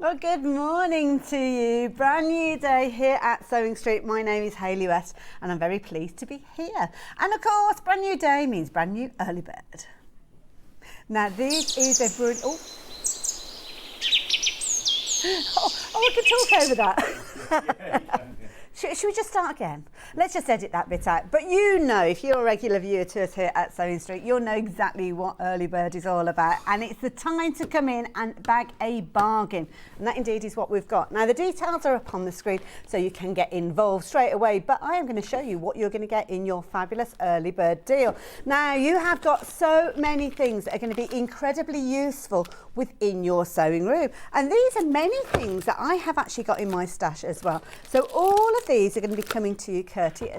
Well, good morning to you. Brand new day here at Sewing Street. My name is Hayley West and I'm very pleased to be here. And of course, brand new day means brand new early bird. Now this is a brilliant... we can talk over that. Should we just start again? Let's just edit that bit out. But you know, if you're a regular viewer to us here at Sewing Street, you'll know exactly what early bird is all about. And it's the time to come in and bag a bargain. And that indeed is what we've got. Now, the details are up on the screen, so you can get involved straight away. But I am going to show you what you're going to get in your fabulous early bird deal. Now, you have got so many things that are going to be incredibly useful within your sewing room. And these are many things that I have actually got in my stash as well. So all of these are going to be coming to you courtesy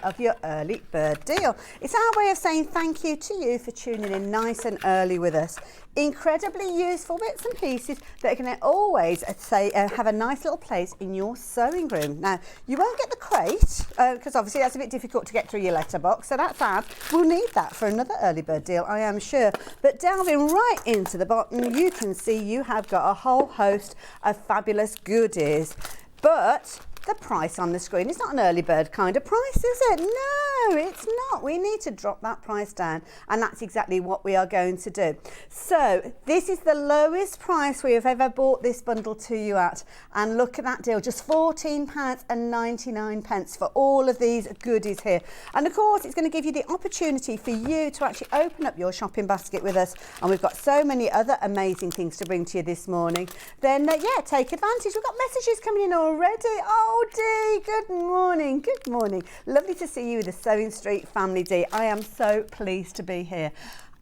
of your early bird deal. It's our way of saying thank you to you for tuning in nice and early with us. Incredibly useful bits and pieces that are going to always have a nice little place in your sewing room. Now, you won't get the crate because obviously that's a bit difficult to get through your letterbox, so that's sad. We'll need that for another early bird deal, I am sure. But delving right into the bottom, you can see you have got a whole host of fabulous goodies. But the price on the screen is not an early bird kind of price, is it? No, it's not. We need to drop that price down, and that's exactly what we are going to do. So this is the lowest price we have ever bought this bundle to you at, and look at that deal, just £14.99 for all of these goodies here. And of course, it's going to give you the opportunity for you to actually open up your shopping basket with us, and we've got so many other amazing things to bring to you this morning. Then yeah, take advantage. We've got messages coming in already. Oh, Dee, good morning, good morning. Lovely to see you with the Sewing Street family, Dee. I am so pleased to be here.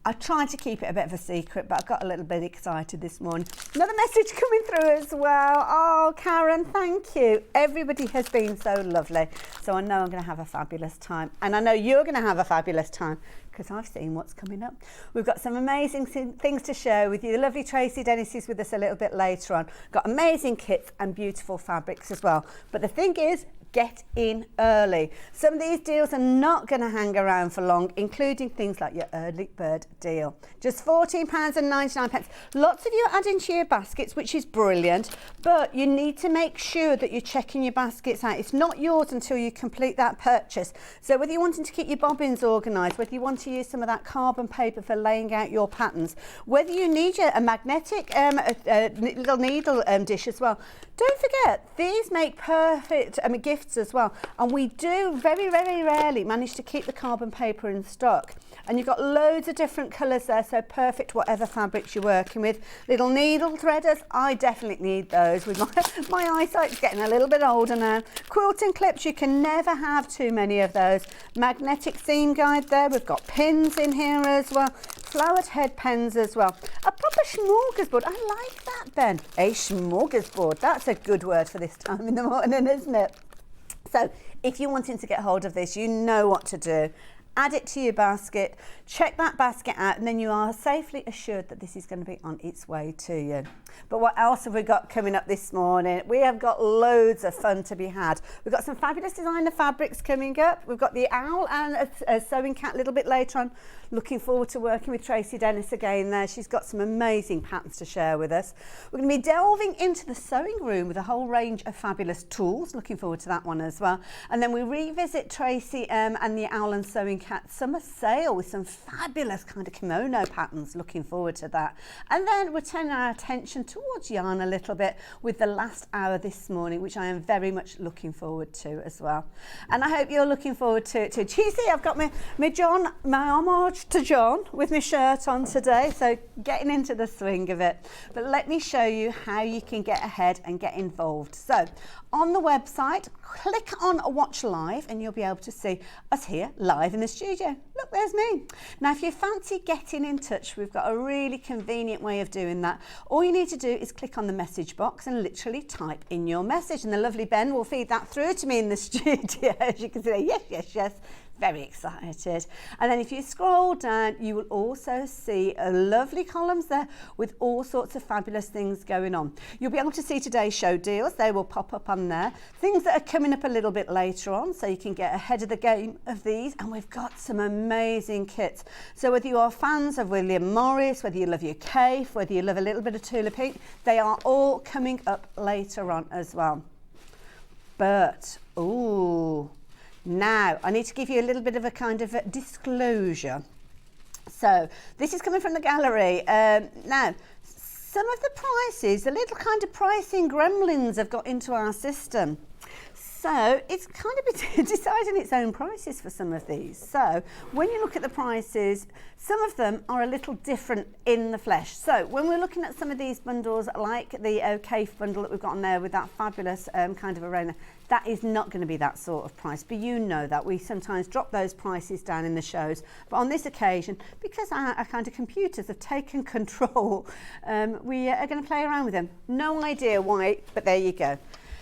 I tried to keep it a bit of a secret, but I got a little bit excited this morning. Another message coming through as well. Oh, Karen, thank you. Everybody has been so lovely. So I know I'm going to have a fabulous time. And I know you're going to have a fabulous time because I've seen what's coming up. We've got some amazing things to share with you. The lovely Tracey Dennis is with us a little bit later on. Got amazing kits and beautiful fabrics as well. But the thing is, get in early. Some of these deals are not going to hang around for long, including things like your early bird deal. Just £14.99. Lots of you are adding to your baskets, which is brilliant, but you need to make sure that you're checking your baskets out. It's not yours until you complete that purchase. So whether you're wanting to keep your bobbins organised, whether you want to use some of that carbon paper for laying out your patterns, whether you need a magnetic little needle dish as well, don't forget, these make perfect gifts as well, and we do very, very rarely manage to keep the carbon paper in stock. And you've got loads of different colours there, so perfect whatever fabrics you're working with. Little needle threaders, I definitely need those. With my eyesight's getting a little bit older now. Quilting clips, you can never have too many of those. Magnetic seam guide there, we've got pins in here as well. Flowered head pens as well. A proper smorgasbord, I like that, Ben. A smorgasbord, that's a good word for this time in the morning, isn't it? So if you're wanting to get hold of this, you know what to do. Add it to your basket, check that basket out, and then you are safely assured that this is going to be on its way to you. But what else have we got coming up this morning? We have got loads of fun to be had. We've got some fabulous designer fabrics coming up. We've got the owl and a sewing cat a little bit later on. Looking forward to working with Tracey Dennis again there. She's got some amazing patterns to share with us. We're going to be delving into the sewing room with a whole range of fabulous tools. Looking forward to that one as well. And then we revisit Tracey and the Owl and Sewing Cat summer sale with some fabulous kind of kimono patterns. Looking forward to that. And then we're turning our attention towards yarn a little bit with the last hour this morning, which I am very much looking forward to as well. And I hope you're looking forward to it too. Do you see I've got my homage to John with my shirt on today, so getting into the swing of it. But let me show you how you can get ahead and get involved. So on the website, click on Watch Live and you'll be able to see us here live in the studio. Look, there's me. Now, if you fancy getting in touch, we've got a really convenient way of doing that. All you need to do is click on the message box and literally type in your message, and the lovely Ben will feed that through to me in the studio. As you can see, yes, yes, yes. Very excited. And then if you scroll down, you will also see lovely columns there with all sorts of fabulous things going on. You'll be able to see today's show deals. They will pop up on there. Things that are coming up a little bit later on, so you can get ahead of the game of these. And we've got some amazing kits. So whether you are fans of William Morris, whether you love your Cafe, whether you love a little bit of Tula Pink, they are all coming up later on as well. But, ooh, now, I need to give you a little bit of a kind of a disclosure. So, this is coming from the gallery. Now, some of the prices, the little kind of pricing gremlins have got into our system. So, it's kind of deciding its own prices for some of these. So, when you look at the prices, some of them are a little different in the flesh. So, when we're looking at some of these bundles, like the OK bundle that we've got on there with that fabulous kind of arena, that is not going to be that sort of price, but you know that we sometimes drop those prices down in the shows. But on this occasion, because our kind of computers have taken control, we are going to play around with them. No idea why, but there you go.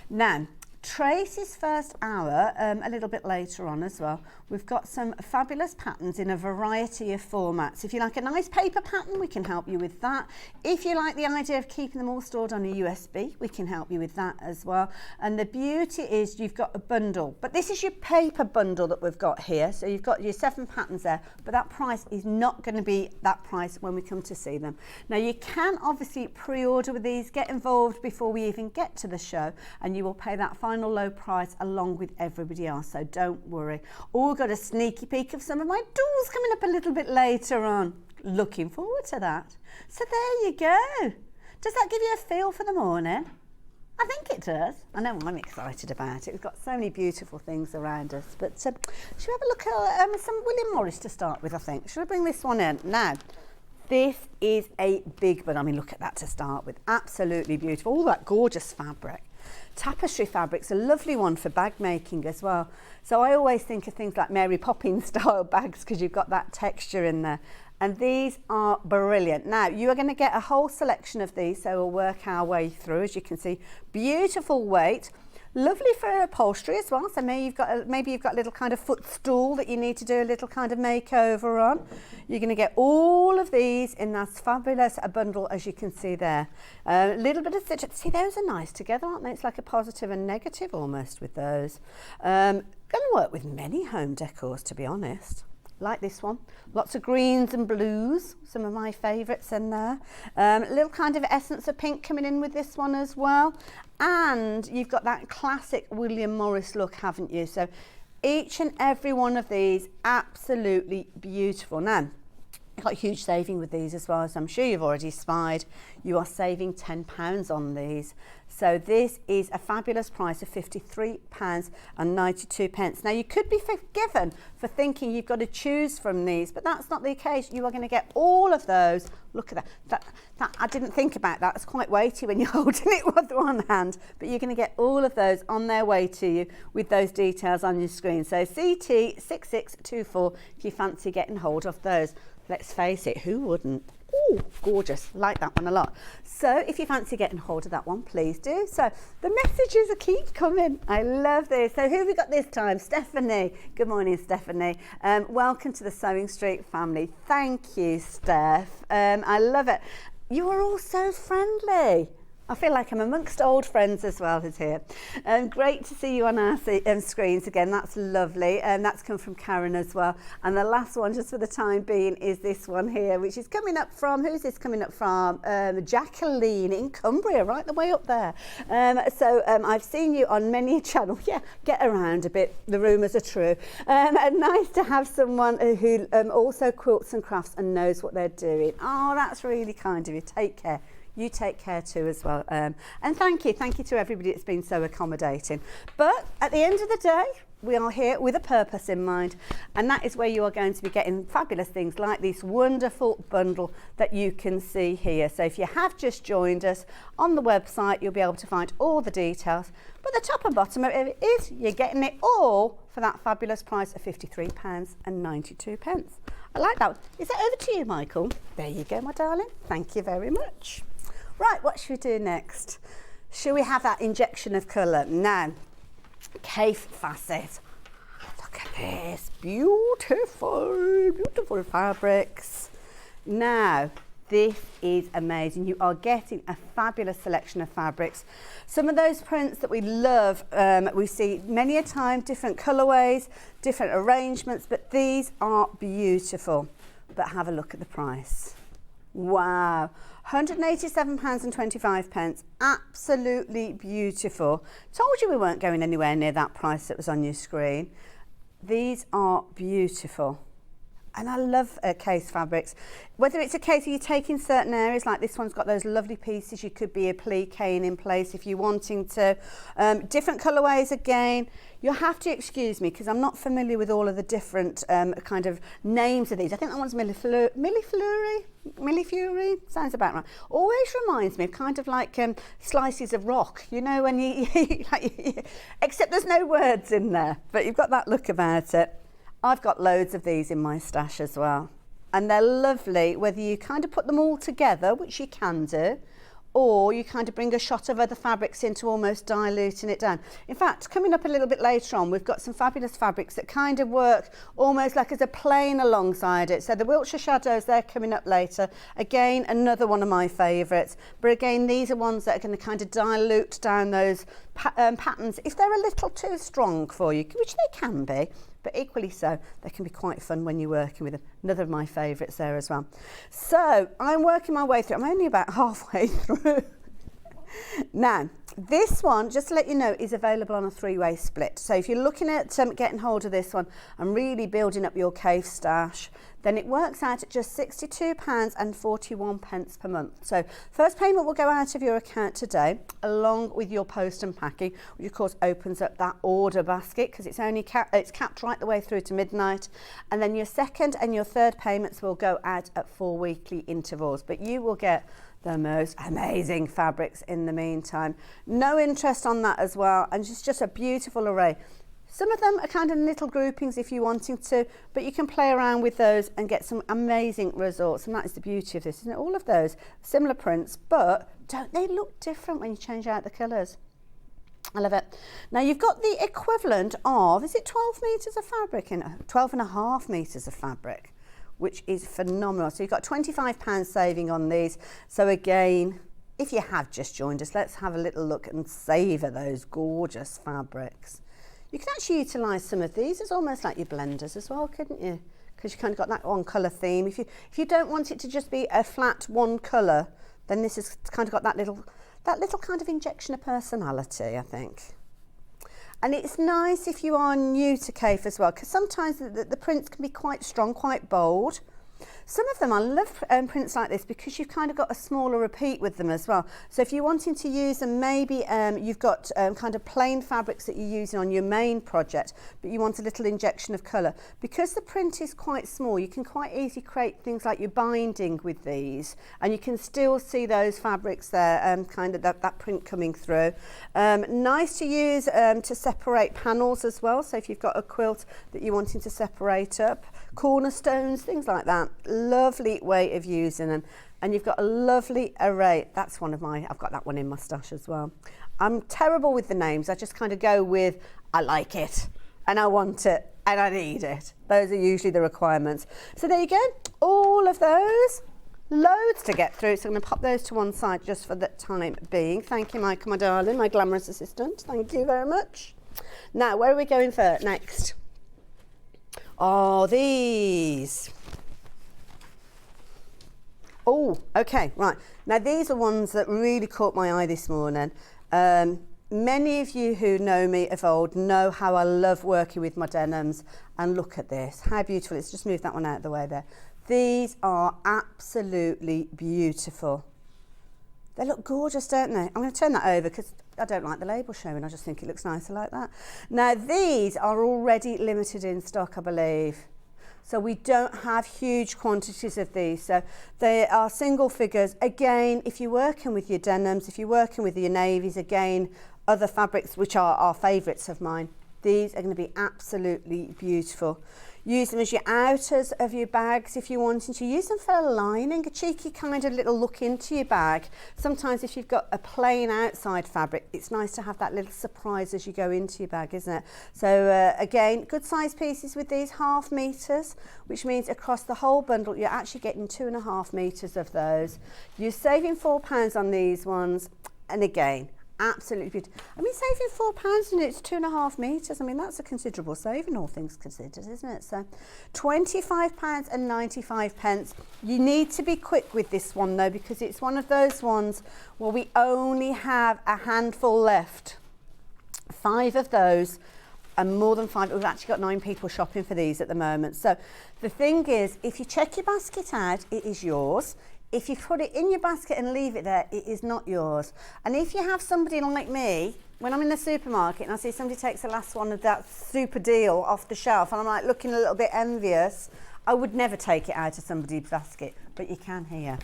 Now, Tracey's first hour, a little bit later on as well, we've got some fabulous patterns in a variety of formats. If you like a nice paper pattern, we can help you with that. If you like the idea of keeping them all stored on a USB, we can help you with that as well. And the beauty is you've got a bundle, but this is your paper bundle that we've got here. So you've got your 7 patterns there, but that price is not going to be that price when we come to see them. Now you can obviously pre-order with these, get involved before we even get to the show, and you will pay that final low price along with everybody else, so don't worry. We've got a sneaky peek of some of my dolls coming up a little bit later on. Looking forward to that. So there you go. Does that give you a feel for the morning? I think it does. I know I'm excited about it. We've got so many beautiful things around us. But should we have a look at some William Morris to start with, I think. Should I bring this one in? Now, this is a big one. I mean, look at that to start with. Absolutely beautiful. All that gorgeous fabric. Tapestry fabric's a lovely one for bag making as well. So I always think of things like Mary Poppins style bags because you've got that texture in there. And these are brilliant. Now, you are going to get a whole selection of these, so we'll work our way through. As you can see, beautiful weight. Lovely for upholstery as well. So maybe you've got a little kind of footstool that you need to do a little kind of makeover on. You're going to get all of these in that fabulous bundle, as you can see there. A little bit of stitch. See, those are nice together, aren't they? It's like a positive and negative almost with those. Going to work with many home decors, to be honest. Like this one, lots of greens and blues, some of my favourites in there. A little kind of essence of pink coming in with this one as well. And you've got that classic William Morris look, haven't you? So each and every one of these, absolutely beautiful. Now, you've got a huge saving with these as well, as I'm sure you've already spied. You are saving £10 on these. So this is a fabulous price of £53.92. Now you could be forgiven for thinking you've got to choose from these, but that's not the case. You are going to get all of those. Look at that. That I didn't think about that. It's quite weighty when you're holding it with one hand, but you're going to get all of those on their way to you with those details on your screen. So CT6624 if you fancy getting hold of those. Let's face it, who wouldn't? Ooh, gorgeous. Like that one a lot. So if you fancy getting hold of that one, please do. So the messages keep coming. I love this. So who have we got this time? Stephanie. Good morning, Stephanie. Welcome to the Sewing Street family. Thank you, Steph. I love it. You are all so friendly. I feel like I'm amongst old friends as well as here. Great to see you on our screens again. That's lovely. That's come from Karen as well. And the last one, just for the time being, is this one here, which is coming up from, who's this coming up from? Jacqueline in Cumbria, right the way up there. I've seen you on many a channel. Yeah, get around a bit. The rumours are true. And nice to have someone who also quilts and crafts and knows what they're doing. Oh, that's really kind of you. Take care. You take care too as well. And thank you to everybody that's been so accommodating. But at the end of the day, we are here with a purpose in mind, and that is where you are going to be getting fabulous things like this wonderful bundle that you can see here. So if you have just joined us on the website, you'll be able to find all the details. But the top and bottom of it is you're getting it all for that fabulous price of £53.92. I like that one. Is that over to you, Michael? There you go, my darling. Thank you very much. Right, what should we do next? Shall we have that injection of colour? Now, Cafe Facet. Look at this. Beautiful, beautiful fabrics. Now, this is amazing. You are getting a fabulous selection of fabrics. Some of those prints that we love, we see many a time, different colourways, different arrangements, but these are beautiful. But have a look at the price. Wow, £187.25, absolutely beautiful. Told you we weren't going anywhere near that price that was on your screen. These are beautiful. And I love case fabrics. Whether it's a case of you taking certain areas, like this one's got those lovely pieces, you could be appliquing in place if you're wanting to. Different colourways again. You'll have to excuse me because I'm not familiar with all of the different kind of names of these. I think that one's Millifleury, sounds about right. Always reminds me of kind of like slices of rock, you know, when you, except there's no words in there, but you've got that look about it. I've got loads of these in my stash as well. And they're lovely, whether you kind of put them all together, which you can do, or you kind of bring a shot of other fabrics into almost diluting it down. In fact, coming up a little bit later on, we've got some fabulous fabrics that kind of work almost like as a plain alongside it. So the Wiltshire Shadows, they're coming up later. Again, another one of my favourites. But again, these are ones that are going to kind of dilute down those patterns if they're a little too strong for you, which they can be. But equally so, they can be quite fun when you're working with them. Another of my favourites there as well. So I'm working my way through. I'm only about halfway through. Now, this one, just to let you know, is available on a three-way split. So if you're looking at getting hold of this one and really building up your cave stash, then it works out at just £62.41 per month. So first payment will go out of your account today, along with your post and packing, which of course opens up that order basket because it's only it's capped right the way through to midnight. And then your second and your third payments will go out at 4 weekly intervals. But you will get the most amazing fabrics in the meantime. No interest on that as well, and just a beautiful array. Some of them are kind of little groupings if you're wanting to, but you can play around with those and get some amazing results. And that is the beauty of this, isn't it? All of those similar prints, but don't they look different when you change out the colours? I love it. Now you've got the equivalent of, is it 12 metres of fabric in 12.5 metres of fabric, which is phenomenal. So you've got £25 saving on these. So again, if you have just joined us, let's have a little look and savour those gorgeous fabrics. You can actually utilise some of these as almost like your blenders as well, couldn't you? Because you kind of got that one colour theme. If you don't want it to just be a flat one colour, then this has kind of got that little kind of injection of personality, I think. And it's nice if you are new to Cafe as well, because sometimes the prints can be quite strong, quite bold. Some of them, I love prints like this because you've kind of got a smaller repeat with them as well. So if you're wanting to use them, maybe you've got kind of plain fabrics that you're using on your main project, but you want a little injection of colour. Because the print is quite small, you can quite easily create things like your binding with these, and you can still see those fabrics there, kind of that print coming through. Nice to use to separate panels as well. So if you've got a quilt that you're wanting to separate up, cornerstones, things like that. Lovely way of using them, and you've got a lovely array. That's one of my, I've got that one in my stash as well. I'm terrible with the names. I just kind of go with I like it and I want it and I need it. Those are usually the requirements. So there you go, all of those, loads to get through. So I'm going to pop those to one side just for the time being. Thank you, Michael, my darling, my glamorous assistant. Thank you very much. Now, where are we going for next? Oh, these. Oh, okay, right. Now, these are ones that really caught my eye this morning. Many of you who know me of old know how I love working with my denims. And look at this, how beautiful. Let's just move that one out of the way there. These are absolutely beautiful. They look gorgeous, don't they? I'm going to turn that over because I don't like the label showing. I just think it looks nicer like that. Now, these are already limited in stock, I believe. So we don't have huge quantities of these. So they are single figures. Again, if you're working with your denims, if you're working with your navies, again, other fabrics which are our favourites of mine, These are going to be absolutely beautiful. Use them as your outers of your bags if you're wanting to. Use them for a lining, a cheeky kind of little look into your bag. Sometimes if you've got a plain outside fabric, it's nice to have that little surprise as you go into your bag, isn't it? So again, good size pieces with these, 1/2 meters, which means across the whole bundle, you're actually getting 2.5 meters of those. You're saving £4 on these ones. And again, absolutely beautiful. I mean, saving £4 and it's 2.5 meters. I mean, that's a considerable saving, all things considered, isn't it? So £25.95. You need to be quick with this one though, because it's one of those ones where we only have a handful left. 5 of those, and more than 5. We've actually got 9 people shopping for these at the moment. So the thing is, if you check your basket out, it is yours. If you put it in your basket and leave it there, it is not yours. And if you have somebody like me, when I'm in the supermarket and I see somebody takes the last one of that super deal off the shelf and I'm like looking a little bit envious, I would never take it out of somebody's basket, but you can here.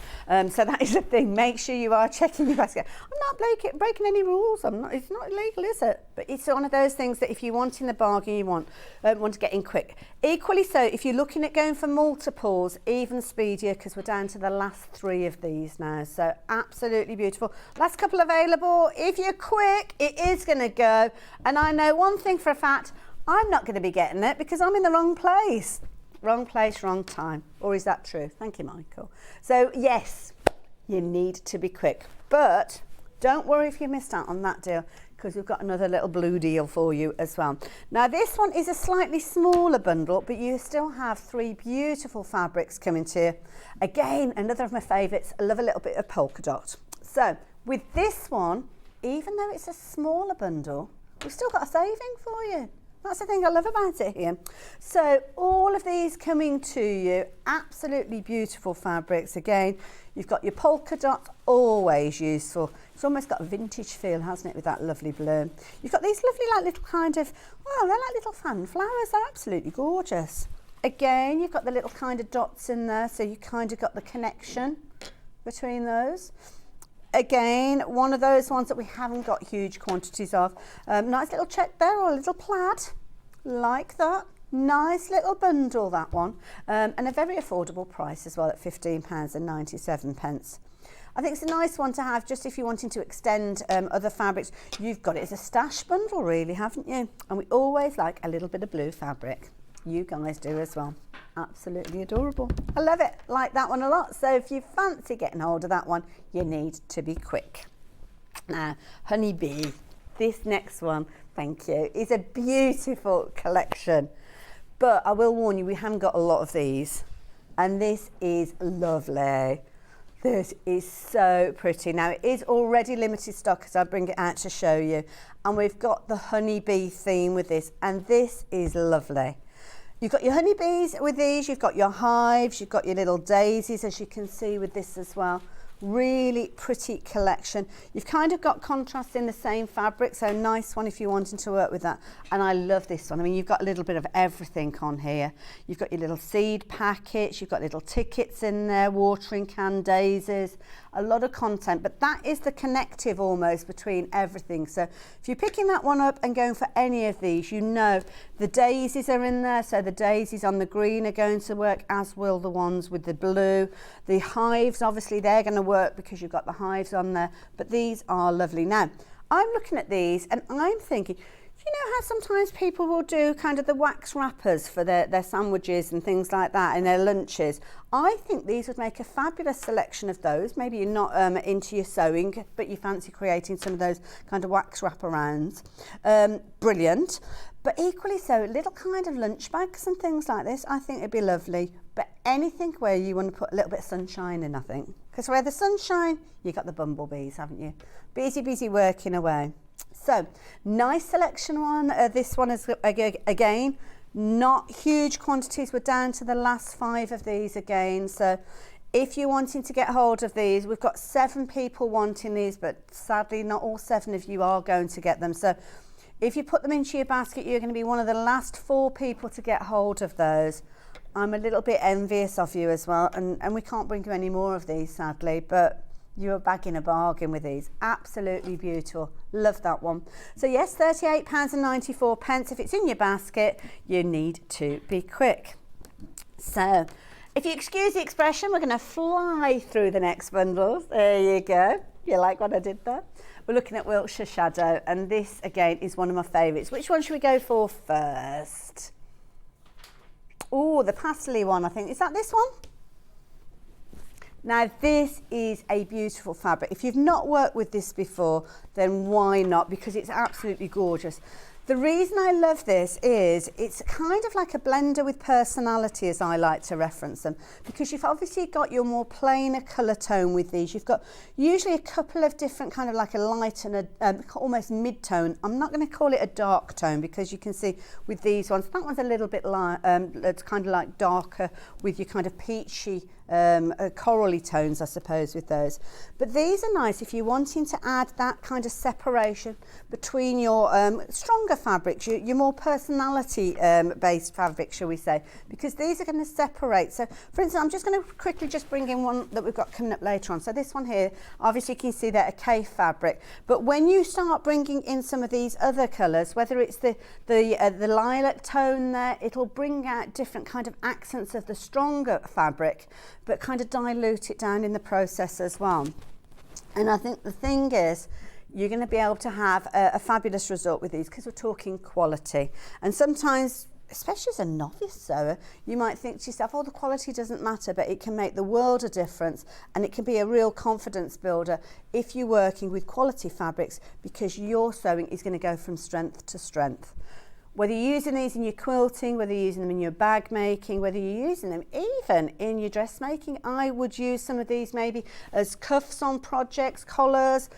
So that is the thing. Make sure you are checking your basket. I'm not breaking any rules. It's not illegal, is it? But it's one of those things that if you want in the bargain, you want to get in quick. Equally so, if you're looking at going for multiples, even speedier, because we're down to the last 3 of these now. So absolutely beautiful. Last couple available. If you're quick, it is going to go. And I know one thing for a fact, I'm not going to be getting it because I'm in the wrong place. Wrong place, wrong time. Or is that true? Thank you, Michael. So yes, you need to be quick. But don't worry if you missed out on that deal, because we've got another little blue deal for you as well. Now this one is a slightly smaller bundle, but you still have 3 beautiful fabrics coming to you. Again, another of my favourites. I love a little bit of polka dot. So with this one, even though it's a smaller bundle, we've still got a saving for you. That's the thing I love about it here. So all of these coming to you, absolutely beautiful fabrics. Again, you've got your polka dot, always useful. It's almost got a vintage feel, hasn't it, with that lovely blue. You've got these lovely like little kind of, well, they're like little fan flowers. They're absolutely gorgeous. Again, you've got the little kind of dots in there, so you kind of got the connection between those. Again, one of those ones that we haven't got huge quantities of. Nice little check there, or a little plaid, like that. Nice little bundle, that one. And a very affordable price as well at £15.97. I think it's a nice one to have just if you're wanting to extend other fabrics. You've got it as a stash bundle, really, haven't you? And we always like a little bit of blue fabric. You guys do as well. Absolutely adorable. I love it. Like that one a lot. So if you fancy getting hold of that one, you need to be quick. Now, Honeybee, this next one, thank you, is a beautiful collection. But I will warn you, we haven't got a lot of these. And this is lovely. This is so pretty. Now, it is already limited stock as I bring it out to show you. And we've got the honeybee theme with this. And this is lovely. You've got your honeybees with these, you've got your hives, you've got your little daisies, as you can see with this as well. Really pretty collection. You've kind of got contrast in the same fabric, so nice one if you're wanting to work with that. And I love this one. I mean, you've got a little bit of everything on here. You've got your little seed packets, you've got little tickets in there, watering can daisies, a lot of content, but that is the connective almost between everything. So if you're picking that one up and going for any of these, you know the daisies are in there, so the daisies on the green are going to work, as will the ones with the blue. The hives, obviously they're going to work because you've got the hives on there, but these are lovely. Now, I'm looking at these and I'm thinking, you know how sometimes people will do kind of the wax wrappers for their sandwiches and things like that in their lunches? I think these would make a fabulous selection of those. Maybe you're not into your sewing, but you fancy creating some of those kind of wax wraparounds. Brilliant. But equally so, little kind of lunch bags and things like this, I think it'd be lovely. But anything where you want to put a little bit of sunshine in, I think. Because where the sunshine, you got the bumblebees, haven't you? Busy working away. So, nice selection on. This one is, again, not huge quantities. We're down to the last 5 of these again. So, if you're wanting to get hold of these, we've got 7 people wanting these, but sadly, not all 7 of you are going to get them. So, if you put them into your basket, you're going to be one of the last 4 people to get hold of those. I'm a little bit envious of you as well, and we can't bring you any more of these, sadly, but You're bagging a bargain with these. Absolutely beautiful. Love that one. So yes, £38.94. If it's in your basket, you need to be quick. So if you excuse the expression, we're going to fly through the next bundles. There you go. You like what I did there? We're looking at Wiltshire Shadow, and this again is one of my favourites. Which one should we go for first? Oh, the pastely one, I think. Is that this one? Now this is a beautiful fabric. If you've not worked with this before, then why not? Because it's absolutely gorgeous. The reason I love this is it's kind of like a blender with personality, as I like to reference them, because you've obviously got your more plainer colour tone with these. You've got usually a couple of different kind of like a light and a almost mid-tone. I'm not going to call it a dark tone because you can see with these ones, that one's a little bit light, it's kind of like darker with your kind of peachy corally tones, I suppose, with those. But these are nice if you're wanting to add that kind of separation between your stronger fabrics, your more personality based fabrics, shall we say, because these are going to separate. So for instance, I'm just going to quickly just bring in one that we've got coming up later on. So this one here, obviously you can see that a K fabric, but when you start bringing in some of these other colours, whether it's the lilac tone there, it'll bring out different kind of accents of the stronger fabric, but kind of dilute it down in the process as well. And I think the thing is, you're going to be able to have a fabulous result with these because we're talking quality. And sometimes, especially as a novice sewer, you might think to yourself, oh, the quality doesn't matter, but it can make the world a difference, and it can be a real confidence builder if you're working with quality fabrics, because your sewing is going to go from strength to strength. Whether you're using these in your quilting, whether you're using them in your bag making, whether you're using them even in your dressmaking, I would use some of these maybe as cuffs on projects, collars,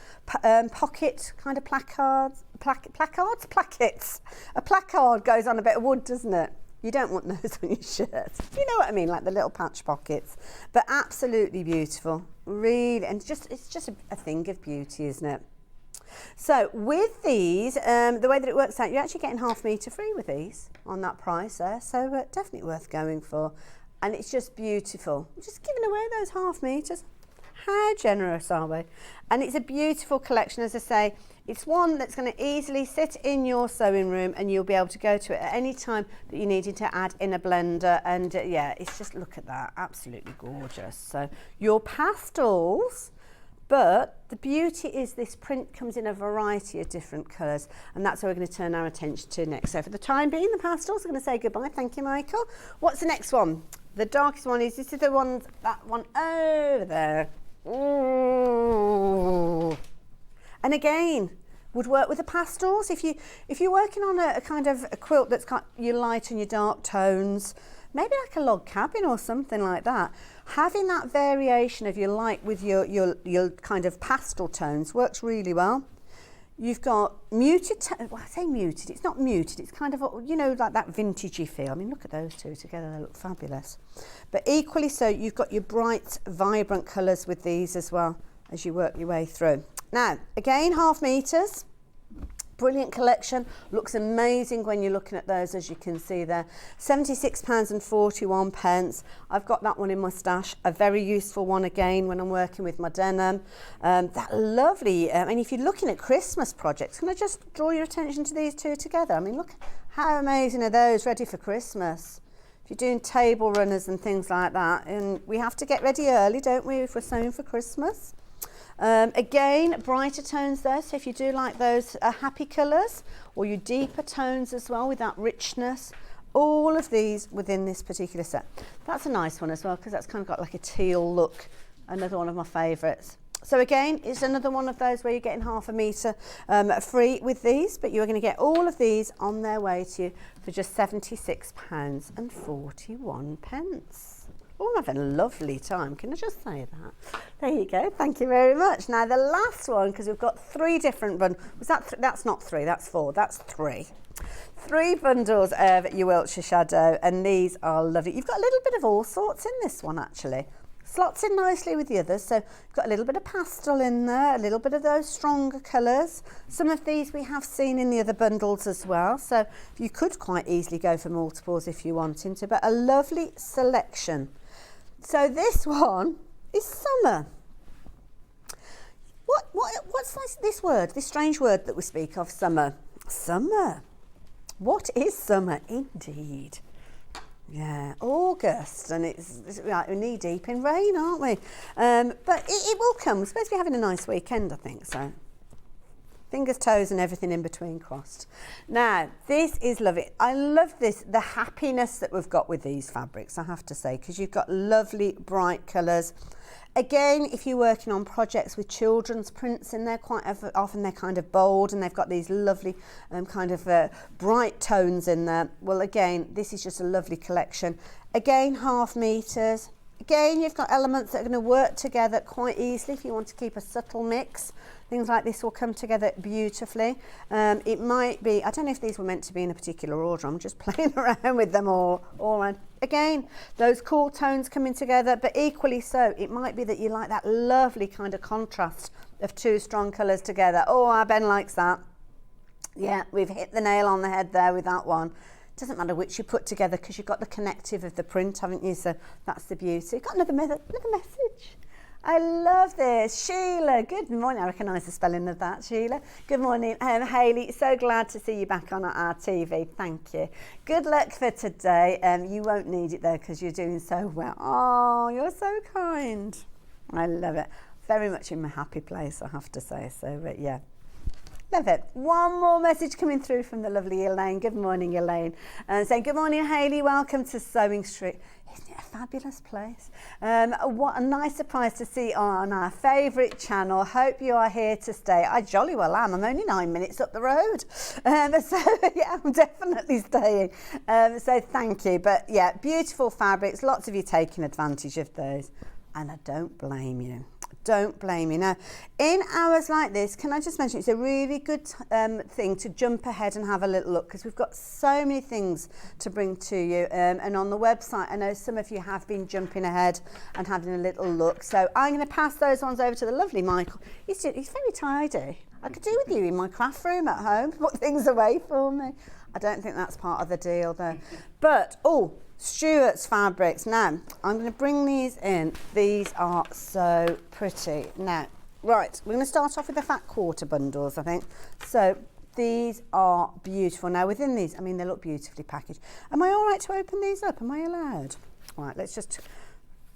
pocket kind of placards. Plackets. A placard goes on a bit of wood, doesn't it? You don't want those on your shirt. You know what I mean, like the little patch pockets. But absolutely beautiful, really, and it's just a thing of beauty, isn't it? So with these, the way that it works out, you're actually getting half metre free with these on that price there, so definitely worth going for. And it's just beautiful. We're just giving away those half metres. How generous are we? And it's a beautiful collection, as I say. It's one that's going to easily sit in your sewing room, and you'll be able to go to it at any time that you needed to add in a blender. And yeah, it's just, look at that, absolutely gorgeous. So your pastels. But the beauty is this print comes in a variety of different colours, and that's what we're going to turn our attention to next. So for the time being, the pastels, I'm going to say goodbye. Thank you, Michael. What's the next one? The darkest one is, this is the one, that one over there. Ooh. And again, would work with the pastels. If you're working on a kind of a quilt that's got your light and your dark tones, maybe like a log cabin or something like that, having that variation of your light with your kind of pastel tones works really well. You've got muted, well, I say muted, it's not muted, it's kind of, you know, like that vintagey feel. I mean, look at those two together, they look fabulous. But equally so, you've got your bright, vibrant colours with these as well as you work your way through. Now, again, half metres. Brilliant collection, looks amazing when you're looking at those, as you can see there. £76.41. I've got that one in my stash, a very useful one again when I'm working with my denim. That lovely, and if you're looking at Christmas projects, can I just draw your attention to these two together? I mean, look how amazing are those, ready for Christmas. If you're doing table runners and things like that, and we have to get ready early, don't we, if we're sewing for Christmas. Again, brighter tones there, so if you do like those happy colours, or your deeper tones as well with that richness, all of these within this particular set. That's a nice one as well, because that's kind of got like a teal look, another one of my favourites. So again, it's another one of those where you're getting half a metre free with these, but you're going to get all of these on their way to you for just £76.41. Oh, I'm having a lovely time. Can I just say that? There you go. Thank you very much. Now, the last one, because we've got three different bundles. That's not three, that's four. That's three. Three bundles of your Wiltshire Shadow, and these are lovely. You've got a little bit of all sorts in this one, actually. Slots in nicely with the others. So you've got a little bit of pastel in there, a little bit of those stronger colours. Some of these we have seen in the other bundles as well. So you could quite easily go for multiples if you wanted to, but a lovely selection. So this one is summer. What's this word, this strange word that we speak of, summer? Summer. What is summer? Indeed. Yeah, August, and it's like we're knee deep in rain, aren't we? But it will come. We're supposed to be having a nice weekend, I think, so. Fingers, toes, and everything in between crossed. Now, this is lovely. I love this, the happiness that we've got with these fabrics, I have to say, because you've got lovely, bright colours. Again, if you're working on projects with children's prints in there, quite often they're kind of bold and they've got these lovely kind of bright tones in there. Well, again, this is just a lovely collection. Again, 1/2 metres. Again, you've got elements that are going to work together quite easily if you want to keep a subtle mix. Things like this will come together beautifully. It might be, I don't know if these were meant to be in a particular order, I'm just playing around with them all around. Again, those cool tones coming together, but equally so, it might be that you like that lovely kind of contrast of 2 strong colours together. Oh, our Ben likes that. Yeah, we've hit the nail on the head there with that one. Doesn't matter which you put together because you've got the connective of the print, haven't you? So that's the beauty. Got another message. I love this. Sheila, good morning. I recognise the spelling of that, Sheila. Good morning. Hayley, so glad to see you back on our TV. Thank you. Good luck for today. You won't need it though because you're doing so well. Oh, you're so kind. I love it. Very much in my happy place, I have to say. So, yeah. Love it. One more message coming through from the lovely Elaine. Good morning, Elaine. Saying, good morning, Hayley. Welcome to Sewing Street. Isn't it a fabulous place? What a nice surprise to see on our favourite channel. Hope you are here to stay. I jolly well am. I'm only 9 minutes up the road. So, yeah, I'm definitely staying. So thank you. But, yeah, beautiful fabrics. Lots of you taking advantage of those. And I don't blame you. Don't blame you. Now, in hours like this, can I just mention it's a really good thing to jump ahead and have a little look because we've got so many things to bring to you. And on the website, I know some of you have been jumping ahead and having a little look. So I'm going to pass those ones over to the lovely Michael. He's very tidy. I could do with you in my craft room at home, put things away for me. I don't think that's part of the deal though. But, oh, Stuart's fabrics. Now, I'm going to bring these in. These are so pretty. Now, right, we're going to start off with the fat quarter bundles, I think. So, these are beautiful. Now, within these, I mean, they look beautifully packaged. Am I all right to open these up? Am I allowed? All right, let's just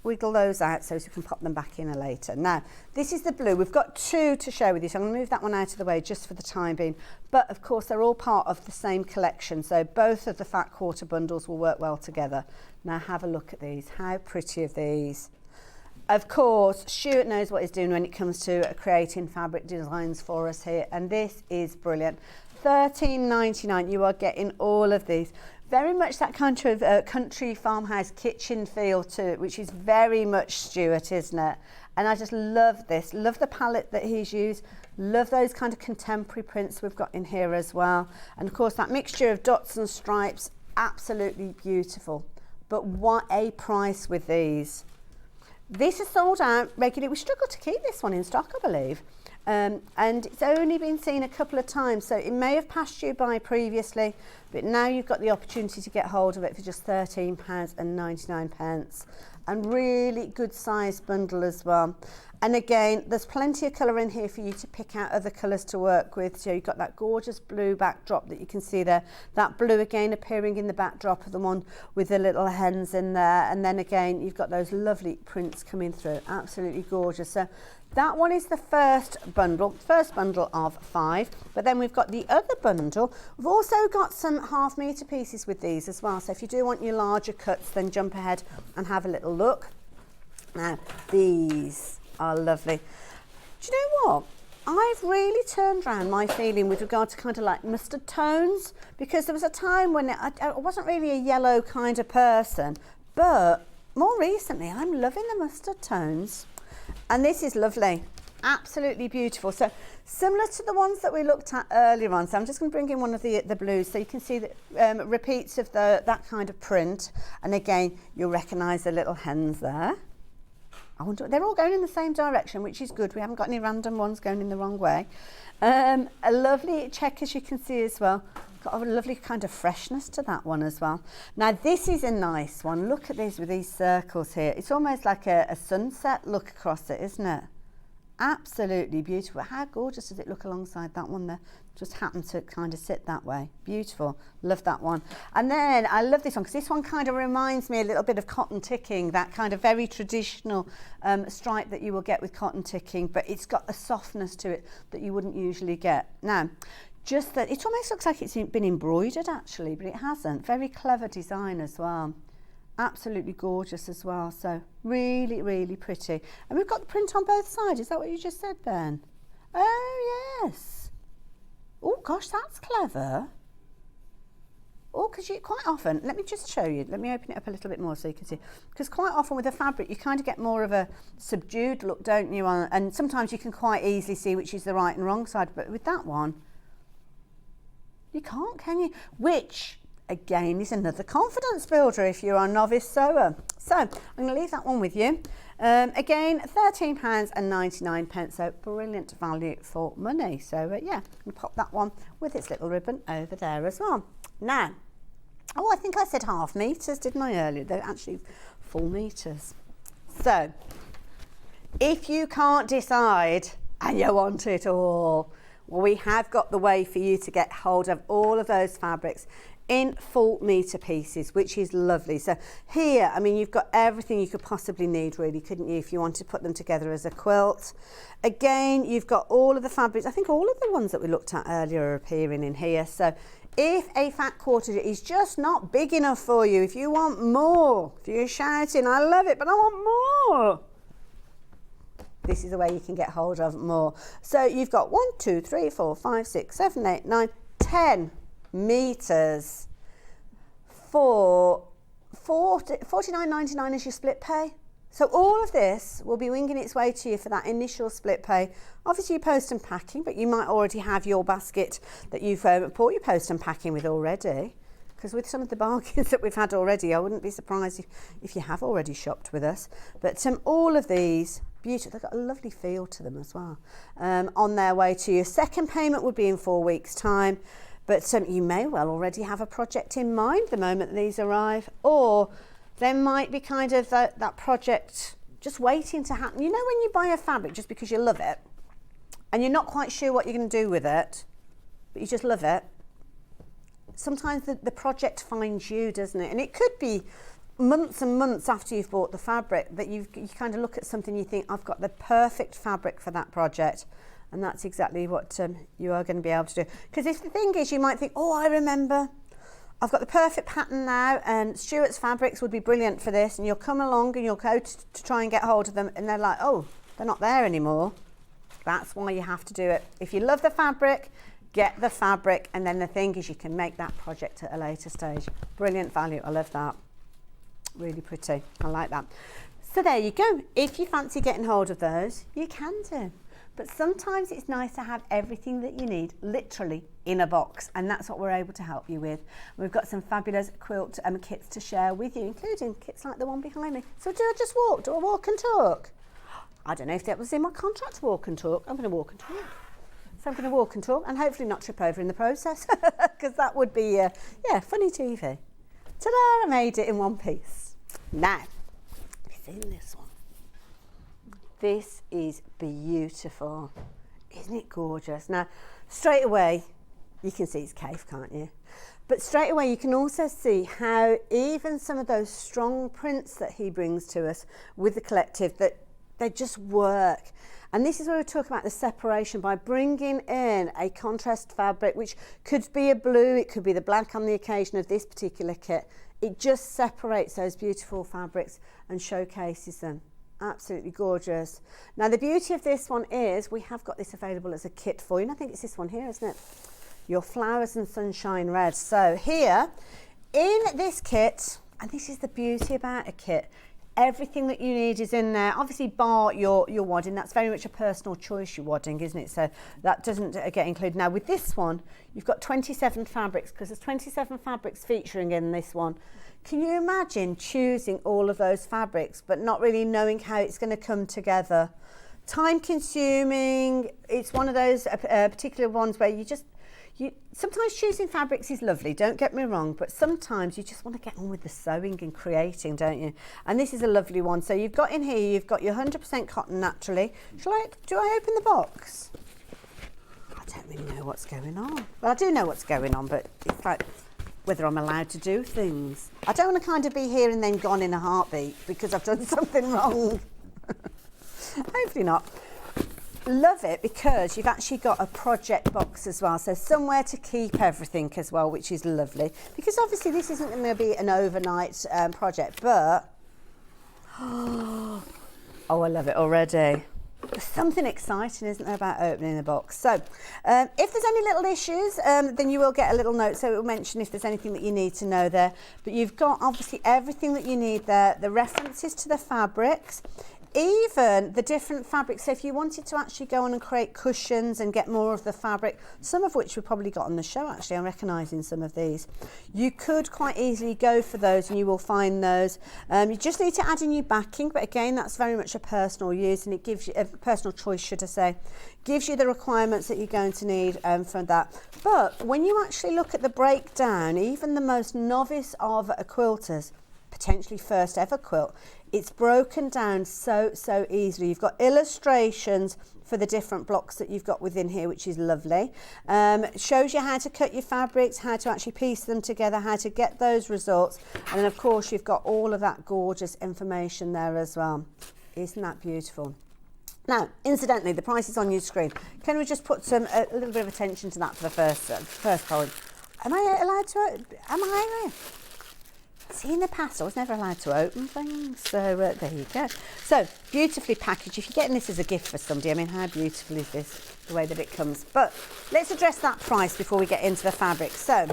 wiggle those out so we can pop them back in later. Now, this is the blue. We've got 2 to share with you, so I'm going to move that one out of the way just for the time being. But, of course, they're all part of the same collection, so both of the fat quarter bundles will work well together. Now, have a look at these. How pretty are these? Of course, Stuart knows what he's doing when it comes to creating fabric designs for us here, and this is brilliant. $13.99, you are getting all of these. Very much that kind of country farmhouse kitchen feel to it, which is very much Stuart, isn't it? And I just love this. Love the palette that he's used. Love those kind of contemporary prints we've got in here as well. And of course, that mixture of dots and stripes, absolutely beautiful. But what a price with these. This is sold out regularly. We struggled to keep this one in stock, I believe. And it's only been seen a couple of times, so it may have passed you by previously, but now you've got the opportunity to get hold of it for just £13.99, and really good size bundle as well. And again, there's plenty of colour in here for you to pick out other colours to work with. So you've got that gorgeous blue backdrop that you can see there, that blue again appearing in the backdrop of the one with the little hens in there, and then again you've got those lovely prints coming through, absolutely gorgeous. So that one is the first bundle of 5, but then we've got the other bundle. We've also got some 1/2 metre pieces with these as well, so if you do want your larger cuts, then jump ahead and have a little look. Now, these are lovely. Do you know what? I've really turned around my feeling with regard to kind of like mustard tones, because there was a time when I wasn't really a yellow kind of person, but more recently I'm loving the mustard tones. And this is lovely, absolutely beautiful. So similar to the ones that we looked at earlier on. So I'm just going to bring in one of the blues so you can see the repeats of that kind of print. And again, you'll recognise the little hens there. I wonder, they're all going in the same direction, which is good. We haven't got any random ones going in the wrong way. A lovely check, as you can see as well. Got a lovely kind of freshness to that one as well. Now this is a nice one. Look at these with these circles here. It's almost like a sunset look across it, isn't it? Absolutely beautiful. How gorgeous does it look alongside that one there? Just happened to kind of sit that way. Beautiful. Love that one. And then I love this one because this one kind of reminds me a little bit of cotton ticking, that kind of very traditional stripe that you will get with cotton ticking, but it's got a softness to it that you wouldn't usually get. Now, just that it almost looks like it's been embroidered actually, but it hasn't. Very clever design as well. Absolutely gorgeous as well. So really, really pretty. And we've got the print on both sides. Is that what you just said, Ben? Oh, yes. Oh, gosh, that's clever. Oh, because you quite often, let me just show you. Let me open it up a little bit more so you can see. Because quite often with the fabric, you kind of get more of a subdued look, don't you? And sometimes you can quite easily see which is the right and wrong side. But with that one, you can't, can you? Which, again, is another confidence builder if you're a novice sewer. So I'm going to leave that one with you. Again, £13.99, so brilliant value for money. So yeah, I'm going to pop that one with its little ribbon over there as well. Now, oh, I think I said half meters, didn't I, earlier? They're actually full meters. So if you can't decide and you want it all, well, we have got the way for you to get hold of all of those fabrics in full metre pieces, which is lovely. So here, I mean, you've got everything you could possibly need, really, couldn't you, if you want to put them together as a quilt. Again, you've got all of the fabrics. I think all of the ones that we looked at earlier are appearing in here. So if a fat quarter is just not big enough for you, if you want more, if you're shouting, I love it, but I want more, this is the way you can get hold of more. So you've got 1, 2, 3, 4, 5, 6, 7, 8, 9, 10 meters for £49.99 is your split pay. So all of this will be winging its way to you for that initial split pay. Obviously, you post and packing, but you might already have your basket that you've bought your post and packing with already. Because with some of the bargains that we've had already, I wouldn't be surprised if you have already shopped with us. But all of these, beautiful, they've got a lovely feel to them as well. On their way to you. Second payment would be in 4 weeks' time. But you may well already have a project in mind the moment that these arrive, or there might be kind of that project just waiting to happen. You know, when you buy a fabric just because you love it and you're not quite sure what you're going to do with it, but you just love it, sometimes the project finds you, doesn't it? And it could be months and months after you've bought the fabric that you kind of look at something, you think, I've got the perfect fabric for that project. And that's exactly what you are going to be able to do. Because if the thing is, you might think, oh, I remember, I've got the perfect pattern now, and Stuart's fabrics would be brilliant for this. And you'll come along and you'll go to try and get hold of them, and they're like, oh, they're not there anymore. That's why you have to do it. If you love the fabric, get the fabric. And then the thing is, you can make that project at a later stage. Brilliant value. I love that. Really pretty. I like that. So there you go. If you fancy getting hold of those, you can do. But sometimes it's nice to have everything that you need literally in a box, and that's what we're able to help you with. We've got some fabulous quilt kits to share with you, including kits like the one behind me. So do I just walk? Do I walk and talk? I don't know if that was in my contract, walk and talk. I'm going to walk and talk. So I'm going to walk and talk and hopefully not trip over in the process, because that would be, yeah, funny TV. Ta-da, I made it in one piece. Now, it's in this one. This is beautiful. Isn't it gorgeous? Now, straight away, you can see it's cave, can't you? But straight away, you can also see how even some of those strong prints that he brings to us with the collective, that they just work. And this is where we talk about the separation by bringing in a contrast fabric, which could be a blue, it could be the black on the occasion of this particular kit. It just separates those beautiful fabrics and showcases them. Absolutely gorgeous. Now the beauty of this one is we have got this available as a kit for you, and I think it's this one here, isn't it? Your Flowers and Sunshine Red. So here in this kit, and this is the beauty about a kit, everything that you need is in there. Obviously bar your wadding, that's very much a personal choice, your wadding, isn't it? So that doesn't get included. Now with this one, you've got 27 fabrics, because there's 27 fabrics featuring in this one. Can you imagine choosing all of those fabrics but not really knowing how it's going to come together? Time consuming. It's one of those particular ones where Sometimes choosing fabrics is lovely, don't get me wrong, but sometimes you just want to get on with the sewing and creating, don't you? And this is a lovely one. So you've got in here, you've got your 100% cotton naturally. Do I open the box? I don't really know what's going on. Well, I do know what's going on, but it's like whether I'm allowed to do things. I don't want to kind of be here and then gone in a heartbeat because I've done something wrong. Hopefully not. Love it because you've actually got a project box as well, so somewhere to keep everything as well, which is lovely, because obviously this isn't going to be an overnight project, but oh, I love it already. There's something exciting, isn't there, about opening the box? So if there's any little issues, then you will get a little note, so it will mention if there's anything that you need to know there. But you've got obviously everything that you need there, the references to the fabrics, even the different fabrics. So if you wanted to actually go on and create cushions and get more of the fabric, some of which we probably got on the show actually, I'm recognising some of these, you could quite easily go for those and you will find those. You just need to add in your backing, but again that's very much a personal use, and it gives you a personal choice, should I say, gives you the requirements that you're going to need for that. But when you actually look at the breakdown, even the most novice of quilters, potentially first ever quilt, it's broken down so easily. You've got illustrations for the different blocks that you've got within here, which is lovely. It shows you how to cut your fabrics, how to actually piece them together, how to get those results, and then of course you've got all of that gorgeous information there as well. Isn't that beautiful? Now, incidentally, the price is on your screen. Can we just put a little bit of attention to that for the first point? Am I allowed to? See, in the past, I was never allowed to open things, so there you go. So, beautifully packaged. If you're getting this as a gift for somebody, I mean, how beautiful is this, the way that it comes? But let's address that price before we get into the fabric. So,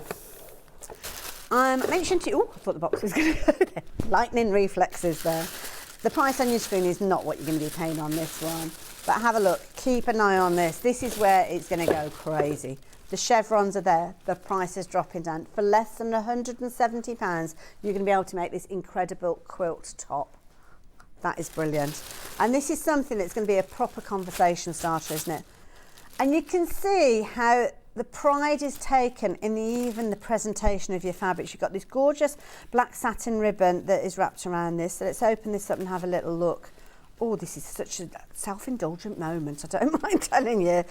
I mentioned to you, I thought the box was going to go there. Lightning reflexes there. The price on your screen is not what you're going to be paying on this one. But have a look, keep an eye on this. This is where it's going to go crazy. The chevrons are there, the price is dropping down. For less than £170, you're going to be able to make this incredible quilt top. That is brilliant. And this is something that's going to be a proper conversation starter, isn't it? And you can see how the pride is taken in even the presentation of your fabrics. You've got this gorgeous black satin ribbon that is wrapped around this. So let's open this up and have a little look. Oh, this is such a self-indulgent moment, I don't mind telling you.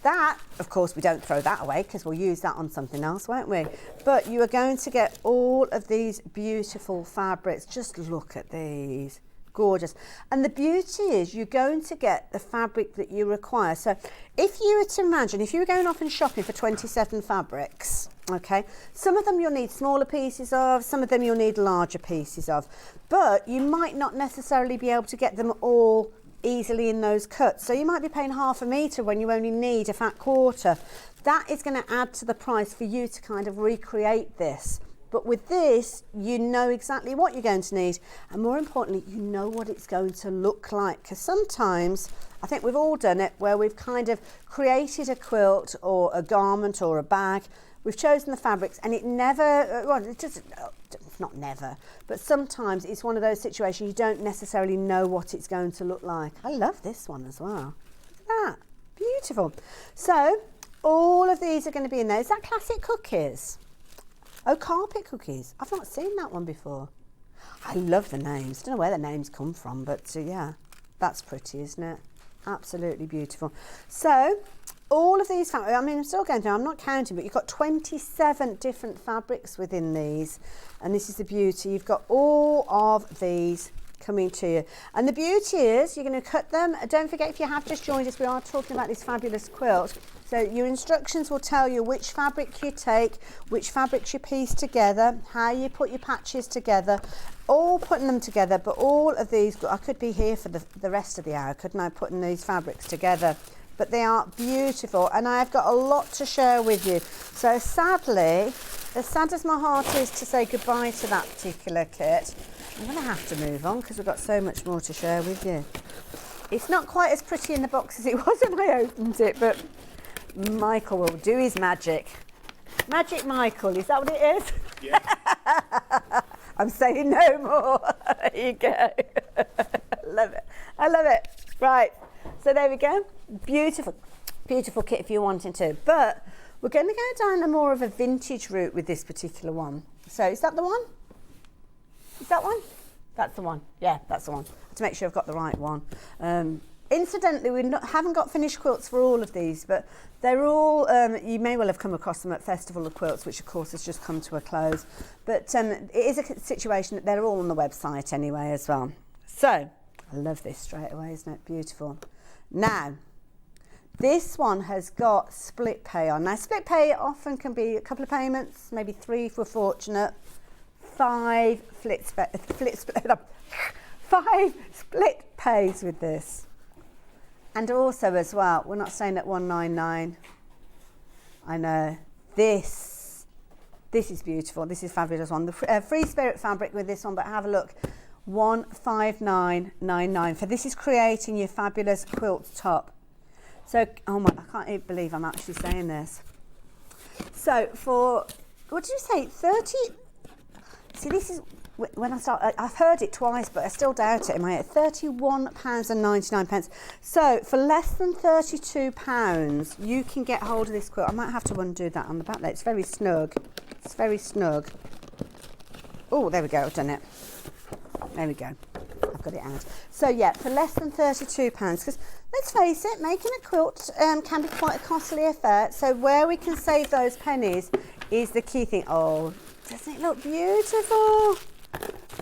That, of course, we don't throw that away because we'll use that on something else, won't we? But you are going to get all of these beautiful fabrics. Just look at these. Gorgeous. And the beauty is you're going to get the fabric that you require. So if you were to imagine, if you were going off and shopping for 27 fabrics, okay, some of them you'll need smaller pieces of, some of them you'll need larger pieces of, but you might not necessarily be able to get them all easily in those cuts. So you might be paying ½ a metre when you only need a fat quarter. That is going to add to the price for you to kind of recreate this. But with this, you know exactly what you're going to need, and more importantly, you know what it's going to look like. Because sometimes, I think we've all done it, where we've kind of created a quilt or a garment or a bag, we've chosen the fabrics, and it never, well, it just, not never, but sometimes it's one of those situations you don't necessarily know what it's going to look like. I love this one as well. Look at that, beautiful. So all of these are going to be in there. Is that classic cookies? Oh, carpet cookies. I've not seen that one before. I love the names. I don't know where the names come from, but yeah, that's pretty, isn't it? Absolutely beautiful. So all of these fabrics, I mean, I'm still going through, I'm not counting, but you've got 27 different fabrics within these, and this is the beauty. You've got all of these coming to you, and the beauty is you're going to cut them. Don't forget, if you have just joined us, we are talking about this fabulous quilt. So your instructions will tell you which fabric you take, which fabrics you piece together, how you put your patches together, all putting them together. But all of these, I could be here for the rest of the hour, couldn't I, putting these fabrics together? But they are beautiful, and I've got a lot to share with you. So sadly, as sad as my heart is to say goodbye to that particular kit, I'm going to have to move on because we've got so much more to share with you. It's not quite as pretty in the box as it was when I opened it, but Michael will do his magic. Magic Michael, is that what it is? Yeah. I'm saying no more. There you go. Love it. I love it. Right. So there we go. Beautiful, beautiful kit if you're wanting to. But We're going to go down a more of a vintage route with this particular one. So is that the one? Is that one? That's the one. Yeah, that's the one. To make sure I've got the right one. Incidentally, we haven't got finished quilts for all of these, but they're all, you may well have come across them at Festival of Quilts, which of course has just come to a close. But it is a situation that they're all on the website anyway as well. So, I love this straight away, isn't it? Beautiful. Now, this one has got split pay on. Now, split pay often can be a couple of payments, maybe 3 if we're fortunate, 5 5 split pays with this. And also as well, we're not staying at 199. I know. This is beautiful. This is fabulous one. The free spirit fabric with this one, but have a look. 159.99 for this is creating your fabulous quilt top. So, oh my, I can't even believe I'm actually saying this. So for, what did you say, 30? See, this is, when I start, I've heard it twice, but I still doubt it in my head. £31.99. So for less than £32, you can get hold of this quilt. I might have to undo that on the back there. It's very snug. It's very snug. Oh, there we go. I've done it. There we go. I've got it out. So yeah, for less than £32, because let's face it, making a quilt can be quite a costly affair. So where we can save those pennies is the key thing. Oh, doesn't it look beautiful?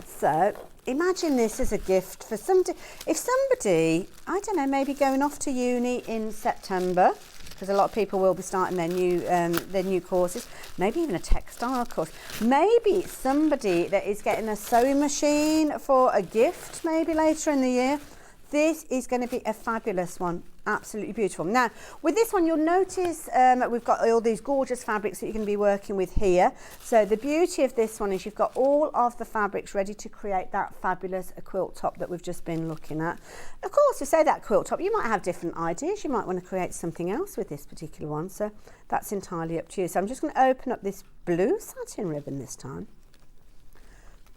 So imagine this as a gift for somebody. If somebody, I don't know, maybe going off to uni in September, because a lot of people will be starting their new courses, maybe even a textile course. Maybe it's somebody that is getting a sewing machine for a gift maybe later in the year. This is going to be a fabulous one. Absolutely beautiful. Now, with this one, you'll notice we've got all these gorgeous fabrics that you're going to be working with here. So the beauty of this one is you've got all of the fabrics ready to create that fabulous quilt top that we've just been looking at. Of course, to say that quilt top, you might have different ideas. You might want to create something else with this particular one. So that's entirely up to you. So I'm just going to open up this blue satin ribbon this time.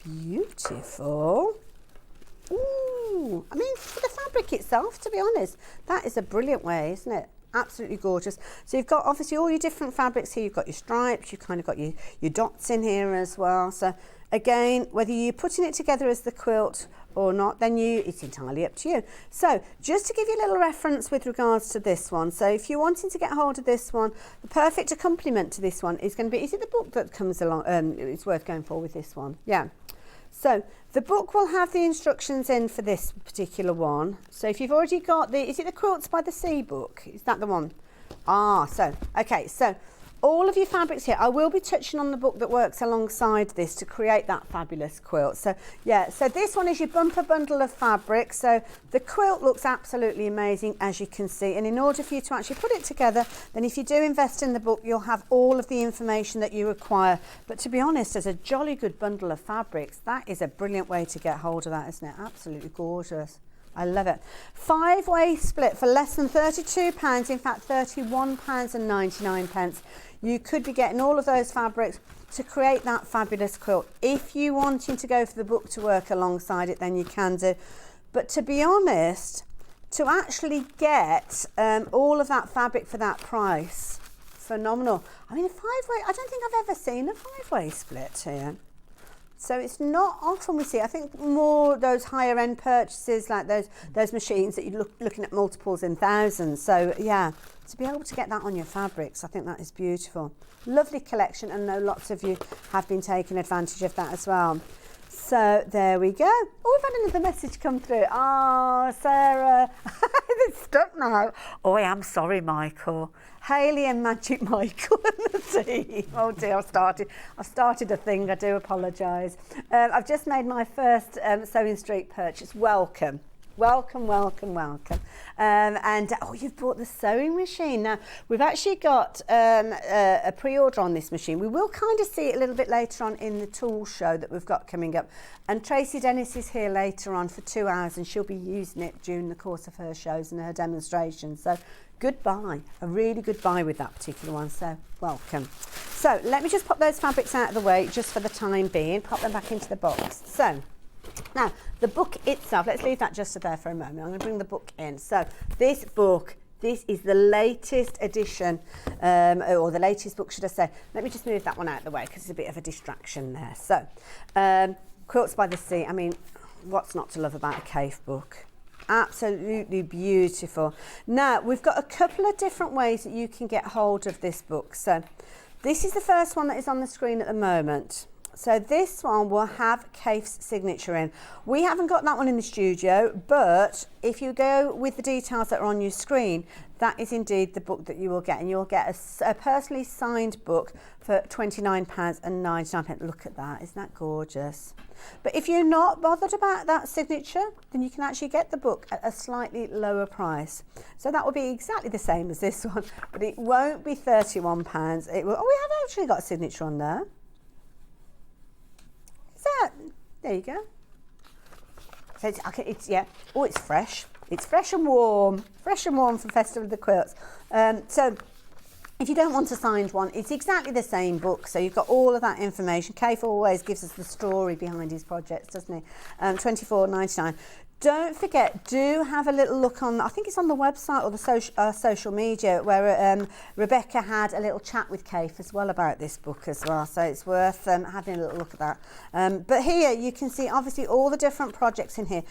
Beautiful. Ooh, I mean, for the fabric itself, to be honest, that is a brilliant way, isn't it? Absolutely gorgeous. So you've got obviously all your different fabrics here. You've got your stripes, you've kind of got your dots in here as well. So again, whether you're putting it together as the quilt or not, then it's entirely up to you. So just to give you a little reference with regards to this one. So if you're wanting to get hold of this one, the perfect accompaniment to this one is going to be, is it the book that comes along? It's worth going for with this one. Yeah. So the book will have the instructions in for this particular one. So if you've already got is it the Quilts by the Sea book? Is that the one? Okay, so all of your fabrics here, I will be touching on the book that works alongside this to create that fabulous quilt. So yeah, so this one is your bumper bundle of fabric. So the quilt looks absolutely amazing, as you can see. And in order for you to actually put it together, then if you do invest in the book, you'll have all of the information that you require. But to be honest, as a jolly good bundle of fabrics, that is a brilliant way to get hold of that, isn't it? Absolutely gorgeous. I love it. 5-way split for less than £32, in fact £31.99. You could be getting all of those fabrics to create that fabulous quilt. If you wanting to go for the book to work alongside it, then you can do. But to be honest, to actually get all of that fabric for that price, phenomenal. I mean, a 5-way, I don't think I've ever seen a 5-way split here. So it's not often we see. I think more those higher end purchases, like those machines that you're looking at multiples in thousands. So yeah, to be able to get that on your fabrics, I think that is beautiful. Lovely collection, and I know lots of you have been taking advantage of that as well. So there we go. Oh, we've had another message come through. Oh, Sarah, it's stuck now. Oh, I am sorry, Michael. Hayley and Magic Michael and the team. Oh dear, I've started a thing. I do apologise. I've just made my first Sewing Street purchase. Welcome. Welcome, welcome, welcome. And oh, you've bought the sewing machine. Now, we've actually got a pre-order on this machine. We will kind of see it a little bit later on in the tool show that we've got coming up. And Tracey Dennis is here later on for 2 hours, and she'll be using it during the course of her shows and her demonstrations. So goodbye, a really good buy with that particular one. So welcome. So let me just pop those fabrics out of the way just for the time being, pop them back into the box. So now, the book itself, let's leave that just there for a moment. I'm going to bring the book in. So this book This is the latest edition, or the latest book, should I say. Let me just move that one out of the way because it's a bit of a distraction there. So, Quilts by the Sea. I mean, what's not to love about a cave book? Absolutely beautiful. Now, we've got a couple of different ways that you can get hold of this book. So, this is the first one that is on the screen at the moment. So this one will have Kaif's signature in. We haven't got that one in the studio, but if you go with the details that are on your screen, that is indeed the book that you will get. And you'll get a personally signed book for £29.99. Look at that, isn't that gorgeous? But if you're not bothered about that signature, then you can actually get the book at a slightly lower price. So that will be exactly the same as this one, but it won't be £31. It will, oh, we have actually got a signature on there. There you go. So it's, okay, yeah. Oh, it's fresh. It's fresh and warm. Fresh and warm from Festival of the Quilts. So if you don't want a signed one, it's exactly the same book. So you've got all of that information. Kaif always gives us the story behind his projects, doesn't he? £24.99. Don't forget, do have a little look on, I think it's on the website or the social media, where Rebecca had a little chat with Kaif as well about this book as well. So it's worth having a little look at that. But here you can see obviously all the different projects in here.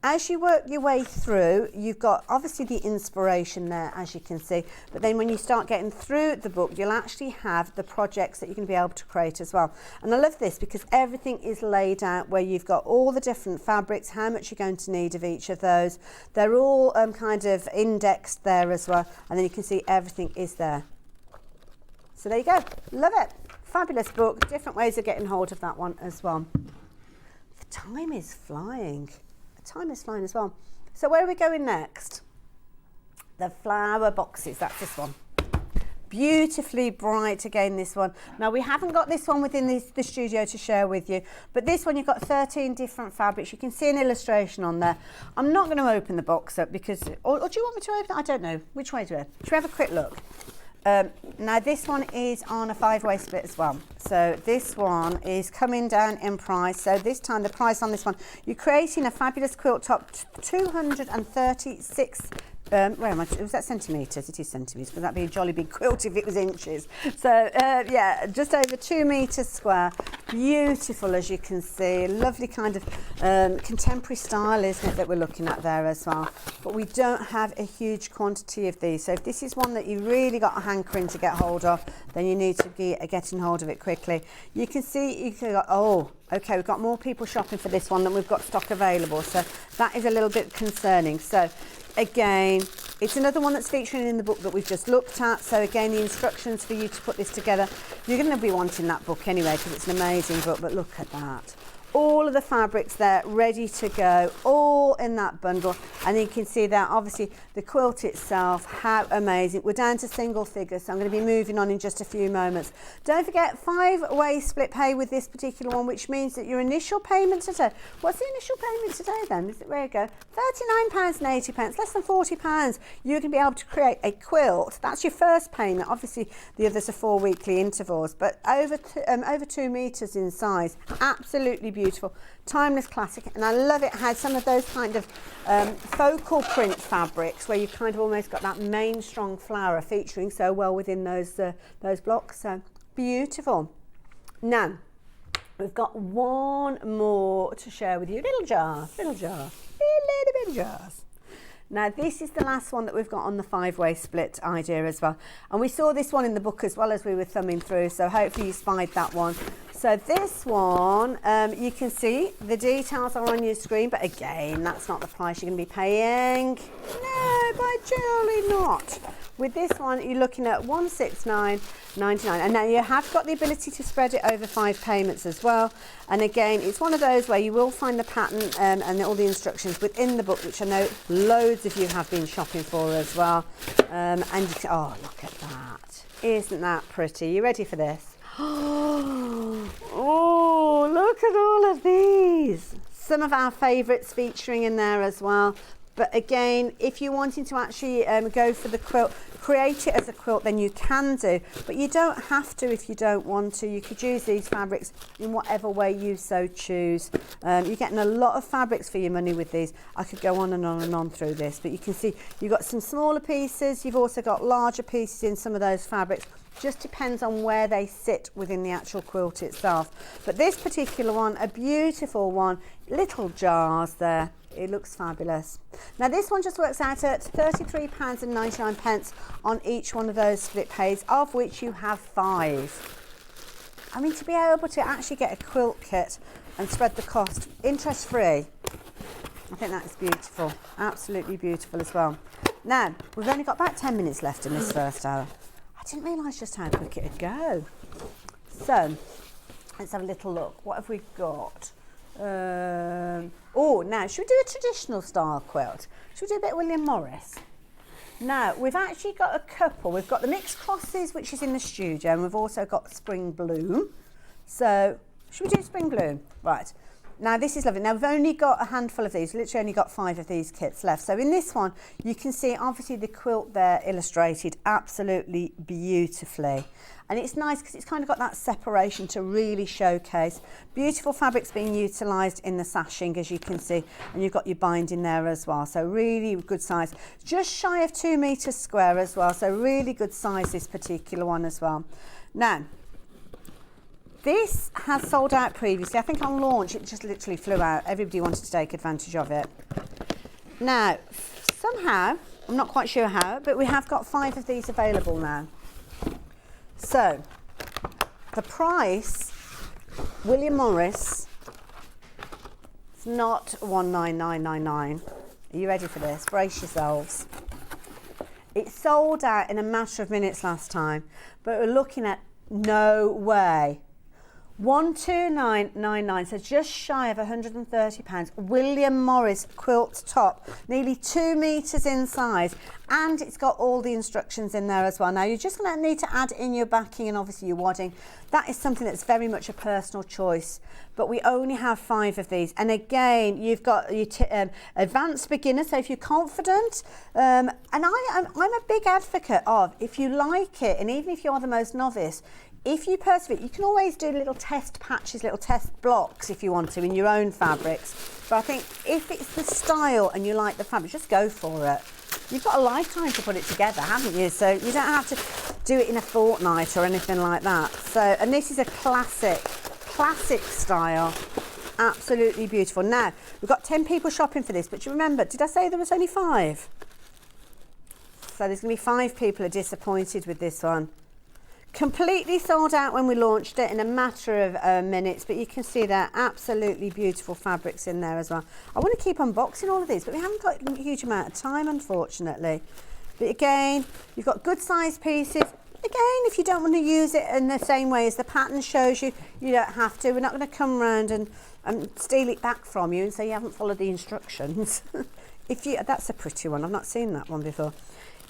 As you work your way through, you've got obviously the inspiration there, as you can see, but then when you start getting through the book, you'll actually have the projects that you're going to be able to create as well. And I love this because everything is laid out where you've got all the different fabrics, how much you're going to need of each of those. They're all kind of indexed there as well, and then you can see everything is there. So there you go. Love it. Fabulous book. Different ways of getting hold of that one as well. The time is flying. Time is flying as well. So where are we going next? The flower boxes, that's this one. Beautifully bright again, this one. Now we haven't got this one within the studio to share with you, but this one you've got 13 different fabrics. You can see an illustration on there. I'm not going to open the box up because, or do you want me to open it? I don't know. Which way do we? Should we have a quick look? Now this one is on a 5-way split as well. So this one is coming down in price. So this time the price on this one, you're creating a fabulous quilt top, 236. Where am I? Was that centimetres? It is centimetres, because that'd be a jolly big quilt if it was inches. So yeah, just over 2 metres square. Beautiful, as you can see. Lovely kind of contemporary style, isn't it, that we're looking at there as well. But we don't have a huge quantity of these. So if this is one that you really got a hankering to get hold of, then you need to be getting hold of it quickly. You can see, oh, okay, we've got more people shopping for this one than we've got stock available. So that is a little bit concerning. So again, it's another one that's featuring in the book that we've just looked at. So again, the instructions for you to put this together, you're going to be wanting that book anyway because it's an amazing book. But look at that. All of the fabrics there ready to go, all in that bundle. And you can see there, obviously, the quilt itself, how amazing. We're down to single figures, so I'm going to be moving on in just a few moments. Don't forget, 5-way split pay with this particular one, which means that your initial payment today, what's the initial payment today then? Is it, where you go? £39.80, less than £40. You can be able to create a quilt. That's your first payment. Obviously, the others are 4 weekly intervals, but over 2 metres in size. Absolutely beautiful, timeless classic, and I love it. Had some of those kind of focal print fabrics where you kind of almost got that main strong flower featuring so well within those blocks. So beautiful. Now we've got one more to share with you. Little bit of jars. Now this is the last one that we've got on the 5-way split idea as well, and we saw this one in the book as well as we were thumbing through, so hopefully you spied that one. So this one, you can see the details are on your screen, but again, that's not the price you're going to be paying. No, by jolly not. With this one, you're looking at £169.99, and now you have got the ability to spread it over 5 payments as well. And again, it's one of those where you will find the pattern and all the instructions within the book, which I know loads of you have been shopping for as well. And you can, oh, look at that! Isn't that pretty? You ready for this? Oh, look at all of these. Some of our favourites featuring in there as well. But again, if you're wanting to actually go for the quilt, create it as a quilt, then you can do. But you don't have to if you don't want to. You could use these fabrics in whatever way you so choose. You're getting a lot of fabrics for your money with these. I could go on and on and on through this, but you can see you've got some smaller pieces. You've also got larger pieces in some of those fabrics. Just depends on where they sit within the actual quilt itself. But this particular one, a beautiful one, little jars there. It looks fabulous. Now this one just works out at £33.99 on each one of those split pays, of which you have 5. I mean, to be able to actually get a quilt kit and spread the cost interest free, I think that's beautiful. Absolutely beautiful as well. Now, we've only got about 10 minutes left in this first hour. I didn't realise just how quick it'd go. So, let's have a little look. What have we got? Now, should we do a traditional style quilt? Should we do a bit of William Morris? Now, we've actually got a couple. We've got the mixed crosses, which is in the studio, and we've also got Spring Bloom. So, should we do Spring Bloom? Right. Now, this is lovely. Now, we've only got a handful of these. Literally only got 5 of these kits left. So, in this one, you can see, obviously, the quilt there illustrated absolutely beautifully. And it's nice because it's kind of got that separation to really showcase. Beautiful fabrics being utilised in the sashing, as you can see. And you've got your binding there as well. So, really good size. Just shy of 2 metres square as well. So, really good size, this particular one as well. Now, this has sold out previously. I think on launch it just literally flew out. Everybody wanted to take advantage of it. Now, somehow, I'm not quite sure how, but we have got 5 of these available now. So, the price, William Morris, it's not 19999. Are you ready for this? Brace yourselves. It sold out in a matter of minutes last time, but we're looking at no way. 12999, so just shy of £130. William Morris quilt top, nearly 2 metres in size, and it's got all the instructions in there as well. Now, you're just going to need to add in your backing and obviously your wadding. That is something that's very much a personal choice, but we only have 5 of these. And again, you've got your advanced beginner, so if you're confident, and I'm a big advocate of, if you like it, and even if you're the most novice, if you persevere, you can always do little test patches, little test blocks if you want to in your own fabrics. But I think if it's the style and you like the fabric, just go for it. You've got a lifetime to put it together, haven't you? So you don't have to do it in a fortnight or anything like that. So, and this is a classic style. Absolutely beautiful. Now, we've got 10 people shopping for this, but you remember, did I say there was only 5? So there's going to be 5 people are disappointed with this one. Completely sold out when we launched it in a matter of minutes, but you can see there absolutely beautiful fabrics in there as well. I want to keep unboxing all of these, but we haven't got a huge amount of time, unfortunately. But again, you've got good size pieces. Again, if you don't want to use it in the same way as the pattern shows you, you don't have to. We're not going to come around and steal it back from you and say you haven't followed the instructions. That's a pretty one. I've not seen that one before.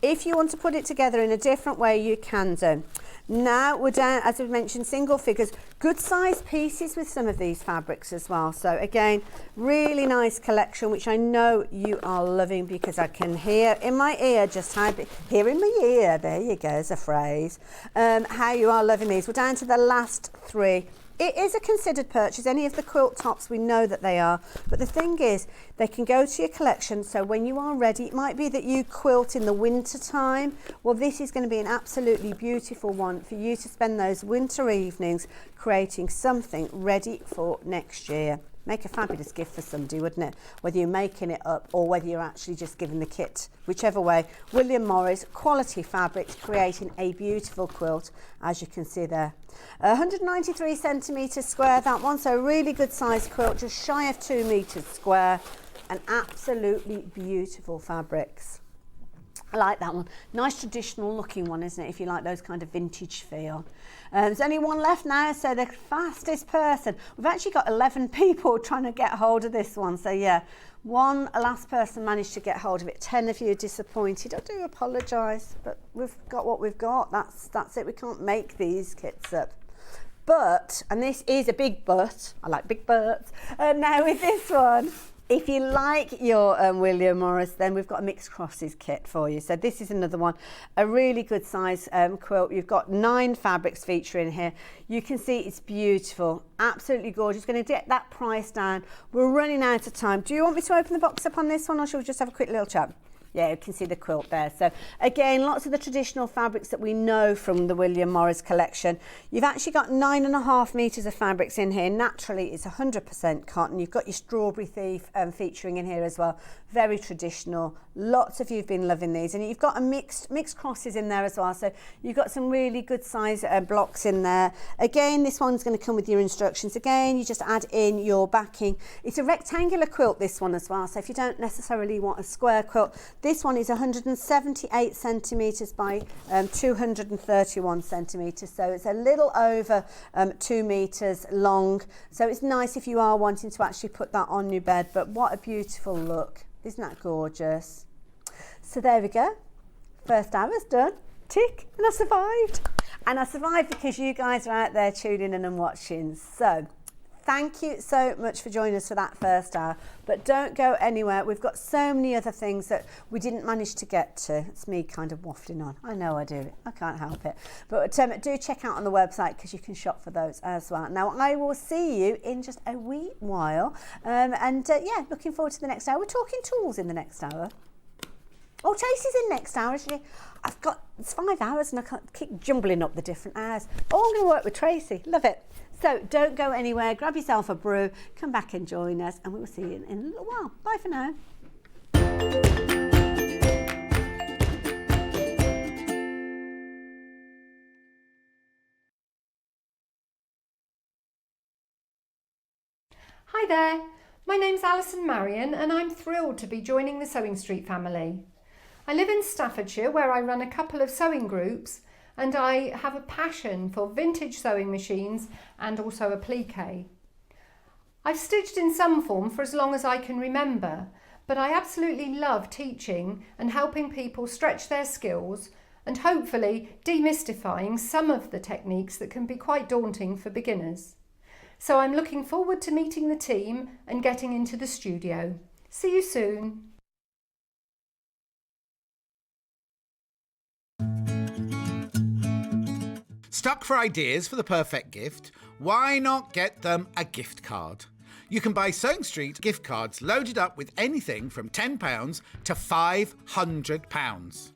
If you want to put it together in a different way, you can do. Now we're down, as we've mentioned, single figures, good size pieces with some of these fabrics as well. So again, really nice collection, which I know you are loving because I can hear in my ear just how, hear in my ear, there you go, is a phrase, how you are loving these. We're down to the last 3. It is a considered purchase. Any of the quilt tops, we know that they are. But the thing is, they can go to your collection. So when you are ready, it might be that you quilt in the winter time. Well, this is going to be an absolutely beautiful one for you to spend those winter evenings creating something ready for next year. Make a fabulous gift for somebody, wouldn't it? Whether you're making it up or whether you're actually just giving the kit. Whichever way, William Morris, quality fabrics, creating a beautiful quilt, as you can see there. 193 centimetres square, that one, so really good size quilt, just shy of 2 metres square, and absolutely beautiful fabrics. I like that one. Nice traditional looking one, isn't it, if you like those kind of vintage feel. There's only one left now, so the fastest person. We've actually got 11 people trying to get hold of this one. So yeah, one last person managed to get hold of it. 10 of you are disappointed. I do apologise, but we've got what we've got. That's it. We can't make these kits up. But, and this is a big but, I like big buts, now with this one, If you like your William Morris, then we've got a mixed crosses kit for you. So this is another one, a really good size quilt. You've got 9 fabrics featuring here. You can see it's beautiful, absolutely gorgeous. Going to get that price down. We're running out of time. Do you want me to open the box up on this one, or shall we just have a quick little chat? Yeah, you can see the quilt there. So again, lots of the traditional fabrics that we know from the William Morris collection. You've actually got 9.5 meters of fabrics in here. Naturally, it's 100% cotton. You've got your strawberry thief featuring in here as well. Very traditional. Lots of you have been loving these, and you've got a mixed crosses in there as well. So you've got some really good size blocks in there. Again, this one's going to come with your instructions. Again, you just add in your backing. It's a rectangular quilt, this one as well. So if you don't necessarily want a square quilt, this one is 178 centimetres by 231 centimetres. So it's a little over 2 metres long. So it's nice if you are wanting to actually put that on your bed. But what a beautiful look. Isn't that gorgeous? So there we go. First hour's done. Tick. And I survived. And I survived because you guys are out there tuning in and watching. So thank you so much for joining us for that first hour, but don't go anywhere. We've got so many other things that we didn't manage to get to. It's me kind of waffling on. I know I do it. I can't help it. But do check out on the website because you can shop for those as well. Now, I will see you in just a wee while. Yeah, looking forward to the next hour. We're talking tools in the next hour. Oh, Tracey's in next hour, isn't she? It's 5 hours and I can't keep jumbling up the different hours. Oh, I'm going to work with Tracey. Love it. So don't go anywhere. Grab yourself a brew, come back and join us, and we will see you in a little while. Bye for now. Hi there, my name's Alison Marion and I'm thrilled to be joining the Sewing Street family. I live in Staffordshire where I run a couple of sewing groups, and I have a passion for vintage sewing machines and also applique. I've stitched in some form for as long as I can remember, but I absolutely love teaching and helping people stretch their skills and hopefully demystifying some of the techniques that can be quite daunting for beginners. So I'm looking forward to meeting the team and getting into the studio. See you soon. Stuck for ideas for the perfect gift? Why not get them a gift card? You can buy Sewing Street gift cards loaded up with anything from £10 to £500.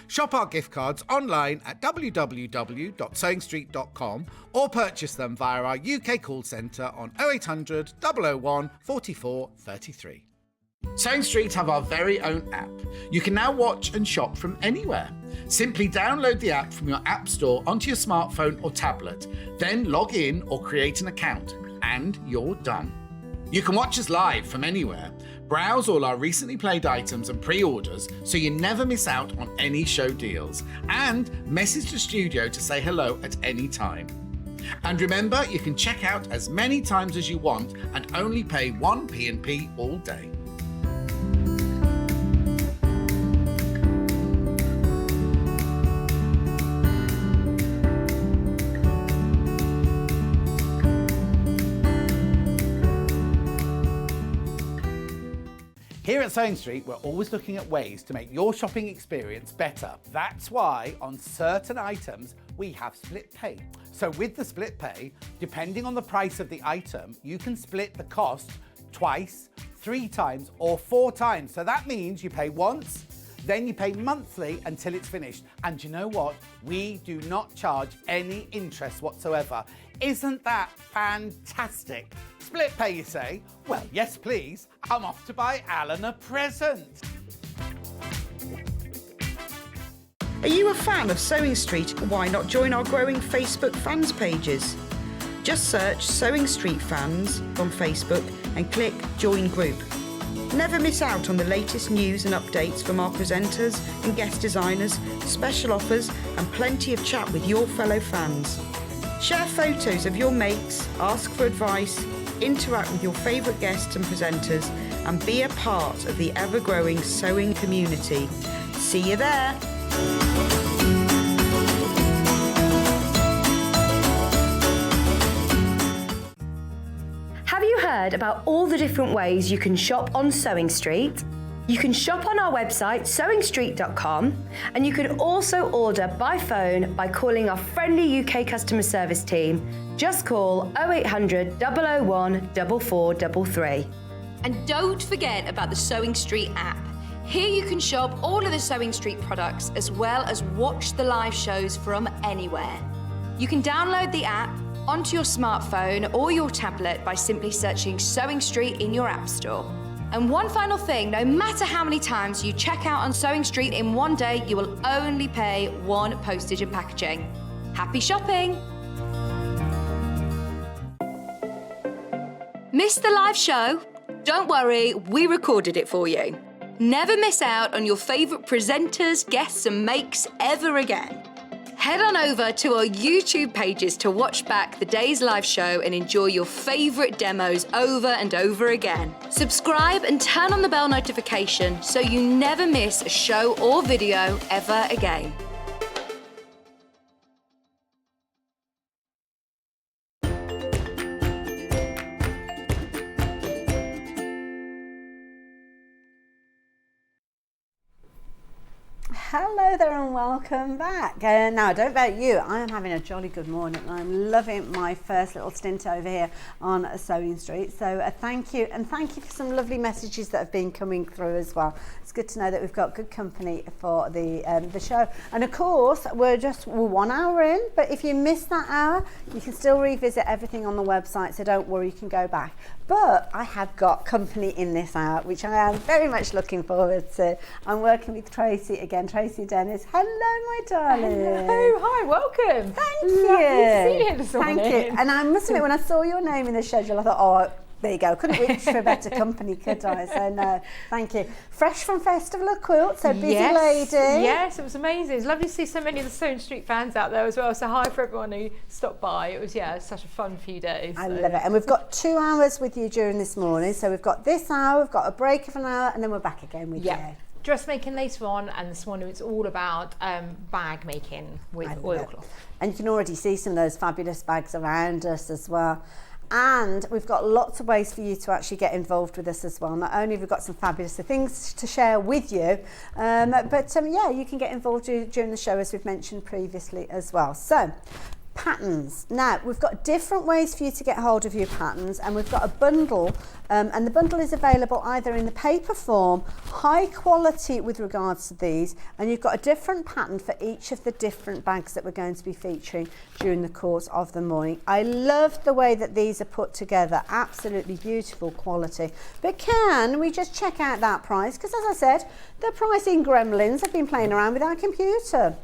Shop our gift cards online at www.sewingstreet.com or purchase them via our UK call centre on 0800 001 44 33. Sewing Street have our very own app. You can now watch and shop from anywhere. Simply download the app from your app store onto your smartphone or tablet, then log in or create an account, and you're done. You can watch us live from anywhere, browse all our recently played items and pre-orders so you never miss out on any show deals, and message the studio to say hello at any time. And remember, you can check out as many times as you want and only pay 1 P&P all day. Here at Sewing Street, we're always looking at ways to make your shopping experience better. That's why on certain items, we have split pay. So with the split pay, depending on the price of the item, you can split the cost twice, 3 times, or 4 times. So that means you pay once, then you pay monthly until it's finished. And you know what? We do not charge any interest whatsoever. Isn't that fantastic? Split pay, you say? Well, yes, please. I'm off to buy Alan a present. Are you a fan of Sewing Street? Why not join our growing Facebook fans pages? Just search Sewing Street Fans on Facebook and click Join Group. Never miss out on the latest news and updates from our presenters and guest designers, special offers and plenty of chat with your fellow fans. Share photos of your makes, ask for advice, interact with your favourite guests and presenters, and be a part of the ever-growing sewing community. See you there! Have you heard heard about all the different ways you can shop on Sewing Street? You can shop on our website sewingstreet.com, and you can also order by phone by calling our friendly UK customer service team. Just call 0800 001 4433. And don't forget about the Sewing Street app. Here you can shop all of the Sewing Street products as well as watch the live shows from anywhere. You can download the app onto your smartphone or your tablet by simply searching Sewing Street in your app store. And one final thing, no matter how many times you check out on Sewing Street in one day, you will only pay one postage and packaging. Happy shopping! Missed the live show? Don't worry, we recorded it for you. Never miss out on your favourite presenters, guests and makes ever again. Head on over to our YouTube pages to watch back the day's live show and enjoy your favourite demos over and over again. Subscribe and turn on the bell notification so you never miss a show or video ever again. Hello there and welcome back. Now, I don't know about you, I am having a jolly good morning. I'm loving my first little stint over here on Sewing Street. So thank you, and thank you for some lovely messages that have been coming through as well. It's good to know that we've got good company for the show. And of course, we're 1 hour in, but if you missed that hour, you can still revisit everything on the website, so don't worry, you can go back. But I have got company in this hour, which I am very much looking forward to. I'm working with Tracey again. Tracey Dennis. Hello, my darling. Hello, hi, welcome. Thank you. Lovely to see you this morning. Thank you. And I must admit, when I saw your name in the schedule, I thought, oh, there you go. Couldn't wish for better company, could I? So no, thank you. Fresh from Festival of Quilt, so busy lady. Yes, it was amazing. It was lovely to see so many of the Sewing Street fans out there as well. So hi for everyone who stopped by. It was, such a fun few days. I love it. And we've got 2 hours with you during this morning. So we've got this hour, we've got a break of an hour, and then we're back again with you. Dressmaking later on, and this morning it's all about bag making with oilcloth. And you can already see some of those fabulous bags around us as well. And we've got lots of ways for you to actually get involved with us as well. Not only have we got some fabulous things to share with you, but you can get involved during the show, as we've mentioned previously as well. So, patterns. Now, we've got different ways for you to get hold of your patterns, and we've got a bundle, and the bundle is available either in the paper form, high quality with regards to these, and you've got a different pattern for each of the different bags that we're going to be featuring during the course of the morning. I love the way that these are put together, absolutely beautiful quality. But can we just check out that price? Because as I said, the pricing gremlins have been playing around with our computer.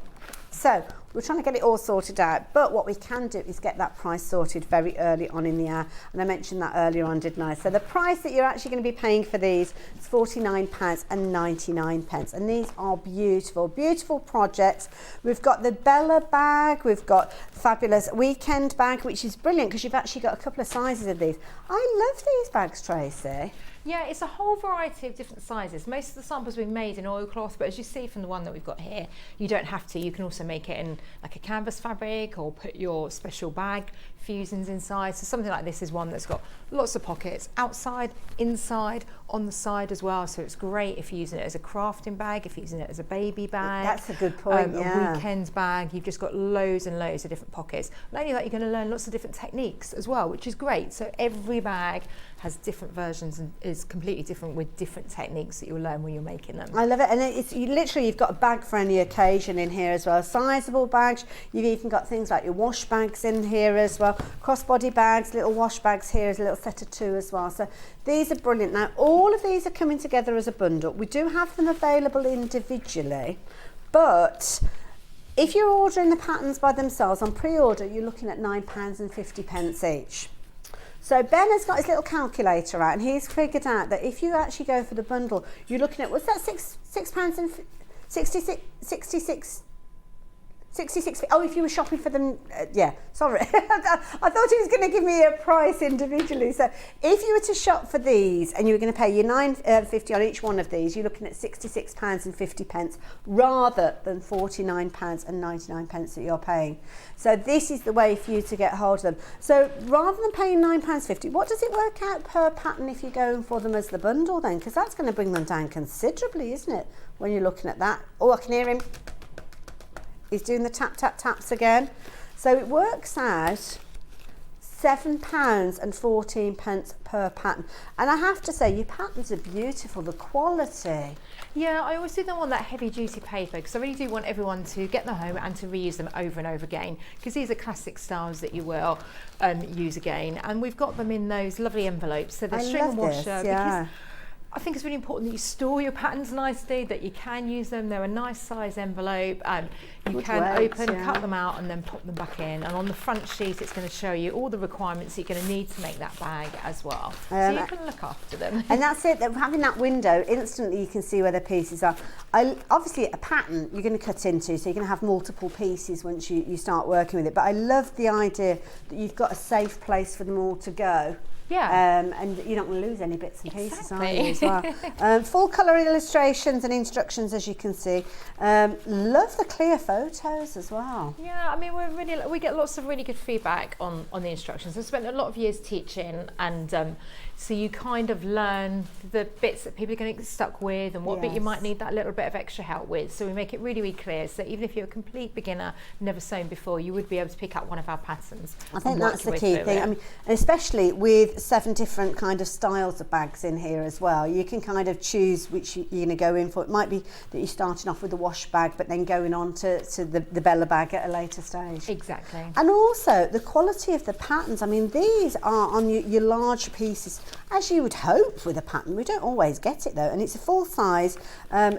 So we're trying to get it all sorted out, but what we can do is get that price sorted very early on in the hour, and I mentioned that earlier on, didn't I? So the price that you're actually going to be paying for these is £49.99, and these are beautiful, beautiful projects. We've got the Bella bag, we've got fabulous weekend bag, which is brilliant because you've actually got a couple of sizes of these. I love these bags, Tracey. Yeah, it's a whole variety of different sizes. Most of the samples have been made in oilcloth, but as you see from the one that we've got here, you don't have to. You can also make it in like a canvas fabric or put your special bag fusions inside. So something like this is one that's got lots of pockets, outside, inside, on the side as well. So it's great if you're using it as a crafting bag, if you're using it as a baby bag. That's a good point, a weekend bag. You've just got loads and loads of different pockets. Not only that, you're going to learn lots of different techniques as well, which is great. So every bag has different versions and is completely different with different techniques that you'll learn when you're making them. I love it, and you've got a bag for any occasion in here as well. Sizable bags. You've even got things like your wash bags in here as well. Crossbody bags, little wash bags here is a little set of 2 as well. So these are brilliant. Now all of these are coming together as a bundle. We do have them available individually, but if you're ordering the patterns by themselves on pre-order, you're looking at £9.50 each. So Ben has got his little calculator out, and he's figured out that if you actually go for the bundle, you're looking at, what's that, £6 and £66 66. Oh, if you were shopping for them, yeah, sorry. I thought he was going to give me a price individually. So if you were to shop for these and you were going to pay your £9.50 on each one of these, you're looking at £66.50 rather than £49.99 that you're paying. So this is the way for you to get hold of them. So rather than paying £9.50, what does it work out per pattern if you're going for them as the bundle then? Because that's going to bring them down considerably, isn't it, when you're looking at that? Oh, I can hear him. He's doing the tap, tap, taps again. So it works out £7.14 per pattern. And I have to say, your patterns are beautiful, the quality. Yeah, I always do them on that heavy duty paper because I really do want everyone to get them home and to reuse them over and over again, because these are classic styles that you will use again. And we've got them in those lovely envelopes. So they're string and washer. Yeah. Because I think it's really important that you store your patterns nicely, that you can use them. They're a nice size envelope. You Good can weight, open, yeah. cut them out and then pop them back in. And on the front sheet, it's going to show you all the requirements that you're going to need to make that bag as well. So you can look after them. And that's it, having that window, instantly you can see where the pieces are. Obviously a pattern you're going to cut into, so you're going to have multiple pieces once you start working with it. But I love the idea that you've got a safe place for them all to go. Yeah. And you're not going to lose any bits and pieces, are Exactly. you, as well? Full colour illustrations and instructions, as you can see. Love the clear photos as well. Yeah, I mean, we get lots of really good feedback on the instructions. I've spent a lot of years teaching, and so you kind of learn the bits that people are going to get stuck with and what bit you might need that little bit of extra help with. So we make it really, really clear, so even if you're a complete beginner, never sewn before, you would be able to pick up one of our patterns. I think that's the key thing. I mean, especially with 7 different kind of styles of bags in here as well. You can kind of choose which you're going to go in for. It might be that you're starting off with the wash bag, but then going on to the Bella bag at a later stage. Exactly. And also the quality of the patterns. I mean, these are on your large pieces, as you would hope with a pattern. We don't always get it though, and it's a full size.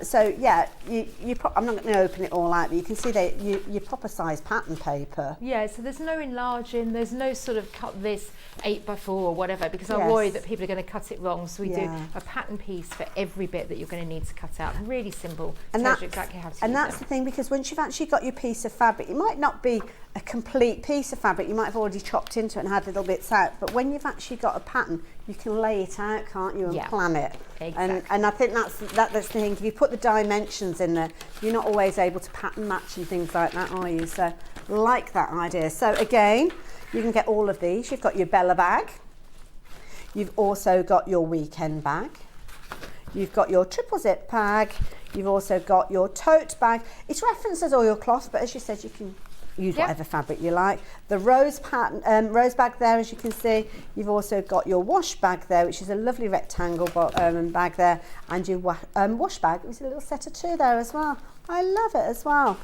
So yeah, I'm not going to open it all out, but you can see that your proper size pattern paper. Yeah, so there's no enlarging, there's no sort of cut this 8x4 or whatever, because I worry that people are going to cut it wrong. So we do a pattern piece for every bit that you're going to need to cut out. Really simple. And tells you exactly how to use and that's them. the thing, because once you've actually got your piece of fabric, it might not be a complete piece of fabric. You might have already chopped into it and had little bits out. But when you've actually got a pattern, you can lay it out, can't you, and plan it. Exactly. And I think that's the thing. If you put the dimensions in there, you're not always able to pattern match and things like that, are you? So like that idea. So again, you can get all of these. You've got your Bella bag. You've also got your weekend bag. You've got your triple zip bag. You've also got your tote bag. It's referenced as oilcloth, but as you said, you can use whatever fabric you like. The rose bag there, as you can see. You've also got your wash bag there, which is a lovely rectangle bag there, and your wash bag, which is a little set of 2 there as well. I love it as well.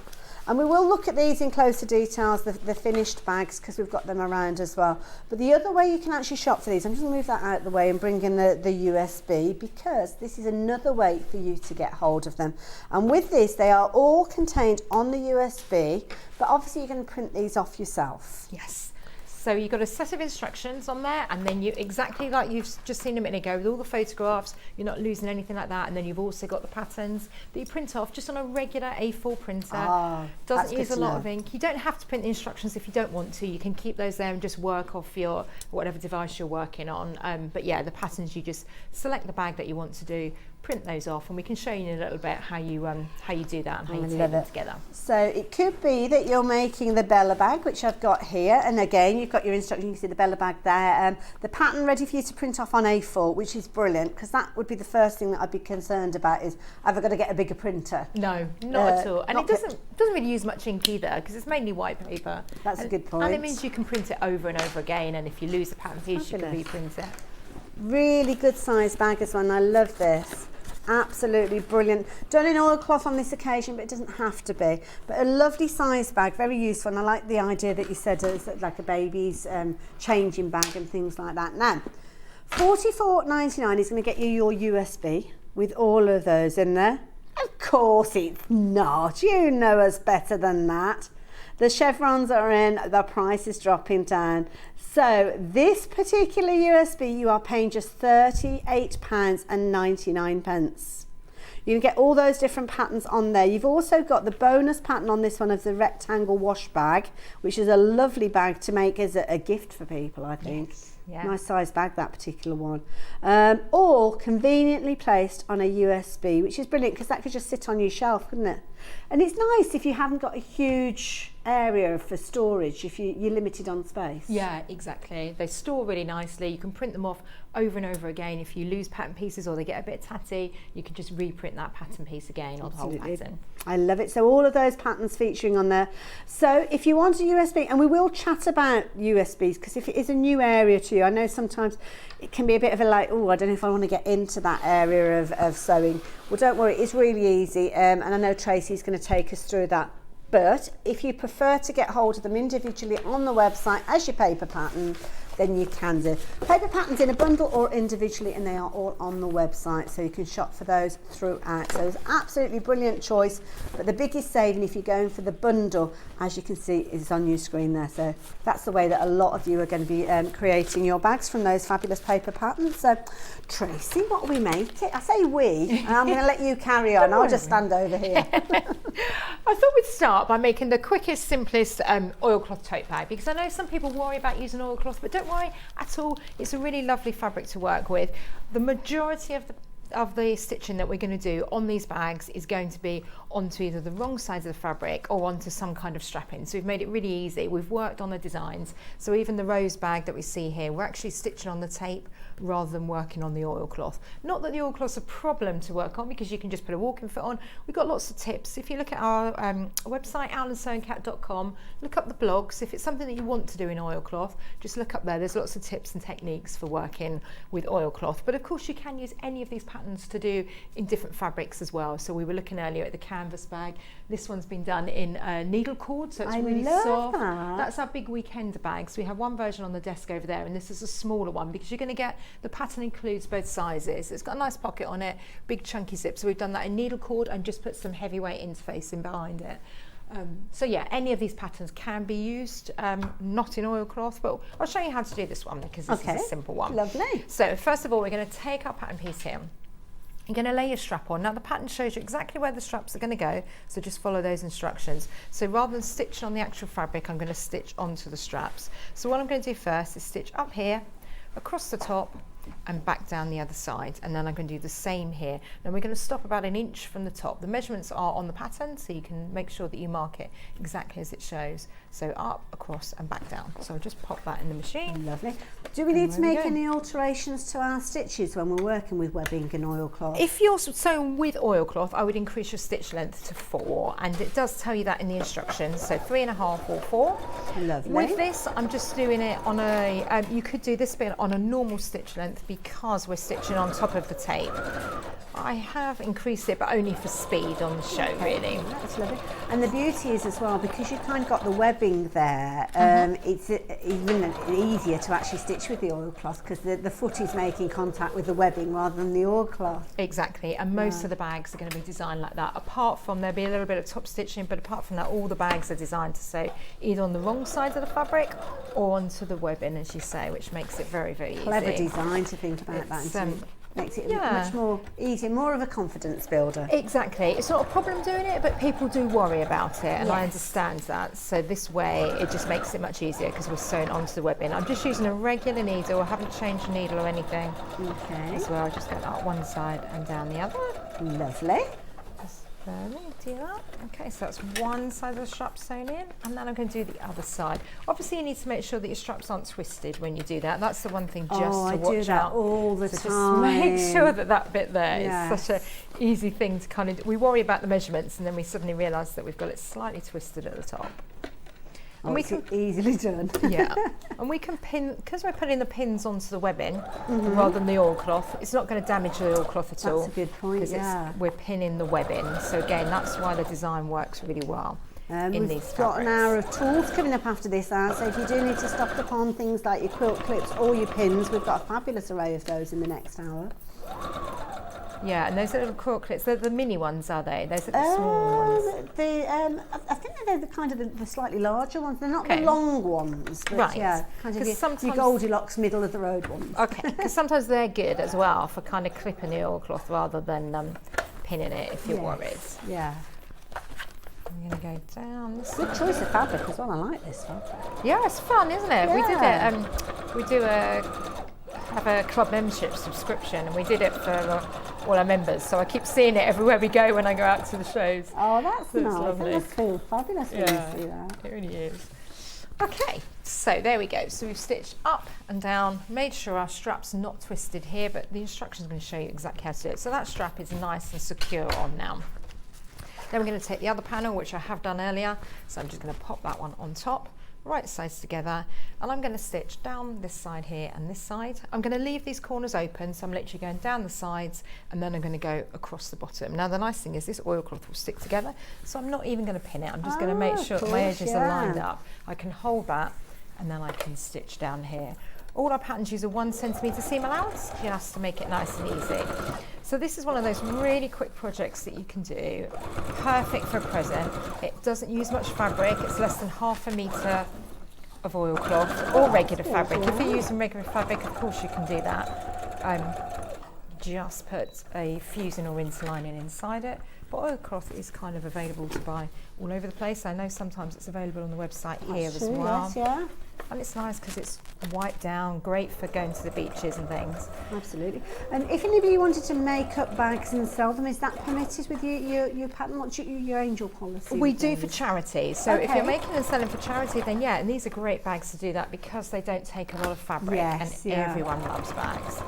And we will look at these in closer details, the finished bags, because we've got them around as well. But the other way you can actually shop for these, I'm just going to move that out of the way and bring in the USB, because this is another way for you to get hold of them. And with this, they are all contained on the USB, but obviously you're going to print these off yourself. Yes. So you've got a set of instructions on there, and then you, exactly like you've just seen a minute ago, with all the photographs, you're not losing anything like that. And then you've also got the patterns that you print off just on a regular A4 printer. Doesn't use a lot of ink. You don't have to print the instructions if you don't want to. You can keep those there and just work off your whatever device you're working on. But yeah, the patterns, you just select the bag that you want to do, print those off, and we can show you in a little bit how you do that and how you take them together. So it could be that you're making the Bella bag, which I've got here, and again you've got your instructions. You can see the Bella bag there, the pattern ready for you to print off on A4, which is brilliant, because that would be the first thing that I'd be concerned about, is have I got to get a bigger printer? No, not at all. And it doesn't really use much ink either, because it's mainly white paper. That's a good point. And it means you can print it over and over again, and if you lose the pattern piece, you can reprint it. Really good size bag as well, and I love this. Absolutely brilliant. Done in oilcloth on this occasion, but it doesn't have to be. But a lovely size bag, very useful. And I like the idea that you said it's like a baby's changing bag and things like that. Now, $44.99 is going to get you your USB with all of those in there. Of course it's not. You know us better than that. The chevrons are in, the price is dropping down. So this particular USB, you are paying just £38.99. You can get all those different patterns on there. You've also got the bonus pattern on this one of the rectangle wash bag, which is a lovely bag to make as a gift for people, I think. Yes. Yeah. Nice size bag, that particular one. All conveniently placed on a USB, which is brilliant because that could just sit on your shelf, couldn't it? And it's nice if you haven't got a huge area for storage, if you're limited on space. Yeah, exactly. They store really nicely. You can print them off over and over again. If you lose pattern pieces or they get a bit tatty, you can just reprint that pattern piece again or the whole pattern. I love it. So all of those patterns featuring on there. So if you want a USB, and we will chat about USBs, because if it is a new area to you, I know sometimes it can be a bit of a like, oh, I don't know if I want to get into that area of sewing. Well, don't worry, it's really easy. And I know Tracey's going to take us through that. But if you prefer to get hold of them individually on the website as your paper pattern, then you can do. Paper patterns in a bundle or individually, and they are all on the website, so you can shop for those throughout. So it's absolutely brilliant choice, but the biggest saving if you're going for the bundle, as you can see, is on your screen there. So that's the way that a lot of you are going to be creating your bags from those fabulous paper patterns. So Tracey, what are we making? I say we, and I'm going to let you carry on. I'll just stand over here. I thought we'd start by making the quickest, simplest oilcloth tote bag, because I know some people worry about using oilcloth, but don't worry at all. It's a really lovely fabric to work with. The majority of the stitching that we're going to do on these bags is going to be onto either the wrong sides of the fabric or onto some kind of strapping. So we've made it really easy. We've worked on the designs. So even the rose bag that we see here, we're actually stitching on the tape rather than working on the oilcloth. Not that the oilcloth's a problem to work on, because you can just put a walking foot on. We've got lots of tips. If you look at our website, owlandsewingcat.com, look up the blogs. If it's something that you want to do in oilcloth, just look up there. There's lots of tips and techniques for working with oilcloth. But of course you can use any of these patterns to do in different fabrics as well. So we were looking earlier at the canvas bag. This one's been done in needle cord, so it's really soft. That's our big weekend bag. So we have one version on the desk over there, and this is a smaller one because you're going to get, the pattern includes both sizes. It's got a nice pocket on it, big chunky zip. So we've done that in needle cord and just put some heavyweight interfacing behind it. So yeah, any of these patterns can be used, not in oilcloth, but I'll show you how to do this one because this is a simple one. Lovely. So first of all, we're going to take our pattern piece here. You're going to lay your strap on. Now the pattern shows you exactly where the straps are going to go, so just follow those instructions. So rather than stitching on the actual fabric, I'm going to stitch onto the straps. So what I'm going to do first is stitch up here, across the top, and back down the other side, and then I'm going to do the same here. Now we're going to stop about 1 inch from the top. The measurements are on the pattern, so you can make sure that you mark it exactly as it shows. So up, across and back down. So I'll just pop that in the machine. Lovely. Do we need to make any alterations to our stitches when we're working with webbing and oilcloth? If you're sewing with oilcloth, I would increase your stitch length to 4, and it does tell you that in the instructions. So 3.5 or 4. Lovely. With this, I'm just doing it on a, you could do this bit on a normal stitch length because we're stitching on top of the tape. I have increased it, but only for speed on the show, really. That's lovely. And the beauty is as well, because you've kind of got the webbing there, it's even easier to actually stitch with the oilcloth because the foot is making contact with the webbing rather than the oilcloth. Exactly, and most of the bags are going to be designed like that. Apart from, there'll be a little bit of top stitching, but apart from that, all the bags are designed to sew either on the wrong side of the fabric or onto the webbing, as you say, which makes it very, very easy. Clever design to think about that. Makes it much more easy, more of a confidence builder. Exactly. It's not a problem doing it, but people do worry about it, and I understand that. So this way, it just makes it much easier because we're sewing onto the webbing. I'm just using a regular needle. I haven't changed the needle or anything. Okay. As well, I'll just go up one side and down the other. Lovely. Do that. Okay, so that's one side of the strap sewn in, and then I'm going to do the other side. Obviously, you need to make sure that your straps aren't twisted when you do that. That's the one thing just to watch out. I do that all the time. Just make sure that that bit there is such an easy thing to kind of. We worry about the measurements, and then we suddenly realise that we've got it slightly twisted at the top. And we can easily done. Yeah, and we can pin, because we're putting the pins onto the webbing rather than the oilcloth. It's not going to damage the oilcloth at all. That's a good point. Because we're pinning the webbing. So again, that's why the design works really well in these fabrics. We've got an hour of tools coming up after this hour, so if you do need to stock upon things like your quilt clips or your pins, we've got a fabulous array of those in the next hour. Yeah, and those are little quilt clips. They're the mini ones, are they? Those are the small ones. I think they're the kind of the slightly larger ones. They're not the long ones, but kind of your Goldilocks middle of the road ones. Okay, because sometimes they're good as well for kind of clipping the oilcloth rather than pinning it if you're Yes. worried. Yeah. I'm going to go down this Good choice of fabric as well. I like this fabric. Yeah, it's fun, isn't it? We did Yeah. it. We do have a club membership subscription, and we did it for all our members. So I keep seeing it everywhere we go when I go out to the shows. Oh, that's So it's nice. lovely. That must feel fabulous when you see that. It really is. Okay, so there we go. So we've stitched up and down, made sure our strap's not twisted here, but the instructions are going to show you exactly how to do it. So that strap is nice and secure on now. Then we're going to take the other panel, which I have done earlier. So I'm just going to pop that one on top, right sides together, and I'm going to stitch down this side here and this side. I'm going to leave these corners open, so I'm literally going down the sides, and then I'm going to go across the bottom. Now the nice thing is this oilcloth will stick together, so I'm not even going to pin it. I'm just going to make sure that my edges are lined up. I can hold that, and then I can stitch down here. All our patterns use a 1 centimetre seam allowance, just to make it nice and easy. So this is one of those really quick projects that you can do, perfect for a present. It doesn't use much fabric, it's less than ½ metre of oilcloth or regular fabric. If you're using regular fabric, of course you can do that. Just put a fusing or interlining inside it. But oilcloth is kind of available to buy all over the place. I know sometimes it's available on the website here as well. Yes, yeah. And it's nice because it's wiped down, great for going to the beaches and things. Absolutely. And if anybody wanted to make up bags and sell them, is that permitted with your pattern? What's your angel policy? We with do for those? charity. So if Okay. you're making and selling for charity, then yeah, and these are great bags to do that because they don't take a lot of fabric, Yes, and yeah. everyone loves bags.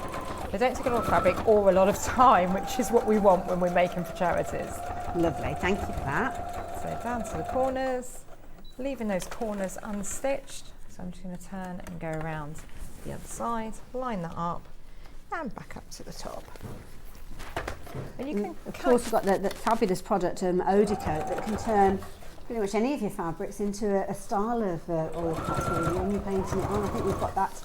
They don't take a lot of fabric or a lot of time, which is what we want when we're making for charities. Lovely, thank you for that. So down to the corners, leaving those corners unstitched. So I'm just going to turn and go around the other side, line that up, and back up to the top. And you can Of course, we've got the fabulous product Odecoat that can turn pretty much any of your fabrics into a style of oilcloth really when you're painting it on. I think we've got that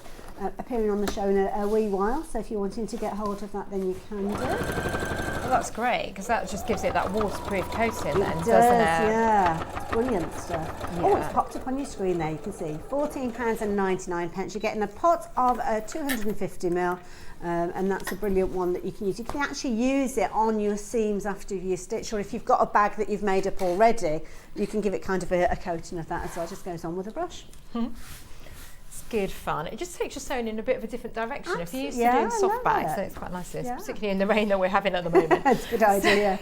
appearing on the show in a wee while, so if you're wanting to get hold of that, then you can do. Well, that's great because that just gives it that waterproof coating, then, It doesn't it? yeah. It's brilliant stuff. Oh, Yeah. it's popped up on your screen there, you can see. £14.99. You're getting a pot of 250ml, and that's a brilliant one that you can use. You can actually use it on your seams after you stitch, or if you've got a bag that you've made up already, you can give it kind of a coating of that as well. It just goes on with a brush. It's good fun. It just takes your sewing in a bit of a different direction. If you're used to Yeah, doing I soft love bags, it. then it's quite nice, Yeah. particularly in the rain that we're having at the moment. That's a good idea.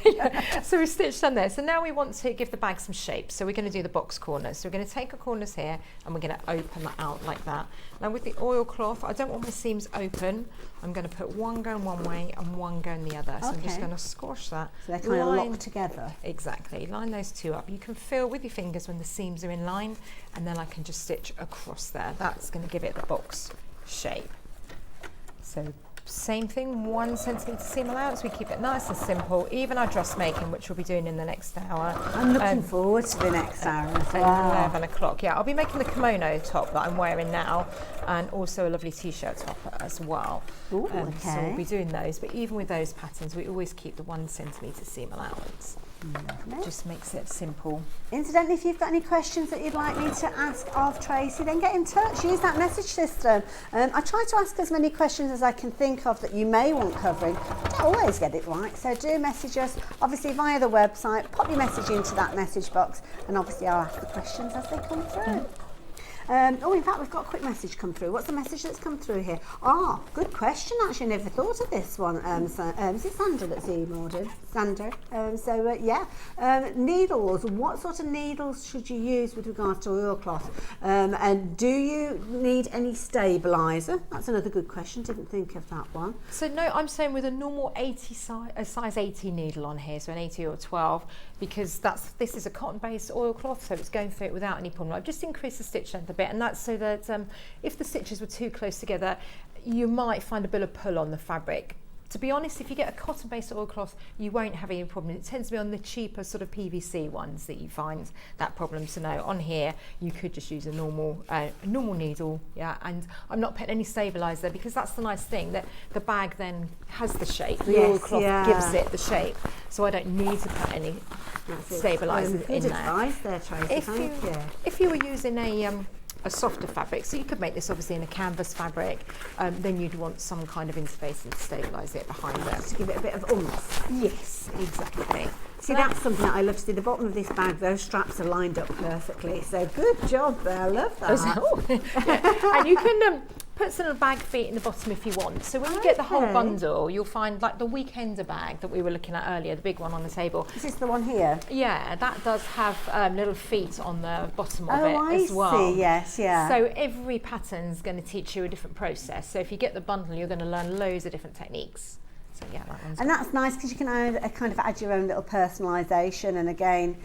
So we've stitched on there. So now we want to give the bag some shape. So we're going to do the box corners. So we're going to take our corners here and we're going to open that out like that. Now with the oilcloth, I don't want my seams open. I'm going to put one going one way and one going the other. So I'm just Okay. going to squash that. So they're kind of line- locked together. Exactly. Line those two up. You can feel with your fingers when the seams are in line, and then I can just stitch across there. That's going to give it the box shape. So same thing, 1 centimetre seam allowance. We keep it nice and simple. Even our dressmaking, which we'll be doing in the next hour. I'm looking forward to the next hour as At well. 11 o'clock. Yeah, I'll be making the kimono top that I'm wearing now, and also a lovely t-shirt top as well. Ooh, So okay. we'll be doing those. But even with those patterns, we always keep the 1 centimetre seam allowance. Just makes it simple. Incidentally, if you've got any questions that you'd like me to ask of Tracey, then get in touch. Use that message system. I try to ask as many questions as I can think of that you may want covering. I don't always get it right, so do message us, obviously via the website. Pop your message into that message box, and obviously I'll ask the questions as they come through. In fact, we've got a quick message come through. What's the message that's come through here? Good question, actually. Never thought of this one. Is it Sandra that's emailed in? Sandra. Needles. What sort of needles should you use with regards to oilcloth? And do you need any stabiliser? That's another good question. Didn't think of that one. So no, I'm saying with a normal size 80 needle on here, so an 80 or 12, because this is a cotton-based oilcloth, so it's going through it without any problem. I've just increased the stitch length a bit, and that's so that if the stitches were too close together, you might find a bit of pull on the fabric. To be honest, if you get a cotton-based oilcloth, you won't have any problem. It tends to be on the cheaper sort of PVC ones that you find that problem. So no, on here, you could just use a normal needle, yeah. And I'm not putting any stabiliser because that's the nice thing, that the bag then has the shape. The Yes, oilcloth yeah. gives it the shape. So I don't need to put any stabilisers Good in there. advice there, Tracey. Thank you. If you were using a a softer fabric. So you could make this obviously in a canvas fabric, then you'd want some kind of interfacing to stabilise it behind there. To give it a bit of oomph. Yes, exactly. See, that's something that I love to see. The bottom of this bag, those straps are lined up perfectly. So good job there, I love that. Yeah. And you can put some little bag feet in the bottom if you want. So when you get the whole bundle, you'll find like the weekender bag that we were looking at earlier, the big one on the table. Is this the one here? Yeah, that does have little feet on the bottom of it as well. I see, yes, yeah. So every pattern's going to teach you a different process. So if you get the bundle, you're going to learn loads of different techniques. So yeah, that one's and that's nice because you can add your own little personalisation. And again,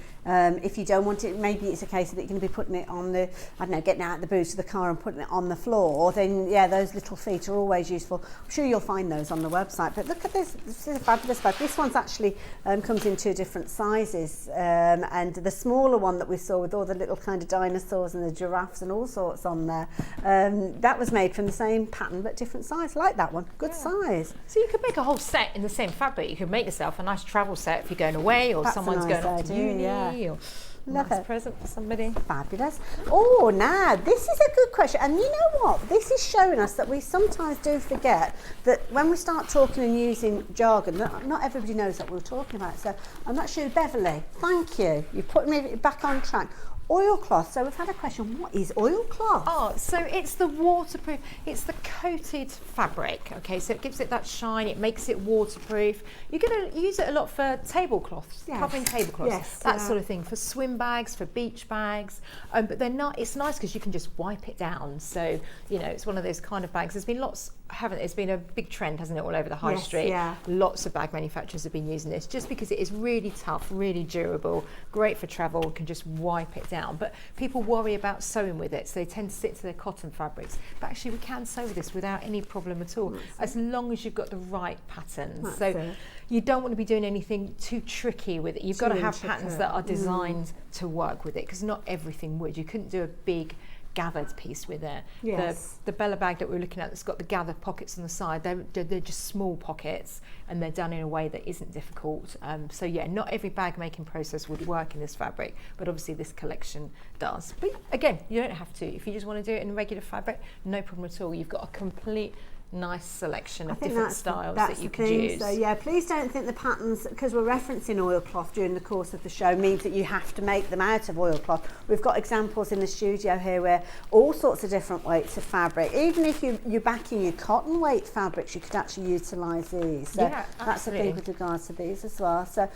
if you don't want it, maybe it's a case that you're going to be putting it on the, I don't know, getting out the boot of the car and putting it on the floor, then yeah, those little feet are always useful. I'm sure you'll find those on the website. But look at this, this is a fabulous bag. This one's actually comes in 2 different sizes, and the smaller one that we saw with all the little kind of dinosaurs and the giraffes and all sorts on there, that was made from the same pattern but different size. Like that one, good size. So you could make a whole set in the same fabric. You could make yourself a nice travel set if you're going away, or someone's going off to uni, or a nice present for somebody. Fabulous. Oh, now this is a good question, and you know what? This is showing us that we sometimes do forget that when we start talking and using jargon, not everybody knows what we're talking about. So I'm not sure, Beverly. Thank you. You put me back on track. Oilcloth. So we've had a question. What is oilcloth? Oh, so it's the waterproof, it's the coated fabric. Okay, so it gives it that shine, it makes it waterproof. You're going to use it a lot for tablecloths, covering tablecloths, that sort of thing, for swim bags, for beach bags. But they're not. It's nice because you can just wipe it down. So you know, it's one of those kind of bags. There's been lots. It's been a big trend, hasn't it, all over the high street? Yeah. Lots of bag manufacturers have been using this just because it is really tough, really durable, great for travel, can just wipe it down. But people worry about sewing with it, so they tend to stick to their cotton fabrics. But actually we can sew this without any problem at all, as long as you've got the right patterns. You don't want to be doing anything too tricky with it. You've got to have patterns that are designed to work with it, because not everything would. You couldn't do a big gathered piece with it. The Bella bag that we're looking at that's got the gathered pockets on the side, they're just small pockets, and they're done in a way that isn't difficult. So yeah, not every bag making process would work in this fabric, but obviously this collection does. But again, you don't have to. If you just want to do it in regular fabric, no problem at all. You've got a complete nice selection of different styles that you can use. So yeah, please don't think the patterns, because we're referencing oilcloth during the course of the show, means that you have to make them out of oilcloth. We've got examples in the studio here where all sorts of different weights of fabric. Even if you're backing your cotton weight fabrics, you could actually utilise these. So yeah, that's the thing with regards to these as well. So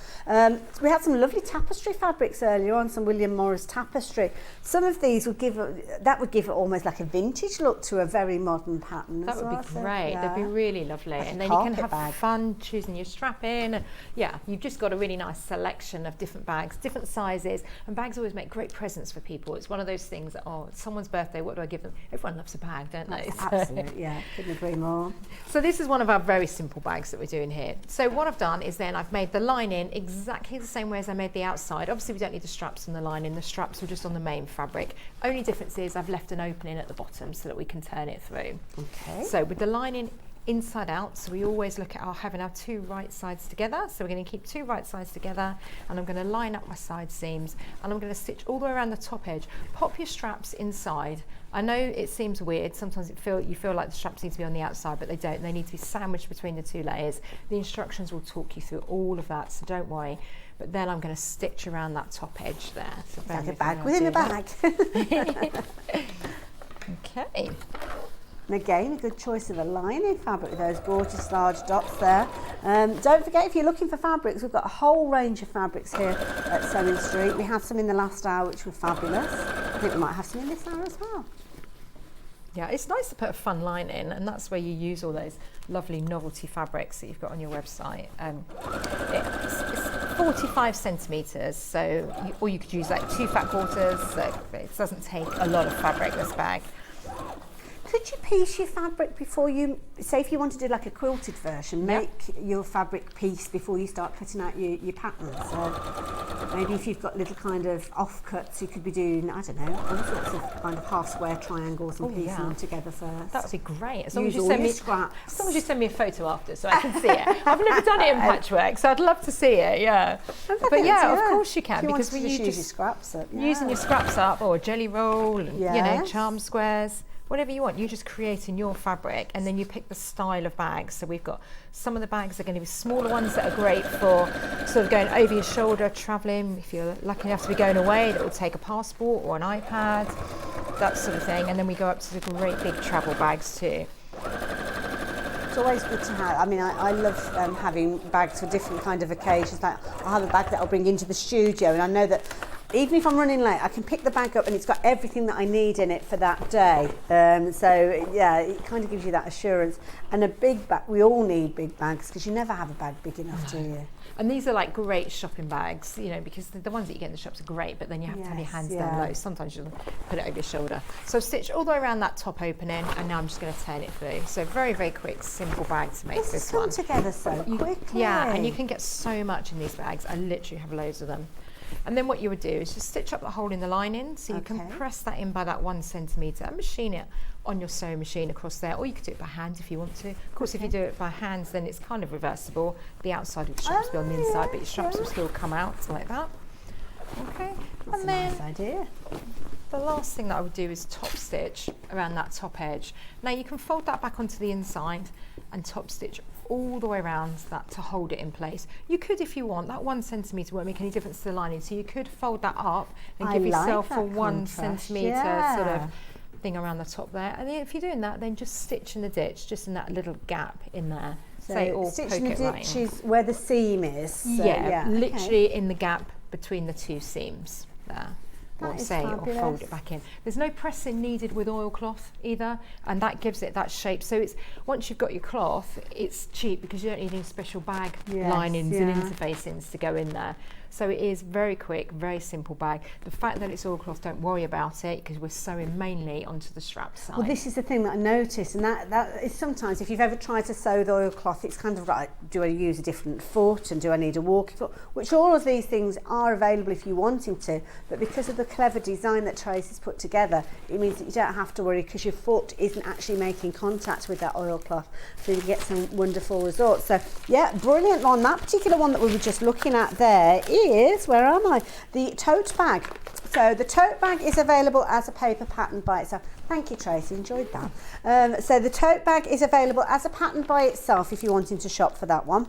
we had some lovely tapestry fabrics earlier on, some William Morris tapestry. Some of these would give it almost like a vintage look to a very modern pattern. That would be great. They'd be really lovely, and then you can have fun choosing your strap in. And yeah, you've just got a really nice selection of different bags, different sizes, and bags always make great presents for people. It's one of those things that, oh, it's someone's birthday, what do I give them? Everyone loves a bag, don't they? Absolutely, yeah, couldn't agree more. So this is one of our very simple bags that we're doing here. So what I've done is then I've made the lining exactly the same way as I made the outside. Obviously we don't need the straps on the lining, the straps are just on the main fabric. Only difference is I've left an opening at the bottom so that we can turn it through. Okay. So with the lining inside out, so we always look at having our 2 right sides together. So we're going to keep 2 right sides together, and I'm going to line up my side seams, and I'm going to stitch all the way around the top edge. Pop your straps inside. I know it seems weird, sometimes you feel like the straps need to be on the outside, but they don't. They need to be sandwiched between the 2 layers. The instructions will talk you through all of that, so don't worry. But then I'm going to stitch around that top edge there. So like a bag within a bag. Okay. And again, a good choice of a lining fabric with those gorgeous large dots there. Don't forget, if you're looking for fabrics, we've got a whole range of fabrics here at Sewing Street. We had some in the last hour which were fabulous. I think we might have some in this hour as well. Yeah, it's nice to put a fun line in, and that's where you use all those lovely novelty fabrics that you've got on your website. It's 45 centimetres, so or you could use like 2 fat quarters, so it doesn't take a lot of fabric, this bag. Could you piece your fabric before you, say if you want to do like a quilted version, make your fabric piece before you start cutting out your patterns? maybe if you've got little kind of offcuts, you could be doing, I don't know, all sorts of kind of half square triangles and piecing them together first. That would be great. As long Use as you all send your me scraps. As long as you send me a photo after, so I can see it. I've never done it in patchwork, so I'd love to see it. Yeah, but yeah, of course you can, because when you use your scraps up, using your scraps up, or a jelly roll, and you know, charm squares. Whatever you want, you just create in your fabric, and then you pick the style of bags. So we've got some of the bags are going to be smaller ones that are great for sort of going over your shoulder, travelling. If you're lucky enough to be going away, that will take a passport or an iPad, that sort of thing. And then we go up to the great big travel bags too. It's always good to have. I mean, I love having bags for different kind of occasions. Like I'll have a bag that I'll bring into the studio, and I know that even if I'm running late, I can pick the bag up and it's got everything that I need in it for that day. So yeah, it kind of gives you that assurance. And a big bag, we all need big bags, because you never have a bag big enough, do you? And these are like great shopping bags, you know, because the ones that you get in the shops are great, but then you have to have your hands down low. Sometimes you'll put it over your shoulder. So I've stitched all the way around that top opening, and now I'm just going to turn it through. So very, very quick, simple bag to make this one. It's come together so quickly. Yeah, and you can get so much in these bags. I literally have loads of them. And then what you would do is just stitch up the hole in the lining, so you can press that in by that 1 centimetre and machine it on your sewing machine across there, or you could do it by hand if you want to. Of course, if you do it by hands, then it's kind of reversible. The outside of the straps will be on the inside, but your straps will still come out like that. Okay, That's and then a nice idea. the last thing that I would do is top stitch around that top edge. Now you can fold that back onto the inside and top stitch all the way around that to hold it in place. You could, if you want, that 1 centimetre won't make any difference to the lining, so you could fold that up and give yourself a 1 centimetre sort of thing around the top there. And then if you're doing that, then just stitch in the ditch, just in that little gap in there. So stitch in the ditch is where the seam is. So literally in the gap between the two seams there. Or fold it back in. There's no pressing needed with oilcloth either, and that gives it that shape. So it's once you've got your cloth, it's cheap because you don't need any special bag linings and interfacings to go in there. So it is very quick, very simple bag. The fact that it's oilcloth, don't worry about it, because we're sewing mainly onto the strap side. Well, this is the thing that I notice, and that is sometimes if you've ever tried to sew the oilcloth, it's kind of like, do I use a different foot and do I need a walking foot? Which all of these things are available if you want him to, but because of the clever design that Tracey's put together, it means that you don't have to worry, because your foot isn't actually making contact with that oilcloth, so you get some wonderful results. So yeah, brilliant on that particular one that we were just looking at there. Is, where am I? The tote bag. So the tote bag is available as a paper pattern by itself. Thank you, Tracey, enjoyed that. So the tote bag is available as a pattern by itself if you're wanting to shop for that one.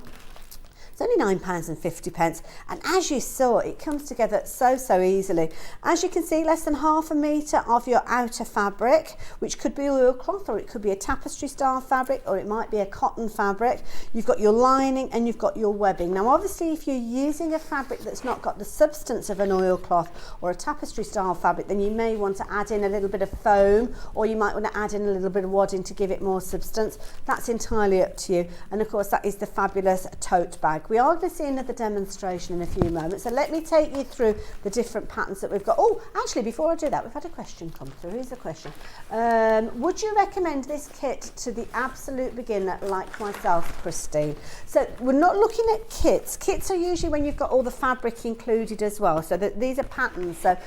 It's only £9.50, and as you saw, it comes together so easily. As you can see, less than half a metre of your outer fabric, which could be oilcloth, or it could be a tapestry style fabric, or it might be a cotton fabric. You've got your lining and you've got your webbing. Now obviously if you're using a fabric that's not got the substance of an oilcloth or a tapestry style fabric, then you may want to add in a little bit of foam, or you might want to add in a little bit of wadding to give it more substance. That's entirely up to you. And of course that is the fabulous tote bag. We are going to see another demonstration in a few moments, so let me take you through the different patterns that we've got. Oh, actually, before I do that, we've had a question come through. Here's the question. Would you recommend this kit to the absolute beginner like myself, Christine? So we're not looking at kits. Kits are usually when you've got all the fabric included as well, so that these are patterns. So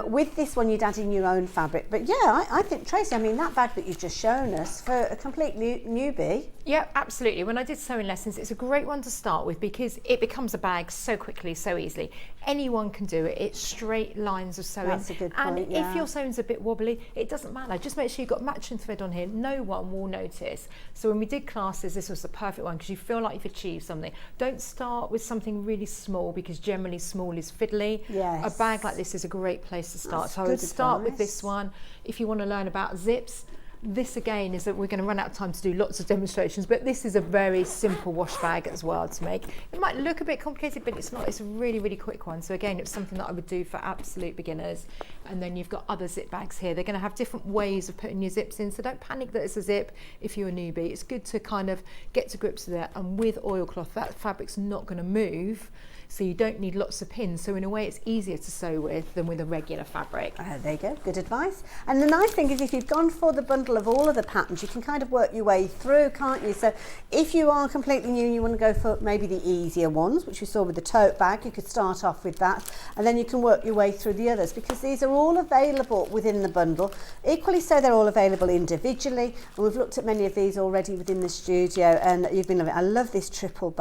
with this one, you'd add in your own fabric. But yeah, I think, Tracey, I mean, that bag that you've just shown us for a complete newbie. Yeah, absolutely. When I did sewing lessons, it's a great one to start with because it becomes a bag so quickly, so easily. Anyone can do it. It's straight lines of sewing. That's a good point, and if your sewing's a bit wobbly, it doesn't matter. Just make sure you've got matching thread on here. No one will notice. So when we did classes, this was the perfect one because you feel like you've achieved something. Don't start with something really small because generally small is fiddly. Yes. A bag like this is a great place to start. That's so I would start with this one. If you want to learn about zips, this again is that we're going to run out of time to do lots of demonstrations, but this is a very simple wash bag as well to make. It might look a bit complicated, but it's not. It's a really, really quick one. So again, it's something that I would do for absolute beginners. And then you've got other zip bags here. They're going to have different ways of putting your zips in, so don't panic that it's a zip if you're a newbie. It's good to kind of get to grips with it. And with oilcloth, that fabric's not going to move, so you don't need lots of pins. So in a way, it's easier to sew with than with a regular fabric. There you go, good advice. And the nice thing is if you've gone for the bundle bundle of all of the patterns, you can kind of work your way through, can't you? So if you are completely new and you want to go for maybe the easier ones, which we saw with the tote bag, you could start off with that, and then you can work your way through the others, because these are all available within the bundle. Equally so, they're all available individually, and we've looked at many of these already within the studio, and you've been loving it. I love this triple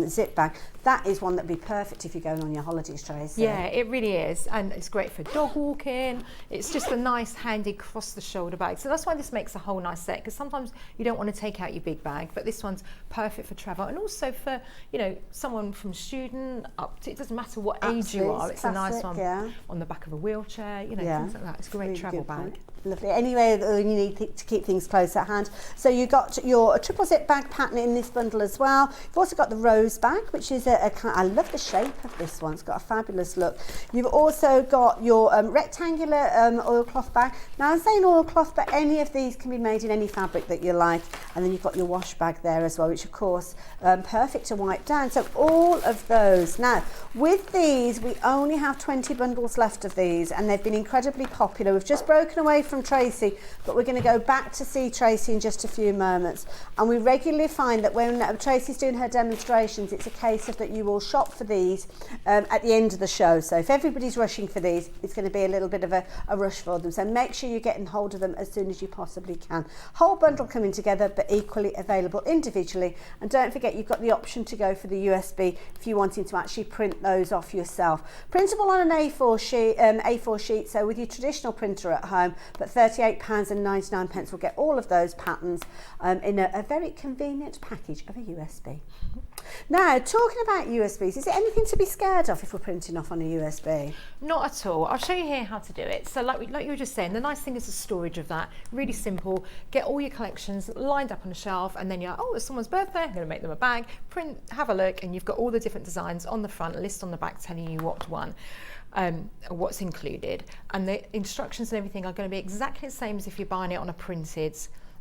zip bag. That is one that'd be perfect if you're going on your holidays, Tracey. Yeah, it really is, and it's great for dog walking. It's just a nice, handy cross-the-shoulder bag. So that's why this makes a whole nice set, because sometimes you don't want to take out your big bag, but this one's perfect for travel, and also for, you know, someone from student up to, it doesn't matter what age you are. It's classic, a nice one on the back of a wheelchair, you know, things like that. It's a great travel bag. Lovely. Anyway, you need to keep things close at hand. So you got your triple zip bag pattern in this bundle as well. You've also got the rose bag, which is I love the shape of this one. It's got a fabulous look. You've also got your rectangular oilcloth bag. Now I'm saying oilcloth, but any of these can be made in any fabric that you like. And then you've got your wash bag there as well, which of course perfect to wipe down. So all of those. Now with these, we only have 20 bundles left of these, and they've been incredibly popular. We've just broken away from Tracey, but we're going to go back to see Tracey in just a few moments. And we regularly find that when Tracey's doing her demonstrations, it's a case of that you will shop for these at the end of the show. So if everybody's rushing for these, it's going to be a little bit of a rush for them. So make sure you're getting hold of them as soon as you possibly can. Whole bundle coming together, but equally available individually. And don't forget, you've got the option to go for the USB if you're wanting to actually print those off yourself. Printable on an A4 sheet, so with your traditional printer at home, but £38.99 will get all of those patterns in a very convenient package of a USB. Now, talking about USBs, is there anything to be scared of if we're printing off on a USB? Not at all. I'll show you here how to do it. So like you were just saying, the nice thing is the storage of that. Really simple. Get all your collections lined up on a shelf, and then you're, oh, it's someone's birthday, I'm going to make them a bag. Print, have a look, and you've got all the different designs on the front, a list on the back telling you what one. What's included, and the instructions and everything are going to be exactly the same as if you're buying it on a printed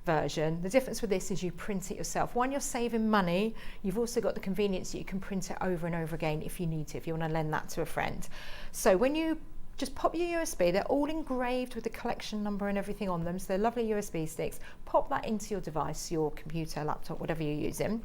version. The difference with this is you print it yourself. One, you're saving money. You've also got the convenience that you can print it over and over again if you need to, if you want to lend that to a friend. So when you just pop your USB, they're all engraved with the collection number and everything on them, so they're lovely USB sticks. Pop that into your device, your computer, laptop, whatever you're using.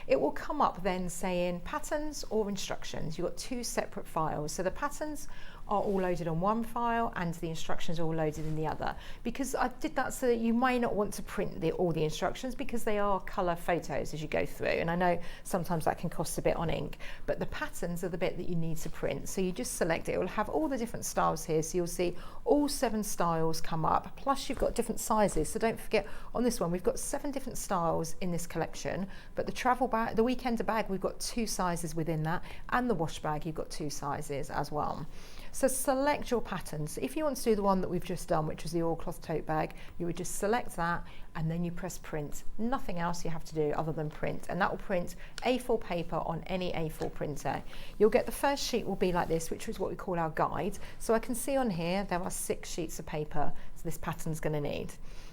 It will come up then saying patterns or instructions. You've got two separate files. So the patterns are all loaded on one file and the instructions are all loaded in the other. Because I did that so that you may not want to print all the instructions, because they are colour photos as you go through. And I know sometimes that can cost a bit on ink, but the patterns are the bit that you need to print. So you just select it. It will have all the different styles here. So you'll see all 7 styles come up, plus you've got different sizes. So don't forget, on this one, we've got 7 different styles in this collection, but the travel bag, the weekender bag, we've got 2 sizes within that, and the wash bag, you've got 2 sizes as well. So select your patterns. If you want to do the one that we've just done, which was the oilcloth tote bag, you would just select that and then you press print. Nothing else you have to do other than print, and that will print A4 paper on any A4 printer. You'll get the first sheet will be like this, which is what we call our guide. So I can see on here there are 6 sheets of paper so this pattern's going to need.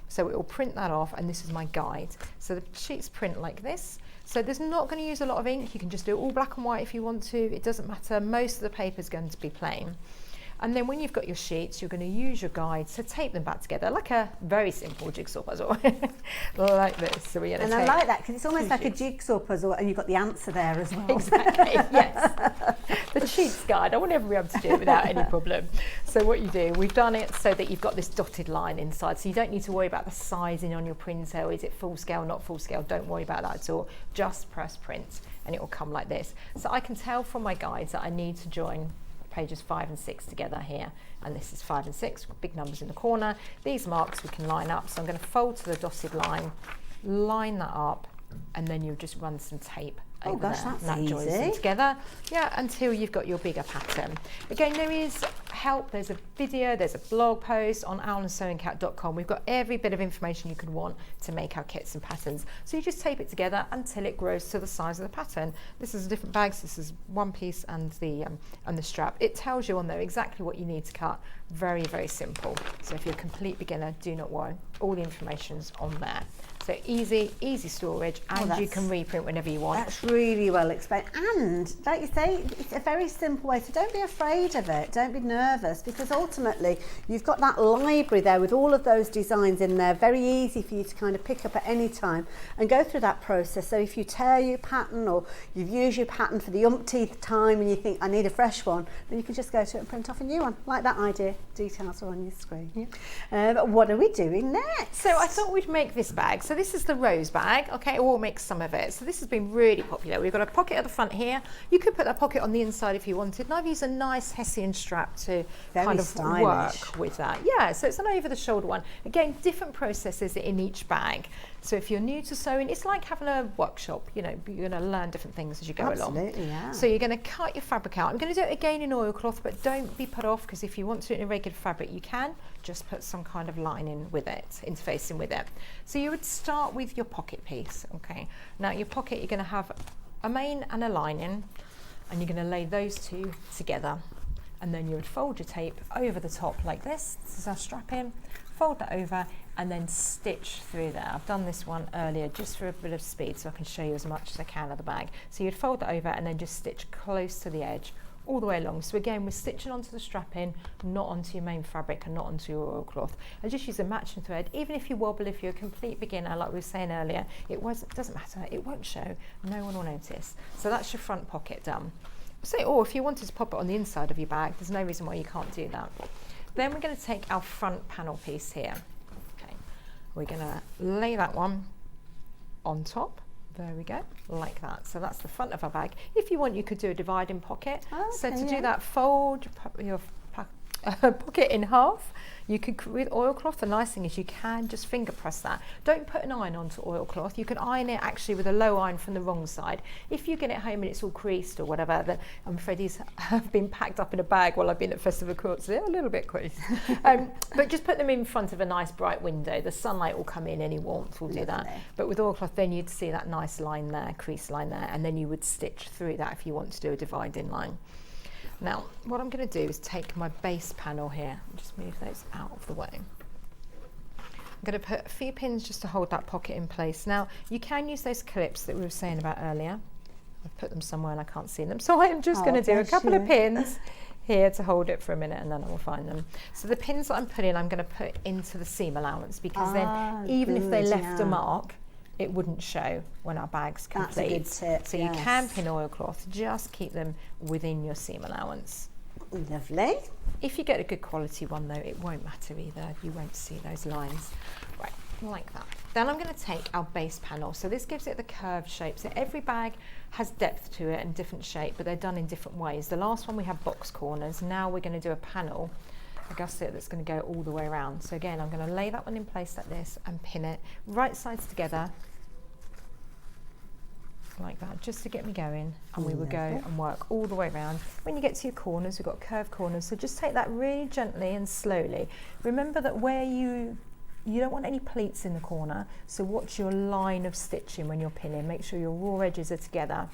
So it will print that off, and this is my guide. So the sheets print like this. So there's not going to use a lot of ink. You can just do it all black and white if you want to. It doesn't matter. Most of the paper is going to be plain. And then when you've got your sheets, you're going to use your guide to tape them back together like a very simple jigsaw puzzle, like this. So we're going to I like that, because it's almost like a jigsaw puzzle, and you've got the answer there as well. Exactly, yes. The sheets guide, I will never be able to do it without any problem. So what you do, we've done it so that you've got this dotted line inside, so you don't need to worry about the sizing on your printer. Is it full scale, not full scale? Don't worry about that at all. Just press print, and it will come like this. So I can tell from my guides that I need to join pages 5 and 6 together here, and this is 5 and 6, big numbers in the corner. These marks we can line up, so I'm going to fold to the dotted line, line that up, and then you'll just run some tape over there. That's and that easy. joins them together, yeah, until you've got your bigger pattern. Again, there is help, there's a video, there's a blog post on owlandsewingcat.com. We've got every bit of information you could want to make our kits and patterns. So you just tape it together until it grows to the size of the pattern. This is different bags, this is one piece and the strap. It tells you on there exactly what you need to cut. Very, very simple. So if you're a complete beginner, do not worry. All the information's on there. So So easy storage, and you can reprint whenever you want. That's really well explained. And like you say, it's a very simple way. So don't be afraid of it. Don't be nervous, because ultimately you've got that library there with all of those designs in there. Very easy for you to kind of pick up at any time and go through that process. So if you tear your pattern, or you've used your pattern for the umpteenth time and you think I need a fresh one, then you can just go to it and print off a new one. Like that idea. Details are on your screen. But what are we doing next? So I thought we'd make this bag. So this is the rose bag, okay, we'll make some of it. So this has been really popular. We've got a pocket at the front here. You could put that pocket on the inside if you wanted. And I've used a nice Hessian strap to kind of stylish. work with that. Yeah, so it's an over the shoulder one. Again, different processes in each bag. So if you're new to sewing, it's like having a workshop, you know, you're going to learn different things as you go along. Absolutely, yeah. So you're going to cut your fabric out. I'm going to do it again in oilcloth, but don't be put off, because if you want to do it in regular fabric, you can just put some kind of lining with it, interfacing with it. So you would start with your pocket piece, okay? Now your pocket, you're going to have a main and a lining, and you're going to lay those two together. And then you would fold your tape over the top like this. This is our strap in. Fold that over and then stitch through there. I've done this one earlier just for a bit of speed so I can show you as much as I can of the bag. So you'd fold that over and then just stitch close to the edge all the way along. So again, we're stitching onto the strap in, not onto your main fabric and not onto your oilcloth. And just use a matching thread. Even if you wobble, if you're a complete beginner, like we were saying earlier, it doesn't matter, it won't show, no one will notice. So that's your front pocket done. So, or if you wanted to pop it on the inside of your bag, there's no reason why you can't do that. Then we're going to take our front panel piece here. Okay, we're going to lay that one on top. There we go, like that. So that's the front of our bag. If you want, you could do a dividing pocket. Okay, so to do that, fold your pocket in half. You could, with oilcloth, the nice thing is you can just finger press that. Don't put an iron onto oilcloth. You can iron it actually with a low iron from the wrong side. If you get it home and it's all creased or whatever, then I'm afraid these have been packed up in a bag while I've been at Festival Court, so they're a little bit creased. But just put them in front of a nice bright window. The sunlight will come in, any warmth will do that. But with oilcloth, then you'd see that nice line there, crease line there, and then you would stitch through that if you want to do a dividing line. Now, what I'm going to do is take my base panel here and just move those out of the way. I'm going to put a few pins just to hold that pocket in place. Now, you can use those clips that we were saying about earlier. I've put them somewhere and I can't see them. So I'm just going to do a couple of pins here to hold it for a minute, and then I will find them. So the pins that I'm putting, I'm going to put into the seam allowance, because then even if they left a mark, it wouldn't show when our bag's complete. That's a good tip, so you can pin oilcloth, just keep them within your seam allowance. Lovely. If you get a good quality one though, it won't matter either. You won't see those lines. Right, like that. Then I'm going to take our base panel. So this gives it the curved shape. So every bag has depth to it and different shape, but they're done in different ways. The last one we had box corners. Now we're going to do a panel, a gusset that's going to go all the way around. So again, I'm going to lay that one in place like this and pin it right sides together like that, just to get me going, and we will go and work all the way around. When you get to your corners, we've got curved corners, so just take that really gently and slowly. Remember that where you don't want any pleats in the corner, so watch your line of stitching when you're pinning. Make sure your raw edges are together,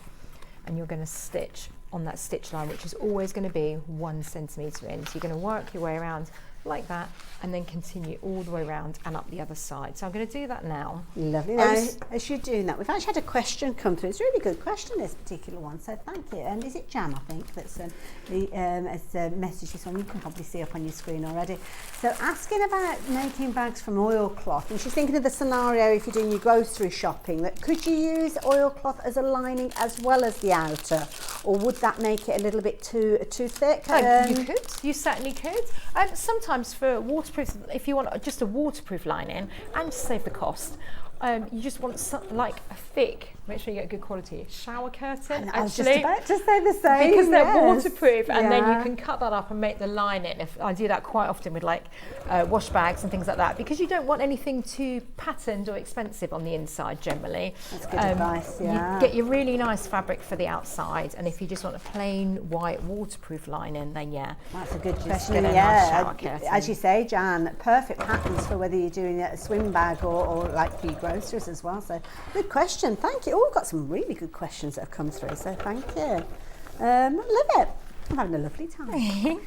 and you're going to stitch on that stitch line, which is always going to be 1 centimetre in. So you're going to work your way around like that, and then continue all the way around and up the other side. So I'm going to do that now. Lovely. Now, as you're doing that, we've actually had a question come through. It's a really good question, this particular one, so thank you. And is it Jan, I think, that's has messaged this one? You can probably see up on your screen already. So asking about making bags from oilcloth, and she's thinking of the scenario if you're doing your grocery shopping, that could you use oilcloth as a lining as well as the outer, or would that make it a little bit too thick? You could. You certainly could. Sometimes for waterproof, if you want just a waterproof lining and to save the cost, you just want like a thick, make sure you get a good quality shower curtain. I was just about to say the same. Because they're waterproof, and then you can cut that up and make the lining. If I do that quite often with like wash bags and things like that, because you don't want anything too patterned or expensive on the inside generally. That's good advice, yeah. You get your really nice fabric for the outside, and if you just want a plain white waterproof lining, then that's a good just question. get a nice shower curtain. As you say, Jan, perfect patterns for whether you're doing a swim bag or like for your groceries as well. So good question, thank you. Oh, we've got some really good questions that have come through, so thank you. Love it. I'm having a lovely time.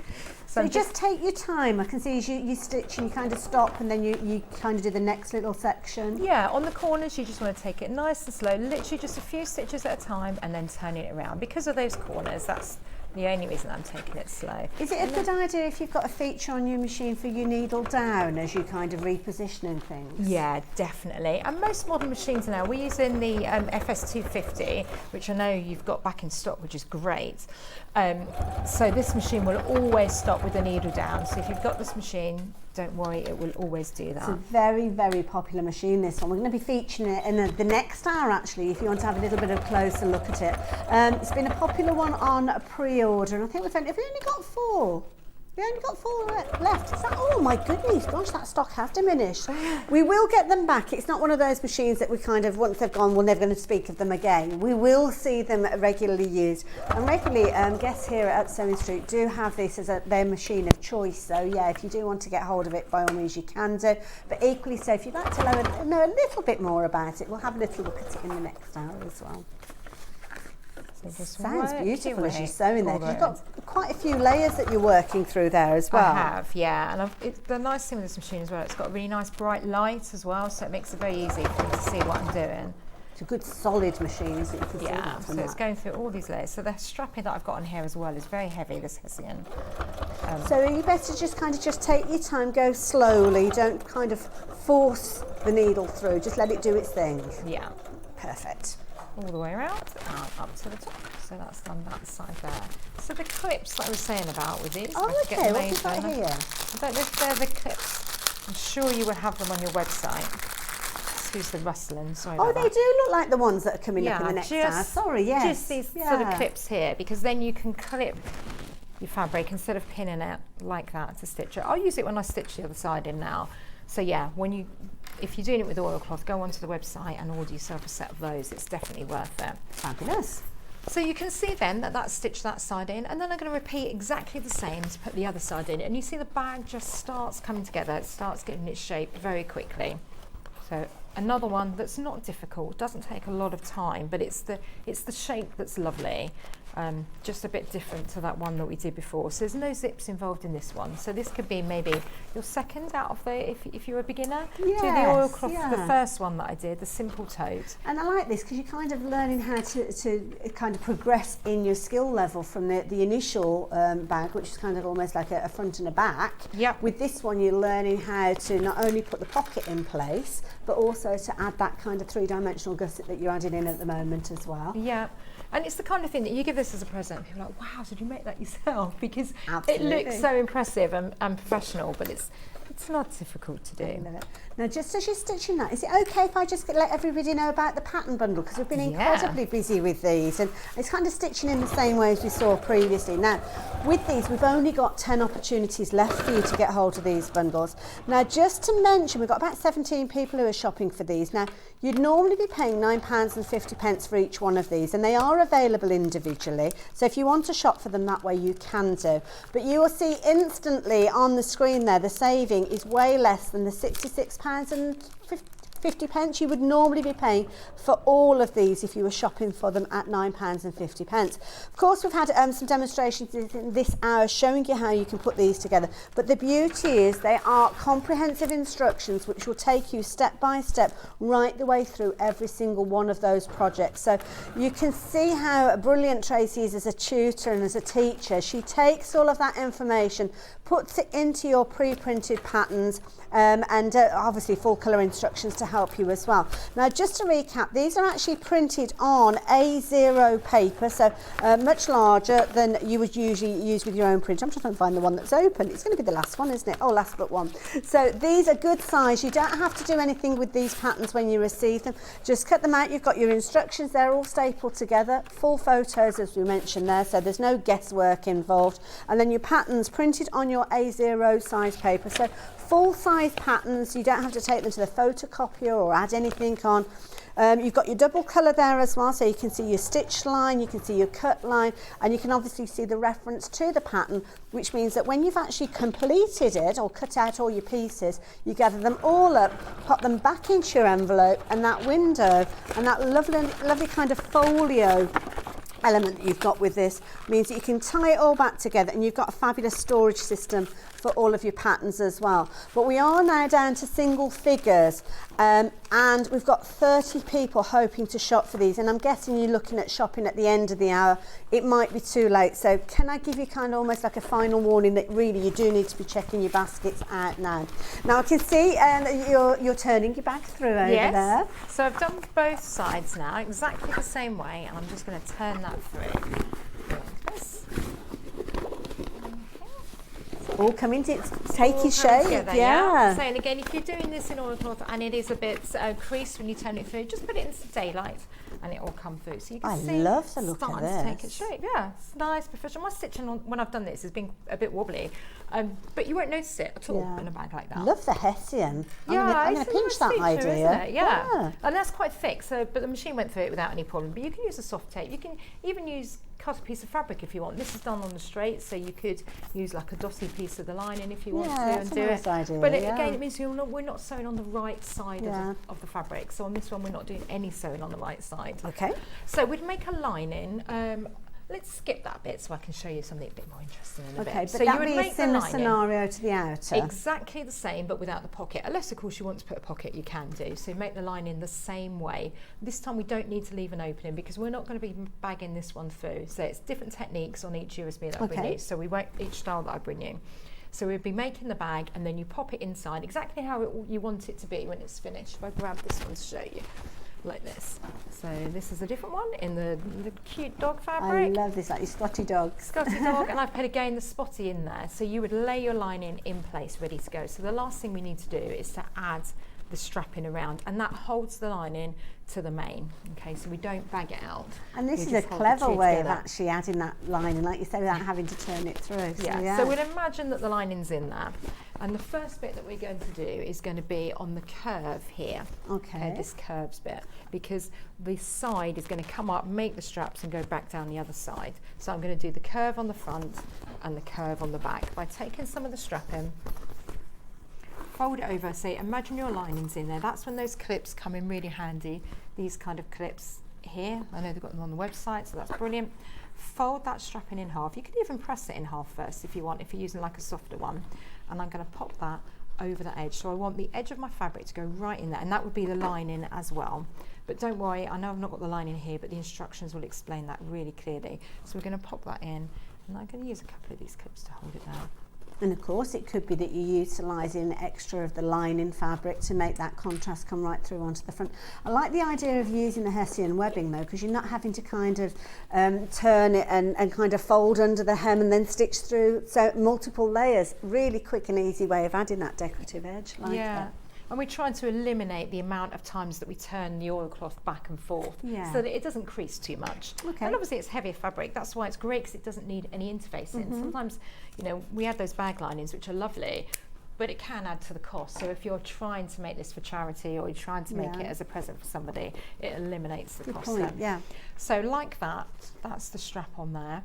So just take your time. I can see as you stitch and you kind of stop and then you kind of do the next little section. Yeah, on the corners you just want to take it nice and slow, literally just a few stitches at a time and then turning it around. Because of those corners, that's the only reason I'm taking it slow. Is it a good idea if you've got a feature on your machine for your needle down as you kind of repositioning things? Yeah, definitely. And most modern machines now, we're using the FS250, which I know you've got back in stock, which is great. So this machine will always stop with the needle down. So if you've got this machine, don't worry, it will always do that. It's a very, very popular machine, this one. We're going to be featuring it in the next hour, actually, if you want to have a little bit of a closer look at it. It's been a popular one on a pre-order, and I think have we only got 4? We only got 4 left. Is that, oh my goodness, gosh, that stock has diminished. We will get them back. It's not one of those machines that we kind of, once they've gone, we're never going to speak of them again. We will see them regularly used. And regularly, guests here at Sewing Street do have this as their machine of choice. So yeah, if you do want to get hold of it, by all means you can do. But equally so, if you'd like to know a little bit more about it, we'll have a little look at it in the next hour as well. So sounds beautiful as you're sewing there. You've got quite a few layers that you're working through there as well. I have, yeah. And the nice thing with this machine as well, it's got a really nice bright light as well, so it makes it very easy for me to see what I'm doing. It's a good solid machine, so you can see that. Yeah, so it's going through all these layers. So the strapping that I've got on here as well is very heavy, this Hessian. So you better just take your time, go slowly, don't kind of force the needle through, just let it do its thing. Yeah. Perfect. All the way around and up to the top. So that's done that side there. So the clips that I was saying about with these. Oh, okay, what is that here? I don't know if they're the clips. I'm sure you will have them on your website. Excuse the rustling, sorry about that. Oh, they do look like the ones that are coming up in the next hour. Sorry, yes. Just these sort of clips here, because then you can clip your fabric instead of pinning it like that to stitch it. I'll use it when I stitch the other side in now. So yeah, if you're doing it with oilcloth, go onto the website and order yourself a set of those. It's definitely worth it. Fabulous. So you can see then that that's stitched that side in, and then I'm going to repeat exactly the same to put the other side in. And you see the bag just starts coming together. It starts getting its shape very quickly. So another one that's not difficult, doesn't take a lot of time, but it's the shape that's lovely. Just a bit different to that one that we did before. So there's no zips involved in this one. So this could be maybe your second out of the, if you're a beginner, yes, do the oilcloth, the first one that I did, the simple tote. And I like this because you're kind of learning how to kind of progress in your skill level from the initial bag, which is kind of almost like a front and a back. Yep. With this one, you're learning how to not only put the pocket in place, but also to add that kind of three-dimensional gusset that you're adding in at the moment as well. Yeah. And it's the kind of thing that you give this as a present. People are like, wow, did you make that yourself? Because it looks so impressive and professional, but it's not difficult to do. Now, just as you're stitching that, is it okay if I just let everybody know about the pattern bundle? Because we've been incredibly busy with these, and it's kind of stitching in the same way as we saw previously. Now, with these, we've only got 10 opportunities left for you to get hold of these bundles. Now, just to mention, we've got about 17 people who are shopping for these. Now, you'd normally be paying £9.50 for each one of these, and they are available individually. So if you want to shop for them that way, you can do. But you will see instantly on the screen there, the saving is way less than the £66.50 you would normally be paying for all of these if you were shopping for them at £9.50. Of course, we've had some demonstrations in this hour showing you how you can put these together, but the beauty is they are comprehensive instructions which will take you step by step right the way through every single one of those projects. So you can see how brilliant Tracey is as a tutor and as a teacher. She takes all of that information, puts it into your pre-printed patterns, and obviously full colour instructions to help you as well. Now, just to recap, these are actually printed on A0 paper, so much larger than you would usually use with your own print. I'm trying to find the one that's open. It's going to be the last one, isn't it? Oh, last but one. So these are good size. You don't have to do anything with these patterns when you receive them. Just cut them out. You've got your instructions. They're all stapled together. Full photos, as we mentioned there, so there's no guesswork involved. And then your patterns printed on your A0 size paper. So full-size patterns, you don't have to take them to the photocopier or add anything on. You've got your double colour there as well, so you can see your stitch line, you can see your cut line, and you can obviously see the reference to the pattern, which means that when you've actually completed it or cut out all your pieces, you gather them all up, pop them back into your envelope and that window, and that lovely kind of folio element that you've got with this means that you can tie it all back together, and you've got a fabulous storage system for all of your patterns as well. But we are now down to single figures, and we've got 30 people hoping to shop for these, and I'm guessing you're looking at shopping at the end of the hour. It might be too late, so can I give you kind of almost like a final warning that really you do need to be checking your baskets out now. Now I can see you're turning your bag through over there. So I've done both sides now exactly the same way, and I'm just going to turn that through. Like this. All coming to take shape, together, yeah. So, and again, if you're doing this in oilcloth and it is a bit creased when you turn it through, just put it into daylight and it will come through. So you can see love the look of starting to take this. its shape. Yeah, it's nice, professional. My stitching when I've done this has been a bit wobbly, but you won't notice it at all in a bag like that. Love the Hessian. Yeah, I'm going to pinch nice that feature, idea. Isn't it? Yeah, and that's quite thick. So, but the machine went through it without any problem. But you can use a soft tape. You can even cut a piece of fabric if you want. This is done on the straight, so you could use like a dossy piece of the lining if you want to and do nice it. idea, But again, it means we're not sewing on the right side Yeah. of the fabric. So on this one, we're not doing any sewing on the right side. Okay. So we'd make a lining. Let's skip that bit so I can show you something a bit more interesting in a bit. Okay, but so that you would would be a make the similar lining scenario to the outer. exactly the same, but without the pocket. Unless, of course, you want to put a pocket, you can do. So make the lining the same way. This time we don't need to leave an opening because we're not going to be bagging this one through. So it's different techniques on each USB that I bring you. So we won't, each style that I bring you. So we'll be making the bag and then you pop it inside exactly how you want it to be when it's finished. If I grab this one to show you. Like this. So this is a different one in the cute dog fabric. I love this, like your Scotty dogs. Scotty dog, and I've put again the spotty in there. So you would lay your lining in place, ready to go. So the last thing we need to do is to add the strapping around, and that holds the lining to the main. Okay, so we don't bag it out. And this We is a just hold the clever two way of together. actually adding that lining, like you say, without having to turn it through. So we'd imagine that the lining's in there. And the first bit that we're going to do is going to be on the curve here. Okay. This curves bit, because the side is going to come up, make the straps and go back down the other side. So I'm going to do the curve on the front and the curve on the back by taking some of the strapping, fold it over, say imagine your lining's in there. That's when those clips come in really handy. These kind of clips here, I know they've got them on the website, so that's brilliant. Fold that strapping in half. You could even press it in half first if you want, if you're using like a softer one. And I'm going to pop that over the edge. So I want the edge of my fabric to go right in there, and that would be the lining as well. But don't worry, I know I've not got the lining here, but the instructions will explain that really clearly. So we're going to pop that in, and I'm going to use a couple of these clips to hold it down. And of course it could be that you're utilising extra of the lining fabric to make that contrast come right through onto the front. I like the idea of using the Hessian webbing though, because you're not having to kind of turn it and kind of fold under the hem and then stitch through. So multiple layers, really quick and easy way of adding that decorative edge. Like that. And we're trying to eliminate the amount of times that we turn the oilcloth back and forth so that it doesn't crease too much. Okay. And obviously it's heavier fabric, that's why it's great, because it doesn't need any interfacing. Sometimes, you know, we have those bag linings which are lovely, but it can add to the cost. So if you're trying to make this for charity or you're trying to make it as a present for somebody, it eliminates the cost then. Yeah. So like that, that's the strap on there,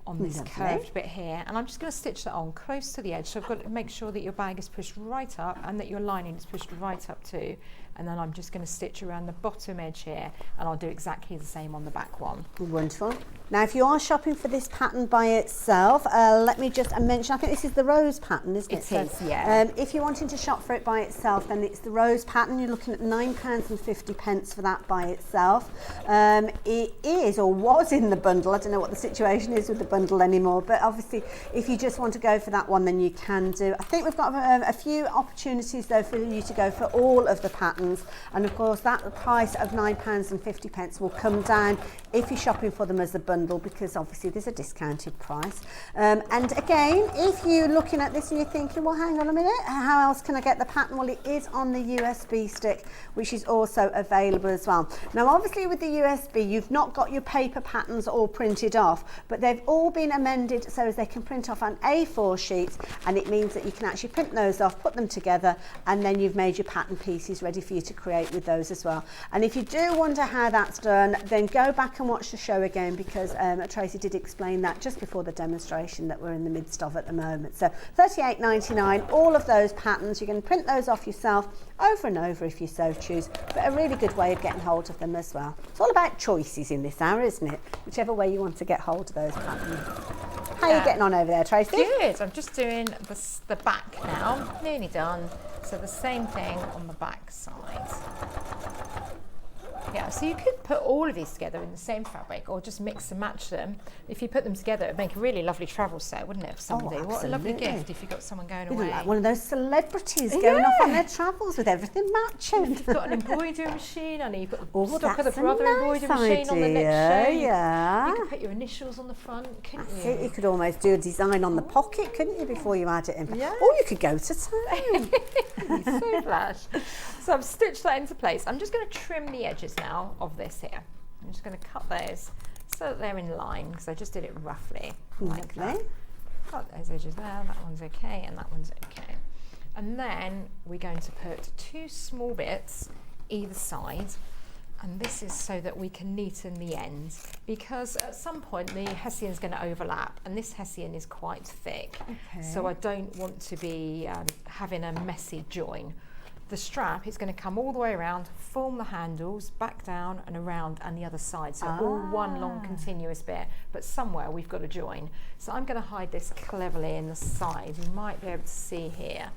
on this curved bit here, and I'm just going to stitch that on close to the edge. So I've got to make sure that your bag is pushed right up and that your lining is pushed right up too. And then I'm just going to stitch around the bottom edge here, and I'll do exactly the same on the back one. Wonderful. Now if you are shopping for this pattern by itself, let me just mention, I think this is the rose pattern, isn't it? It is, yeah. If you're wanting to shop for it by itself, then it's the rose pattern. You're looking at £9.50 for that by itself. It is, or was in the bundle. I don't know what the situation is with the bundle anymore, but obviously if you just want to go for that one, then you can do. I think we've got a few opportunities though for you to go for all of the patterns. And of course that price of £9.50 will come down if you're shopping for them as a bundle, because obviously there's a discounted price. And again, if you're looking at this and you're thinking, well hang on a minute, how else can I get the pattern? Well, it is on the USB stick, which is also available as well. Now obviously with the USB you've not got your paper patterns all printed off, but they've all been amended so as they can print off on A4 sheets, and it means that you can actually print those off, put them together, and then you've made your pattern pieces ready for for you to create with those as well. And if you do wonder how that's done, then go back and watch the show again, because Tracey did explain that just before the demonstration that we're in the midst of at the moment. So $38.99, all of those patterns. You can print those off yourself over and over if you so choose, but a really good way of getting hold of them as well. It's all about choices in this hour, isn't it? Whichever way you want to get hold of those patterns. How are you getting on over there, Tracey? Good. I'm just doing the back now. Nearly done. So the same thing on the back side. Yeah, so you could put all of these together in the same fabric, or just mix and match them. If you put them together, it'd make a really lovely travel set, wouldn't it, for somebody? What a lovely gift if you've got someone going away. Like one of those celebrities going off on their travels with everything matching. If you've got an embroidery machine, I know you put the stock of the brother embroidery machine on the next show. Yeah. You could put your initials on the front, couldn't That's you? it. You could almost do a design on the pocket, couldn't you, before you add it in? Yeah. Or you could go to town. So flash. So I've stitched that into place. I'm just going to trim the edges now of this here. I'm just going to cut those so that they're in line, because I just did it roughly like that. Cut those edges there, that one's okay, and that one's okay. And then we're going to put 2 small bits either side, and this is so that we can neaten the ends, because at some point the hessian is going to overlap, and this hessian is quite thick, so I don't want to be having a messy join. The strap is going to come all the way around, form the handles, back down and around and the other side, so all one long continuous bit, but somewhere we've got to join. So I'm going to hide this cleverly in the side. You might be able to see here,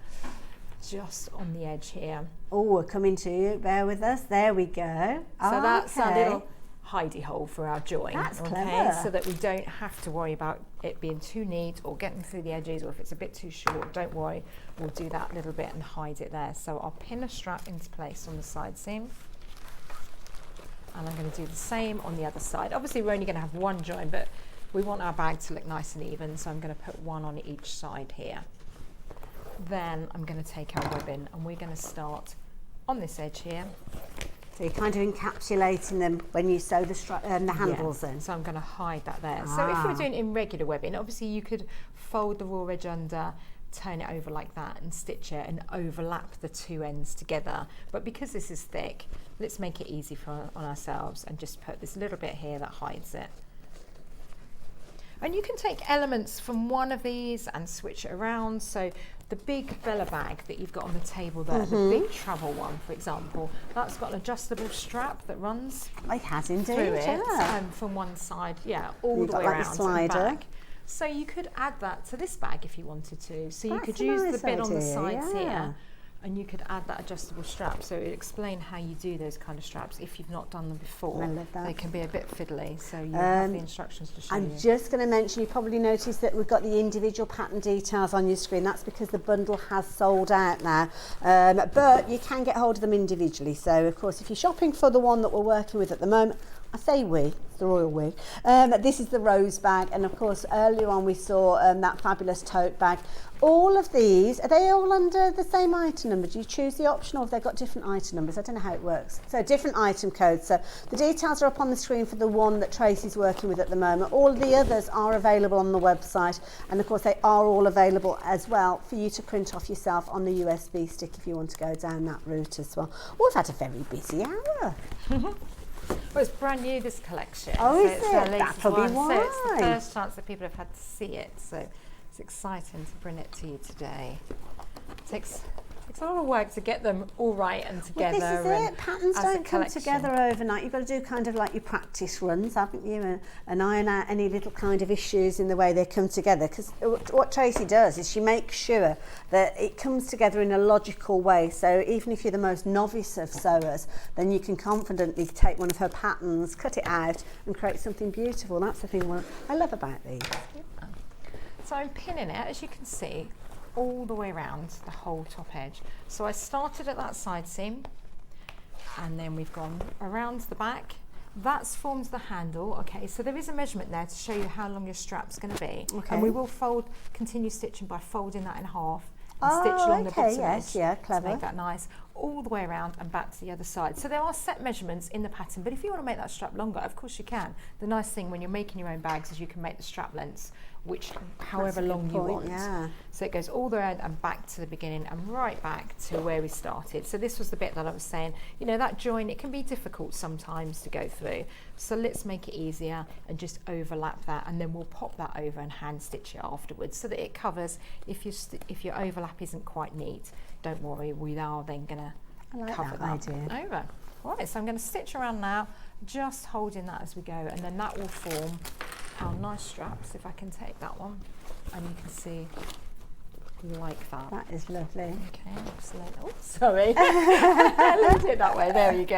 just on the edge here. Oh, we're coming to you. Bear with us. There we go. So that's our little hidey hole for our join. That's clever. So that we don't have to worry about it being too neat or getting through the edges, or if it's a bit too short, don't worry, we'll do that little bit and hide it there. So I'll pin a strap into place on the side seam, and I'm going to do the same on the other side. Obviously we're only going to have one join, but we want our bag to look nice and even, so I'm going to put one on each side here. Then I'm going to take our webbing, and we're going to start on this edge here. So you're kind of encapsulating them when you sew the handles in. So I'm going to hide that there. So if you were doing in regular webbing, obviously you could fold the raw edge under, turn it over like that and stitch it and overlap the 2 ends together. But because this is thick, let's make it easy on ourselves and just put this little bit here that hides it. And you can take elements from one of these and switch it around. So the big Bella bag that you've got on the table there, the big travel one, for example, that's got an adjustable strap that runs It has indeed, through it yeah. from one side, all the way like around the slider. and back. So you could add that to this bag if you wanted to. So you That's could a use nice the bit on the idea, sides yeah. here, and you could add that adjustable strap. So it explain how you do those kind of straps if you've not done them before. I love that. They can be a bit fiddly, so you have the instructions to show you. I'm just going to mention, you probably noticed that we've got the individual pattern details on your screen. That's because the bundle has sold out now, but you can get hold of them individually. So of course, if you're shopping for the one that we're working with at the moment, I say we, it's the royal we. This is the rose bag, and of course earlier on we saw that fabulous tote bag. All of these, are they all under the same item number? Do you choose the option, or have they got different item numbers? I don't know how it works. So different item codes. So the details are up on the screen for the one that Tracey's working with at the moment. All of the others are available on the website, and of course they are all available as well for you to print off yourself on the USB stick if you want to go down that route as well. We've had a very busy hour. Well, it's brand new, this collection. Oh, so is it's it? our latest That'll be one. why. So it's the first chance that people have had to see it. So it's exciting to bring it to you today. It takes a lot of work to get them all right and together. Well, this is it. Patterns as a don't come collection. together overnight. You've got to do kind of like your practice runs, haven't you? And iron out any little kind of issues in the way they come together. Because what Tracey does is she makes sure that it comes together in a logical way. So even if you're the most novice of sewers, then you can confidently take one of her patterns, cut it out, and create something beautiful. That's the thing I love about these. Yeah. So I'm pinning it, as you can see, all the way around the whole top edge. So I started at that side seam, and then we've gone around the back. That's formed the handle. Okay, so there is a measurement there to show you how long your strap's going to be. Okay. And we will continue stitching by folding that in half and stitch along the bottom edge yeah, clever. to make that nice. all the way around and back to the other side. So there are set measurements in the pattern, but if you want to make that strap longer, of course you can. The nice thing when you're making your own bags is you can make the strap lengths however long you want. Yeah. So it goes all the way and back to the beginning and right back to where we started. So this was the bit that I was saying, you know, that join, it can be difficult sometimes to go through. So let's make it easier and just overlap that, and then we'll pop that over and hand stitch it afterwards so that it covers. If your overlap isn't quite neat, don't worry, we are then going to cover that over. All right, so I'm going to stitch around now, just holding that as we go, and then that will form our nice straps. If I can take that one, and you can see like that. That is lovely. Okay, excellent. Oh, sorry. Left it that way. There you go.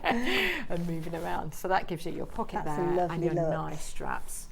And moving around. So that gives you your pocket That's a there lovely and your look. nice straps.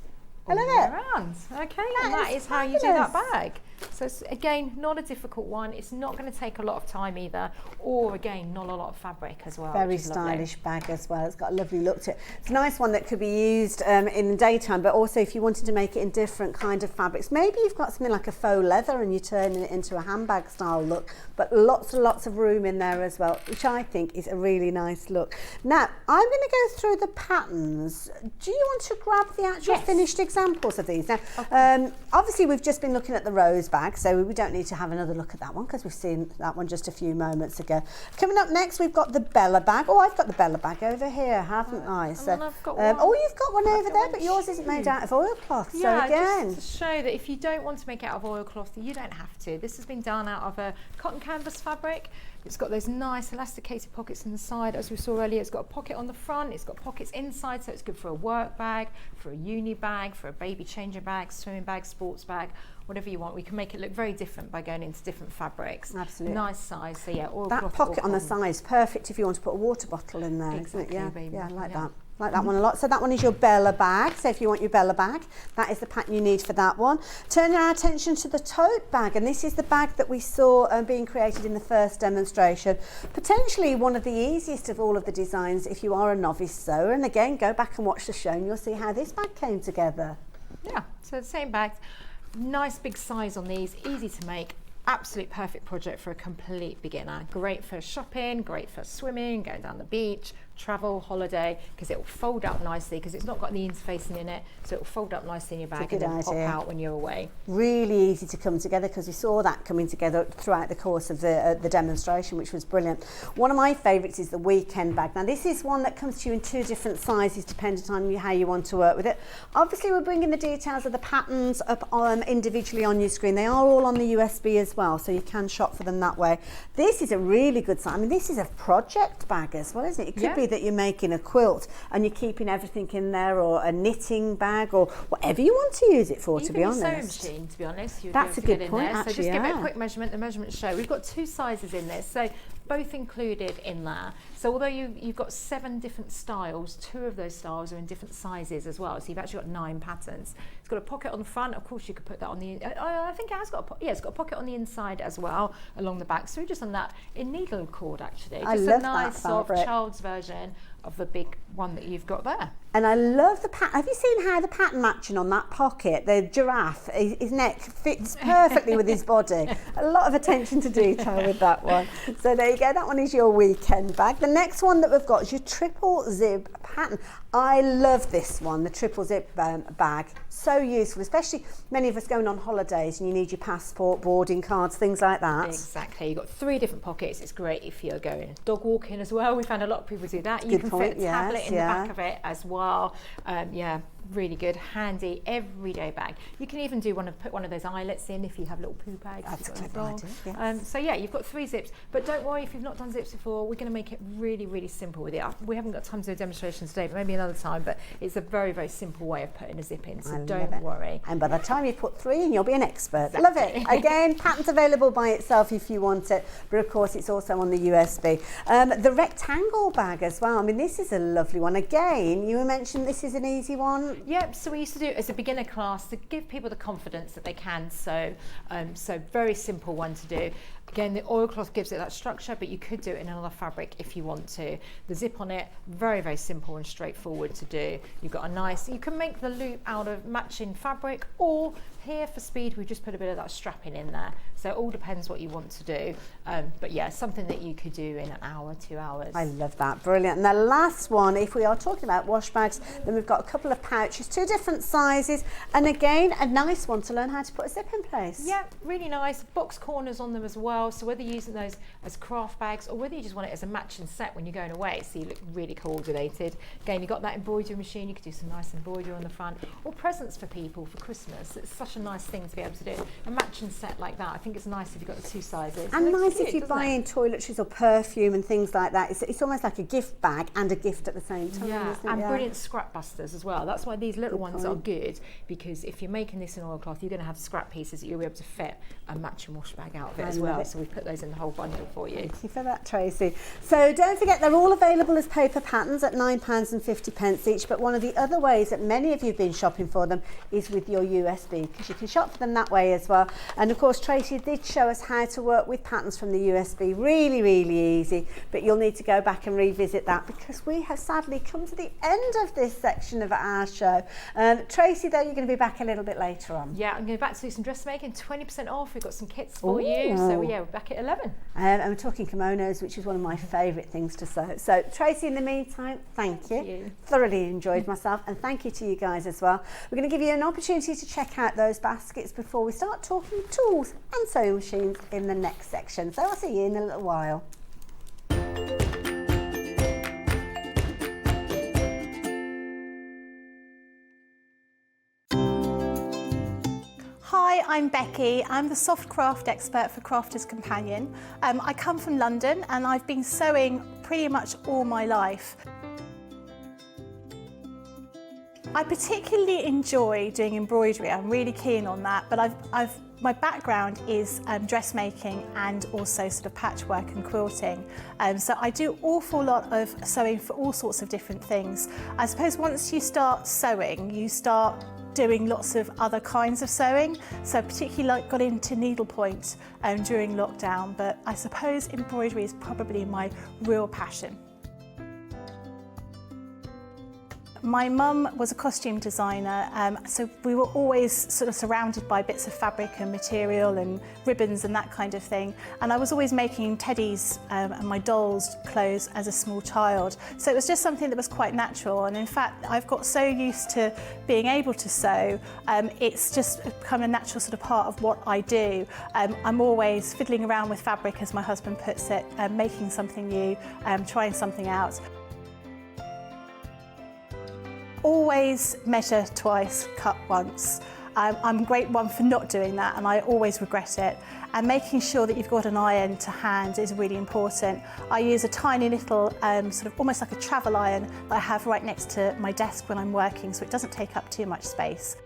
I love all the way it. around. Okay, and That that is is how you do that fabulous. bag. So it's, again, not a difficult one. It's not going to take a lot of time either, or again, not a lot of fabric as well. Very which is lovely. stylish bag as well. It's got a lovely look to it. It's a nice one that could be used in the daytime, but also if you wanted to make it in different kind of fabrics. Maybe you've got something like a faux leather and you're turning it into a handbag style look, but lots and lots of room in there as well, which I think is a really nice look. Now, I'm going to go through the patterns. Do you want to grab the actual Yes. finished examples of these? Now, obviously we've just been looking at the rose bag, so we don't need to have another look at that one because we've seen that one just a few moments ago. Coming up next, we've got the Bella bag. Oh, I've got the Bella bag over here, haven't I? So, then I've got one. oh, you've got one over got there, one but yours isn't made too. out of oilcloth. So Yeah, again, just to show that if you don't want to make it out of oilcloth, you don't have to. This has been done out of a cotton canvas fabric. It's got those nice elasticated pockets in the side, as we saw earlier. It's got a pocket on the front, it's got pockets inside, so it's good for a work bag, for a uni bag, for a baby changer bag, swimming bag, sports bag, whatever you want. We can make it look very different by going into different fabrics. Absolutely. Nice size, so yeah, oilcloth. that pocket on the or side is perfect if you want to put a water bottle in there, isn't it? Exactly, Yeah, baby. yeah, I like Yeah. that. Like that one a lot. So that one is your Bella bag. So if you want your Bella bag, that is the pattern you need for that one. Turning our attention to the tote bag, and this is the bag that we saw being created in the first demonstration. Potentially one of the easiest of all of the designs if you are a novice sewer. And again, go back and watch the show and you'll see how this bag came together. Yeah, so the same bags. Nice big size on these, easy to make. Absolute perfect project for a complete beginner. Great for shopping, great for swimming, going down the beach, travel, holiday, because it will fold up nicely because it's not got the interfacing in it, so it will fold up nicely in your bag good and then idea. pop out when you're away. Really easy to come together because we saw that coming together throughout the course of the demonstration, which was brilliant. One of my favourites is the weekend bag. Now this is one that comes to you in two different sizes depending on how you want to work with it. Obviously we're bringing the details of the patterns up individually on your screen. They are all on the USB as well, so you can shop for them that way. This is a really good size. I mean, this is a project bag as well, isn't it? It could be that you're making a quilt and you're keeping everything in there, or a knitting bag, or whatever you want to use it for, Even to be your honest. sewing machine, to be honest. You'd That's be a able to good get in point, there. So actually, just give it yeah. a quick measurement. The measurements show. We've got two sizes in this, so both included in there. So although you've got 7 different styles, 2 of those styles are in different sizes as well. So you've actually got 9 patterns. It's got a pocket on the front. Of course, you could put that on the. I think it has got. It's got a pocket on the inside as well along the back. So we've just done that in needle cord actually. I Just love a that nice soft fabric. child's version of the big one that you've got there. And I love the pattern. Have you seen how the pattern matching on that pocket? The giraffe, his neck fits perfectly with his body. A lot of attention to detail with that one. So there you go, that one is your weekend bag. The next one that we've got is your triple zip pattern. I love this one, the triple zip bag. So useful, especially many of us going on holidays and you need your passport, boarding cards, things like that. Exactly. You've got 3 different pockets. It's great if you're going dog walking as well. We found a lot of people do that. You Good can point, fit a tablet yes, in yeah. the back of it as well. Yeah, really good, handy, everyday bag. You can even do put one of those eyelets in if you have little poo bags. That's if a you've got clever dog. idea, yes. So yeah, you've got 3 zips. But don't worry if you've not done zips before. We're going to make it really, really simple with it. We haven't got time to do a demonstration today, but maybe another time. But it's a very, very simple way of putting a zip in. So I love don't it. worry. And by the time you put 3 in, you'll be an expert. Love it. Again, patterns available by itself if you want it, but of course it's also on the USB. The rectangle bag as well. I mean, this is a lovely one. Again, you mentioned this is an easy one. Yep, so we used to do it as a beginner class to give people the confidence that they can sew. So very simple one to do. Again, the oilcloth gives it that structure, but you could do it in another fabric if you want to. The zip on it, very, very simple and straightforward to do. You've got a nice, you can make the loop out of matching fabric, or here for speed, we just put a bit of that strapping in there. So it all depends what you want to do. But yeah, something that you could do in an hour, 2 hours. I love that, brilliant. And the last one, if we are talking about wash bags, then we've got a couple of pouches, 2 different sizes, and again, a nice one to learn how to put a zip in place. Yeah, really nice. Box corners on them as well. So whether you're using those as craft bags or whether you just want it as a matching set when you're going away, so you look really coordinated. Again, you've got that embroidery machine, you could do some nice embroidery on the front, or presents for people for Christmas. It's such a nice thing to be able to do. A matching set like that, I think it's nice if you've got the 2 sizes. And nice cute, if you're buying toiletries or perfume and things like that. It's almost like a gift bag and a gift at the same time. Yeah, isn't it? and brilliant scrap busters as well. That's why these little ones are point. good, because if you're making this in oilcloth, you're going to have scrap pieces that you'll be able to fit a matching wash bag out of it I as love well. it. So we put those in the whole bundle for you. Thank you for that, Tracy. So don't forget, they're all available as paper patterns at £9.50 each, but one of the other ways that many of you have been shopping for them is with your USB, because you can shop for them that way as well. And of course, Tracy did show us how to work with patterns from the USB. Really, really easy, but you'll need to go back and revisit that, because we have sadly come to the end of this section of our show. Tracy, though, you're going to be back a little bit later on. Yeah, I'm going back to do some dressmaking, 20% off. We've got some kits for you. So yeah, we're back at 11. And we're talking kimonos, which is one of my favourite things to sew. So Tracy, in the meantime, thank you. Thoroughly enjoyed myself, and thank you to you guys as well. We're going to give you an opportunity to check out those baskets before we start talking tools and sewing machines in the next section. So I'll see you in a little while. Hi, I'm Becky. I'm the soft craft expert for Crafter's Companion. I come from London and I've been sewing pretty much all my life. I particularly enjoy doing embroidery. I'm really keen on that, but my background is dressmaking and also sort of patchwork and quilting. So I do an awful lot of sewing for all sorts of different things. I suppose once you start sewing, you start doing lots of other kinds of sewing. So particularly got into needlepoint during lockdown, but I suppose embroidery is probably my real passion. My mum was a costume designer, so we were always sort of surrounded by bits of fabric and material and ribbons and that kind of thing. And I was always making teddies and my dolls' clothes as a small child. So it was just something that was quite natural. And in fact, I've got so used to being able to sew, it's just become a natural sort of part of what I do. I'm always fiddling around with fabric, as my husband puts it, making something new, trying something out. Always measure twice, cut once. I'm a great one for not doing that, and I always regret it. And making sure that you've got an iron to hand is really important. I use a tiny little, sort of almost like a travel iron that I have right next to my desk when I'm working, so it doesn't take up too much space.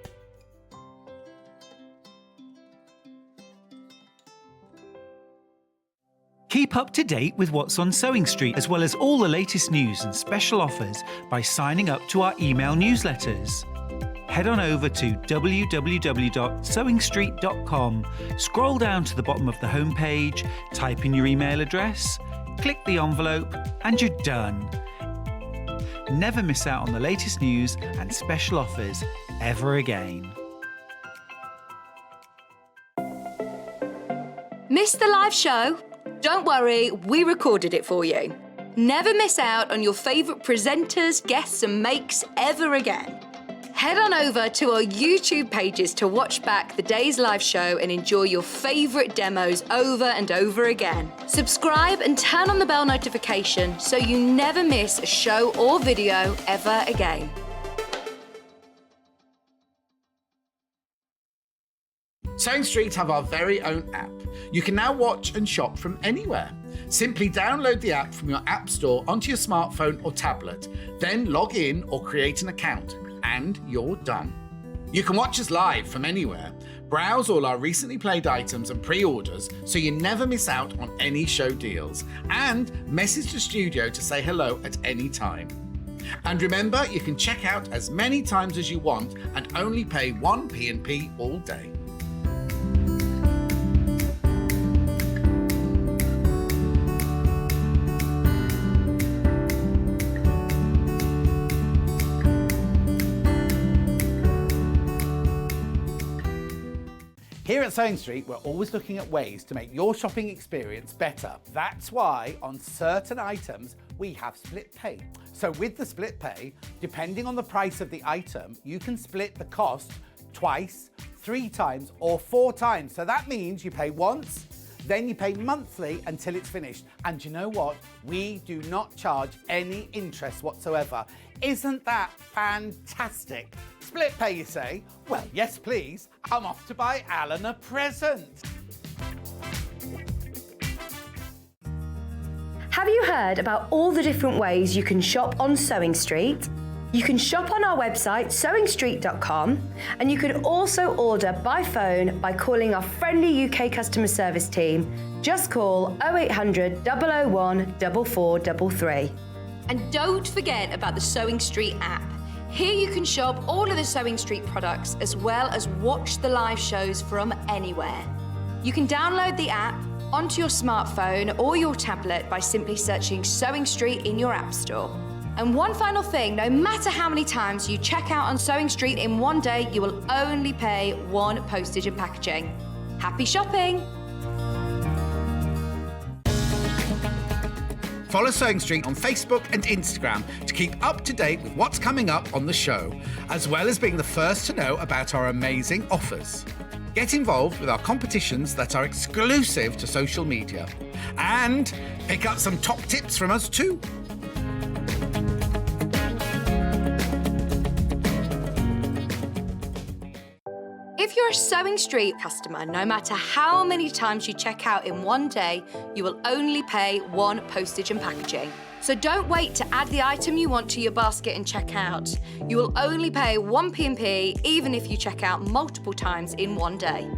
Keep up to date with what's on Sewing Street, as well as all the latest news and special offers by signing up to our email newsletters. Head on over to www.sewingstreet.com, scroll down to the bottom of the homepage, type in your email address, click the envelope, and you're done. Never miss out on the latest news and special offers ever again. Missed the live show? Don't worry, we recorded it for you. Never miss out on your favourite presenters, guests and makes ever again. Head on over to our YouTube pages to watch back the day's live show and enjoy your favourite demos over and over again. Subscribe and turn on the bell notification so you never miss a show or video ever again. Sewing Street have our very own app. You can now watch and shop from anywhere. Simply download the app from your app store onto your smartphone or tablet, then log in or create an account, and you're done. You can watch us live from anywhere, browse all our recently played items and pre-orders so you never miss out on any show deals, and message the studio to say hello at any time. And remember, you can check out as many times as you want and only pay 1 P&P all day. Here at Sewing Street, we're always looking at ways to make your shopping experience better. That's why on certain items, we have split pay. So with the split pay, depending on the price of the item, you can split the cost twice, 3 times, or 4 times. So that means you pay once, then you pay monthly until it's finished. And you know what? We do not charge any interest whatsoever. Isn't that fantastic? Split pay, you say? Well, yes, please. I'm off to buy Alan a present. Have you heard about all the different ways you can shop on Sewing Street? You can shop on our website, sewingstreet.com, and you can also order by phone by calling our friendly UK customer service team. Just call 0800 001 4433. And don't forget about the Sewing Street app. Here you can shop all of the Sewing Street products as well as watch the live shows from anywhere. You can download the app onto your smartphone or your tablet by simply searching Sewing Street in your app store. And one final thing, no matter how many times you check out on Sewing Street in one day, you will only pay 1 postage and packaging. Happy shopping! Follow Sewing Street on Facebook and Instagram to keep up to date with what's coming up on the show, as well as being the first to know about our amazing offers. Get involved with our competitions that are exclusive to social media. And pick up some top tips from us too. If you're a Sewing Street customer, no matter how many times you check out in one day, you will only pay 1 postage and packaging. So don't wait to add the item you want to your basket and check out. You will only pay 1 P&P even if you check out multiple times in one day.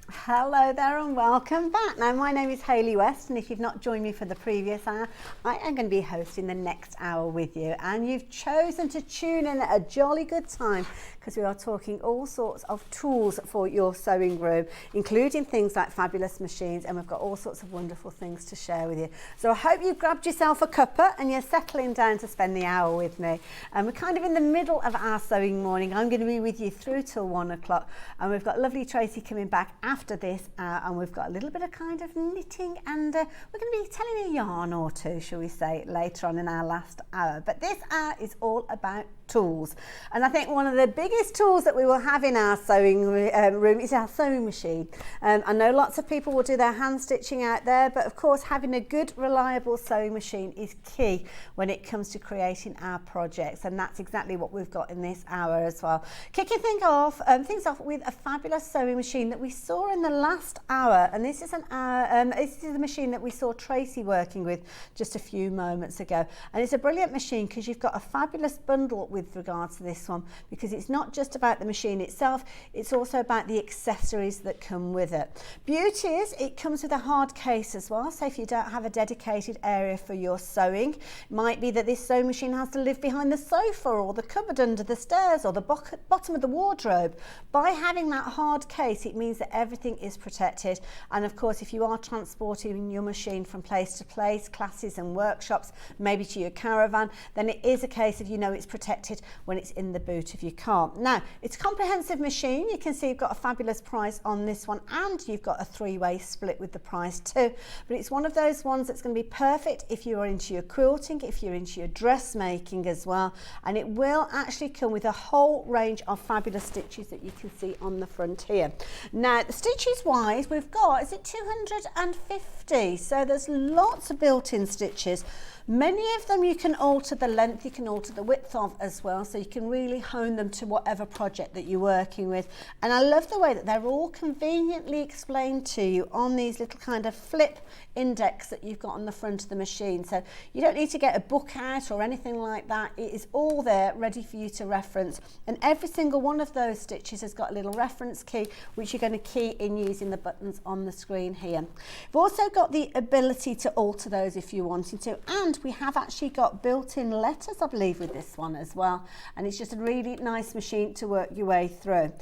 Hello there and welcome back. Now my name is Hayley West, and if you've not joined me for the previous hour, I am going to be hosting the next hour with you, and you've chosen to tune in at a jolly good time because we are talking all sorts of tools for your sewing room, including things like fabulous machines, and we've got all sorts of wonderful things to share with you. So I hope you've grabbed yourself a cuppa and you're settling down to spend the hour with me. And we're kind of in the middle of our sewing morning. I'm going to be with you through till 1 o'clock, and we've got lovely Tracey coming back after this, and we've got a little bit of kind of knitting, and we're going to be telling a yarn or two, shall we say, later on in our last hour. But this hour is all about tools, and I think one of the biggest tools that we will have in our sewing room is our sewing machine. I know lots of people will do their hand stitching out there, but of course having a good reliable sewing machine is key when it comes to creating our projects, and that's exactly what we've got in this hour as well. Kicking things off with a fabulous sewing machine that we saw in the last hour, and this is this is the machine that we saw Tracey working with just a few moments ago, and it's a brilliant machine because you've got a fabulous bundle with regards to this one, because it's not just about the machine itself, it's also about the accessories that come with it. Beauty is it comes with a hard case as well, so if you don't have a dedicated area for your sewing, it might be that this sewing machine has to live behind the sofa or the cupboard under the stairs or the bottom of the wardrobe. By having that hard case, it means that everything is protected, and of course if you are transporting your machine from place to place, classes and workshops, maybe to your caravan, then it is a case of it's protected when it's in the boot of your car. Now, it's a comprehensive machine. You can see you've got a fabulous price on this one, and you've got a 3-way split with the price too. But it's one of those ones that's going to be perfect if you're into your quilting, if you're into your dressmaking as well, and it will actually come with a whole range of fabulous stitches that you can see on the front here. Now, the stitches wise, we've got, is it 250? So there's lots of built-in stitches. Many of them you can alter the length, you can alter the width of as well, so you can really hone them to whatever project that you're working with. And I love the way that they're all conveniently explained to you on these little kind of flip index that you've got on the front of the machine. So you don't need to get a book out or anything like that. It is all there ready for you to reference, and every single one of those stitches has got a little reference key which you're going to key in using the buttons on the screen here. We've also got the ability to alter those if you wanted to, and we have actually got built-in letters, I believe, with this one as well, and it's just a really nice machine to work your way through.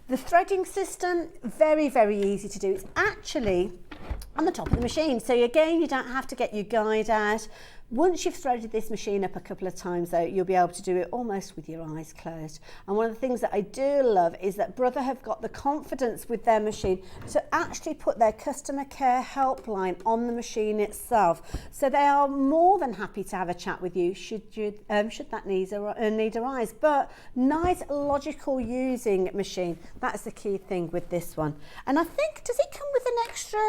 The threading system, very, very easy to do. It's actually on the top of the machine, so again, you don't have to get your guide out. Once you've threaded this machine up a couple of times though, you'll be able to do it almost with your eyes closed. And one of the things that I do love is that Brother have got the confidence with their machine to actually put their customer care helpline on the machine itself. So they are more than happy to have a chat with you should that need arise. But nice logical using machine, that's the key thing with this one. And I think, does it come with an extra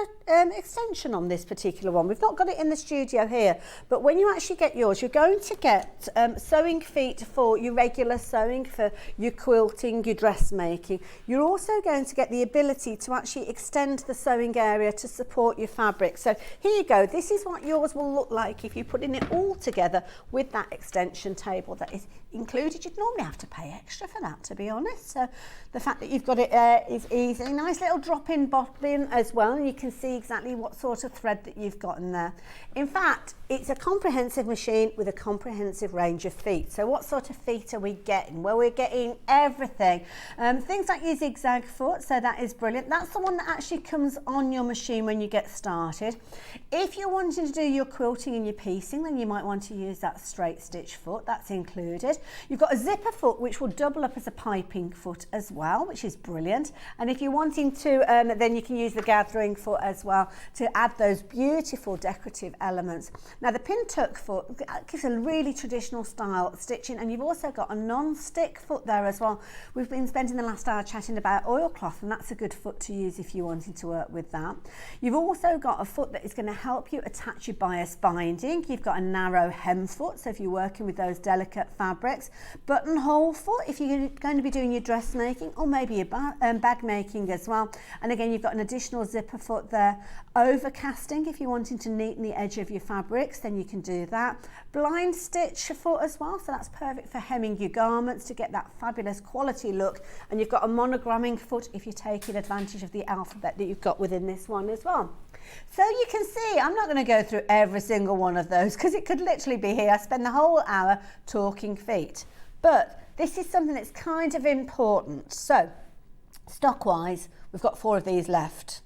extension on this particular one? We've not got it in the studio here, but when you actually get yours, you're going to get sewing feet for your regular sewing, for your quilting, your dressmaking. You're also going to get the ability to actually extend the sewing area to support your fabric. So here you go. This is what yours will look like if you're putting it all together with that extension table that is included. You'd normally have to pay extra for that, to be honest. So the fact that you've got it is easy. Nice little drop-in bobbin as well, and you can see exactly what sort of thread that you've got in there. In fact, it's a comprehensive machine with a comprehensive range of feet. So what sort of feet are we getting? Well, we're getting everything. Things like your zigzag foot, so that is brilliant. That's the one that actually comes on your machine when you get started. If you're wanting to do your quilting and your piecing, then you might want to use that straight stitch foot, that's included. You've got a zipper foot which will double up as a piping foot as well, which is brilliant. And if you're wanting to, then you can use the gathering foot as well to add those beautiful decorative elements. Now the pin tuck foot gives a really traditional style stitching, and you've also got a non-stick foot there as well. We've been spending the last hour chatting about oilcloth, and that's a good foot to use if you're wanting to work with that. You've also got a foot that is going to help you attach your bias binding. You've got a narrow hem foot, so if you're working with those delicate fabrics. Buttonhole foot if you're going to be doing your dressmaking, or maybe your bag making as well. And again, you've got an additional zipper foot there. Overcasting if you're wanting to neaten the edge of your fabrics, then you can do that. Blind stitch foot as well, so that's perfect for hemming your garments to get that fabulous quality look. And you've got a monogramming foot if you're taking advantage of the alphabet that you've got within this one as well. So you can see, I'm not going to go through every single one of those because it could literally be here. I spend the whole hour talking feet. But this is something that's kind of important. So stock-wise, we've got 4 of these left.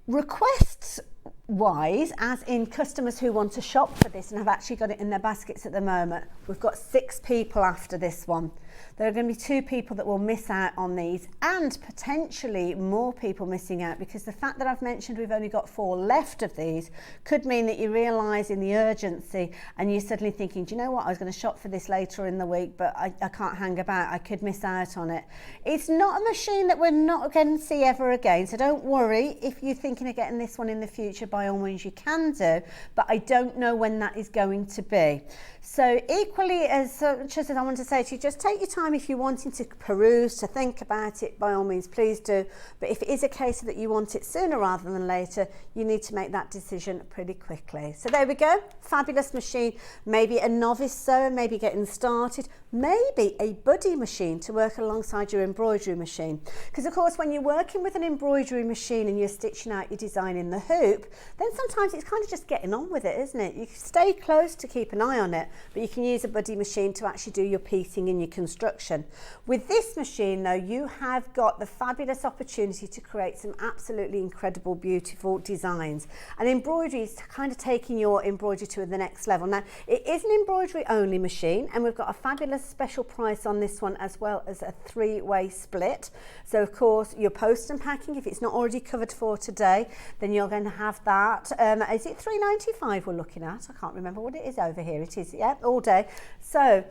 Requests wise, as in customers who want to shop for this and have actually got it in their baskets at the moment, we've got 6 people after this one. There are going to be 2 people that will miss out on these, and potentially more people missing out, because the fact that I've mentioned we've only got 4 left of these could mean that you're realising the urgency and you're suddenly thinking, do you know what, I was going to shop for this later in the week, but I can't hang about, I could miss out on it. It's not a machine that we're not going to see ever again, so don't worry if you're thinking of getting this one in the future. By all means you can do, but I don't know when that is going to be. So equally as much as I want to say to you, just take your time if you're wanting to peruse, to think about it, by all means please do. But if it is a case that you want it sooner rather than later, you need to make that decision pretty quickly. So there we go, fabulous machine. Maybe a novice sewer, maybe getting started, maybe a buddy machine to work alongside your embroidery machine. Because of course when you're working with an embroidery machine and you're stitching out your design in the hoop, then sometimes it's kind of just getting on with it, isn't it? You stay close to keep an eye on it, but you can use a buddy machine to actually do your piecing and your construction. With this machine though, you have got the fabulous opportunity to create some absolutely incredible, beautiful designs. And embroidery is kind of taking your embroidery to the next level. Now, it is an embroidery only machine, and we've got a fabulous special price on this one, as well as a 3-way split. So of course, your post and packing, if it's not already covered for today, then you're going to have that. Is it $3.95 we're looking at? I can't remember what it is over here. It is, yeah, all day. So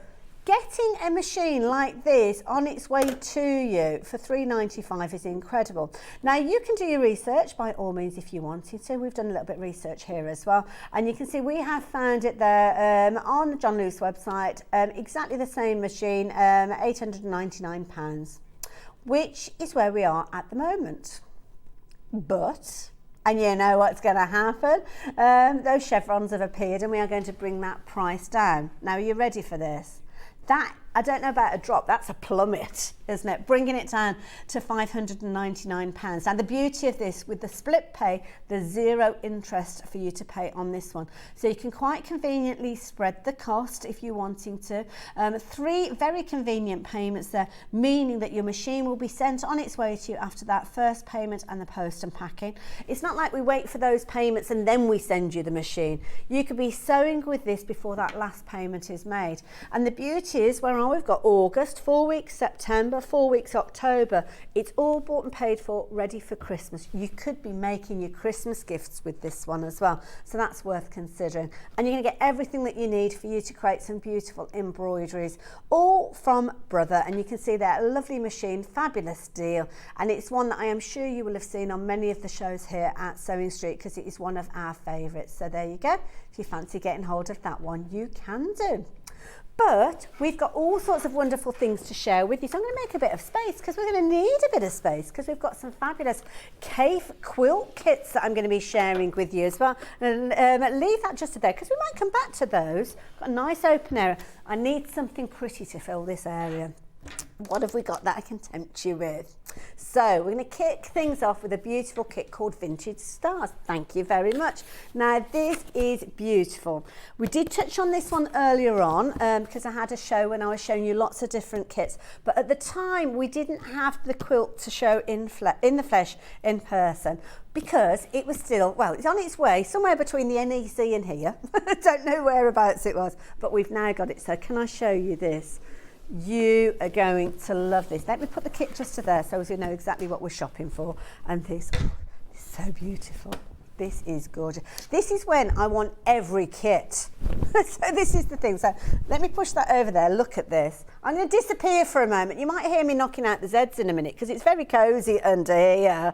Getting a machine like this on its way to you for £3.95 is incredible. Now you can do your research by all means if you wanted to. We've done a little bit of research here as well, and you can see we have found it there on the John Lewis website, exactly the same machine, £899, which is where we are at the moment. But, and you know what's going to happen, those chevrons have appeared and we are going to bring that price down. Now, are you ready for this? That, I don't know about a drop, that's a plummet, isn't it? Bringing it down to £599. Now the beauty of this, with the split pay, there's zero interest for you to pay on this one. So you can quite conveniently spread the cost if you're wanting to. 3 very convenient payments there, meaning that your machine will be sent on its way to you after that first payment and the post and packing. It's not like we wait for those payments and then we send you the machine. You could be sewing with this before that last payment is made. And the beauty is, where we've got August, 4 weeks September, 4 weeks October. It's all bought and paid for, ready for Christmas. You could be making your Christmas gifts with this one as well. So that's worth considering. And you're going to get everything that you need for you to create some beautiful embroideries, all from Brother. And you can see there, a lovely machine, fabulous deal. And it's one that I am sure you will have seen on many of the shows here at Sewing Street, because it is one of our favourites. So there you go. If you fancy getting hold of that one, you can do. But we've got all sorts of wonderful things to share with you. So I'm going to make a bit of space, because we're going to need a bit of space, because we've got some fabulous cave quilt kits that I'm going to be sharing with you as well. And leave that just there, because we might come back to those. Got a nice open area. I need something pretty to fill this area. What have we got that I can tempt you with? So we're going to kick things off with a beautiful kit called Vintage Stars. Thank you very much. Now this is beautiful. We did touch on this one earlier on because I had a show when I was showing you lots of different kits, but at the time we didn't have the quilt to show in the flesh in person, because it was still, well, it's on its way somewhere between the NEC and here. I don't know whereabouts it was, but we've now got it. So can I show you this? You are going to love this. Let me put the kit just to there so as you know exactly what we're shopping for. And this, oh, is so beautiful. This is gorgeous. This is when I want every kit. So this is the thing. So let me push that over there. Look at this. I'm going to disappear for a moment. You might hear me knocking out the Zs in a minute, because it's very cosy under here.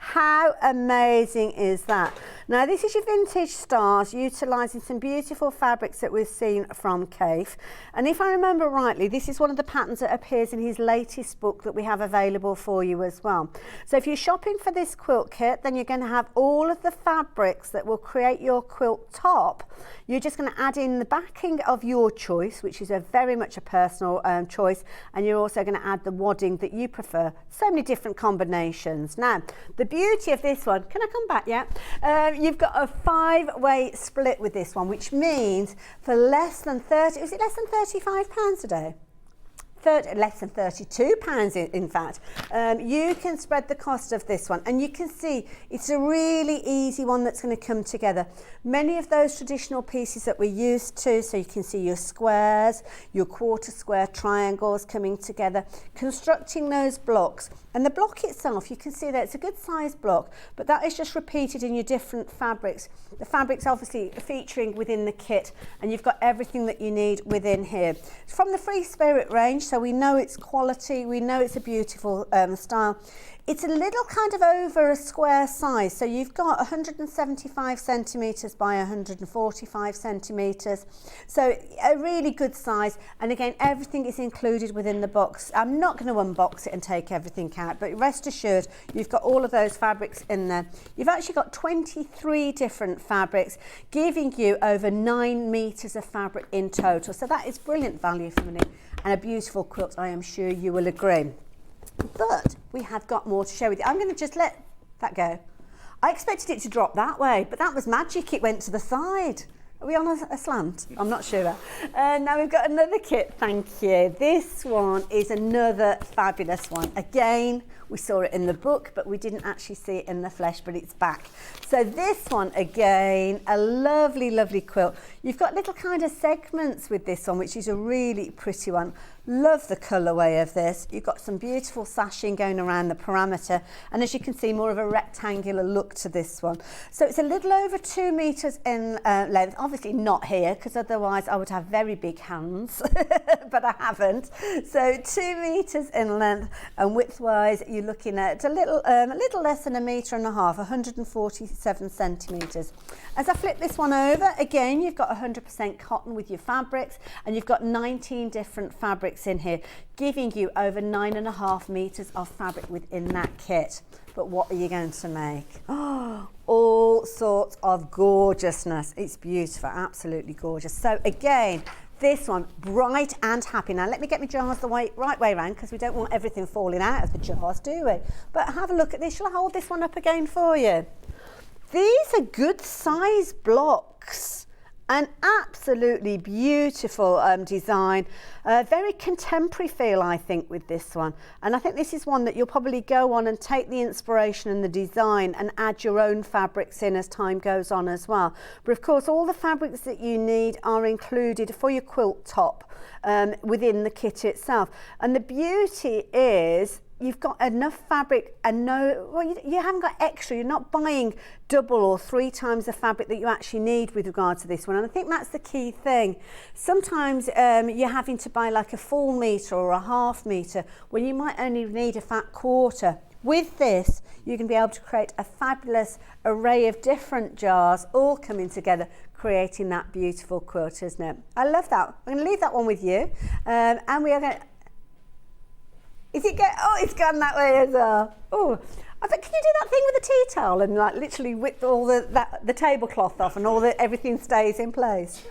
How amazing is that? Now this is your Vintage Stars, utilising some beautiful fabrics that we've seen from Kaffe. And if I remember rightly, this is one of the patterns that appears in his latest book that we have available for you as well. So if you're shopping for this quilt kit, then you're going to have all of the fabrics that will create your quilt top. You're just going to add in the backing of your choice, which is very much a personal choice. And you're also going to add the wadding that you prefer. So many different combinations. Now, the beauty of this one, can I come back yet? You've got a 5-way split with this one, which means for less than is it less than £35 a day? Less than £32 in fact, you can spread the cost of this one, and you can see it's a really easy one that's going to come together. Many of those traditional pieces that we're used to, so you can see your squares, your quarter square triangles coming together, constructing those blocks. And the block itself, you can see that it's a good size block, but that is just repeated in your different fabrics. The fabrics obviously featuring within the kit, and you've got everything that you need within here. It's from the Free Spirit range, so we know it's quality, we know it's a beautiful style. It's a little kind of over a square size, so you've got 175 centimetres by 145 centimetres, so a really good size. And again, everything is included within the box. I'm not going to unbox it and take everything out, but rest assured you've got all of those fabrics in there. You've actually got 23 different fabrics, giving you over 9 metres of fabric in total, so that is brilliant value for money and a beautiful quilt, I am sure you will agree. But we have got more to share with you. I'm going to just let that go. I expected it to drop that way, but that was magic. It went to the side. Are we on a slant? I'm not sure. Now we've got another kit, thank you. This one is another fabulous one. Again, we saw it in the book, but we didn't actually see it in the flesh, but it's back. So this one, again, a lovely, lovely quilt. You've got little kind of segments with this one, which is a really pretty one. Love the colourway of this. You've got some beautiful sashing going around the parameter, and as you can see, more of a rectangular look to this one. So it's a little over 2 metres in length. Obviously not here, because otherwise I would have very big hands, but I haven't. So 2 metres in length, and width-wise, you're looking at a little less than 1.5 metres, 147 centimetres. As I flip this one over, again, you've got 100% cotton with your fabrics, and you've got 19 different fabrics in here, giving you over 9.5 metres of fabric within that kit. But what are you going to make? Oh, all sorts of gorgeousness. It's beautiful, absolutely gorgeous. So again, this one, bright and happy. Now let me get my jars the right way around, because we don't want everything falling out of the jars, do we? But have a look at this. Shall I hold this one up again for you? These are good size blocks. An absolutely beautiful design, very contemporary feel, I think, with this one. And I think this is one that you'll probably go on and take the inspiration and the design and add your own fabrics in as time goes on as well. But of course, all the fabrics that you need are included for your quilt top within the kit itself. And the beauty is, you've got enough fabric and you haven't got extra. You're not buying double or 3 times the fabric that you actually need with regard to this one. And I think that's the key thing. Sometimes you're having to buy like a full metre or a half metre when you might only need a fat quarter. With this, you can be able to create a fabulous array of different jars all coming together, creating that beautiful quilt, isn't it? I love that. I'm going to leave that one with you. And we are going to... Is it going? Oh, it's gone that way as well. Oh, I think, can you do that thing with a tea towel and like literally whip all the tablecloth off and everything stays in place?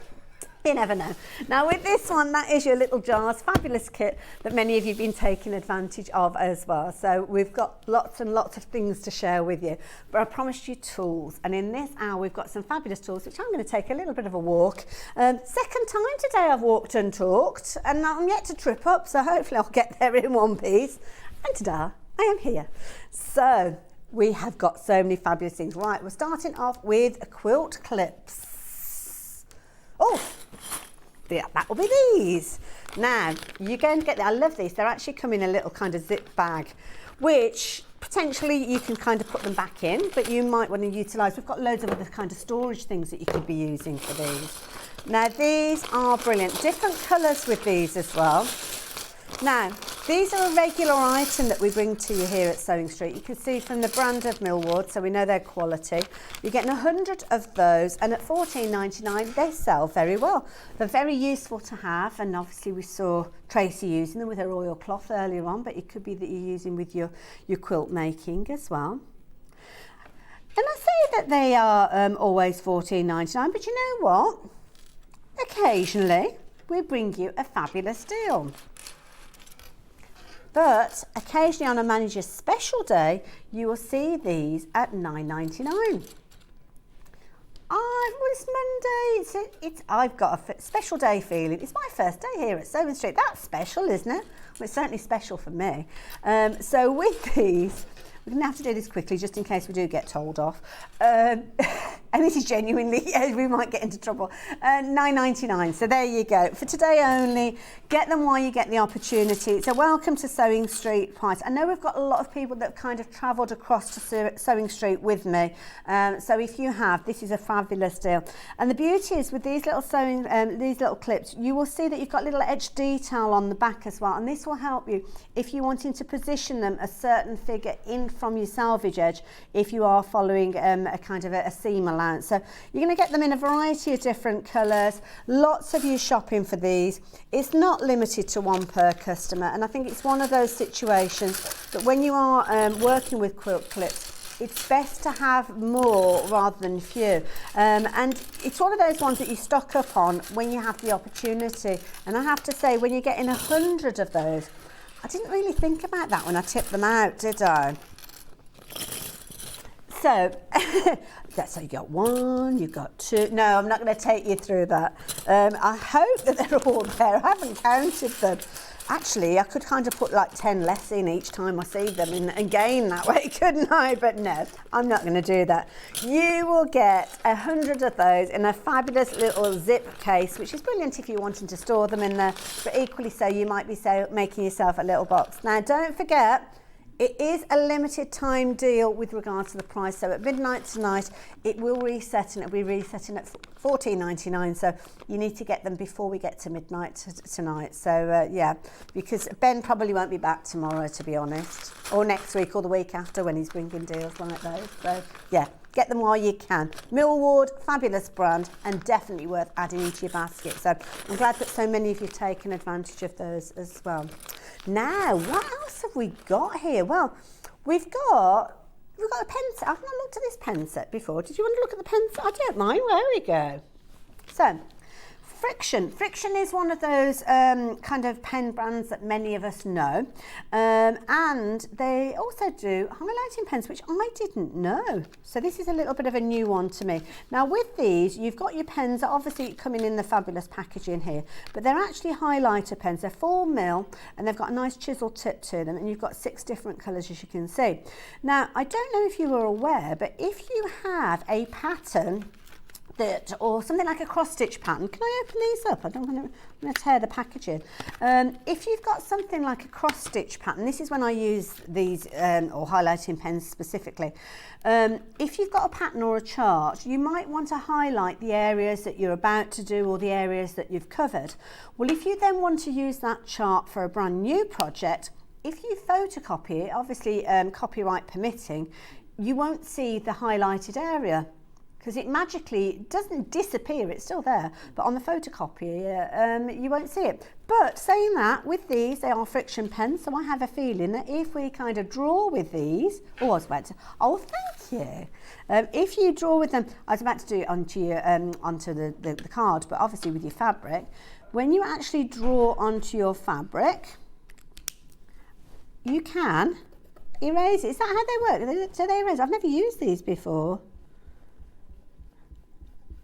You never know. Now with this one, that is your little jars, fabulous kit that many of you have been taking advantage of as well. So we've got lots and lots of things to share with you, but I promised you tools. And in this hour, we've got some fabulous tools, which I'm going to take a little bit of a walk. Second time today I've walked and talked, and I'm yet to trip up, so hopefully I'll get there in one piece. And ta-da, I am here. So we have got so many fabulous things. Right, we're starting off with quilt clips. Oh, yeah, that will be these. Now, you're going to get, I love these. They're actually come in a little kind of zip bag, which potentially you can kind of put them back in, but you might want to utilise, we've got loads of other kind of storage things that you could be using for these. Now, these are brilliant. Different colours with these as well. Now, these are a regular item that we bring to you here at Sewing Street. You can see from the brand of Millward, so we know their quality. You're getting 100 of those, and at $14.99 they sell very well. They're very useful to have, and obviously we saw Tracey using them with her oilcloth earlier on, but it could be that you're using with your quilt making as well. And I say that they are always $14.99, but you know what? Occasionally we bring you a fabulous deal. But occasionally on a manager's special day, you will see these at $9.99. It's Monday. I've got a special day feeling. It's my first day here at Sewing Street. That's special, isn't it? Well, it's certainly special for me. So with these, we're going to have to do this quickly just in case we do get told off. And this is genuinely, we might get into trouble. $9.99, so there you go. For today only, get them while you get the opportunity. It's a welcome to Sewing Street price. I know we've got a lot of people that have kind of travelled across to Sewing Street with me. So if you have, this is a fabulous deal. And the beauty is with these little these little clips, you will see that you've got little edge detail on the back as well. And this will help you if you're wanting to position them a certain figure in from your salvage edge, if you are following a kind of a seam allowance. So you're going to get them in a variety of different colours. Lots of you shopping for these. It's not limited to one per customer, and I think it's one of those situations that when you are working with quilt clips, it's best to have more rather than few. And it's one of those ones that you stock up on when you have the opportunity. And I have to say, when you're getting 100 of those, I didn't really think about that when I tipped them out, did I? So, so you got one, you got two. No, I'm not going to take you through that. I hope that they're all there. I haven't counted them. Actually, I could kind of put like 10 less in each time I see them and gain that way, couldn't I? But no, I'm not going to do that. You will get 100 of those in a fabulous little zip case, which is brilliant if you're wanting to store them in there. But equally so, you might be making yourself a little box. Now, don't forget, it is a limited time deal with regards to the price. So at midnight tonight, it will reset and it'll be resetting at $14.99. So you need to get them before we get to midnight tonight. So yeah, because Ben probably won't be back tomorrow, to be honest, or next week or the week after when he's bringing deals like those. So yeah, get them while you can. Millward, fabulous brand and definitely worth adding into your basket. So I'm glad that so many of you have taken advantage of those as well. Now, what else have we got here? Well, we've got a pen set. I've not looked at this pen set before. Did you want to look at the pen set? I don't mind. Where we go. So, Friction. Friction is one of those kind of pen brands that many of us know. And they also do highlighting pens, which I didn't know. So this is a little bit of a new one to me. Now with these, you've got your pens that obviously coming in the fabulous packaging here, but they're actually highlighter pens. They're 4mm and they've got a nice chisel tip to them, and you've got 6 different colours, as you can see. Now, I don't know if you were aware, but if you have a pattern or something like a cross-stitch pattern. Can I open these up? I'm going to tear the packaging. If you've got something like a cross-stitch pattern, this is when I use these, or highlighting pens specifically. If you've got a pattern or a chart, you might want to highlight the areas that you're about to do or the areas that you've covered. Well, if you then want to use that chart for a brand new project, if you photocopy it, obviously copyright permitting, you won't see the highlighted area, because it magically doesn't disappear, it's still there, but on the photocopy you won't see it. But saying that, with these, they are friction pens, so I have a feeling that if we kind of draw with these, thank you. If you draw with them, I was about to do it onto the card, but obviously with your fabric, when you actually draw onto your fabric, you can erase it. Is that how they work? Do they erase? I've never used these before.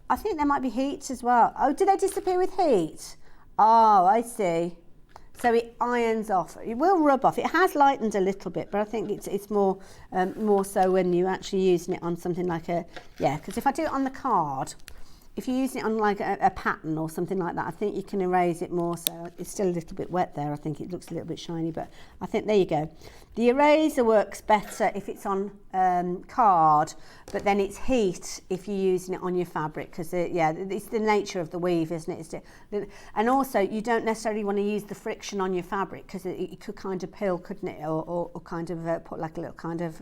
I think there might be heat as well. Oh, do they disappear with heat? Oh, I see. So it irons off. It will rub off. It has lightened a little bit, but I think it's more so when you're actually using it on something like because if I do it on the card, if you're using it on like a pattern or something like that, I think you can erase it more. So it's still a little bit wet there. I think it looks a little bit shiny, but I think there you go. The eraser works better if it's on card, but then it's heat if you're using it on your fabric, because it's the nature of the weave, isn't it? And also you don't necessarily want to use the friction on your fabric, because it could kind of peel, couldn't it, or kind of put like a little kind of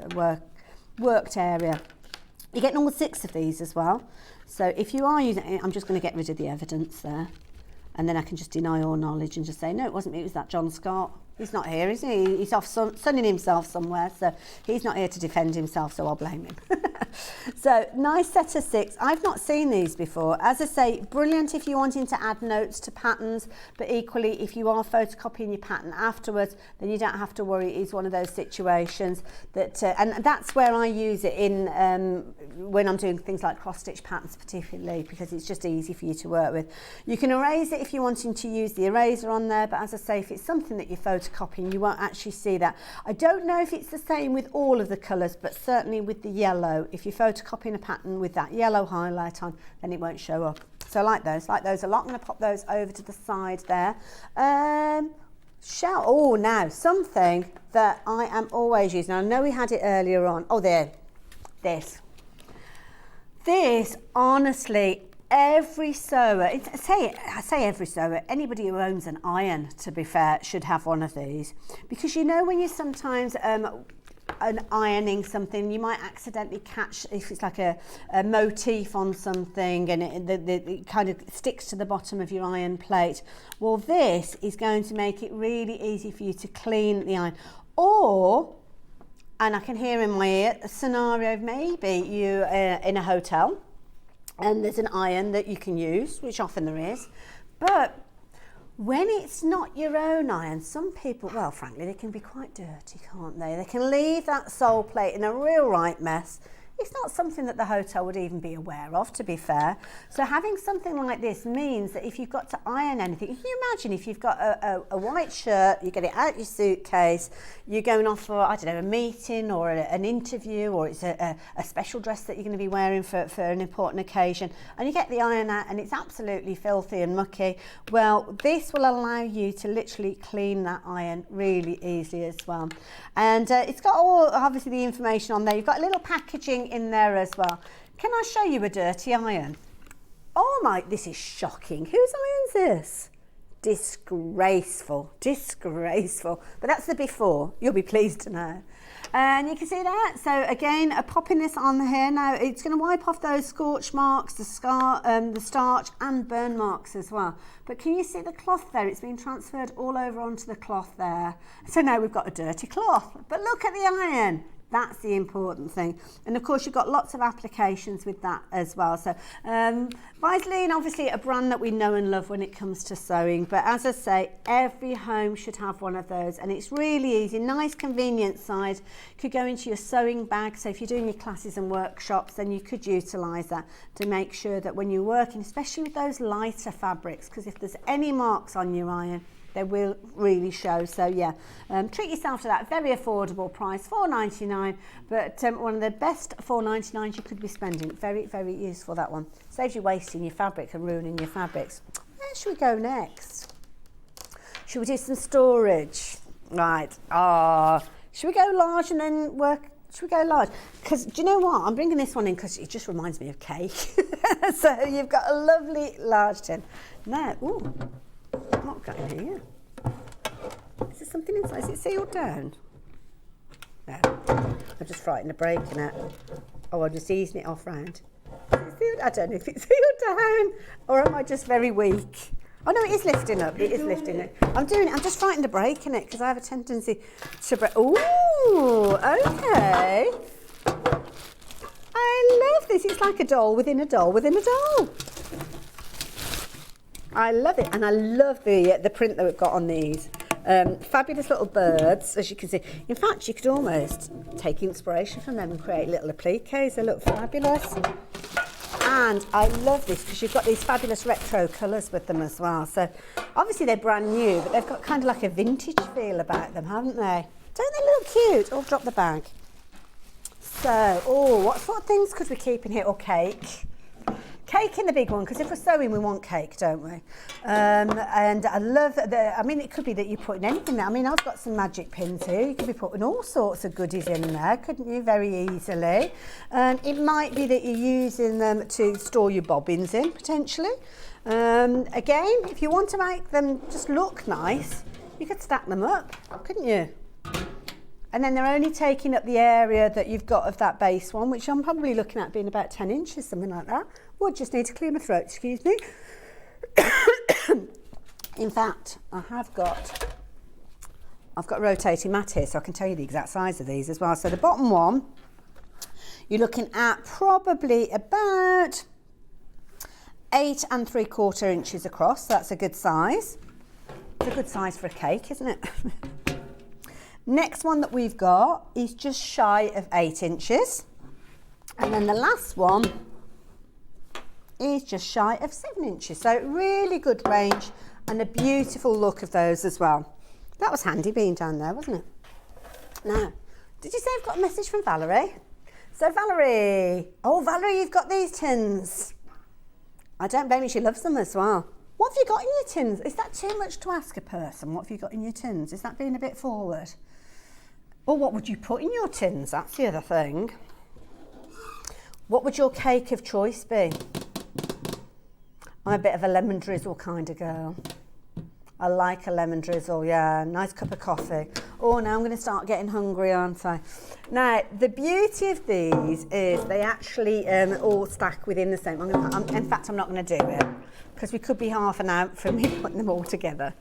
worked area. You're getting all 6 of these as well. So if you are using it, I'm just going to get rid of the evidence there. And then I can just deny all knowledge and just say, no, it wasn't me, it was that John Scott. He's not here, is he? He's off sunning himself somewhere, so he's not here to defend himself, so I'll blame him. So, nice set of 6. I've not seen these before. As I say, brilliant if you're wanting to add notes to patterns, but equally, if you are photocopying your pattern afterwards, then you don't have to worry. It's one of those situations that, and that's where I use it in when I'm doing things like cross-stitch patterns particularly, because it's just easy for you to work with. You can erase it if you're wanting to use the eraser on there, but as I say, if it's something that you're photocopying, you won't actually see that. I don't know if it's the same with all of the colours, but certainly with the yellow, if you're photocopying a pattern with that yellow highlight on, then it won't show up. So I like those a lot. I'm going to pop those over to the side there. Now something that I am always using. I know we had it earlier on. Oh, there. This honestly, every sewer, I say every sewer, anybody who owns an iron, to be fair, should have one of these. Because you know when you sometimes ironing something, you might accidentally catch, if it's like a motif on something and it kind of sticks to the bottom of your iron plate. Well, this is going to make it really easy for you to clean the iron. Or, and I can hear in my ear, a scenario of maybe you in a hotel and there's an iron that you can use, which often there is, but when it's not your own iron, some people, well, frankly, they can be quite dirty, can't they? They can leave that sole plate in a real right mess. it's not something that the hotel would even be aware of, to be fair. So having something like this means that if you've got to iron anything, can you imagine if you've got a white shirt, you get it out your suitcase, you're going off for, I don't know, a meeting or an interview, or it's a special dress that you're going to be wearing for an important occasion, and you get the iron out and it's absolutely filthy and mucky. Well, this will allow you to literally clean that iron really easily as well. And it's got all, obviously, the information on there. You've got a little packaging in there as well. Can I show you a dirty iron? Oh my, this is shocking. Whose iron's this? Disgraceful, disgraceful. But that's the before, you'll be pleased to know. And you can see that. So again, popping this on here now, it's going to wipe off those scorch marks, the starch and burn marks as well. But can you see the cloth there? It's been transferred all over onto the cloth there. So now we've got a dirty cloth. But look at the iron. That's the important thing. And of course, you've got lots of applications with that as well. So Vaseline, obviously a brand that we know and love when it comes to sewing. But as I say, every home should have one of those. And it's really easy, nice convenient size. Could go into your sewing bag. So if you're doing your classes and workshops, then you could utilise that to make sure that when you're working, especially with those lighter fabrics, because if there's any marks on your iron, they will really show. So yeah, treat yourself to that. Very affordable price, $4.99, but one of the best $4.99 you could be spending. Very, very useful, that one. Saves you wasting your fabric and ruining your fabrics. Where should we go next? Should we do some storage? Right. Should we go large and then work? Should we go large? Because do you know what? I'm bringing this one in because it just reminds me of cake. So you've got a lovely large tin. Now, ooh. What got in here? Is there something inside? Is it sealed down? No. I'm just frightened of breaking it. Oh, I'm just easing it off round. Is it sealed? I don't know if it's sealed down or am I just very weak? Oh no, it is lifting up. It is lifting it. I'm doing it. I'm just frightened of breaking it because I have a tendency to break. Ooh, okay. I love this. It's like a doll within a doll within a doll. I love it, and I love the print that we've got on these. Fabulous little birds, as you can see. In fact, you could almost take inspiration from them and create little appliques. They look fabulous. And I love this because you've got these fabulous retro colours with them as well. So obviously they're brand new, but they've got kind of like a vintage feel about them, haven't they? Don't they look cute? Oh, drop the bag. So, what sort of things could we keep in here? Or cake. Cake in the big one, because if we're sewing, we want cake, don't we? And I love I mean, it could be that you're putting anything there. I mean, I've got some magic pins here. You could be putting all sorts of goodies in there, couldn't you? Very easily. It might be that you're using them to store your bobbins in, potentially. Again, if you want to make them just look nice, you could stack them up, couldn't you? And then they're only taking up the area that you've got of that base one, which I'm probably looking at being about 10 inches, something like that. Would just need to clear my throat, excuse me. In fact, I've got a rotating mat here, so I can tell you the exact size of these as well. So the bottom one, you're looking at probably about 8 3/4 inches across. So that's a good size. It's a good size for a cake, isn't it? Next one that we've got is just shy of 8 inches. And then the last one is just shy of 7 inches. So really good range and a beautiful look of those as well. That was handy being down there, wasn't it? Now, did you say I've got a message from Valerie? So Valerie, you've got these tins. I don't blame you, she loves them as well. What have you got in your tins? Is that too much to ask a person? What have you got in your tins? Is that being a bit forward? Or what would you put in your tins? That's the other thing. What would your cake of choice be? I'm a bit of a lemon drizzle kind of girl. I like a lemon drizzle, yeah. Nice cup of coffee. Oh, now I'm going to start getting hungry, aren't I? Now, the beauty of these is they actually all stack within the same. In fact, I'm not going to do it because we could be half an hour from me putting them all together.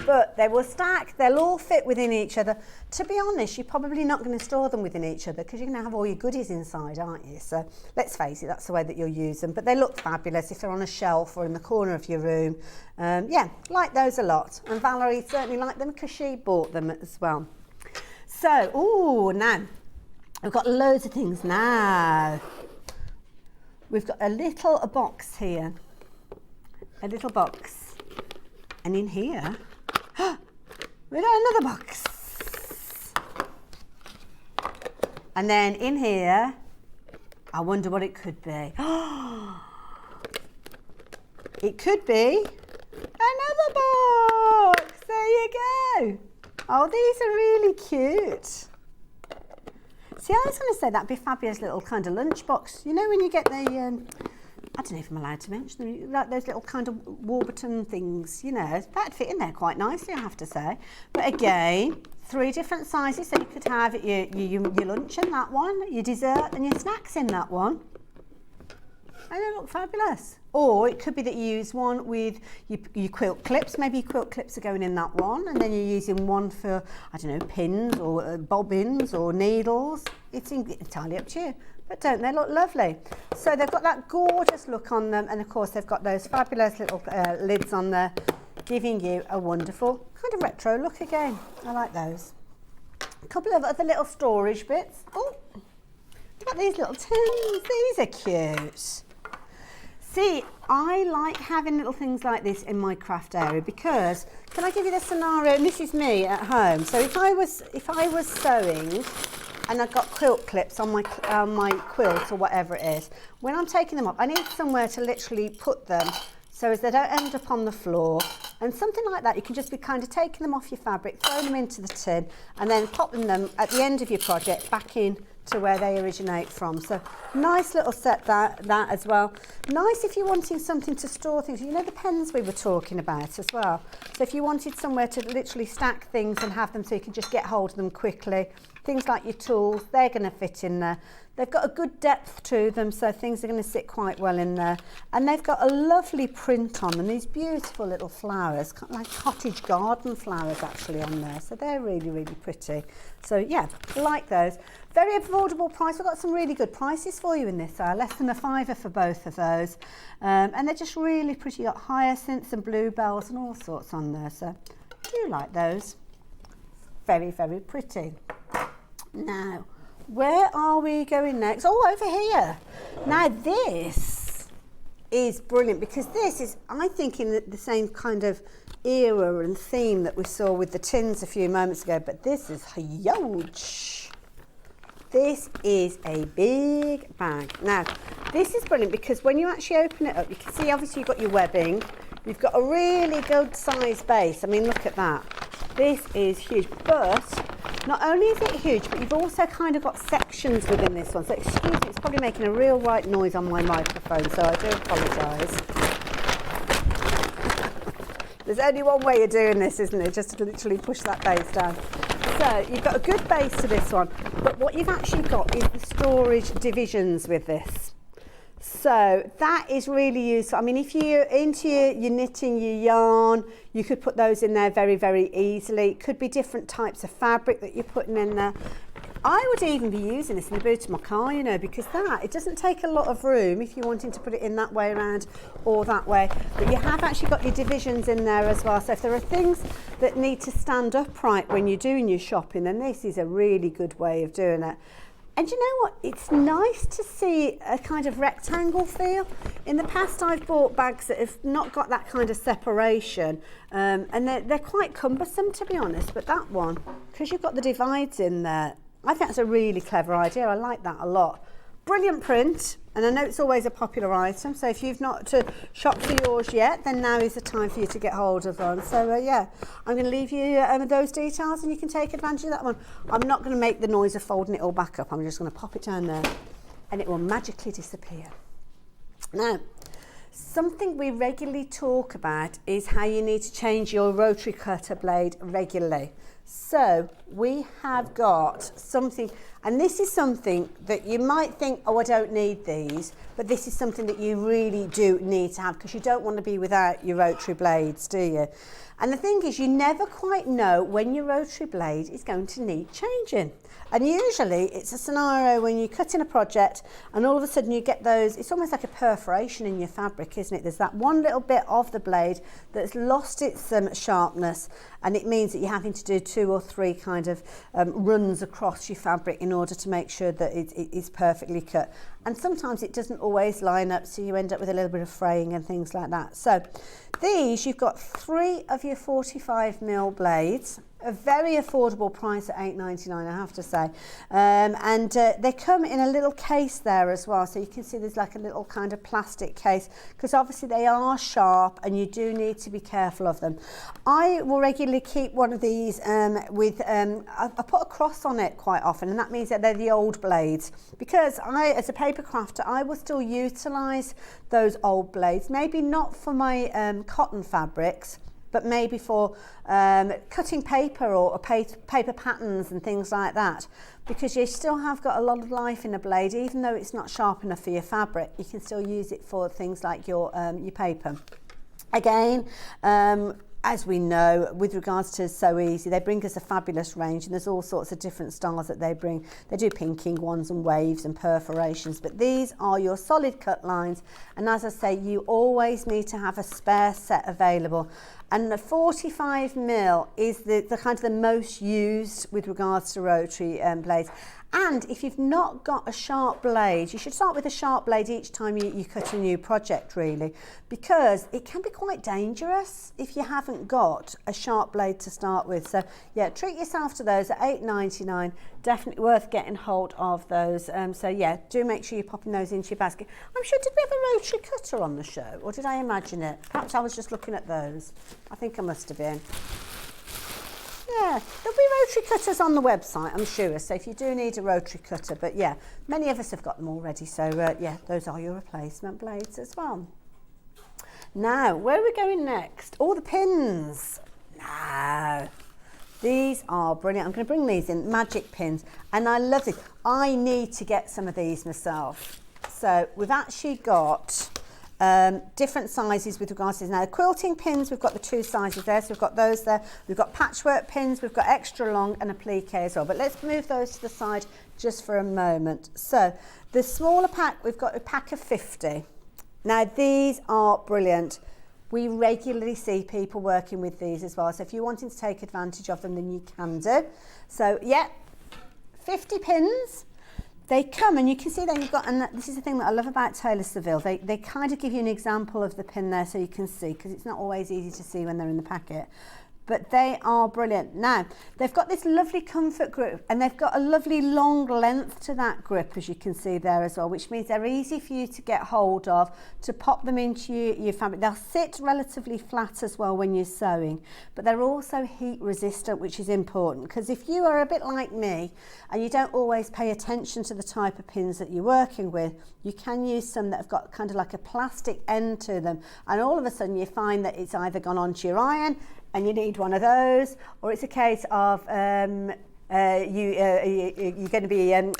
But they will stack, they'll all fit within each other. To be honest, you're probably not going to store them within each other because you're going to have all your goodies inside, aren't you? So let's face it, that's the way that you'll use them. But they look fabulous if they're on a shelf or in the corner of your room. Yeah, like those a lot. And Valerie certainly liked them because she bought them as well. So, now, We've got loads of things now. We've got a little box here, a little box, and in here we got another box, and then in here, I wonder what it could be. It could be another box. There you go. Oh, these are really cute. See, I was going to say that'd be a fabulous little kind of lunchbox. You know when you get the, I don't know if I'm allowed to mention them, like those little kind of Warburton things, you know, that'd fit in there quite nicely, I have to say. But again, 3 different sizes, so you could have your lunch in that one, your dessert and your snacks in that one. And they look fabulous. Or it could be that you use one with your quilt clips. Maybe your quilt clips are going in that one, and then you're using one for, I don't know, pins or bobbins or needles. It's entirely up to you. But don't they look lovely? So they've got that gorgeous look on them, and of course they've got those fabulous little lids on there, giving you a wonderful kind of retro look again. I like those. A couple of other little storage bits. Oh, look at these little tins. These are cute. See, I like having little things like this in my craft area because, can I give you the scenario? And this is me at home. So if I was sewing and I've got quilt clips on my quilt or whatever it is, when I'm taking them up, I need somewhere to literally put them so as they don't end up on the floor. And something like that, you can just be kind of taking them off your fabric, throwing them into the tin, and then popping them at the end of your project back in to where they originate from. So nice little set that as well. Nice if you're wanting something to store things. You know the pens we were talking about as well. So if you wanted somewhere to literally stack things and have them so you can just get hold of them quickly. Things like your tools, they're going to fit in there. They've got a good depth to them, so things are going to sit quite well in there. And they've got a lovely print on them, these beautiful little flowers, kind of like cottage garden flowers actually on there. So they're really, really pretty. So yeah, like those. Very affordable price. We've got some really good prices for you in this aisle, less than £5 for both of those. And they're just really pretty. You've got hyacinths and bluebells and all sorts on there. So do like those. Very, very pretty. Now, where are we going next? Oh, over here. Now this is brilliant because this is, I think, in the same kind of era and theme that we saw with the tins a few moments ago, but this is huge. This is a big bag. Now, this is brilliant because when you actually open it up, you can see obviously you've got your webbing. You've got a really good size base. I mean, look at that. This is huge, but not only is it huge, but you've also kind of got sections within this one. So excuse me, it's probably making a real right noise on my microphone, so I do apologise. There's only one way of doing this, isn't it? Just to literally push that base down. So you've got a good base to this one, but what you've actually got is the storage divisions with this. So that is really useful. I mean, if you're into your knitting, your yarn, you could put those in there very, very easily. It could be different types of fabric that you're putting in there. I would even be using this in the boot of my car, you know, because it doesn't take a lot of room if you're wanting to put it in that way around or that way. But you have actually got your divisions in there as well. So if there are things that need to stand upright when you're doing your shopping, then this is a really good way of doing it. And you know what? It's nice to see a kind of rectangle feel. In the past, I've bought bags that have not got that kind of separation, and they're quite cumbersome, to be honest. But that one, because you've got the divides in there, I think that's a really clever idea. I like that a lot. Brilliant print, and I know it's always a popular item, so if you've not to shop for yours yet, then now is the time for you to get hold of one. So yeah, I'm going to leave you those details and you can take advantage of that one. I'm not going to make the noise of folding it all back up. I'm just going to pop it down there and it will magically disappear. Now, something we regularly talk about is how you need to change your rotary cutter blade regularly. So we have got something, and this is something that you might think, oh, I don't need these, but this is something that you really do need to have because you don't want to be without your rotary blades, do you? And the thing is, you never quite know when your rotary blade is going to need changing. And usually it's a scenario when you're cutting a project and all of a sudden you get those, it's almost like a perforation in your fabric, isn't it? There's that one little bit of the blade that's lost its sharpness, and it means that you're having to do 2 or 3 kind of runs across your fabric in order to make sure that it is perfectly cut. And sometimes it doesn't always line up, so you end up with a little bit of fraying and things like that. So these, you've got 3 of your 45mm blades, a very affordable price at $8.99, I have to say. And they come in a little case there as well, so you can see there's like a little kind of plastic case, because obviously they are sharp and you do need to be careful of them. I will regularly keep one of these with, I put a cross on it quite often, and that means that they're the old blades, because I, as a paper crafter, I will still utilise those old blades, maybe not for my cotton fabrics, but maybe for cutting paper or paper patterns and things like that, because you still have got a lot of life in a blade. Even though it's not sharp enough for your fabric, you can still use it for things like your paper. Again, as we know, with regards to So Easy, they bring us a fabulous range, and there's all sorts of different styles that they bring. They do pinking ones and waves and perforations, but these are your solid cut lines, and as I say, you always need to have a spare set available. And the 45mm is the kind of the most used with regards to rotary blades. And if you've not got a sharp blade, you should start with a sharp blade each time you cut a new project, really, because it can be quite dangerous if you haven't got a sharp blade to start with. So yeah, treat yourself to those at $8.99. Definitely worth getting hold of those. So yeah, do make sure you're popping those into your basket. I'm sure, did we have a rotary cutter on the show, or did I imagine it? Perhaps I was just looking at those. I think I must have been. Yeah, there'll be rotary cutters on the website, I'm sure, so if you do need a rotary cutter, but yeah, many of us have got them already, so yeah, those are your replacement blades as well. Now, where are we going next? All the pins. Now, these are brilliant. I'm going to bring these in, magic pins, and I love these. I need to get some of these myself. So we've actually got different sizes with regards to this. Now, the quilting pins, we've got the 2 sizes there, so we've got those there. We've got patchwork pins, we've got extra long and a plique as well. But let's move those to the side just for a moment. So the smaller pack, we've got a pack of 50. Now, these are brilliant. We regularly see people working with these as well. So if you're wanting to take advantage of them, then you can do. So yeah, 50 pins. They come, and you can see that you've got, and this is the thing that I love about Taylor Seville, they kind of give you an example of the pin there so you can see, because it's not always easy to see when they're in the packet. But they are brilliant. Now, they've got this lovely comfort grip, and they've got a lovely long length to that grip, as you can see there as well, which means they're easy for you to get hold of, to pop them into your fabric. They'll sit relatively flat as well when you're sewing, but they're also heat resistant, which is important, because if you are a bit like me and you don't always pay attention to the type of pins that you're working with, you can use some that have got kind of like a plastic end to them, and all of a sudden you find that it's either gone onto your iron and you need one of those, or it's a case of you're going to be you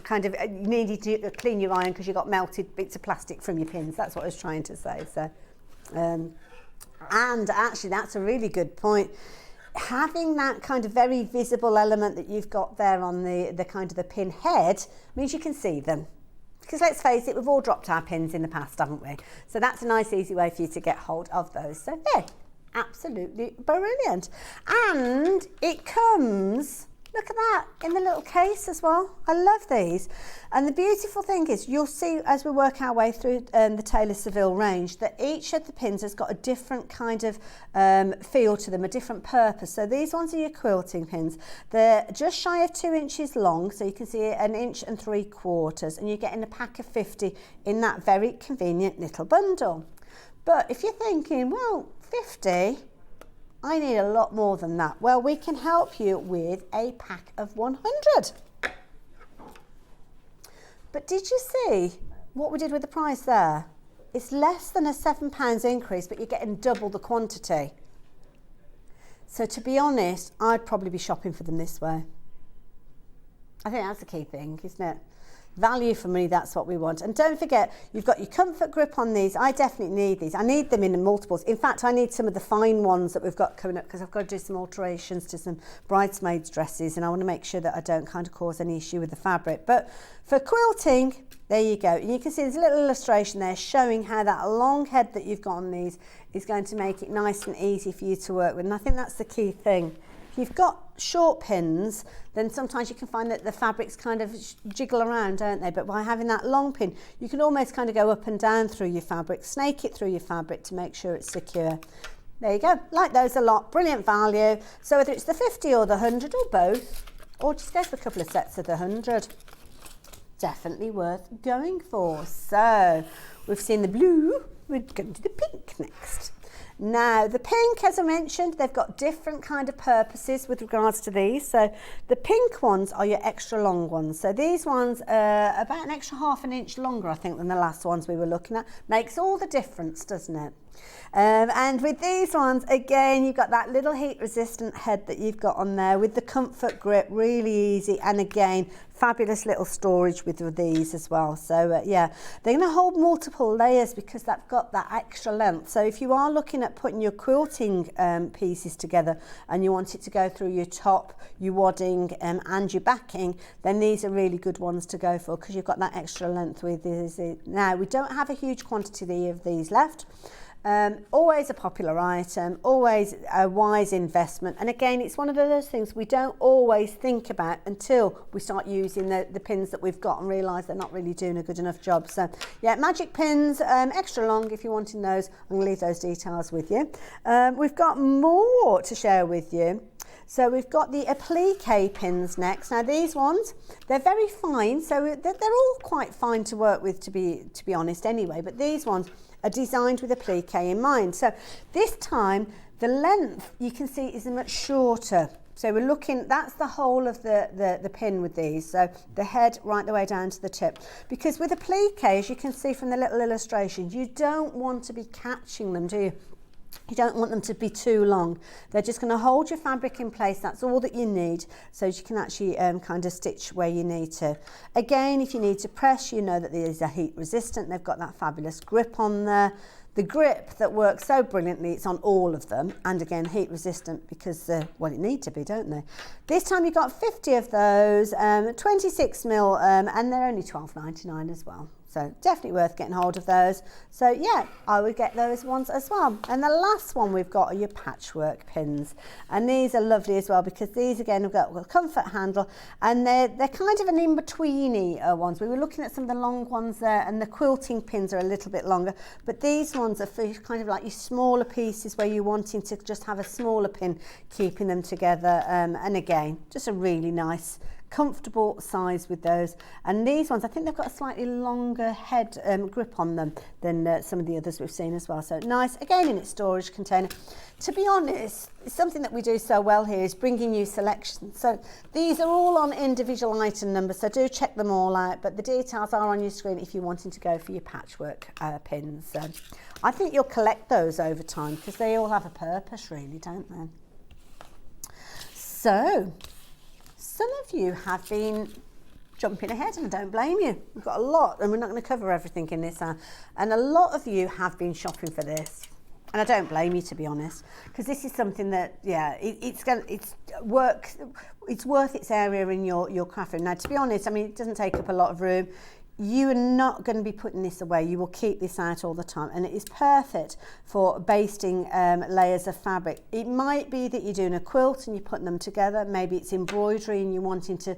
needed to clean your iron because you got melted bits of plastic from your pins. That's what I was trying to say. So, and actually, that's a really good point. Having that kind of very visible element that you've got there on the kind of the pin head means you can see them. Because let's face it, we've all dropped our pins in the past, haven't we? So that's a nice, easy way for you to get hold of those. So yeah. Absolutely brilliant. And it comes, look at that, in the little case as well. I love these. And the beautiful thing is, you'll see as we work our way through the Taylor Seville range, that each of the pins has got a different kind of feel to them, a different purpose. So these ones are your quilting pins. They're just shy of 2 inches long, so you can see 1 3/4 inches, and you get in a pack of 50 in that very convenient little bundle. But if you're thinking, well, 50, I need a lot more than that. Well, we can help you with a pack of 100. But did you see what we did with the price there? It's less than a £7 increase, but you're getting double the quantity. So to be honest, I'd probably be shopping for them this way. I think that's the key thing, isn't it? Value for money, that's what we want. And don't forget, you've got your comfort grip on these. I definitely need these. I need them in multiples. In fact, I need some of the fine ones that we've got coming up, because I've got to do some alterations to some bridesmaids' dresses, and I want to make sure that I don't kind of cause any issue with the fabric. But for quilting, there you go. And you can see there's a little illustration there showing how that long head that you've got on these is going to make it nice and easy for you to work with. And I think that's the key thing. If you've got short pins, then sometimes you can find that the fabrics kind of jiggle around, don't they? But by having that long pin, you can almost kind of go up and down through your fabric, snake it through your fabric to make sure it's secure. There you go, like those a lot, brilliant value. So whether it's the 50 or the 100 or both, or just go for a couple of sets of the 100, definitely worth going for. So we've seen the blue, we're going to the pink next. Now the pink, as I mentioned, they've got different kind of purposes with regards to these. So the pink ones are your extra long ones. So these ones are about an extra ½ inch longer, I think, than the last ones we were looking at. Makes all the difference, doesn't it? And with these ones, again, you've got that little heat resistant head that you've got on there with the comfort grip, really easy. And again, fabulous little storage with these as well. So yeah, they're going to hold multiple layers because they've got that extra length. So if you are looking at putting your quilting pieces together and you want it to go through your top, your wadding and your backing, then these are really good ones to go for because you've got that extra length with these. Now, we don't have a huge quantity of these left. Always a popular item, always a wise investment, and again, it's one of those things we don't always think about until we start using the pins that we've got and realise they're not really doing a good enough job. So yeah, magic pins, extra long if you're wanting those. I'm going to leave those details with you. We've got more to share with you. So we've got the applique pins next. Now these ones, they're very fine, so they're all quite fine to work with, to be honest anyway, but these ones are designed with applique in mind. So this time the length you can see is much shorter. So we're looking, that's the whole of the pin with these. So the head right the way down to the tip. Because with applique, as you can see from the little illustration, you don't want to be catching them, do you? You don't want them to be too long. They're just going to hold your fabric in place. That's all that you need, so you can actually kind of stitch where you need to. Again, if you need to press, you know that these are heat resistant. They've got that fabulous grip on there. The grip that works so brilliantly, it's on all of them, and again heat resistant because well, it need to be, don't they? This time you've got 50 of those, 26 mil, and they're only £12.99 as well. So definitely worth getting hold of those. So yeah, I would get those ones as well. And the last one we've got are your patchwork pins. And these are lovely as well because these again have got a comfort handle and they're kind of an in-betweeny ones. We were looking at some of the long ones there and the quilting pins are a little bit longer, but these ones are for kind of like your smaller pieces where you're wanting to just have a smaller pin keeping them together. And again, just a really nice comfortable size with those. And these ones, I think they've got a slightly longer head grip on them than some of the others we've seen as well. So nice, again in its storage container. To be honest, something that we do so well here is bringing you selections. So these are all on individual item numbers, so do check them all out, but the details are on your screen if you're wanting to go for your patchwork pins. So I think you'll collect those over time because they all have a purpose really, don't they? So some of you have been jumping ahead and I don't blame you. We've got a lot and we're not going to cover everything in this hour. And a lot of you have been shopping for this. And I don't blame you, to be honest, because this is something that, yeah, it's worth its area in your craft room. Now, to be honest, I mean, it doesn't take up a lot of room. You are not going to be putting this away. You will keep this out all the time, and it is perfect for basting layers of fabric. It might be that you're doing a quilt and you're putting them together. Maybe it's embroidery and you're wanting to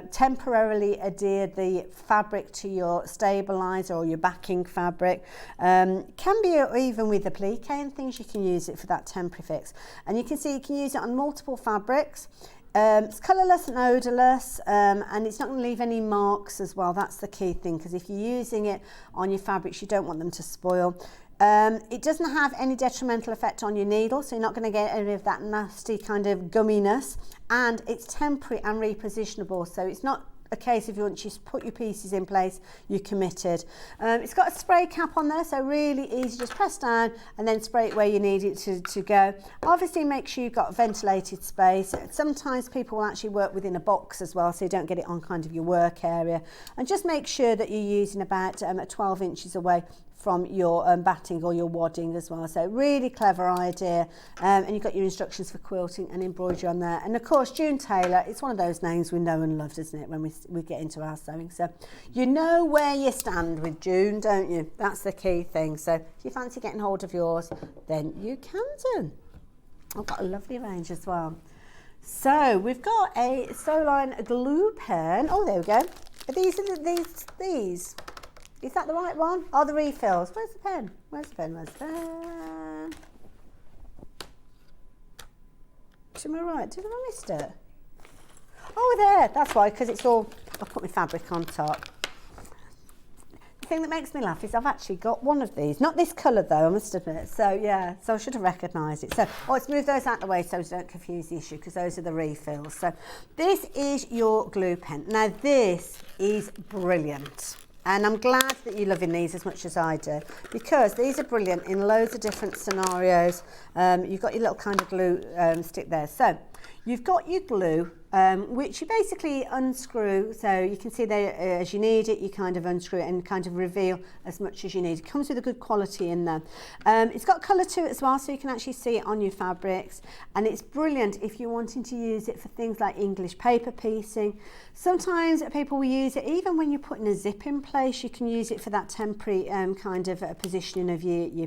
temporarily adhere the fabric to your stabilizer or your backing fabric. Can be even with applique and things, you can use it for that temporary fix. And you can see you can use it on multiple fabrics. It's colourless and odourless, and it's not going to leave any marks as well. That's the key thing, because if you're using it on your fabrics, you don't want them to spoil. It doesn't have any detrimental effect on your needle, so you're not going to get any of that nasty kind of gumminess, and it's temporary and repositionable, so it's not a case of once you put your pieces in place, you're committed. It's got a spray cap on there, so really easy, just press down and then spray it where you need it to go. Obviously make sure you've got ventilated space. Sometimes people will actually work within a box as well, so you don't get it on kind of your work area. And just make sure that you're using about 12 inches away from your batting or your wadding as well. So really clever idea. And you've got your instructions for quilting and embroidery on there. And of course, June Taylor, it's one of those names we know and love, isn't it, when we get into our sewing. So you know where you stand with June, don't you? That's the key thing. So if you fancy getting hold of yours, then you can do. I've got a lovely range as well. So we've got a Sewline glue pen. Oh, there we go. Are these? Is that the right one? Oh, the refills. Where's the pen? Where's the pen? To my right. Did I missed it? Oh, there. That's why, because it's all... I put my fabric on top. The thing that makes me laugh is I've actually got one of these. Not this colour, though, I must admit. So, yeah. So I should have recognised it. So, let's move those out of the way so we don't confuse the issue, because those are the refills. So this is your glue pen. Now, this is brilliant. And I'm glad that you're loving these as much as I do, because these are brilliant in loads of different scenarios. You've got your little kind of glue stick there. So you've got your glue, which you basically unscrew. So you can see there as you need it, you kind of unscrew it and kind of reveal as much as you need. It comes with a good quality in there. It's got colour to it as well, so you can actually see it on your fabrics. And it's brilliant if you're wanting to use it for things like English paper piecing. Sometimes people will use it even when you're putting a zip in place. You can use it for that temporary kind of positioning of your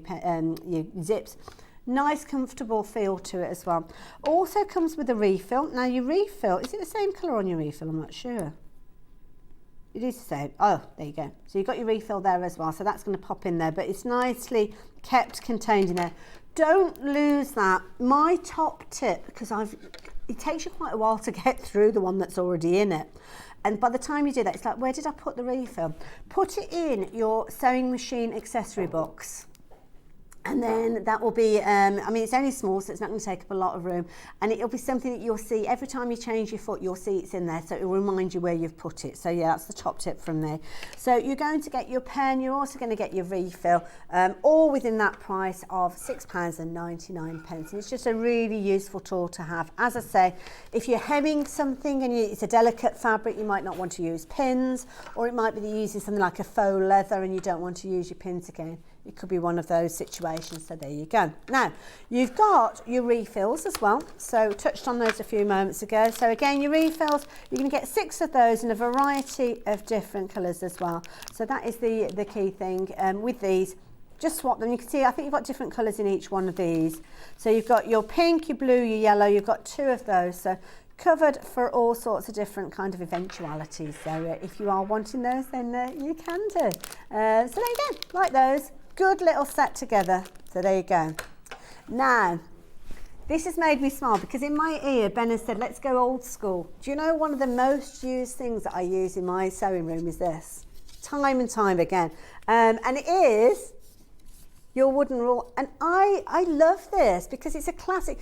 zips. Nice comfortable feel to it as well. Also comes with a refill. Now your refill, is it the same colour on your refill? I'm not sure. It is the same. Oh, there you go. So you've got your refill there as well. So that's going to pop in there, but it's nicely kept contained in there. Don't lose that. My top tip, because it takes you quite a while to get through the one that's already in it. And by the time you do that, it's like, where did I put the refill? Put it in your sewing machine accessory box. And then that will be, I mean, it's only small, so it's not going to take up a lot of room. And it'll be something that you'll see every time you change your foot, you'll see it's in there. So it will remind you where you've put it. So yeah, that's the top tip from there. So you're going to get your pen. You're also going to get your refill, all within that price of £6.99. And it's just a really useful tool to have. As I say, if you're hemming something and it's a delicate fabric, you might not want to use pins, or it might be that you're using something like a faux leather and you don't want to use your pins again. It could be one of those situations, so there you go. Now, you've got your refills as well, so touched on those a few moments ago. So again, your refills, you're going to get 6 of those in a variety of different colours as well. So that is the key thing with these. Just swap them. You can see, I think you've got different colours in each one of these. So you've got your pink, your blue, your yellow, you've got 2 of those. So covered for all sorts of different kind of eventualities. So if you are wanting those, then you can do. So there you go, like those. Good little set together. So there you go. Now, this has made me smile because in my ear, Ben has said, let's go old school. Do you know one of the most used things that I use in my sewing room is this? Time and time again. And it is your wooden rule. And I love this because it's a classic.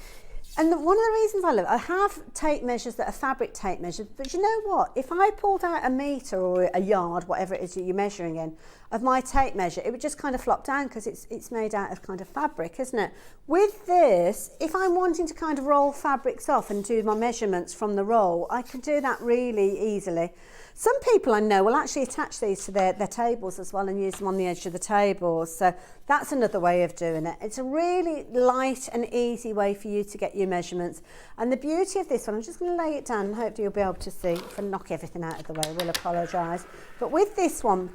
And one of the reasons I love it, I have tape measures that are fabric tape measures, but you know what? If I pulled out a metre or a yard, whatever it is that you're measuring in, of my tape measure, it would just kind of flop down because it's made out of kind of fabric, isn't it? With this, if I'm wanting to kind of roll fabrics off and do my measurements from the roll, I can do that really easily. Some people I know will actually attach these to their tables as well and use them on the edge of the tables. So that's another way of doing it. It's a really light and easy way for you to get your measurements. And the beauty of this one, I'm just going to lay it down and hopefully you'll be able to see. If I knock everything out of the way, I will apologise. But with this one,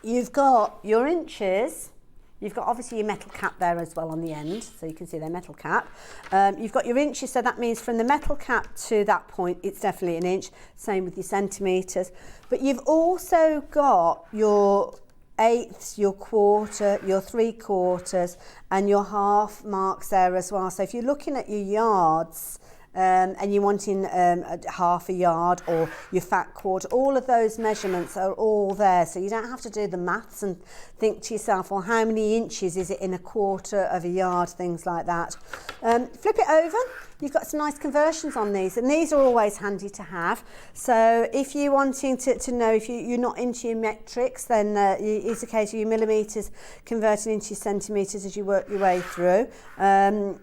you've got your inches. You've got obviously your metal cap there as well on the end, so you can see their metal cap. You've got your inches, so that means from the metal cap to that point, it's definitely an inch. Same with your centimetres. But you've also got your eighths, your quarter, your 3/4, and your half marks there as well. So if you're looking at your yards, and you're wanting half a yard or your fat quarter, all of those measurements are all there, so you don't have to do the maths and think to yourself, well, how many inches is it in a quarter of a yard, things like that. Flip it over. You've got some nice conversions on these, and these are always handy to have. So if you're wanting to know if you're not into your metrics, then it's a case of your millimetres converting into your centimetres as you work your way through. I'm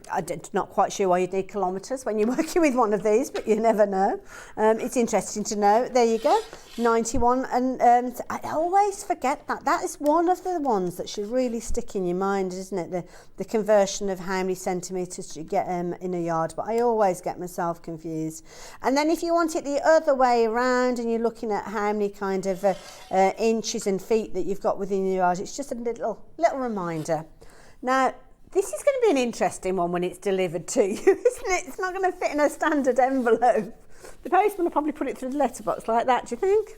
not quite sure why you'd need kilometres when you're working with one of these, but you never know. It's interesting to know. There you go, 91. And I always forget that. That is one of the ones that should really stick in your mind, isn't it? The conversion of how many centimetres you get in a yard. But I always get myself confused. And then if you want it the other way around and you're looking at how many kind of inches and feet that you've got within your yard, it's just a little reminder. Now, This is going to be an interesting one when it's delivered to you, isn't it? It's not going to fit in a standard envelope. The postman will probably put it through the letterbox like that, do you think?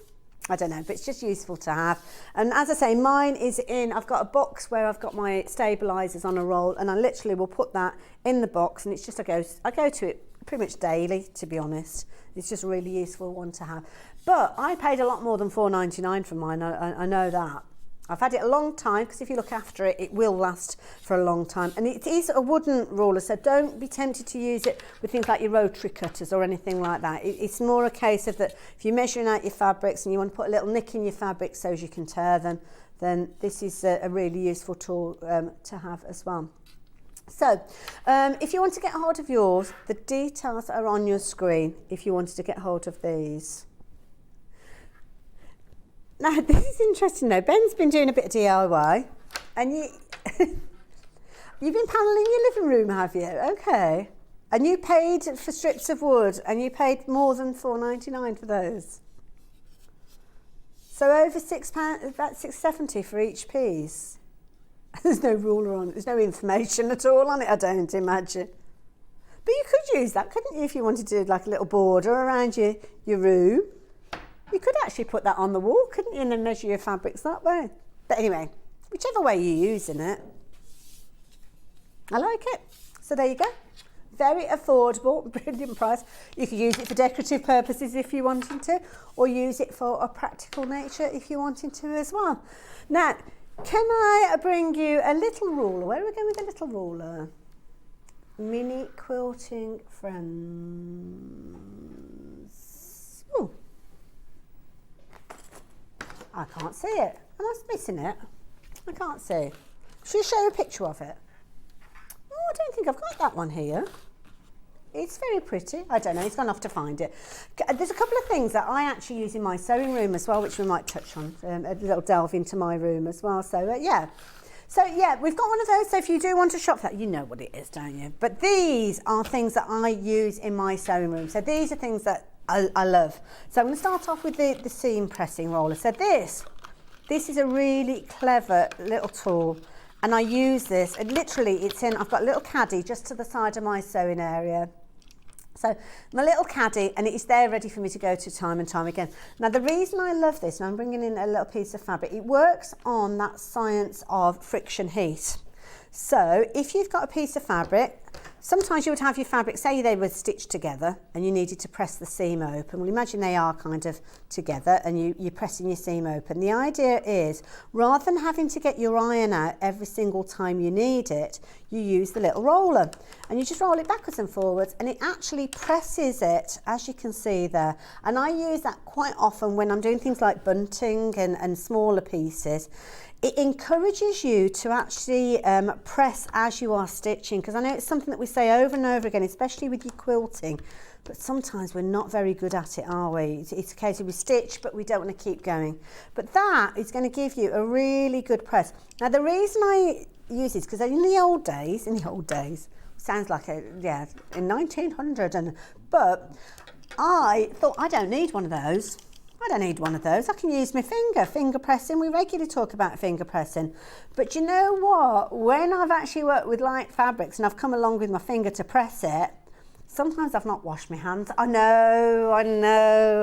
I don't know, but it's just useful to have. And as I say, mine is I've got a box where I've got my stabilisers on a roll, and I literally will put that in the box, and it's just, I go to it pretty much daily, to be honest. It's just a really useful one to have. But I paid a lot more than $4.99 for mine, I know that. I've had it a long time, because if you look after it, it will last for a long time. And it is a wooden ruler, so don't be tempted to use it with things like your rotary cutters or anything like that. It's more a case of that if you're measuring out your fabrics and you want to put a little nick in your fabrics so as you can tear them, then this is a really useful tool to have as well. So, if you want to get hold of yours, the details are on your screen if you wanted to get hold of these. Now, this is interesting though. Ben's been doing a bit of DIY, and you've been paneling your living room, have you? Okay. And you paid for strips of wood, and you paid more than $4.99 for those. So over £6, about $6.70 for each piece. There's no ruler on it. There's no information at all on it, I don't imagine. But you could use that, couldn't you, if you wanted to do like a little border around your room? You could actually put that on the wall, couldn't you, and then measure your fabrics that way. But anyway, whichever way you're using it, I like it. So there you go. Very affordable, brilliant price. You could use it for decorative purposes if you wanted to, or use it for a practical nature if you wanted to as well. Now, can I bring you a little ruler? Where are we going with a little ruler? Mini Quilting Friends. Ooh. I can't see it. Am I missing it? I can't see. Should I show you a picture of it? Oh, I don't think I've got that one here. It's very pretty. I don't know, he's gone off to find it. There's a couple of things that I actually use in my sewing room as well, which we might touch on, a little delve into my room as well. So, yeah. So, yeah, we've got one of those. So if you do want to shop that, you know what it is, don't you? But these are things that I use in my sewing room. So these are things that I love. So I'm going to start off with the seam pressing roller. So this is a really clever little tool, and I use this, and literally I've got a little caddy just to the side of my sewing area. So my little caddy, and it's there ready for me to go to time and time again. Now the reason I love this, and I'm bringing in a little piece of fabric, it works on that science of friction heat. So if you've got a piece of fabric, sometimes you would have your fabric, say they were stitched together and you needed to press the seam open. Well, imagine they are kind of together and you're pressing your seam open. The idea is, rather than having to get your iron out every single time you need it, you use the little roller and you just roll it backwards and forwards, and it actually presses it, as you can see there. And I use that quite often when I'm doing things like bunting and smaller pieces. It encourages you to actually press as you are stitching, because I know it's something that we say over and over again, especially with your quilting, but sometimes we're not very good at it, are we? It's a case of we stitch, but we don't want to keep going. But that is going to give you a really good press. Now, the reason I use this, because in the old days, sounds like in 1900, but I thought, I don't need one of those. I can use my finger pressing. We regularly talk about finger pressing. But you know what? When I've actually worked with light fabrics and I've come along with my finger to press it, sometimes I've not washed my hands. I know,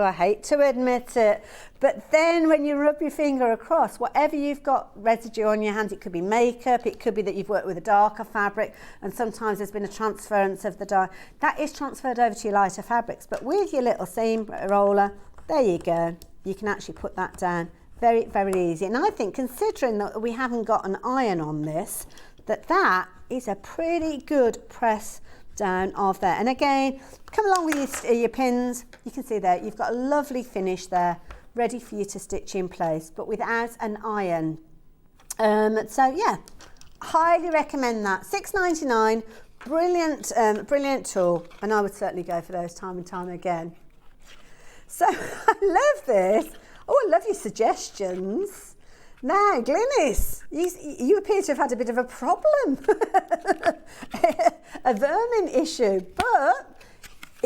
I hate to admit it. But then when you rub your finger across, whatever you've got residue on your hands, it could be makeup, it could be that you've worked with a darker fabric, and sometimes there's been a transference of the dye. That is transferred over to your lighter fabrics. But with your little seam roller, there you go. You can actually put that down very, very easy. And I think, considering that we haven't got an iron on this, that is a pretty good press down of there. And again, come along with your pins. You can see there, you've got a lovely finish there, ready for you to stitch in place, but without an iron. So yeah, highly recommend that. $6.99, brilliant tool. And I would certainly go for those time and time again. So I love this. Oh, I love your suggestions. Now, Glynis, you appear to have had a bit of a problem, a vermin issue, but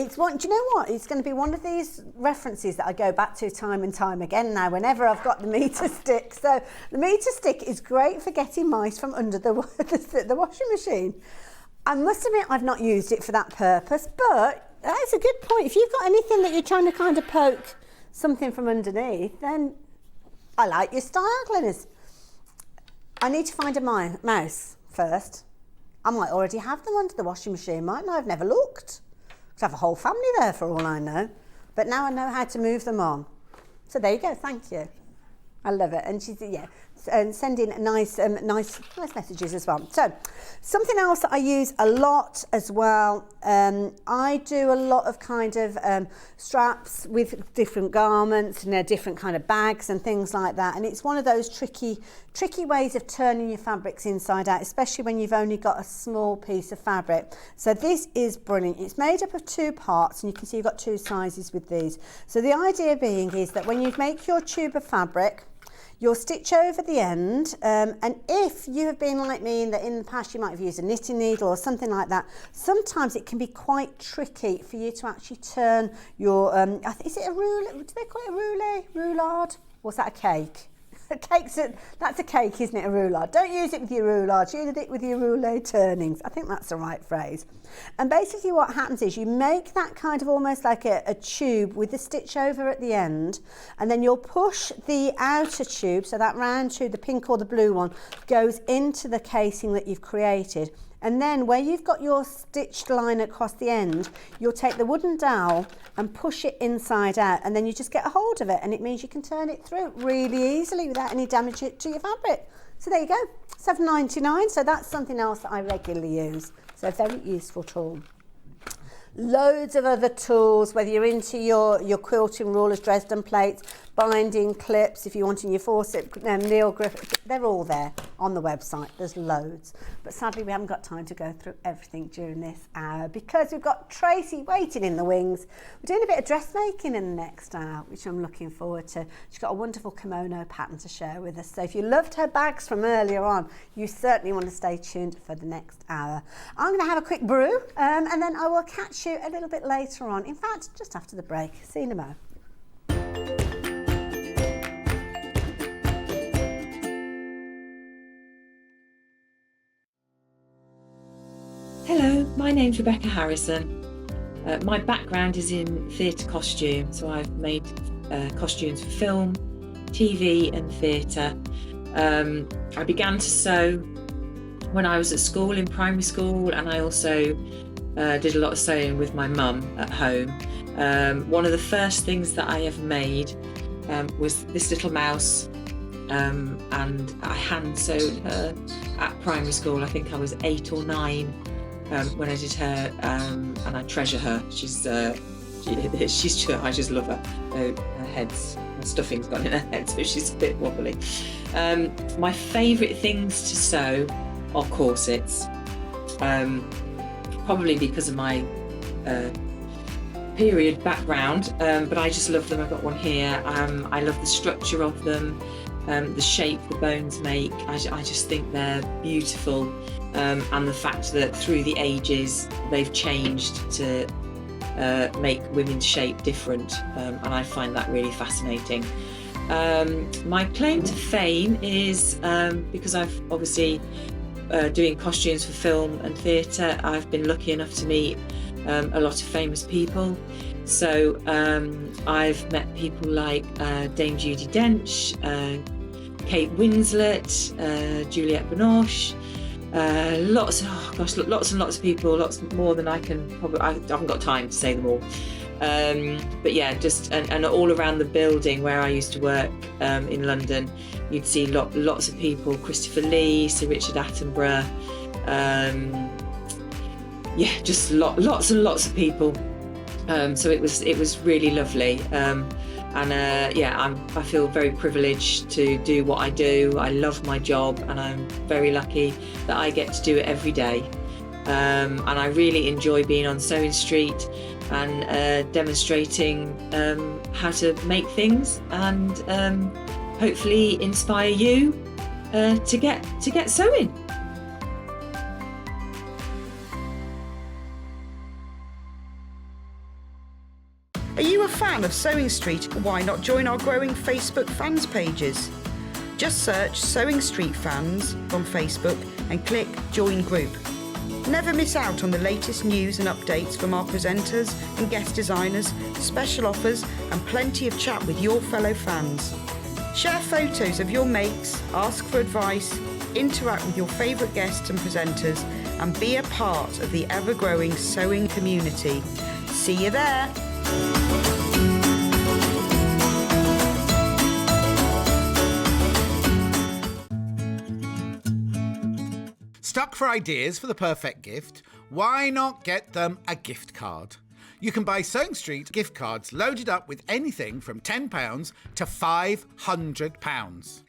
It's one. Do you know what? It's going to be one of these references that I go back to time and time again now. Whenever I've got the meter stick, so the meter stick is great for getting mice from under the washing machine. I must admit, I've not used it for that purpose, but that's a good point. If you've got anything that you're trying to kind of poke something from underneath, then I like your style, Glynis. I need to find a mouse first. I might already have them under the washing machine, mightn't I? I've never looked. Could have a whole family there for all I know. But now I know how to move them on. So there you go, thank you. I love it. And she's, yeah, and sending nice messages as well. So something else that I use a lot as well, I do a lot of kind of straps with different garments and different kind of bags and things like that. And it's one of those tricky ways of turning your fabrics inside out, especially when you've only got a small piece of fabric. So this is brilliant. It's made up of 2 parts, and you can see you've got 2 sizes with these. So the idea being is that when you make your tube of fabric, you'll stitch over the end, and if you have been like me in the past, you might have used a knitting needle or something like that. Sometimes it can be quite tricky for you to actually turn your, is it a roulade? Do they call it a roulade? Roulade? Or is that a cake? That's a cake, isn't it? A roulade. Don't use it with your roulade, use it with your roulade turnings. I think that's the right phrase. And basically what happens is you make that kind of almost like a tube with the stitch over at the end, and then you'll push the outer tube, so that round tube, the pink or the blue one, goes into the casing that you've created. And then where you've got your stitched line across the end, you'll take the wooden dowel and push it inside out, and then you just get a hold of it, and it means you can turn it through really easily without any damage to your fabric. So there you go, $7.99. So that's something else that I regularly use. So a very useful tool. Loads of other tools, whether you're into your quilting rulers, Dresden plates, binding clips, if you're wanting your forceps, needle grip, they're all there on the website. There's loads. But sadly, we haven't got time to go through everything during this hour because we've got Tracey waiting in the wings. We're doing a bit of dressmaking in the next hour, which I'm looking forward to. She's got a wonderful kimono pattern to share with us. So if you loved her bags from earlier on, you certainly want to stay tuned for the next hour. I'm going to have a quick brew, and then I will catch you a little bit later on. In fact, just after the break. See you in a moment. Hello, my name's Rebecca Harrison. My background is in theatre costume, so I've made costumes for film, TV and theatre. I began to sew when I was at school, in primary school, and I also did a lot of sewing with my mum at home. One of the first things that I ever made was this little mouse, and I hand sewed her at primary school. I think I was 8 or 9 when I did her, and I treasure her. She's I just love her. Her stuffing's gone in her head, so she's a bit wobbly. My favourite things to sew are corsets, probably because of my period background, but I just love them. I've got one here. I love the structure of them, the shape the bones make. I just think they're beautiful, and the fact that through the ages they've changed to make women's shape different, and I find that really fascinating. My claim to fame is because I've obviously doing costumes for film and theatre, I've been lucky enough to meet a lot of famous people. So I've met people like Dame Judi Dench, Kate Winslet, Juliette Binoche, lots and lots of people, lots more than I can probably, I haven't got time to say them all. But yeah, just and all around the building where I used to work in London, you'd see lots of people, Christopher Lee, Sir Richard Attenborough, yeah, just lots and lots of people. So it was really lovely, and yeah, I feel very privileged to do what I do. I love my job, and I'm very lucky that I get to do it every day. And I really enjoy being on Sewing Street and demonstrating how to make things, and hopefully inspire you to get sewing. Are you a fan of Sewing Street? Why not join our growing Facebook fans pages? Just search Sewing Street Fans on Facebook and click Join Group. Never miss out on the latest news and updates from our presenters and guest designers, special offers and plenty of chat with your fellow fans. Share photos of your makes, ask for advice, interact with your favourite guests and presenters and be a part of the ever-growing sewing community. See you there! Stuck for ideas for the perfect gift? Why not get them a gift card? You can buy Sewing Street gift cards loaded up with anything from £10 to £500.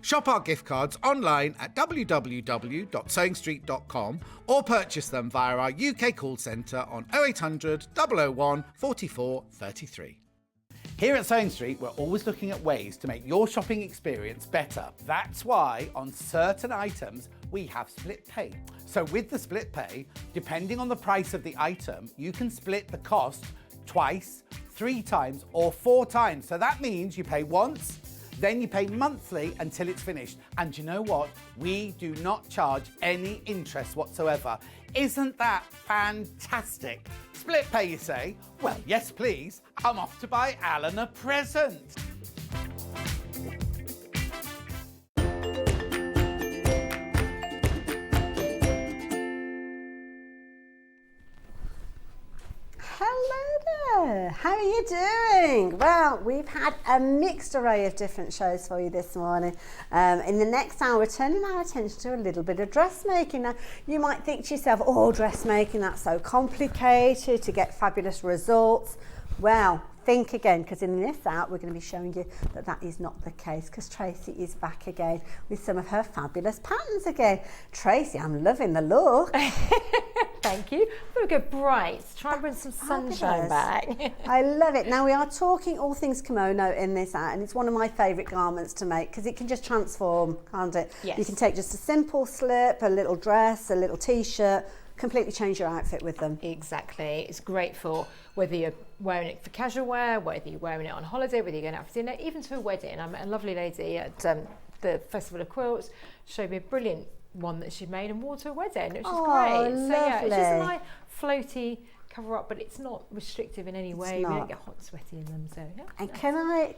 Shop our gift cards online at www.sewingstreet.com or purchase them via our UK call centre on 0800 001 44 33. Here at Sewing Street, we're always looking at ways to make your shopping experience better. That's why on certain items, we have split pay. So with the split pay, depending on the price of the item, you can split the cost twice, 3 times, or 4 times. So that means you pay once, then you pay monthly until it's finished. And you know what? We do not charge any interest whatsoever. Isn't that fantastic? Split pay, you say? Well, yes, please. I'm off to buy Alan a present. Hello there, how are you doing? Well, we've had a mixed array of different shows for you this morning. In the next hour, we're turning our attention to a little bit of dressmaking. Now, you might think to yourself, oh, dressmaking, that's so complicated to get fabulous results. Well, think again, because in this hour we're going to be showing you that that is not the case, because Tracey is back again with some of her fabulous patterns again. Tracey, I'm loving the look. Thank you. We'll go bright. Try and bring some sunshine back. I love it. Now, we are talking all things kimono in this hour, and it's one of my favourite garments to make because it can just transform, can't it? Yes. You can take just a simple slip, a little dress, a little t-shirt, completely change your outfit with them. Exactly. It's great for whether you're wearing it for casual wear, whether you're wearing it on holiday, whether you're going out for dinner, even to a wedding. I met a lovely lady at the Festival of Quilts, showed me a brilliant one that she made and wore to a wedding, which is great. Lovely. So yeah, it's just a nice floaty cover up, but it's not restrictive in any way. We don't get hot and sweaty in them, so yeah. And can I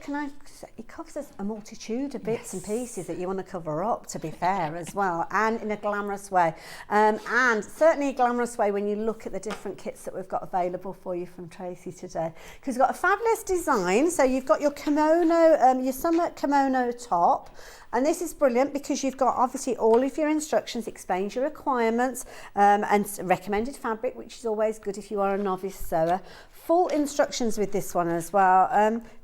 it covers a multitude of bits and pieces that you want to cover up, to be fair, as well, and in a glamorous way, and certainly a glamorous way when you look at the different kits that we've got available for you from Tracey today, because we've got a fabulous design. So you've got your kimono, your summer kimono top. And this is brilliant because you've got obviously all of your instructions, explains your requirements, and recommended fabric, which is always good if you are a novice sewer. Full instructions with this one as well.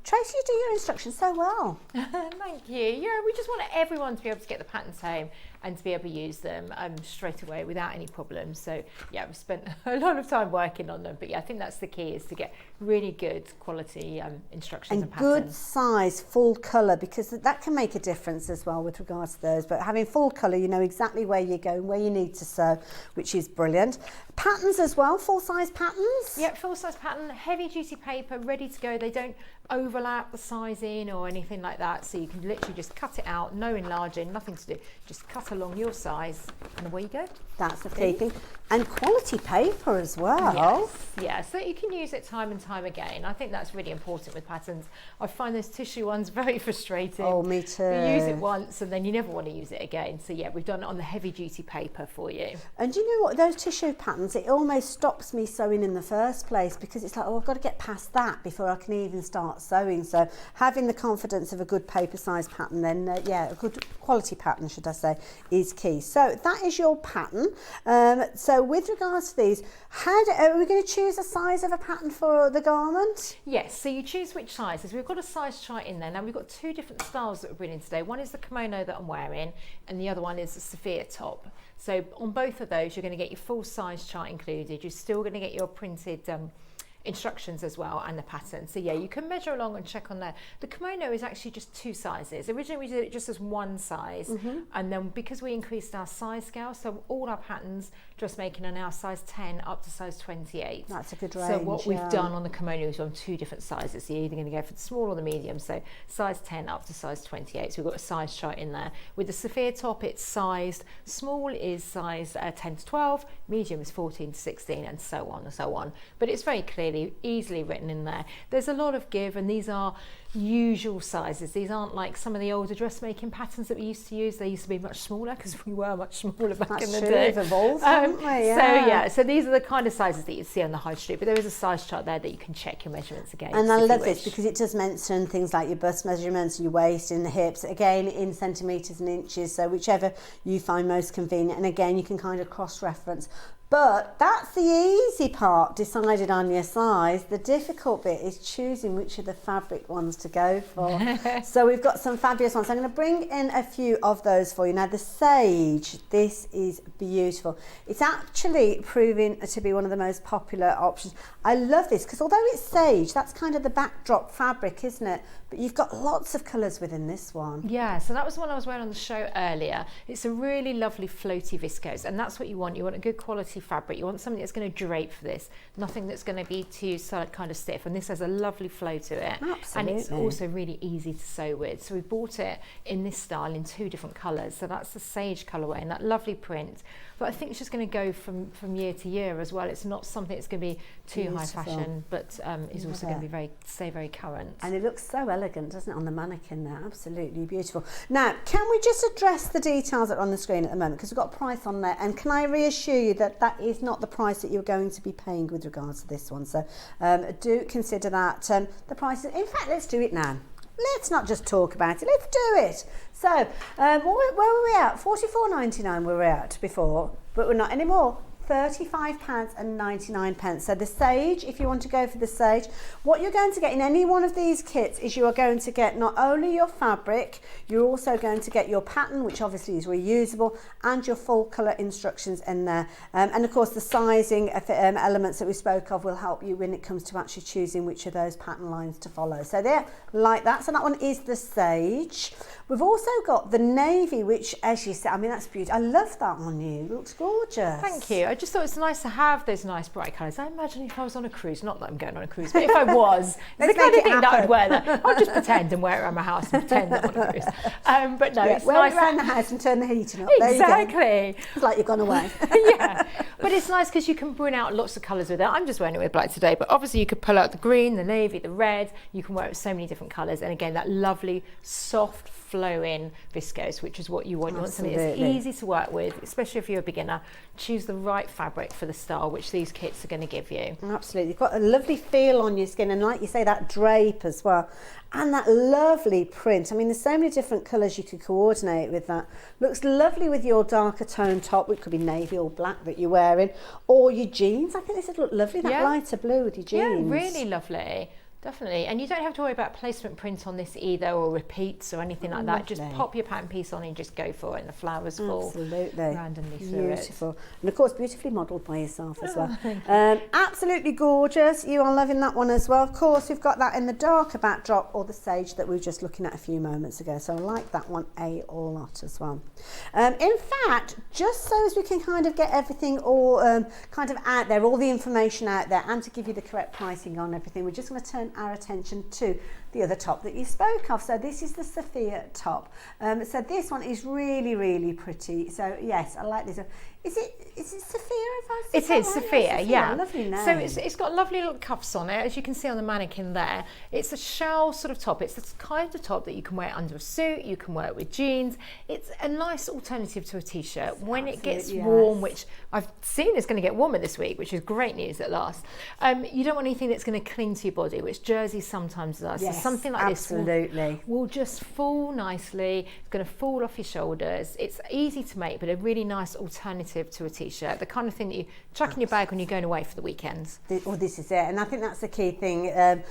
Tracey, you do your instructions so well. Thank you. Yeah, we just want everyone to be able to get the patterns home and to be able to use them straight away without any problems. So yeah, we've spent a lot of time working on them, but yeah, I think that's the key, is to get really good quality instructions and patterns. Good size, full colour, because that can make a difference as well with regards to those. But having full colour, you know exactly where you're going, where you need to sew, which is brilliant. Patterns as well, full size patterns? Yeah, full size pattern, heavy duty paper, ready to go. They don't overlap the sizing or anything like that, so you can literally just cut it out, no enlarging, nothing to do, just cut along your size and away you go. That's the key thing. And quality paper as well. Yes, yeah, so you can use it time and time again. I think that's really important with patterns. I find those tissue ones very frustrating. Oh, me too. You use it once and then you never want to use it again. So yeah, we've done it on the heavy duty paper for you. And do you know what, those tissue patterns, it almost stops me sewing in the first place, because it's like, oh, I've got to get past that before I can even start sewing. So having the confidence of a good paper size pattern, then yeah, a good quality pattern, should I say, is key. So that is your pattern. So with regards to these, are we going to choose a size of a pattern for the garment? Yes, so you choose which sizes. We've got a size chart in there. Now we've got 2 different styles that we're bringing today. One is the kimono that I'm wearing, and the other one is the severe top. So on both of those, you're going to get your full size chart included. You're still going to get your printed instructions as well, and the pattern. So yeah, you can measure along and check on there. The kimono is actually just 2 sizes. Originally we did it just as 1 size, and then because we increased our size scale, so all our patterns dressmaking are now size 10 up to size 28. That's a good range. So what we've done on the kimono is on 2 different sizes. So you're either going to go for the small or the medium. So size 10 up to size 28. So we've got a size chart in there. With the Sophia top, it's sized. Small is size 10 to 12, medium is 14 to 16, and so on and so on. But it's very clearly, easily written in there. There's a lot of give, and these are usual sizes. These aren't like some of the older dressmaking patterns that we used to use. They used to be much smaller because we were much smaller back in the day. They've evolved, haven't they? So these are the kind of sizes that you see on the high street, but there is a size chart there that you can check your measurements against. And I love this because it does mention things like your bust measurements, your waist and the hips, again in centimetres and inches, so whichever you find most convenient, and again you can kind of cross-reference. But that's the easy part, decided on your size. The difficult bit is choosing which of the fabric ones to go for. So we've got some fabulous ones. I'm going to bring in a few of those for you. Now the sage, this is beautiful. It's actually proving to be one of the most popular options. I love this because although it's sage, that's kind of the backdrop fabric, isn't it? But you've got lots of colours within this one. Yeah, so that was the one I was wearing on the show earlier. It's a really lovely floaty viscose, and that's what you want. You want a good quality fabric. You want something that's going to drape for this, nothing that's going to be too kind of stiff, and this has a lovely flow to it. Absolutely. And it's also really easy to sew with. So we bought it in this style in 2 different colours. So that's the sage colourway and that lovely print. But I think it's just going to go from year to year as well. It's not something that's going to be too high fashion, but is also going to be stay very current. And it looks so elegant, doesn't it, on the mannequin there? Absolutely beautiful. Now, can we just address the details that are on the screen at the moment? Because we've got a price on there, and can I reassure you that that is not the price that you're going to be paying with regards to this one. So do consider that the prices. In fact, let's do it now. Let's not just talk about it, let's do it. So, where were we at? £44.99 we were at before, but we're not anymore. £35.99. So the sage, if you want to go for the sage, what you're going to get in any one of these kits is you are going to get not only your fabric, you're also going to get your pattern, which obviously is reusable, and your full colour instructions in there. And of course the sizing elements that we spoke of will help you when it comes to actually choosing which of those pattern lines to follow. So there, like that. So that one is the sage. We've also got the navy, which, as you said, I mean, that's beautiful. I love that on you. It looks gorgeous. Thank you. I just thought it's nice to have those nice bright colours. I imagine if I was on a cruise, not that I'm going on a cruise, but if I was, it's the kind of thing that I'd wear that. I'll just pretend and wear it around my house and pretend that I'm on a cruise. But no, it's wear nice. it around the house and turn the heating up. Exactly. There you go. It's like you've gone away. Yeah, but it's nice because you can bring out lots of colours with it. I'm just wearing it with black today, but obviously you could pull out the green, the navy, the red. You can wear it with so many different colours, and again, that lovely, soft, flowing viscose, which is what you want. You want something that's easy to work with, especially if you're a beginner. Choose the right fabric for the style, which these kits are going to give you. Absolutely. You've got a lovely feel on your skin, and like you say, that drape as well, and that lovely print. I mean, there's so many different colours you could coordinate with that. Looks lovely with your darker tone top, which could be navy or black that you're wearing, or your jeans. I think this would look lovely, that lighter blue with your jeans. Yeah, really lovely. Definitely, and you don't have to worry about placement print on this either, or repeats or anything like that. Just pop your pattern piece on and just go for it, and the flowers fall randomly through it. Beautiful, and of course beautifully modelled by yourself as well. Absolutely gorgeous. You are loving that one as well. Of course, we've got that in the darker backdrop, or the sage that we were just looking at a few moments ago. So I like that one a lot as well. In fact, just so as we can kind of get everything all kind of out there, all the information out there, and to give you the correct pricing on everything, we're just going to turn our attention to the other top that you spoke of. So this is the Sophia top. So this one is really, really pretty. So yes, I like this. Is it Sophia? It is Sophia, yeah. Lovely name. So it's got lovely little cuffs on it, as you can see on the mannequin there. It's a shell sort of top. It's the kind of top that you can wear under a suit, you can wear it with jeans. It's a nice alternative to a t-shirt when it gets warm, which I've seen is going to get warmer this week, which is great news at last. You don't want anything that's going to cling to your body, which jerseys sometimes does. Yes, so something like this absolutely will just fall nicely. It's going to fall off your shoulders. It's easy to make, but a really nice alternative to a t-shirt, the kind of thing that you chuck in your bag when you're going away for the weekends. Well, this is it, and I think that's the key thing.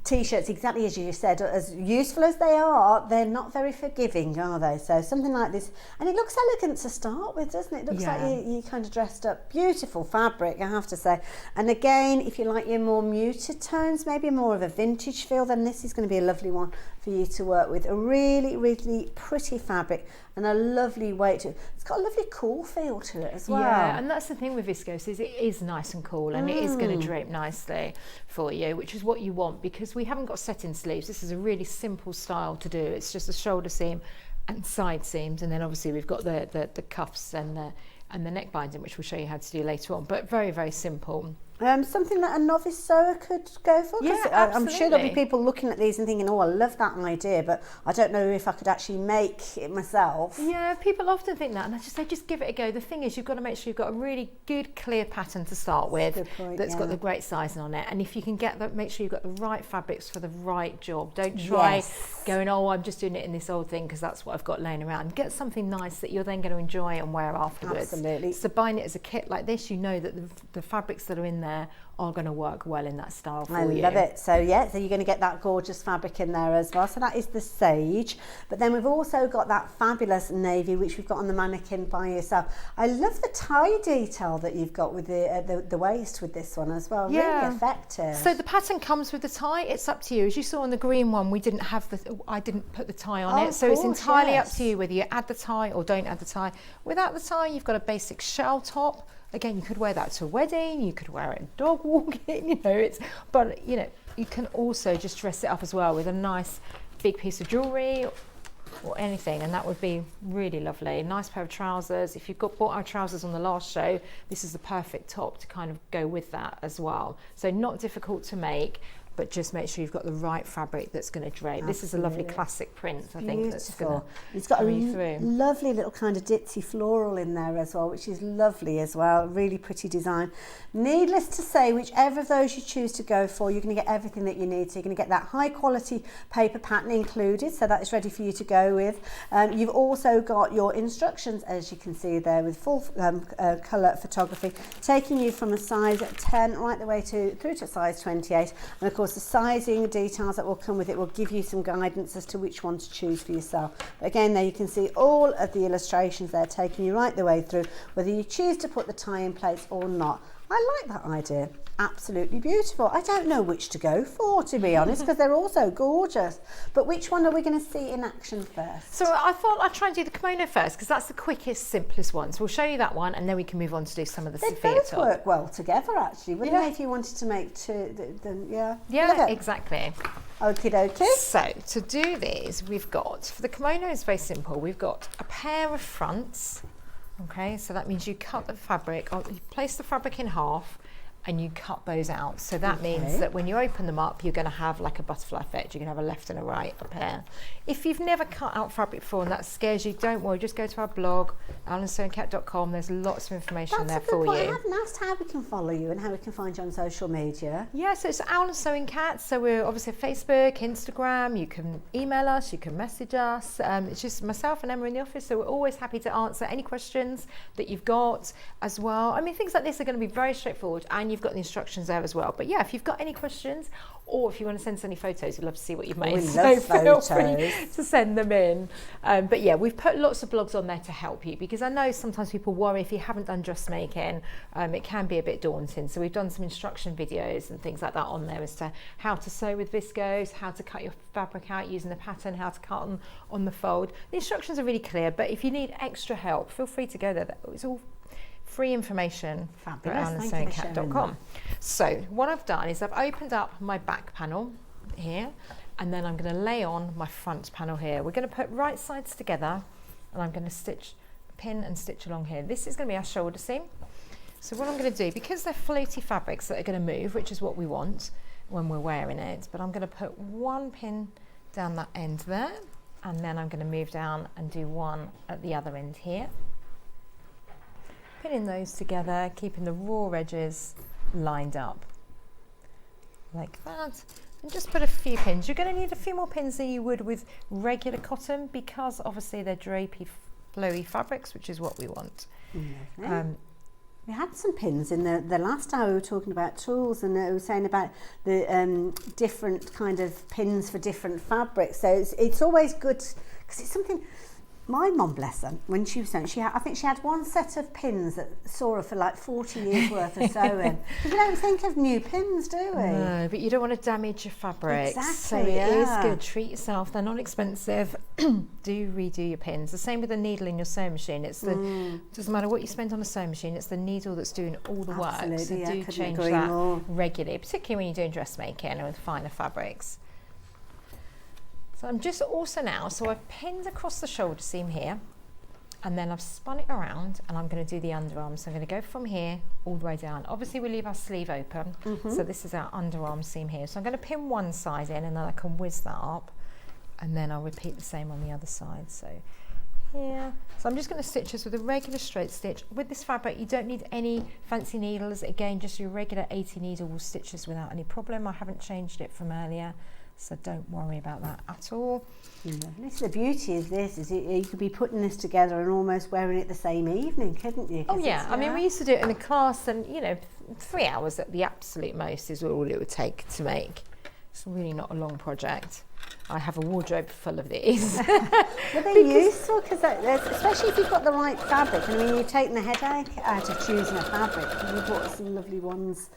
T-shirts, exactly as you said, as useful as they are, they're not very forgiving, are they? So something like this, and it looks elegant to start with, doesn't it? It looks like you kind of dressed up. Beautiful fabric, I have to say. And again, if you like your more muted tones, maybe more of a vintage feel, then this is going to be a lovely one for you to work with. A really, really pretty fabric, and a lovely weight to it. It's got a lovely cool feel to it as well. Yeah, and that's the thing with viscose is it is nice and cool, and it is going to drape nicely for you, which is what you want, because we haven't got set-in sleeves. This is a really simple style to do. It's just a shoulder seam and side seams, and then obviously we've got the cuffs and the neck binding, which we'll show you how to do later on, but very, very simple. Something that a novice sewer could go for? 'Cause Yeah, I'm sure there'll be absolutely. people looking at these and thinking, oh, I love that idea, but I don't know if I could actually make it myself. Yeah, people often think that, and I just say, just give it a go. The thing is, you've got to make sure you've got a really good, clear pattern to start with Good point, that's got yeah. the great sizing on it. And if you can get that, make sure you've got the right fabrics for the right job. Don't try going, oh, I'm just doing it in this old thing because that's what I've got laying around. Get something nice that you're then going to enjoy and wear afterwards. Absolutely. So buying it as a kit like this, you know that the fabrics that are in there are going to work well in that style for you. I love it. So yeah, so you're going to get that gorgeous fabric in there as well. So that is the sage. But then we've also got that fabulous navy, which we've got on the mannequin by yourself. I love the tie detail that you've got with the waist with this one as well. Yeah. Really effective. So the pattern comes with the tie. It's up to you. As you saw on the green one, I didn't put the tie on Oh, it. So of it's course, entirely yes. up to you whether you add the tie or don't add the tie. Without the tie, you've got a basic shell top. Again, you could wear that to a wedding, you could wear it dog walking, but you can also just dress it up as well with a nice big piece of jewellery or anything, and that would be really lovely. Nice pair of trousers. If you've bought our trousers on the last show, this is the perfect top to kind of go with that as well. So not difficult to make, but just make sure you've got the right fabric that's going to drape. Absolutely. This is a lovely classic print, I think, that's going to It's got a carry you through. lovely little kind of ditzy floral in there as well, which is lovely as well. Really pretty design. Needless to say, whichever of those you choose to go for, you're going to get everything that you need. So you're going to get that high quality paper pattern included, so that is ready for you to go with. You've also got your instructions, as you can see there, with full colour photography, taking you from a size 10 right the way through to size 28. And of course, the sizing details that will come with it will give you some guidance as to which one to choose for yourself. But again, there you can see all of the illustrations there taking you right the way through, whether you choose to put the tie in place or not. I like that idea. Absolutely beautiful. I don't know which to go for, to be honest, because they're all so gorgeous. But which one are we going to see in action first? So I thought I'd try and do the kimono first, because that's the quickest, simplest one. So we'll show you that one, and then we can move on to do some of the They Sophia both top. work well together, actually, wouldn't Yeah. they, if you wanted to make two? Yeah. Yeah, Love it. exactly. Okie dokie. So to do these, we've got, for the kimono, it's very simple. We've got a pair of fronts. Okay, so that means you cut the fabric, or you place the fabric in half, and you cut those out. So that means that when you open them up, you're going to have like a butterfly effect. You're going to have a left and a right, a pair. If you've never cut out fabric before and that scares you, don't worry, just go to our blog, alansewingcat.com. There's lots of information there for I you. haven't asked how we can follow you and how we can find you on social media. Yeah, so it's Owl and Sewing Cat. So we're obviously Facebook, Instagram. You can email us, you can message us. It's just myself and Emma in the office, so we're always happy to answer any questions that you've got as well. I mean, things like this are going to be very straightforward, and you've got the instructions there as well. But yeah, if you've got any questions, or if you want to send us any photos, we'd love to see what you've made. We So love feel photos. free to send them in. But yeah, we've put lots of blogs on there to help you, because I know sometimes people worry if you haven't done dressmaking, it can be a bit daunting. So we've done some instruction videos and things like that on there as to how to sew with viscose, how to cut your fabric out using the pattern, how to cut on the fold. The instructions are really clear, but if you need extra help, feel free to go there. It's all free information at Fabulous. Thank you for sharing alansewingcat.com. So what I've done is I've opened up my back panel here, and then I'm going to lay on my front panel here. We're going to put right sides together, and I'm going to pin and stitch along here. This is going to be our shoulder seam. So what I'm going to do, because they're floaty fabrics that are going to move, which is what we want when we're wearing it, but I'm going to put one pin down that end there, and then I'm going to move down and do one at the other end here. Pinning those together, keeping the raw edges lined up like that, and just put a few pins. You're going to need a few more pins than you would with regular cotton, because obviously they're drapey, flowy fabrics, which is what we want. We had some pins in the last hour. We were talking about tools, and we were saying about the different kind of pins for different fabrics. So it's always good, because it's something My mum, bless her, when she was sewing, I think she had one set of pins that saw her for like 40 years worth of sewing. We don't think of new pins, do we? No, but you don't want to damage your fabrics. Exactly, so it is yeah. good. Treat yourself. They're not expensive. Do redo your pins. The same with the needle in your sewing machine. It's the doesn't matter what you spend on a sewing machine. It's the needle that's doing all the work. So Absolutely, yeah, do couldn't change agree that more. regularly, particularly when you're doing dressmaking and with finer fabrics. So I'm just also now. So I've pinned across the shoulder seam here. And then I've spun it around and I'm going to do the underarm. So I'm going to go from here all the way down. Obviously we leave our sleeve open. So this is our underarm seam here. So I'm going to pin one side in and then I can whiz that up. And then I'll repeat the same on the other side. So here. So I'm just going to stitch this with a regular straight stitch. With this fabric you don't need any fancy needles. Again, just your regular 80 needle will stitch this without any problem. I haven't changed it from earlier. So don't worry about that at all. This, the beauty of this is you could be putting this together and almost wearing it the same evening, couldn't you? Oh yeah, I mean we used to do it in a class and 3 hours at the absolute most is all it would take to make. It's really not a long project. I have a wardrobe full of these. But they're useful because especially if you've got the right fabric. I mean, you've taken the headache out of choosing a fabric. You've bought some lovely ones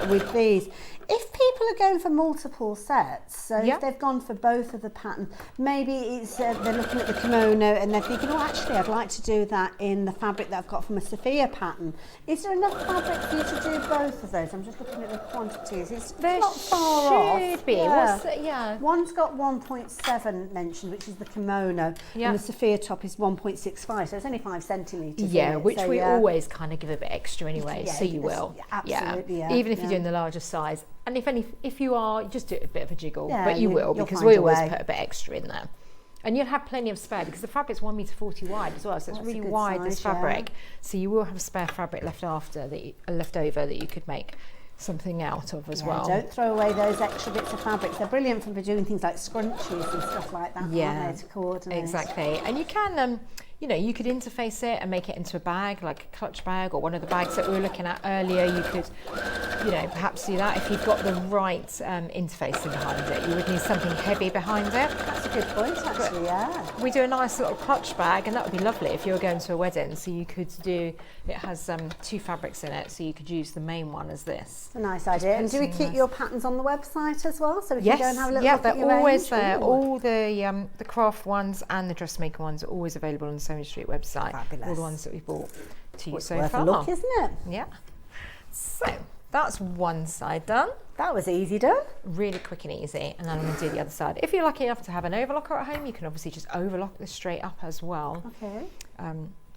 with these. If people are going for multiple sets, so if they've gone for both of the patterns, maybe it's they're looking at the kimono and they're thinking, oh, actually, I'd like to do that in the fabric that I've got from a Sophia pattern. Is there enough fabric for you to do both of those? I'm just looking at the quantities. It's not far off. Should be. Yeah. One's got 1.7 mentioned, which is the kimono, and the Sophia top is 1.65, so it's only 5 centimetres. Yeah, which we always kind of give a bit extra anyway, so you will. Absolutely, yeah. Even if you're doing the larger size. And if you are, just do it a bit of a jiggle, Yeah, but you will, you'll because find we a always way. put a bit extra in there. And you'll have plenty of spare because the fabric's 1.40 metres wide as well, so it's That's really a good wide, size, this fabric. So you will have spare fabric left over that you could make something out of as well. Don't throw away those extra bits of fabrics. They're brilliant for doing things like scrunchies and stuff like that, aren't they, to coordinate? Exactly. And you can, you could interface it and make it into a bag, like a clutch bag or one of the bags that we were looking at earlier. You could, perhaps do that if you've got the right interfacing behind it. You would need something heavy behind it. That's a good point, actually, yeah. We do a nice little clutch bag, and that would be lovely if you were going to a wedding. So you could do, it has 2 fabrics in it, so you could use the main one as this. It's a nice idea. And do we keep your patterns on the website as well, so we can go and have a little look at your they're always range? there. All the craft ones and the dressmaker ones are always available on the Sewing Street website. Fabulous. All the ones that we bought to you so worth far. a look, isn't it? Yeah. So that's one side done. That was easy done. Really quick and easy. And then I'm going to do the other side. If you're lucky enough to have an overlocker at home, you can obviously just overlock this straight up as well. Okay.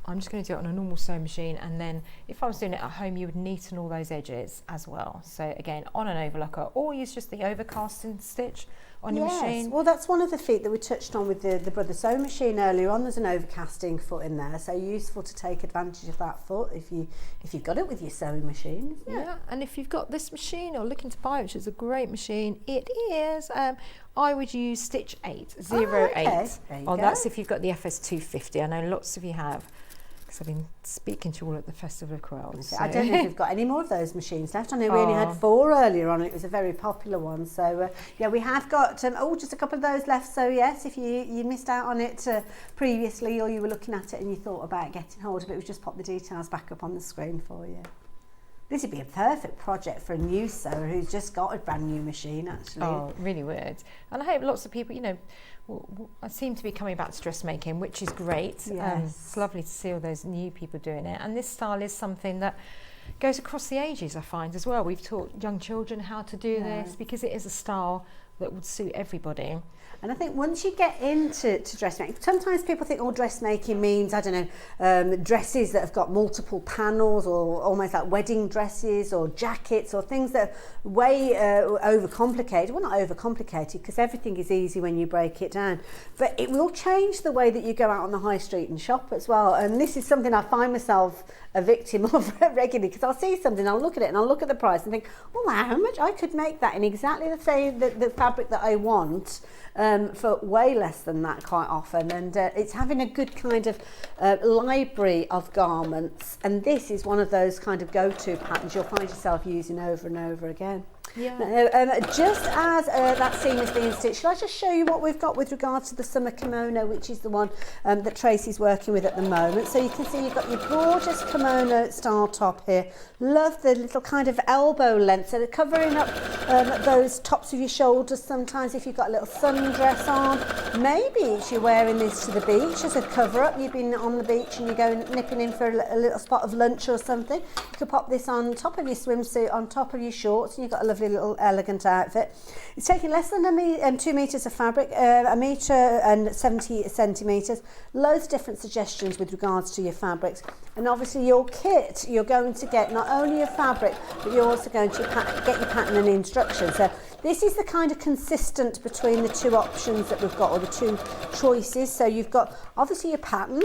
I'm just going to do it on a normal sewing machine, and then if I was doing it at home you would neaten all those edges as well. So again, on an overlocker, or use just the overcasting stitch on your machine. Well, that's one of the feet that we touched on with the Brother Sewing machine earlier on. There's an overcasting foot in there, so useful to take advantage of that foot if you've got it with your sewing machine, isn't it? Yeah, and if you've got this machine or looking to buy it, which is a great machine, it is. I would use stitch 8, 08. There you go. That's if you've got the FS250. I know lots of you have, because I've been speaking to you all at the Festival of Quilts. So. I don't know if we've got any more of those machines left. I know we only had 4 earlier on. It was a very popular one. So we have got just a couple of those left. So yes, if you missed out on it previously, or you were looking at it and you thought about getting hold of it, we've just popped the details back up on the screen for you. This would be a perfect project for a new sewer who's just got a brand new machine, actually. Oh, it really would. And I hope lots of people, I seem to be coming back to dressmaking, which is great. Yes. It's lovely to see all those new people doing it. And this style is something that goes across the ages, I find, as well. We've taught young children how to do this because it is a style that would suit everybody. And I think once you get into dressmaking, sometimes people think, dressmaking means, I don't know, dresses that have got multiple panels, or almost like wedding dresses or jackets, or things that are way overcomplicated. Well, not overcomplicated, because everything is easy when you break it down. But it will change the way that you go out on the high street and shop as well. And this is something I find myself a victim of regularly, because I'll see something, I'll look at it and I'll look at the price and think, how much I could make that in exactly the fabric that I want, for way less than that quite often. And it's having a good kind of library of garments, and this is one of those kind of go-to patterns you'll find yourself using over and over again. Yeah. Just as that seam is being stitched, shall I just show you what we've got with regards to the summer kimono, which is the one that Tracey's working with at the moment. So you can see you've got your gorgeous kimono style top here. Love the little kind of elbow length, so they're covering up those tops of your shoulders sometimes if you've got a little sundress on. Maybe you're wearing this to the beach as a cover up. You've been on the beach and you're going nipping in for a little spot of lunch or something. You could pop this on top of your swimsuit, on top of your shorts, and you've got a lovely little elegant outfit. It's taking less than 2 metres of fabric, 1 metre and 70 centimetres. Loads of different suggestions with regards to your fabrics. And obviously your kit, you're going to get not only your fabric, but you're also going to get your pattern and instructions. So this is the kind of consistent between the two options that we've got, or the two choices. So you've got obviously your pattern,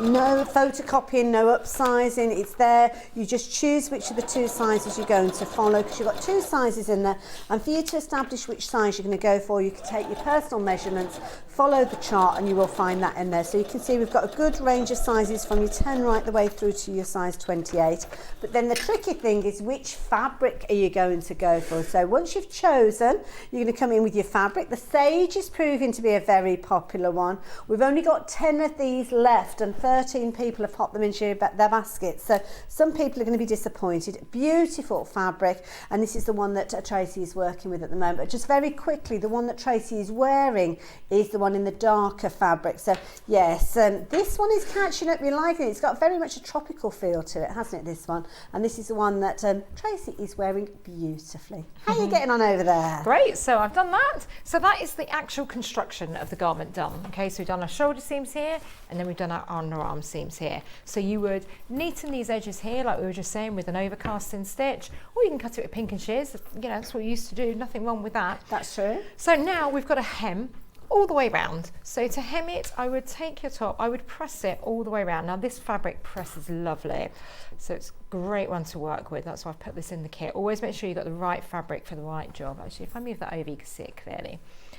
no photocopying, no upsizing, it's there. You just choose which of the two sizes you're going to follow, because you've got two sizes in there, and for you to establish which size you're going to go for, you can take your personal measurements, follow the chart, and you will find that in there. So you can see we've got a good range of sizes from your 10 right the way through to your size 28. But then the tricky thing is, which fabric are you going to go for? So once you've chosen, you're going to come in with your fabric. The sage is proving to be a very popular one. We've only got 10 of these left, and 13 people have popped them into their baskets. So some people are going to be disappointed. Beautiful fabric, and this is the one that Tracey is working with at the moment. But just very quickly, the one that Tracey is wearing is the one in the darker fabric. So yes, this one is catching up. You're liking it. It's got very much a tropical feel to it, hasn't it, this one? And this is the one that Tracey is wearing beautifully. How are you getting on over there? Great, so I've done that. So that is the actual construction of the garment done. Okay, so we've done our shoulder seams here, and then we've done our underarm seams here. So you would neaten these edges here, like we were just saying, with an overcasting stitch, or you can cut it with pink and shears. You know, that's what we used to do. Nothing wrong with that. That's true. So now we've got a hem all the way round. So to hem it, I would take your top, I would press it all the way around. Now this fabric presses lovely, so it's a great one to work with. That's why I've put this in the kit. Always make sure you've got the right fabric for the right job. Actually, if I move that over, you can see it clearly.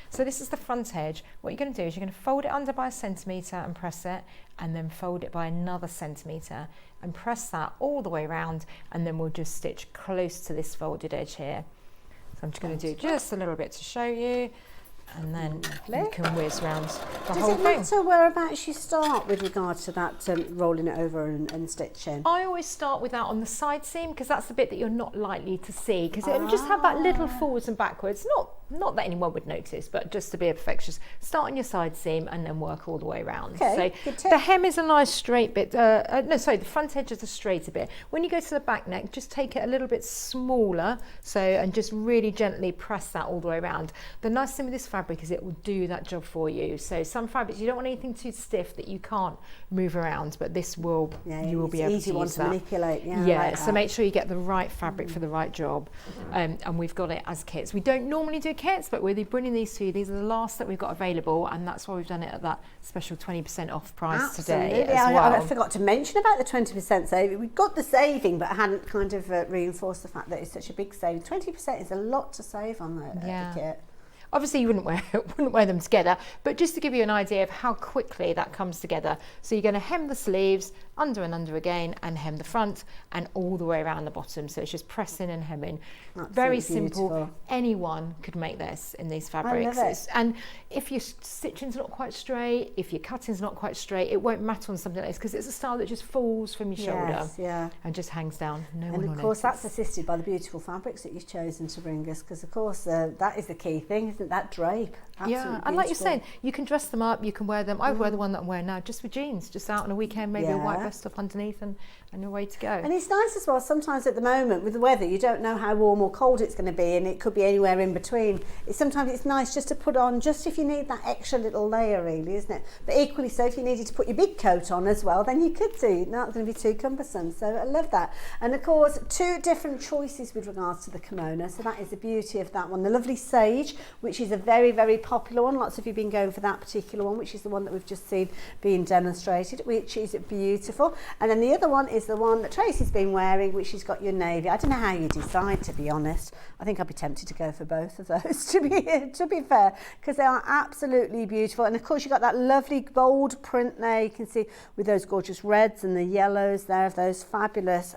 So this is the front edge. What you're going to do is you're going to fold it under by 1 centimetre and press it, and then fold it by another centimetre and press that all the way around, and then we'll just stitch close to this folded edge here. So I'm just going to do just a little bit to show you, and then you can whiz around the whole thing. Does it matter whereabouts you start with regard to that rolling it over and stitching? I always start with that on the side seam, because that's the bit that you're not likely to see, because it'll just have that little forwards and backwards. Not that anyone would notice, but just to be a perfectionist, start on your side seam and then work all the way around. Okay, so the hem is a nice straight bit. The front edge is a straighter bit. When you go to the back neck, just take it a little bit smaller, and just really gently press that all the way around. The nice thing with this fabric is it will do that job for you. So some fabrics, you don't want anything too stiff that you can't move around, but this will, you will be able to use that. Easy one to manipulate. Yeah, so make sure you get the right fabric for the right job. And we've got it as kits. We don't normally do kits, but we're bringing these to you. These are the last that we've got available, and that's why we've done it at that special 20% off price today as well. I forgot to mention about the 20% saving. We've got the saving, but I hadn't kind of reinforced the fact that it's such a big saving. 20% is a lot to save on the kit. Obviously you wouldn't wear them together, but just to give you an idea of how quickly that comes together. So you're going to hem the sleeves, under and under again, and hem the front and all the way around the bottom. So it's just pressing and hemming. Absolutely very simple. beautiful. Anyone could make this in these fabrics. I love it. And if your stitching's not quite straight, if your cutting's not quite straight, it won't matter on something like this, because it's a style that just falls from your shoulder and just hangs down. And of course that's assisted by the beautiful fabrics that you've chosen to bring us, because of course that is the key thing, isn't it? That drape. Absolutely and like you're beautiful. saying, you can dress them up, you can wear them. I wear the one that I'm wearing now just with jeans, just out on a weekend, maybe a white vest up underneath, and you're way to go. And it's nice as well, sometimes at the moment with the weather, you don't know how warm or cold it's going to be, and it could be anywhere in between. Sometimes it's nice just to put on, just if you need that extra little layer really, isn't it? But equally so, if you needed to put your big coat on as well, then you could do. Not going to be too cumbersome. So I love that. And of course, 2 different choices with regards to the kimono. So that is the beauty of that one. The lovely sage which is a very, very popular one. Lots of you have been going for that particular one, which is the one that we've just seen being demonstrated, which is beautiful. And then the other one is the one that Tracey's been wearing, which has got your navy. I don't know how you decide, to be honest. I think I'd be tempted to go for both of those, to be fair, because they are absolutely beautiful. And of course, you've got that lovely bold print there. You can see with those gorgeous reds and the yellows there of those fabulous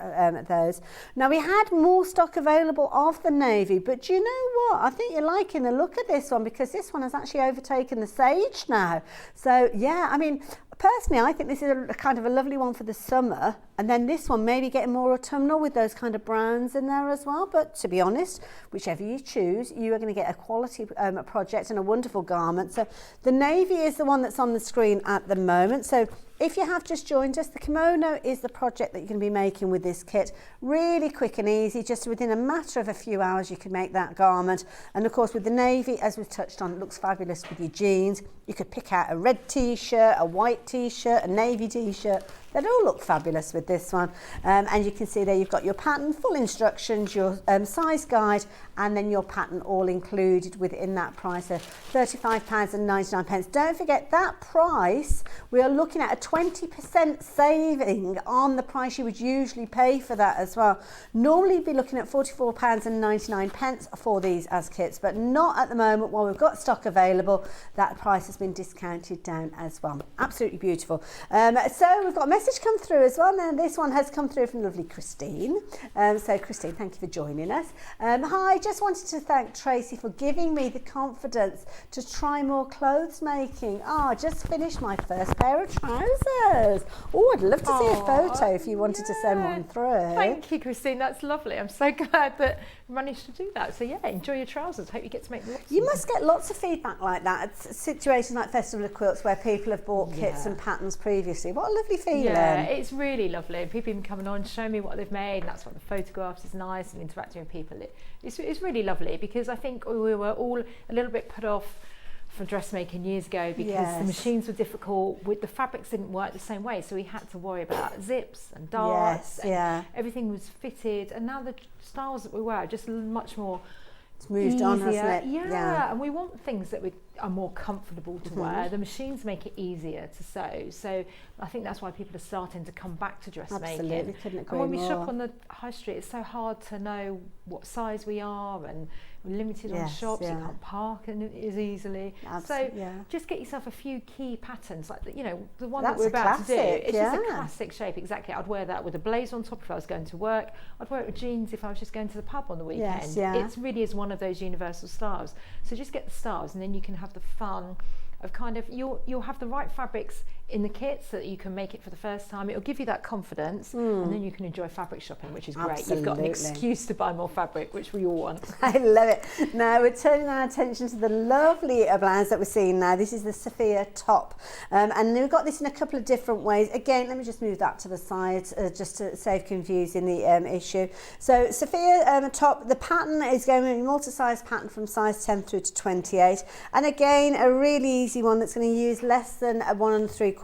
those. Now, we had more stock available of the navy, but do you know what? I think you're liking the look of this one, because this one has actually overtaken the sage now. So yeah, I mean, personally, I think this is a kind of a lovely one for the summer, and then this one maybe getting more autumnal with those kind of browns in there as well. But to be honest, whichever you choose, you are going to get a quality project and a wonderful garment. So the navy is the one that's on the screen at the moment. So if you have just joined us, the kimono is the project that you're going to be making with this kit. Really quick and easy, just within a matter of a few hours you can make that garment. And of course with the navy, as we've touched on, it looks fabulous with your jeans. You could pick out a red t-shirt, a white t-shirt, a navy t-shirt. They'd all look fabulous with this one. And you can see there you've got your pattern, full instructions, your size guide, and then your pattern all included within that price of £35.99. Don't forget that price, we are looking at a 20% saving on the price you would usually pay for that as well. Normally you'd be looking at £44.99 for these as kits, but not at the moment. While we've got stock available, that price has been discounted down as well. Absolutely beautiful. So we've got a message come through as well. Now this one has come through from lovely Christine. So Christine, thank you for joining us. Hi, just wanted to thank Tracey for giving me the confidence to try more clothes making. Just finished my first pair of trousers. Oh, I'd love to see a photo if you wanted to send one through. Thank you, Christine. That's lovely. I'm so glad that you managed to do that. So yeah, enjoy your trousers. Hope you get to make lots. You must get lots of feedback like that at situations like Festival of Quilts where people have bought kits and patterns previously. What a lovely feeling. Yeah, it's really lovely. People even coming on, showing me what they've made, and that's what the photographs is nice, and interacting with people. It's really lovely, because I think we were all a little bit put off from dressmaking years ago because the machines were difficult, the fabrics didn't work the same way, so we had to worry about zips and darts, and everything was fitted, and now the styles that we wear are just much more moved easier. on, hasn't it? Yeah, and we want things that are more comfortable to wear. The machines make it easier to sew, so I think that's why people are starting to come back to dressmaking. Absolutely, couldn't agree more. And when we more. shop on the high street, it's so hard to know what size we are, and we're limited on shops. You can't park as easily. Just get yourself a few key patterns, like the one that we're about to do. It's just a classic shape. Exactly. I'd wear that with a blazer on top if I was going to work. I'd wear it with jeans if I was just going to the pub on the weekend. It really is one of those universal styles. So just get the styles, and then you can have the fun of kind of, you'll have the right fabrics in the kit so that you can make it for the first time. It'll give you that confidence, and then you can enjoy fabric shopping, which is great. Absolutely. You've got an excuse to buy more fabric, which we all want. I love it. Now we're turning our attention to the lovely blouse that we're seeing now. This is the Sophia top, and we've got this in a couple of different ways. Again, let me just move that to the side just to save confusing the issue. So Sophia top, the pattern is going to be multi-size pattern from size 10 through to 28, and again a really easy one that's going to use less than 1 3/4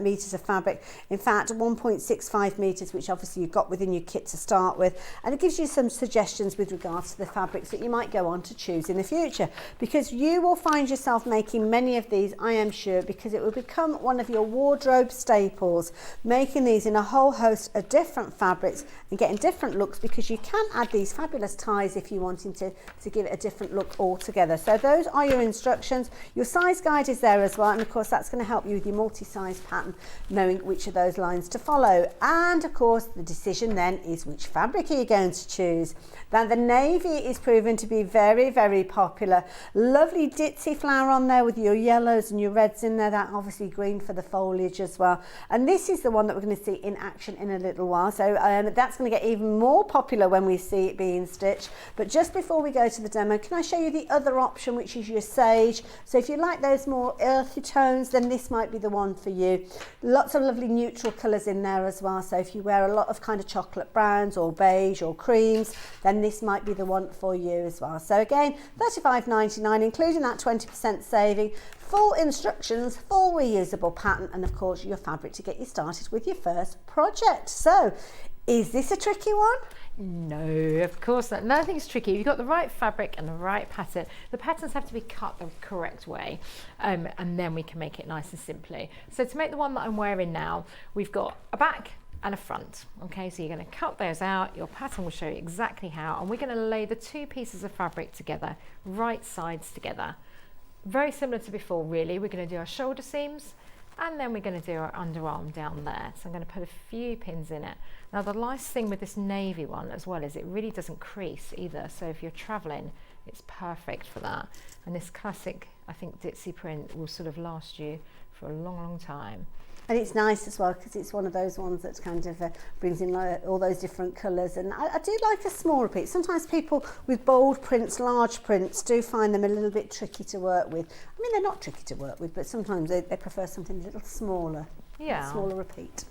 meters of fabric. In fact, 1.65 meters, which obviously you've got within your kit to start with, and it gives you some suggestions with regards to the fabrics that you might go on to choose in the future, because you will find yourself making many of these, I am sure, because it will become one of your wardrobe staples, making these in a whole host of different fabrics and getting different looks, because you can add these fabulous ties if you're wanting to give it a different look altogether. So those are your instructions. Your size guide is there as well, and of course that's going to help you with your multi-size pattern, knowing which of those lines to follow. And of course the decision then is which fabric are you going to choose. Now the navy is proven to be very, very popular. Lovely ditzy flower on there with your yellows and your reds in there, that obviously green for the foliage as well. And this is the one that we're going to see in action in a little while, so that's going to get even more popular when we see it being stitched. But just before we go to the demo, can I show you the other option, which is your sage? So if you like those more earthy tones, then this might be the one for you. Lots of lovely neutral colours in there as well, so if you wear a lot of kind of chocolate browns or beige or creams, then this might be the one for you as well. So again, $35.99, including that 20% saving, full instructions, full reusable pattern, and of course your fabric to get you started with your first project. So is this a tricky one? No, of course not. Nothing's tricky. If you've got the right fabric and the right pattern, the patterns have to be cut the correct way, and then we can make it nice and simply. So to make the one that I'm wearing now, we've got a back and a front. Okay, so you're going to cut those out. Your pattern will show you exactly how, and we're going to lay the two pieces of fabric together, right sides together. Very similar to before, really. We're going to do our shoulder seams, and then we're going to do our underarm down there. So I'm going to put a few pins in it. Now the nice thing with this navy one as well is it really doesn't crease either. So if you're traveling, it's perfect for that. And this classic, I think, ditzy print will sort of last you for a long, long time. And it's nice as well because it's one of those ones that kind of brings in all those different colours. And I do like a smaller piece. Sometimes people with bold prints, large prints, do find them a little bit tricky to work with. I mean, they're not tricky to work with, but sometimes they prefer something a little smaller. Yeah. Smaller repeat.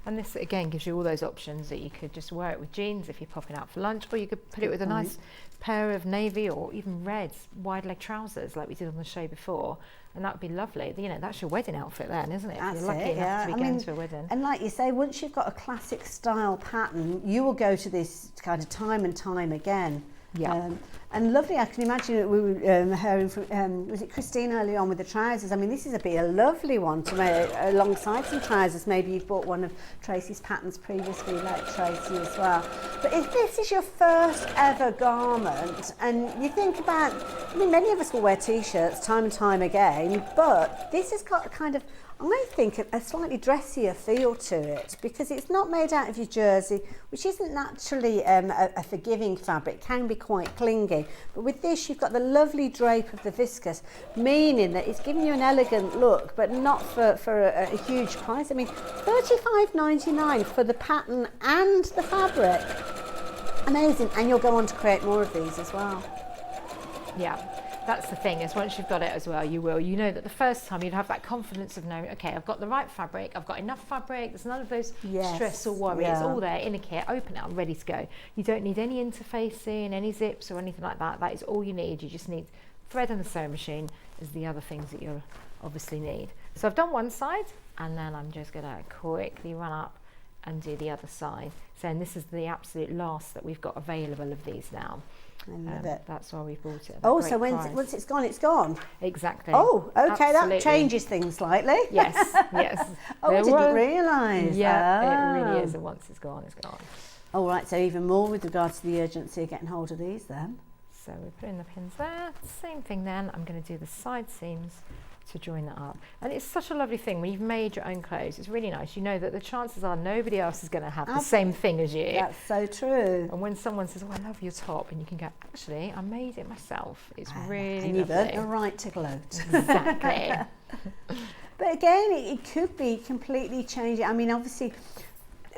And this again gives you all those options that you could just wear it with jeans if you're popping out for lunch, or you could put it with a nice pair of navy or even red wide leg trousers like we did on the show before, and that would be lovely. You know, that's your wedding outfit then, isn't it? That's if you're lucky enough to be going to a wedding. And like you say, once you've got a classic style pattern, you will go to this kind of time and time again. Yeah. And lovely, I can imagine we were hearing from, was it Christine earlier on with the trousers? I mean, this is a lovely one to make alongside some trousers. Maybe you've bought one of Tracey's patterns previously, like Tracey as well. But if this is your first ever garment, and you think about, I mean, many of us will wear t-shirts time and time again, but this has got a kind of, I think, a slightly dressier feel to it because it's not made out of your jersey, which isn't naturally a forgiving fabric, can be quite clingy. But with this, you've got the lovely drape of the viscose, meaning that it's giving you an elegant look, but not for a huge price. I mean, $35.99 for the pattern and the fabric. Amazing. And you'll go on to create more of these as well. Yeah. That's the thing, is once you've got it as well, you know that the first time you'd have that confidence of knowing, okay, I've got the right fabric, I've got enough fabric, there's none of those stress or worry, it's all there in a kit, open it up, ready to go. You don't need any interfacing, any zips or anything like that. That is all you need. You just need thread and the sewing machine is the other things that you'll obviously need. So I've done one side, and then I'm just going to quickly run up and do the other side. So and this is the absolute last that we've got available of these now. I love it. That's why we bought it. Oh, so once it's gone, it's gone? Exactly. Oh, okay, Absolutely. that changes things slightly. Yes, yes. Oh, I didn't realise. Yeah, it really is, and once it's gone, it's gone. All right, so even more with regards to the urgency of getting hold of these then. So we're putting the pins there. Same thing then, I'm going to do the side seams to join that up. And it's such a lovely thing when you've made your own clothes. It's really nice. You know that the chances are nobody else is going to have the same thing as you. That's so true. And when someone says, oh, I love your top, and you can go, actually, I made it myself. It's really and you've lovely. earned the right to gloat. Exactly. But again, it could be completely changing. I mean, obviously,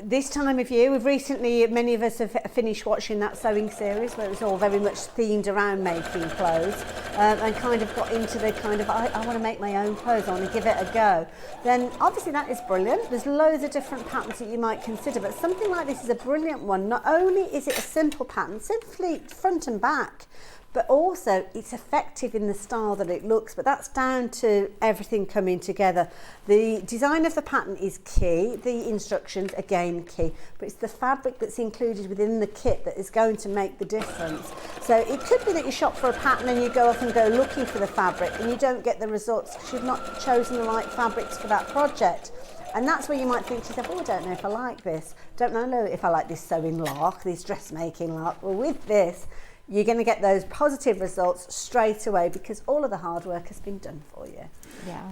this time of year, many of us have finished watching that sewing series where it was all very much themed around making clothes and kind of got into the kind of, I want to make my own clothes, I want to give it a go. Then obviously that is brilliant. There's loads of different patterns that you might consider, but something like this is a brilliant one. Not only is it a simple pattern, simply front and back, but also it's effective in the style that it looks, but that's down to everything coming together. The design of the pattern is key, the instructions again key, but it's the fabric that's included within the kit that is going to make the difference. So it could be that you shop for a pattern and you go off and go looking for the fabric and you don't get the results because you've not chosen the right fabrics for that project. And that's where you might think to yourself, oh, I don't know if I like this. Don't know if I like this sewing lark, this dressmaking lark. Well, with this, you're going to get those positive results straight away because all of the hard work has been done for you. Yeah.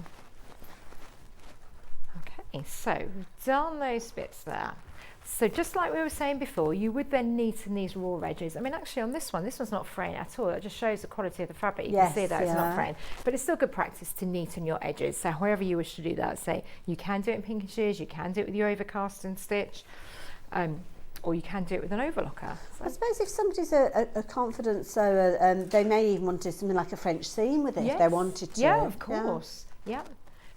Okay, so we've done those bits there. So just like we were saying before, you would then neaten these raw edges. I mean, actually on this one's not fraying at all. It just shows the quality of the fabric. You can see that it's not fraying. But it's still good practice to neaten your edges. So however you wish to do that, say you can do it in pincushes, you can do it with your overcast and stitch. Or you can do it with an overlocker. So. I suppose if somebody's a confident sewer, they may even want to do something like a French seam with it if they wanted to. Yeah, of course. Yeah.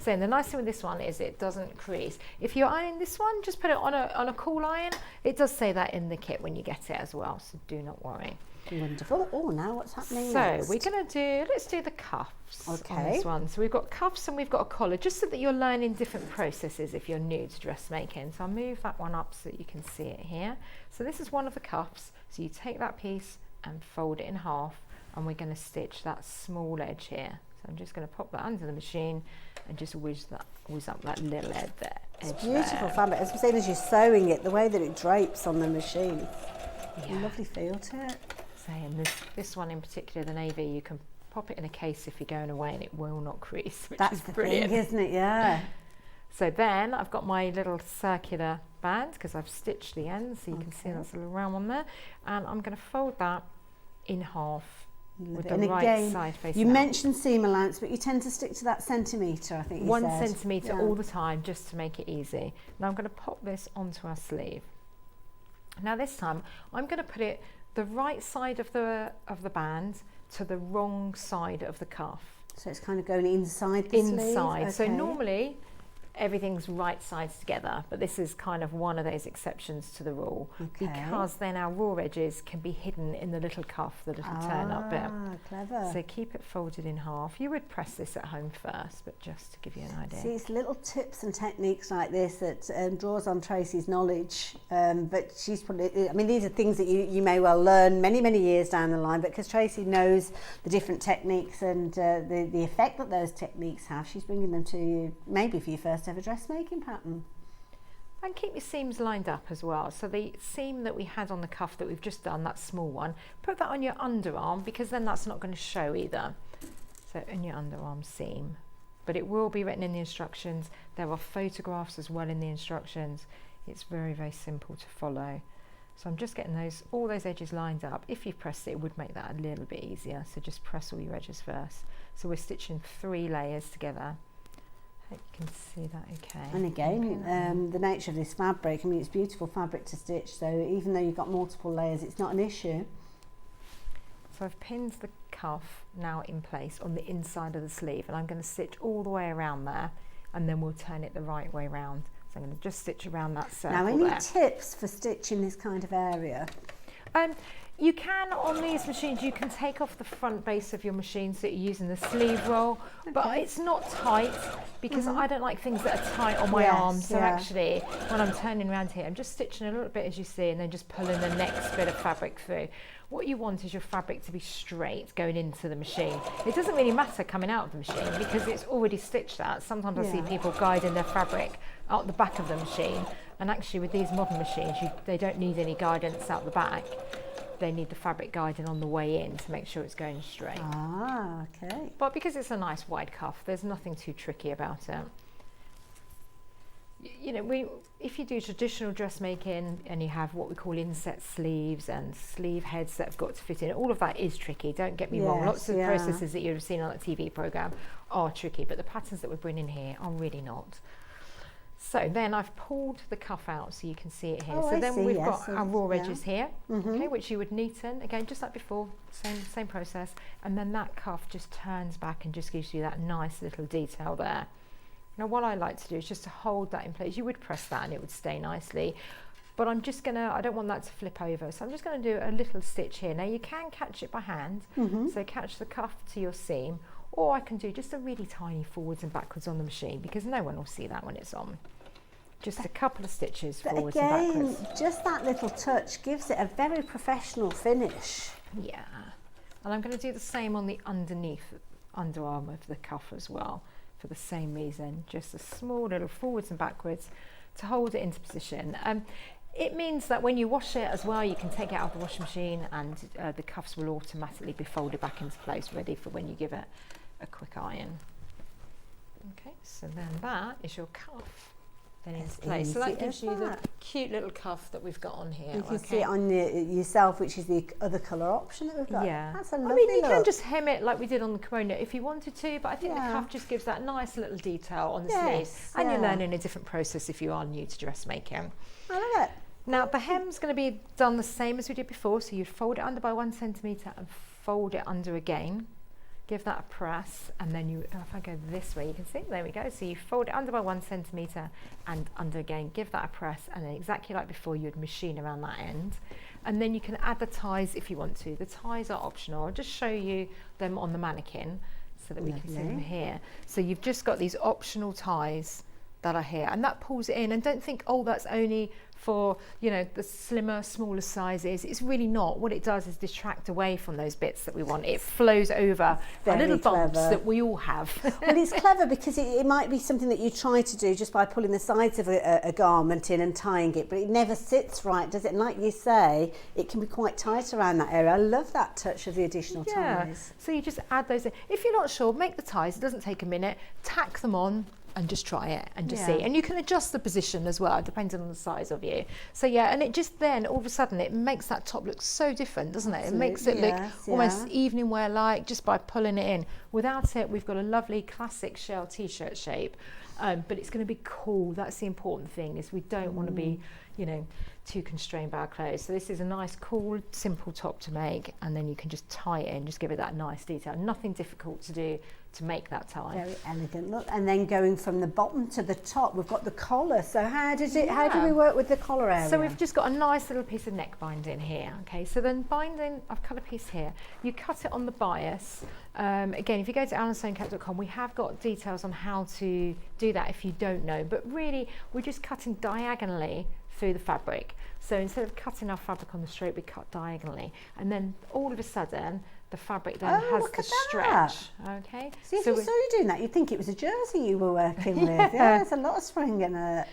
So the nice thing with this one is it doesn't crease. If you're ironing this one, just put it on a cool iron. It does say that in the kit when you get it as well, so do not worry. Wonderful. Oh, now what's happening So next? we're going to let's do the cuffs on Okay. this one. So we've got cuffs and we've got a collar, just so that you're learning different processes if you're new to dressmaking. So I'll move that one up so that you can see it here. So this is one of the cuffs. So you take that piece and fold it in half, and we're going to stitch that small edge here. So I'm just going to pop that under the machine and just whiz up that little edge there. It's beautiful fabric. As I'm saying, as you're sewing it, the way that it drapes on the machine. Yeah. Lovely feel to it. And this one in particular, the navy, you can pop it in a case if you're going away and it will not crease, which That's is the brilliant. thing, isn't it? Yeah. So then I've got my little circular band because I've stitched the ends, so you can see that's a little round one there, and I'm going to fold that in half with the And right again, side facing you out. mentioned seam allowance, but you tend to stick to that centimetre, I think you 1 said. centimetre Yeah. all the time, just to make it easy. Now I'm going to pop this onto our sleeve. Now this time I'm going to put it the right side of the band to the wrong side of the cuff. So it's kind of going inside the sleeve? Inside. So Okay. normally everything's right sides together, but this is kind of one of those exceptions to the rule, because then our raw edges can be hidden in the little cuff, the little turn up bit. Clever. So keep it folded in half. You would press this at home first, but just to give you an idea. See, it's little tips and techniques like this that draws on Tracey's knowledge, but she's probably, I mean, these are things that you may well learn many, many years down the line, but because Tracey knows the different techniques and the effect that those techniques have, she's bringing them to you, maybe for your first ever dressmaking pattern. And keep your seams lined up as well. So the seam that we had on the cuff that we've just done, that small one, put that on your underarm, because then that's not going to show either. So in your underarm seam. But it will be written in the instructions. There are photographs as well in the instructions. It's very, very simple to follow. So I'm just getting all those edges lined up. If you press it, it would make that a little bit easier. So just press all your edges first. So we're stitching 3 layers together. I hope you can see that okay. And again, the nature of this fabric, I mean, it's beautiful fabric to stitch, so even though you've got multiple layers, it's not an issue. So I've pinned the cuff now in place on the inside of the sleeve, and I'm going to stitch all the way around there, and then we'll turn it the right way round. So I'm going to just stitch around that circle. Now, any there. tips for stitching this kind of area? You can, on these machines, you can take off the front base of your machine so you're using the sleeve roll, but it's not tight, because I don't like things that are tight on my arm. So actually, when I'm turning around here, I'm just stitching a little bit, as you see, and then just pulling the next bit of fabric through. What you want is your fabric to be straight going into the machine. It doesn't really matter coming out of the machine because it's already stitched out. Sometimes I see people guiding their fabric out the back of the machine, and actually with these modern machines, they don't need any guidance out the back. They need the fabric guiding on the way in to make sure it's going straight. Ah, okay. But because it's a nice wide cuff, there's nothing too tricky about it. You know, if you do traditional dressmaking and you have what we call inset sleeves and sleeve heads that have got to fit in, all of that is tricky, don't get me wrong. Lots of the processes that you've seen on that TV programme are tricky, but the patterns that we're bringing here are really not. So then I've pulled the cuff out so you can see it here. So then we've got our raw edges here, okay, which you would neaten, again, just like before, same process. And then that cuff just turns back and just gives you that nice little detail there. Now what I like to do is just to hold that in place. You would press that and it would stay nicely. But I'm just gonna, I don't want that to flip over. So I'm just gonna do a little stitch here. Now you can catch it by hand. So catch the cuff to your seam, or I can do just a really tiny forwards and backwards on the machine, because no one will see that when it's on. Just a couple of stitches forwards and backwards. Again, just that little touch gives it a very professional finish. Yeah. And I'm going to do the same on the underarm of the cuff as well, for the same reason. Just a small little forwards and backwards to hold it into position. It means that when you wash it as well, you can take it out of the washing machine, and the cuffs will automatically be folded back into place, ready for when you give it a quick iron. Okay, so then that is your cuff then into place. So that gives you the cute little cuff that we've got on here. You can see it on yourself, which is the other colour option that we've got. Yeah, That's a lovely I mean, you look. can just hem it like we did on the kimono if you wanted to, but I think the cuff just gives that nice little detail on the sleeves, and you're learning a different process if you are new to dressmaking. I love it. Now the hem's going to be done the same as we did before, so you'd fold it under by 1 centimetre and fold it under again. give that a press, and then if I go this way, you can see, there we go. So you fold it under by 1 centimetre and under again, give that a press, and then exactly like before, you'd machine around that end. And then you can add the ties if you want to. The ties are optional. I'll just show you them on the mannequin so that we can see them here. So you've just got these optional ties that are here, and that pulls it in. And don't think, oh, that's only for, you know, the slimmer, smaller sizes. It's really not. What it does is detract away from those bits that we want. It flows over the little bumps that we all have. Well, it's clever because it might be something that you try to do just by pulling the sides of a garment in and tying it, but it never sits right, does it? And like you say, it can be quite tight around that area. I love that touch of the additional ties. So you just add those in. If you're not sure, make the ties. It doesn't take a minute. Tack them on and just try it and just see. And you can adjust the position as well, depending on the size of you. So and it just then all of a sudden it makes that top look so different, doesn't it? It makes it look almost evening wear like, just by pulling it in. Without it, we've got a lovely classic shell t-shirt shape, but it's going to be cool. That's the important thing, is we don't want to be, you know, too constrained by our clothes. So this is a nice, cool, simple top to make, and then you can just tie it in, just give it that nice detail. Nothing difficult to do to make that tie. Very elegant look. And then going from the bottom to the top, we've got the collar. So how do we work with the collar area? So we've just got a nice little piece of neck binding here. Okay, so then binding, I've cut a piece here. You cut it on the bias. Again, if you go to alansewingcap.com, we have got details on how to do that if you don't know. But really, we're just cutting diagonally through the fabric. So instead of cutting our fabric on the straight, we cut diagonally, and then all of a sudden the fabric then has the stretch. Okay. See, if you saw you doing that, you'd think it was a jersey you were working with. Yeah, there's a lot of spring in it.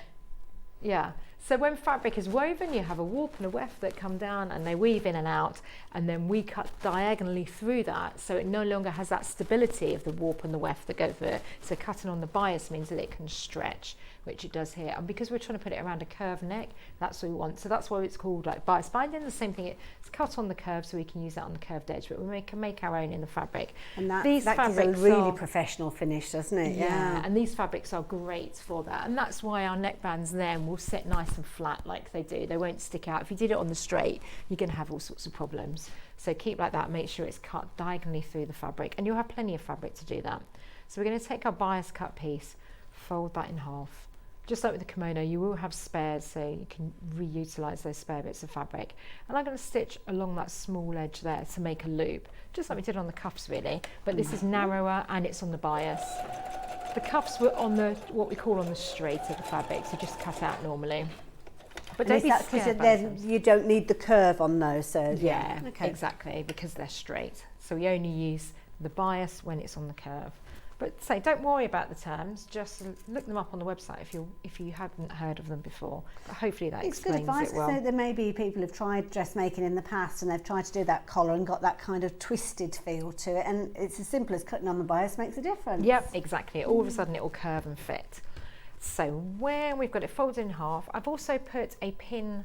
Yeah. So when fabric is woven, you have a warp and a weft that come down and they weave in and out, and then we cut diagonally through that, so it no longer has that stability of the warp and the weft that go through it. So cutting on the bias means that it can stretch, which it does here. And because we're trying to put it around a curved neck, that's what we want. So that's why it's called like bias binding. The same thing, it's cut on the curve, so we can use that on the curved edge, but we can make our own in the fabric. And that gives a really professional finish, doesn't it? Yeah, and these fabrics are great for that. And that's why our neckbands then will sit nice and flat like they do. They won't stick out. If you did it on the straight, you're going to have all sorts of problems. So keep like that, make sure it's cut diagonally through the fabric, and you'll have plenty of fabric to do that. So we're going to take our bias cut piece, fold that in half. Just like with the kimono, you will have spares, so you can reutilize those spare bits of fabric. And I'm going to stitch along that small edge there to make a loop, just like we did on the cuffs really, but this is narrower and it's on the bias. The cuffs were on the, what we call on the straight of the fabric, so just cut out normally. But don't be scared by them. You don't need the curve on those, so yeah, exactly, because they're straight. So we only use the bias when it's on the curve. But say, don't worry about the terms. Just look them up on the website if you haven't heard of them before. But hopefully that explains it well. It's good advice. So there may be people who've tried dressmaking in the past and they've tried to do that collar and got that kind of twisted feel to it, and it's as simple as cutting on the bias makes a difference. Yep, exactly. All of a sudden it will curve and fit. So where we've got it folded in half, I've also put a pin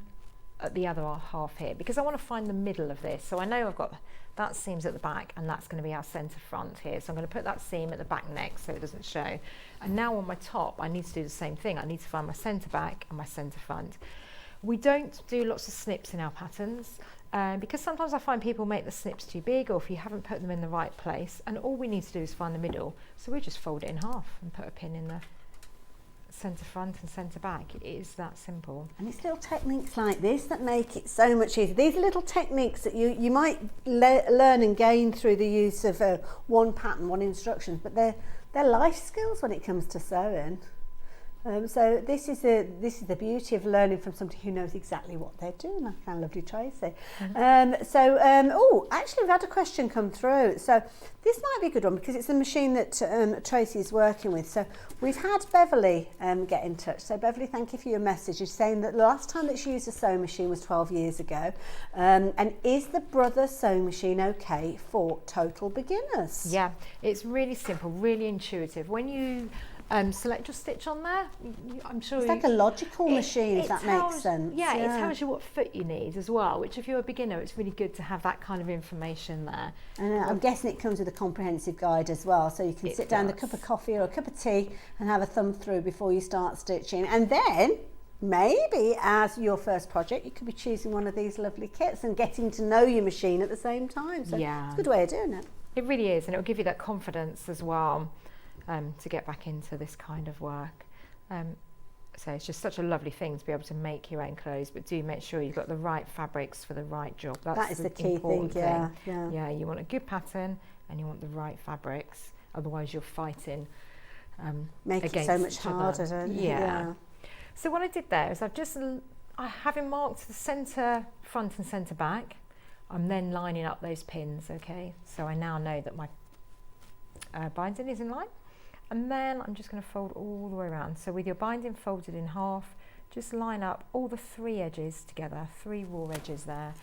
at the other half here because I want to find the middle of this. So I know I've got that seam's at the back, and that's going to be our centre front here. So I'm going to put that seam at the back neck so it doesn't show. And now on my top, I need to do the same thing. I need to find my centre back and my centre front. We don't do lots of snips in our patterns because sometimes I find people make the snips too big, or if you haven't put them in the right place, and all we need to do is find the middle. So we just fold it in half and put a pin in the centre front and centre back. It is that simple. And it's little techniques like this that make it so much easier. These are little techniques that you might learn and gain through the use of one pattern, one instructions, but they're life skills when it comes to sewing. So this is the beauty of learning from somebody who knows exactly what they're doing, like our lovely Tracey. Actually we've had a question come through. So this might be a good one because it's the machine that Tracey is working with. So we've had Beverly get in touch. So Beverly, thank you for your message. You're saying that the last time that she used a sewing machine was 12 years ago. And is the Brother sewing machine okay for total beginners? Yeah, it's really simple, really intuitive. When you select your stitch on there, I'm sure it's like a logical machine, if that makes sense. Yeah, it tells you what foot you need as well, which if you're a beginner, it's really good to have that kind of information there. And I'm guessing it comes with a comprehensive guide as well, so you can sit down with a cup of coffee or a cup of tea and have a thumb through before you start stitching. And then maybe as your first project, you could be choosing one of these lovely kits and getting to know your machine at the same time. So it's a good way of doing it. It really is, and it will give you that confidence as well to get back into this kind of work. So it's just such a lovely thing to be able to make your own clothes, but do make sure you've got the right fabrics for the right job. That is the key thing, Yeah, you want a good pattern and you want the right fabrics, otherwise you're fighting make it so much harder, don't you? Yeah. So what I did there is having marked the centre front and centre back, I'm then lining up those pins, okay? So I now know that my binding is in line. And then I'm just going to fold all the way around. So with your binding folded in half, just line up all the 3 edges together, 3 raw edges there,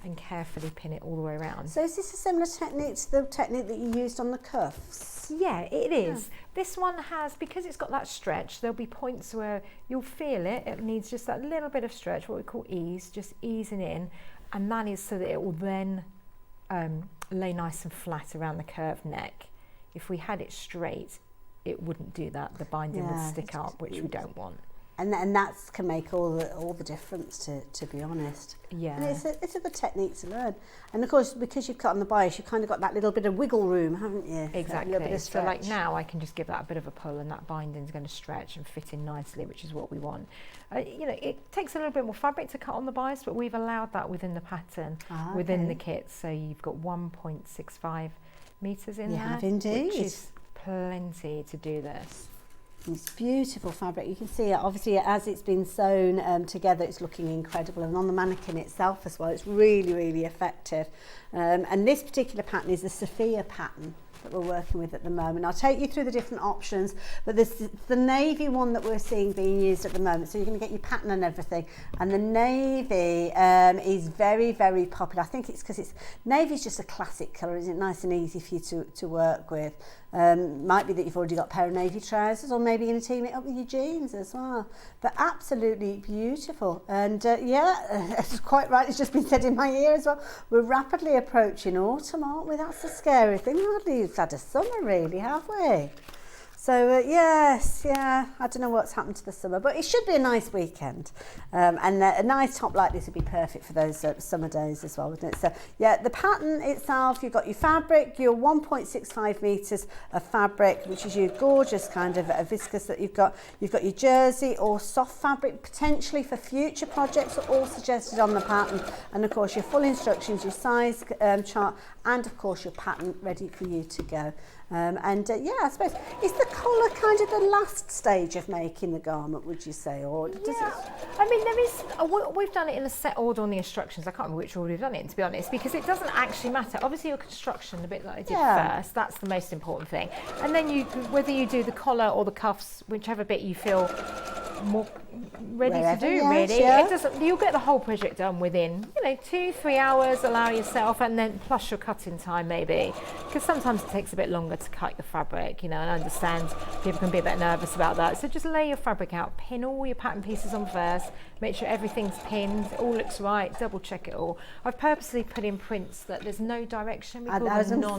and carefully pin it all the way around. So is this a similar technique to the technique that you used on the cuffs? Yeah, it is. This one has, because it's got that stretch, there'll be points where you'll feel it. It needs just that little bit of stretch, what we call ease, just easing in. And that is so that it will then lay nice and flat around the curved neck. If we had it straight, it wouldn't do that. The binding would stick up, which we don't want. And that can make all the difference, to be honest. Yeah. And it's a good technique to learn. And of course, because you've cut on the bias, you've kind of got that little bit of wiggle room, haven't you? Exactly. A little bit of so like stretch. now I can just give that a bit of a pull and that binding's going to stretch and fit in nicely, which is what we want. You know, it takes a little bit more fabric to cut on the bias, but we've allowed that within the pattern, within the kit. So you've got 1.65 metres in there. You have indeed. Which is plenty to do this. It's beautiful fabric. You can see it obviously as it's been sewn together, it's looking incredible, and on the mannequin itself as well, it's really, really effective. And this particular pattern is the Sophia pattern that we're working with at the moment. I'll take you through the different options, but this is the navy one that we're seeing being used at the moment. So you're going to get your pattern and everything, and the navy is very, very popular. I think it's because navy is just a classic colour, isn't it? Nice and easy for you to work with. Might be that you've already got a pair of navy trousers, or maybe you're going to team it up with your jeans as well. But absolutely beautiful. And it's quite right, it's just been said in my ear as well. We're rapidly approaching autumn, aren't we? That's the scary thing. Hardly we've had a summer really, have we? So yes, I don't know what's happened to the summer, but it should be a nice weekend. And a nice top like this would be perfect for those summer days as well, wouldn't it? So yeah, the pattern itself, you've got your fabric, your 1.65 metres of fabric, which is your gorgeous kind of viscose that you've got. You've got your jersey or soft fabric, potentially for future projects, are all suggested on the pattern. And of course your full instructions, your size chart, and of course your pattern ready for you to go. I suppose, is the collar kind of the last stage of making the garment, would you say, or does it? I mean, there is. We've done it in a set order on the instructions. I can't remember which order we've done it in, to be honest, because it doesn't actually matter. Obviously, your construction, the bit that I did first, that's the most important thing. And then whether you do the collar or the cuffs, whichever bit you feel more ready to do, really. It doesn't. You'll get the whole project done within 2-3 hours. Allow yourself, and then plus your cutting time maybe, because sometimes it takes a bit longer to cut your fabric. And I understand people can be a bit nervous about that. So just lay your fabric out, pin all your pattern pieces on first. Make sure everything's pinned, it all looks right. Double check it all. I've purposely put in prints that there's no direction. We call them non-directional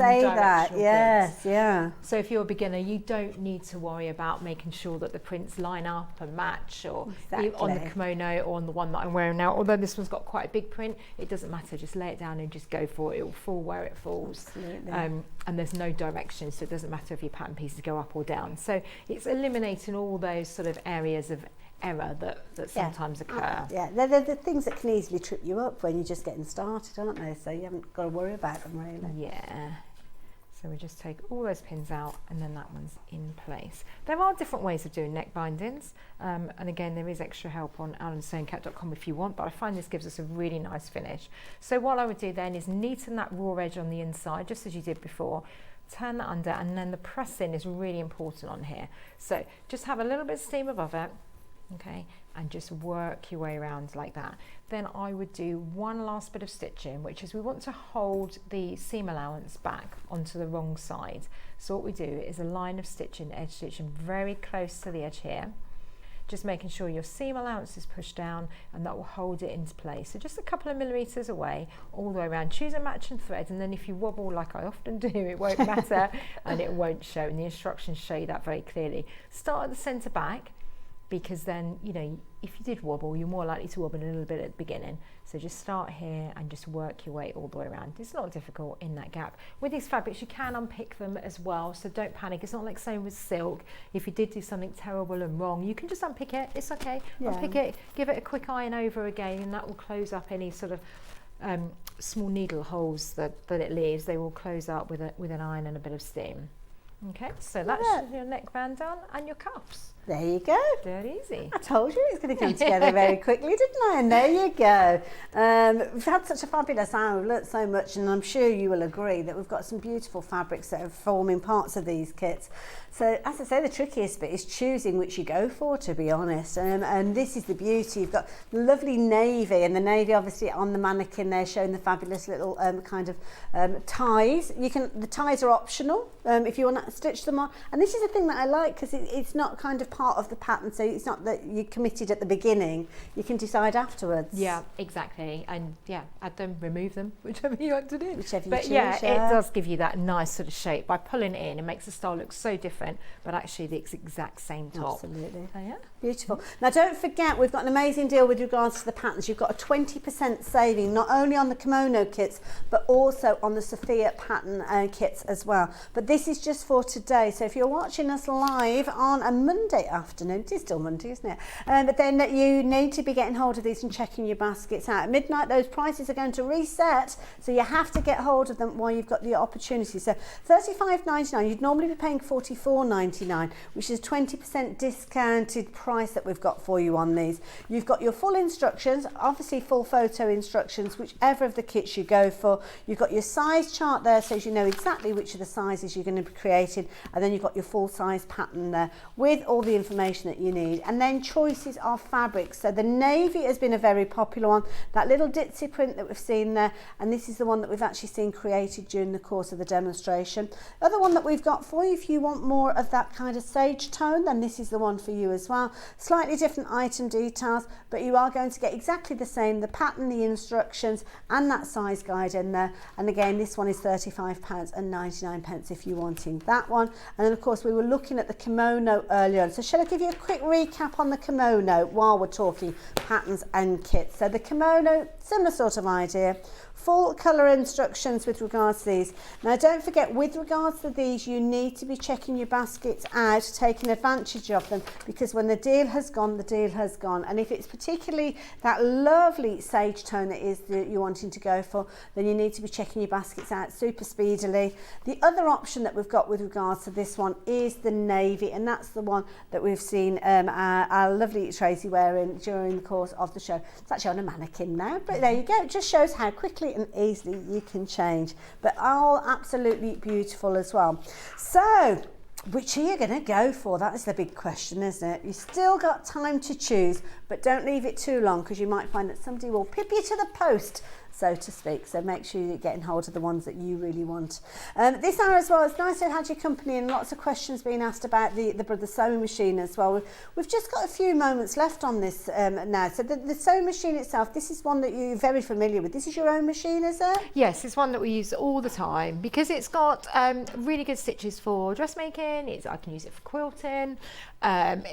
prints. So if you're a beginner, you don't need to worry about making sure that the prints line up and match, or on the kimono or on the one that I'm wearing now. Although this one's got quite a big print, it doesn't matter. Just lay it down and just go for it. It will fall where it falls. And there's no direction, so it doesn't matter if your pattern pieces go up or down. So it's eliminating all those sort of areas of error that sometimes occur. They're the things that can easily trip you up when you're just getting started, aren't they? So you haven't got to worry about them really. Yeah. So we just take all those pins out, and then that one's in place. There are different ways of doing neck bindings, and again there is extra help on alansewingcat.com if you want, but I find this gives us a really nice finish. So what I would do then is neaten that raw edge on the inside, just as you did before, turn that under, and then the pressing is really important on here. So just have a little bit of steam above it, okay, and just work your way around like that. Then I would do one last bit of stitching, which is we want to hold the seam allowance back onto the wrong side. So what we do is a line of stitching, edge stitching very close to the edge here, just making sure your seam allowance is pushed down, and that will hold it into place. So just a couple of millimeters away all the way around. Choose a matching thread, and then if you wobble like I often do, it won't matter and it won't show, and the instructions show you that very clearly. Start at the center back, because then, you know, if you did wobble, you're more likely to wobble a little bit at the beginning. So just start here and just work your way all the way around. It's not difficult in that gap. With these fabrics, you can unpick them as well, so don't panic. It's not like same with silk. If you did do something terrible and wrong, you can just unpick it. It's okay. Unpick it, give it a quick iron over again, and that will close up any sort of small needle holes that it leaves. They will close up with an iron and a bit of steam. Okay, so that's your neckband done and your cuffs. There you go. Dead easy. I told you it's going to come together very quickly, didn't I? And there you go. We've had such a fabulous hour. We've learnt so much, and I'm sure you will agree that we've got some beautiful fabrics that are forming parts of these kits. So, as I say, the trickiest bit is choosing which you go for, to be honest. And this is the beauty. You've got lovely navy, and the navy obviously on the mannequin there, showing the fabulous little ties. The ties are optional if you want to stitch them on. And this is the thing that I like, because it's not kind of part of the pattern, so it's not that you're committed at the beginning. You can decide afterwards. Yeah, exactly. And yeah, add them, remove them, whichever you want to do. Whichever you but choose, yeah, it does give you that nice sort of shape. By pulling it in, it makes the style look so different, but actually the exact same top. Absolutely. So yeah. Beautiful. Now don't forget, we've got an amazing deal with regards to the patterns. You've got a 20% saving, not only on the kimono kits, but also on the Sophia pattern kits as well. But this is just for today. So if you're watching us live on a Monday afternoon, it is still Monday, isn't it? But then you need to be getting hold of these and checking your baskets out. At midnight, those prices are going to reset, so you have to get hold of them while you've got the opportunity. So $35.99, you'd normally be paying $44.99, which is a 20% discounted price that we've got for you on these. You've got your full instructions, obviously full photo instructions, whichever of the kits you go for. You've got your size chart there, so you know exactly which of the sizes you're going to be creating, and then you've got your full size pattern there with all the information that you need. And then choices of fabrics. So the navy has been a very popular one, that little ditzy print that we've seen there, and this is the one that we've actually seen created during the course of the demonstration. The other one that we've got for you, if you want more of that kind of sage tone, then this is the one for you as well. Slightly different item details, but you are going to get exactly the same, the pattern, the instructions, and that size guide in there. And again, this one is £35.99 if you're wanting that one. And then of course we were looking at the kimono earlier on, so shall I give you a quick recap on the kimono while we're talking patterns and kits? So the kimono, similar sort of idea. Full colour instructions with regards to these. Now don't forget, with regards to these, you need to be checking your baskets out, taking advantage of them, because when the deal has gone, the deal has gone. And if it's particularly that lovely sage tone that is that you're wanting to go for, then you need to be checking your baskets out super speedily. The other option that we've got with regards to this one is the navy, and that's the one that we've seen our lovely Tracey wearing during the course of the show. It's actually on a mannequin now, but there you go. It just shows how quickly and easily you can change, but all absolutely beautiful as well. So which are you going to go for? That is the big question, isn't it? You've still got time to choose, but don't leave it too long, because you might find that somebody will pip you to the post, so to speak. So make sure you're getting hold of the ones that you really want. This hour as well, it's nice to have had your company, and lots of questions being asked about the Brother sewing machine as well. We've just got a few moments left on this now. So the sewing machine itself, this is one that you're very familiar with. This is your own machine, is it? Yes, it's one that we use all the time because it's got really good stitches for dressmaking. I can use it for quilting.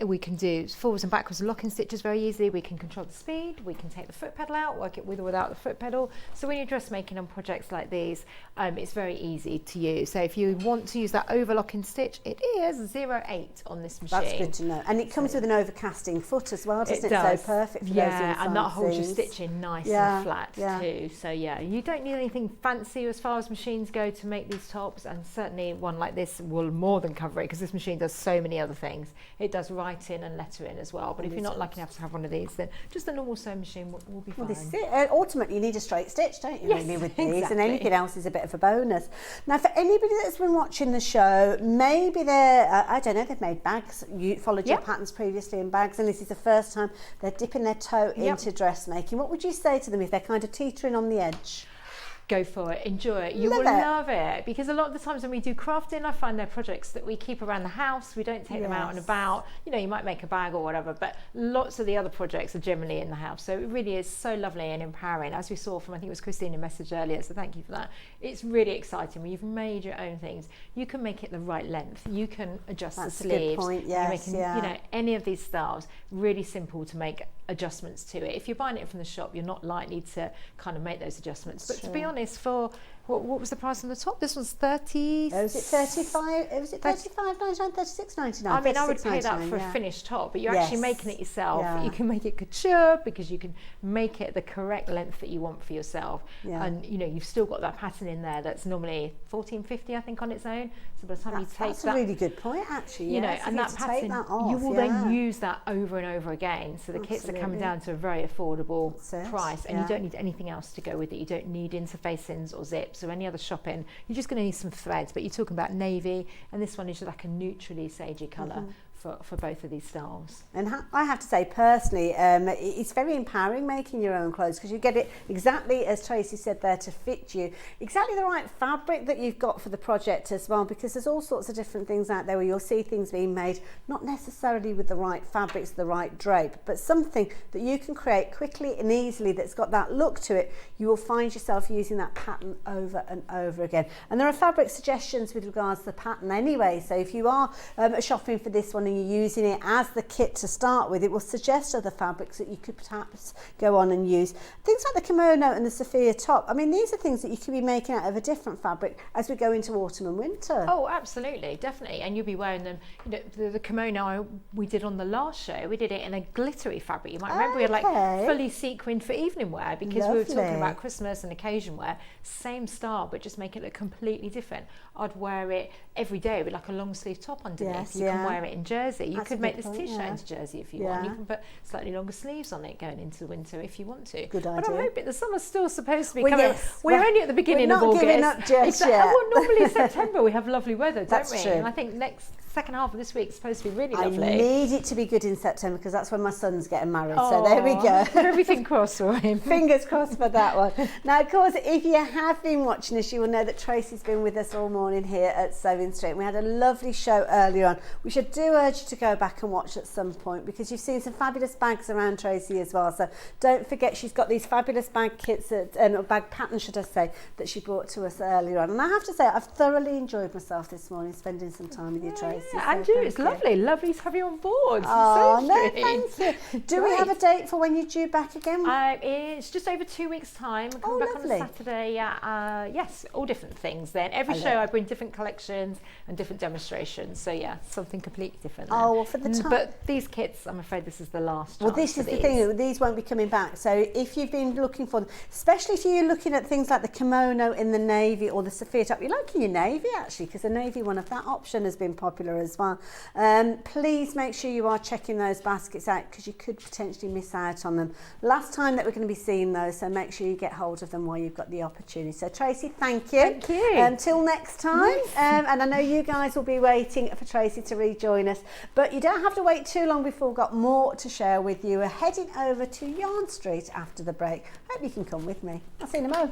We can do forwards and backwards locking stitches very easily. We can control the speed. We can take the foot pedal out, work it with or without the foot pedal. So when you're dressmaking on projects like these, it's very easy to use. So if you want to use that overlocking stitch, it is 08 on this machine. That's good to know. And it comes with an overcasting foot as well, doesn't it? So perfect for those inside and that holds your seams. stitching nice and flat too. So yeah, you don't need anything fancy as far as machines go to make these tops, and certainly one like this will more than cover it, because this machine does so many other things. It does writing and lettering as well, but if you're not lucky enough to have one of these, then just a normal sewing machine will be fine. Well, this is it. Ultimately, you need a straight stitch, don't you, really, with these, exactly. and anything else is a bit of a bonus. Now, for anybody that's been watching the show, maybe they're, I don't know, they've made bags, you followed your patterns previously in bags, and this is the first time they're dipping their toe into dressmaking. What would you say to them if they're kind of teetering on the edge? go for it, enjoy it. You Love will it. love it, because a lot of the times when we do crafting, I find they're projects that we keep around the house. We don't take them out and Yes. about. You know, you might make a bag or whatever, but lots of the other projects are generally in the house. So it really is so lovely and empowering, as we saw from, I think it was Christine, message earlier, so thank you for that. It's really exciting when you've made your own things. You can make it the right length. You can adjust That's the a good sleeves. point, You're yes, making, yeah. you know, any of these styles, really simple to make adjustments to it. If you're buying it from the shop, you're not likely to kind of make those adjustments. But to be honest, for what was the price on the top? This was 30. Oh, was it 35? Was it 35.99, 36.99? I mean, I would pay that 36.99, for a yeah. finished top, but you're Yes. actually making it yourself. Yeah. You can make it couture because you can make it the correct length that you want for yourself. Yeah. And you know, you've still got that pattern in there that's normally $14.50, I think, on its own. So by the time you take That's that, a really good point, actually. you know, yes, if and you that to take pattern, that off, you will yeah. then use that over and over again. So the kits are coming Absolutely. down to a very affordable That's it, price, and yeah. you don't need anything else to go with it. You don't need interfacings or zips or any other shopping. You're just going to need some threads, but you're talking about navy, and this one is like a neutrally sagey colour. For both of these styles. And I have to say, personally, it's very empowering making your own clothes, because you get it exactly, as Tracey said there, to fit you. Exactly the right fabric that you've got for the project as well, because there's all sorts of different things out there where you'll see things being made, not necessarily with the right fabrics, the right drape, but something that you can create quickly and easily that's got that look to it. You will find yourself using that pattern over and over again. And there are fabric suggestions with regards to the pattern anyway, so if you are shopping for this one and you're using it as the kit to start with, it will suggest other fabrics that you could perhaps go on and use. Things like the kimono and the Sophia top, I mean, these are things that you could be making out of a different fabric as we go into autumn and winter. Oh, absolutely, definitely. And you'll be wearing them, you know, the kimono we did on the last show, we did it in a glittery fabric. You might remember we had like fully sequined for evening wear, because we were talking Lovely. about Christmas and occasion wear. Same style, but just make it look completely different. I'd wear it every day with like a long sleeve top underneath. Yes, You can yeah. wear it in jersey. You That's could a make good this point, t-shirt yeah. into jersey if you want. You Yeah. can put slightly longer sleeves on it going into the winter if you want to. Good But idea. I'm hoping the summer's still supposed to be Well, coming. yes. We're Well, only at the beginning we're of not August. giving up just yet. Well, normally September we have lovely weather, don't That's we? true. And I think second half of this week is supposed to be really I lovely. need it to be good in September, because that's when my son's getting married. So there we go. Everything crossed for him. Fingers crossed for that one. Now, of course, if you have been watching us, you will know that Tracey's been with us all morning here at Sewing Street. We had a lovely show earlier on, which I do urge you to go back and watch at some point, because you've seen some fabulous bags around Tracey as well. So don't forget, she's got these fabulous bag kits, or bag patterns, should I say, that she brought to us earlier on. And I have to say, I've thoroughly enjoyed myself this morning, spending some time with you, Tracey. Yeah, So Andrew, thank it's you. lovely to have you on board. Oh, So no, sweet. thank you. Do we have a date for when you're due back again? It's just over 2 weeks' time. We're coming back lovely. on a Saturday. Yes, all different things then. Every I show love I bring different collections and different demonstrations. So yeah, something completely different. Oh, then. well, for the time- But these kits, I'm afraid this is the last Well, chance this is for the these. thing, these won't be coming back. So if you've been looking for them, especially if you're looking at things like the kimono in the navy or the Sophia top, you're liking your navy actually, because the navy one of that option has been popular as well. Please make sure you are checking those baskets out, because you could potentially miss out on them. Last time that we're going to be seeing those, so make sure you get hold of them while you've got the opportunity. So Tracey, thank you. Thank you. Until next time. And I know you guys will be waiting for Tracey to rejoin us, but you don't have to wait too long before we've got more to share with you. We're heading over to Yarn Street after the break. Hope you can come with me. I'll see you in a mo.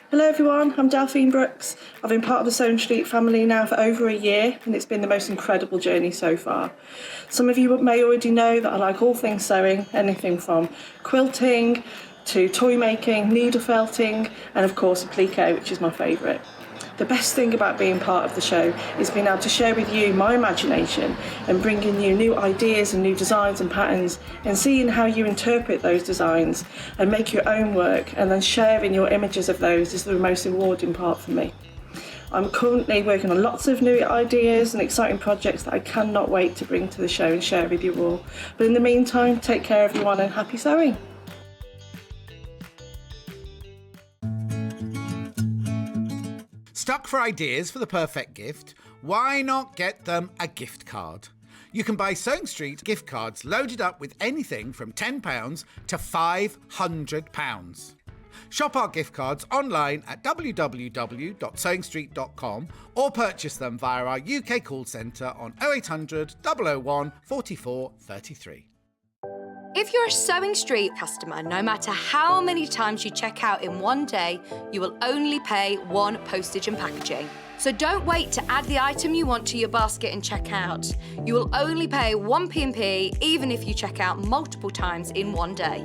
Hello everyone, I'm Delphine Brooks. I've been part of the Sewing Street family now for over a year, and it's been the most incredible journey so far. Some of you may already know that I like all things sewing, anything from quilting to toy making, needle felting, and of course applique, which is my favourite. The best thing about being part of the show is being able to share with you my imagination and bringing you new ideas and new designs and patterns, and seeing how you interpret those designs and make your own work, and then sharing your images of those is the most rewarding part for me. I'm currently working on lots of new ideas and exciting projects that I cannot wait to bring to the show and share with you all. But in the meantime, take care everyone and happy sewing. Stuck for ideas for the perfect gift? Why not get them a gift card? You can buy Sewing Street gift cards loaded up with anything from £10 to £500. Shop our gift cards online at www.sewingstreet.com or purchase them via our UK call centre on 0800 001 44 33. If you're a Sewing Street customer, no matter how many times you check out in one day, you will only pay one postage and packaging. So don't wait to add the item you want to your basket and check out. You will only pay one P&P even if you check out multiple times in one day.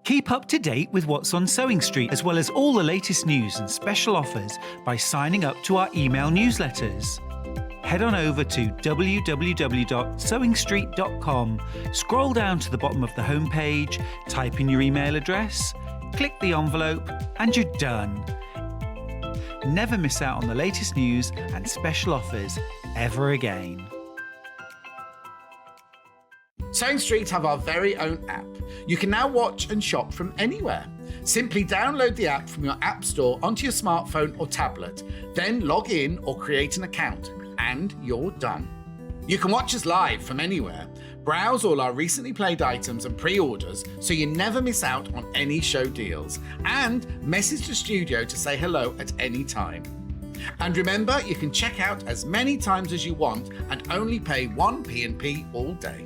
Keep up to date with what's on Sewing Street, as well as all the latest news and special offers by signing up to our email newsletters. Head on over to www.sewingstreet.com, scroll down to the bottom of the homepage, type in your email address, click the envelope, and you're done. Never miss out on the latest news and special offers ever again. Sewing Street have our very own app. You can now watch and shop from anywhere. Simply download the app from your app store onto your smartphone or tablet, then log in or create an account, and you're done. You can watch us live from anywhere, browse all our recently played items and pre-orders so you never miss out on any show deals, and message the studio to say hello at any time. And remember, you can check out as many times as you want and only pay one P&P all day.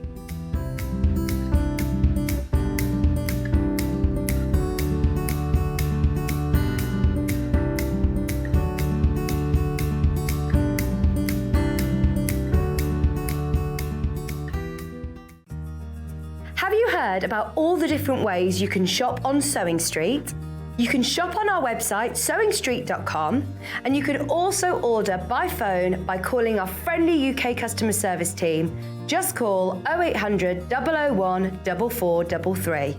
Have you heard about all the different ways you can shop on Sewing Street? You can shop on our website sewingstreet.com, and you can also order by phone by calling our friendly UK customer service team. Just call 0800 001 4433.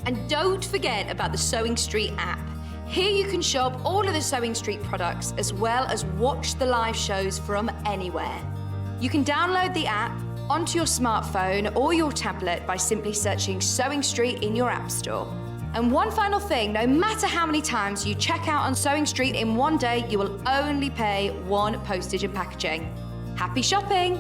And don't forget about the Sewing Street app. Here you can shop all of the Sewing Street products as well as watch the live shows from anywhere. You can download the app onto your smartphone or your tablet by simply searching Sewing Street in your app store. And one final thing, no matter how many times you check out on Sewing Street in one day, you will only pay one postage and packaging. Happy shopping!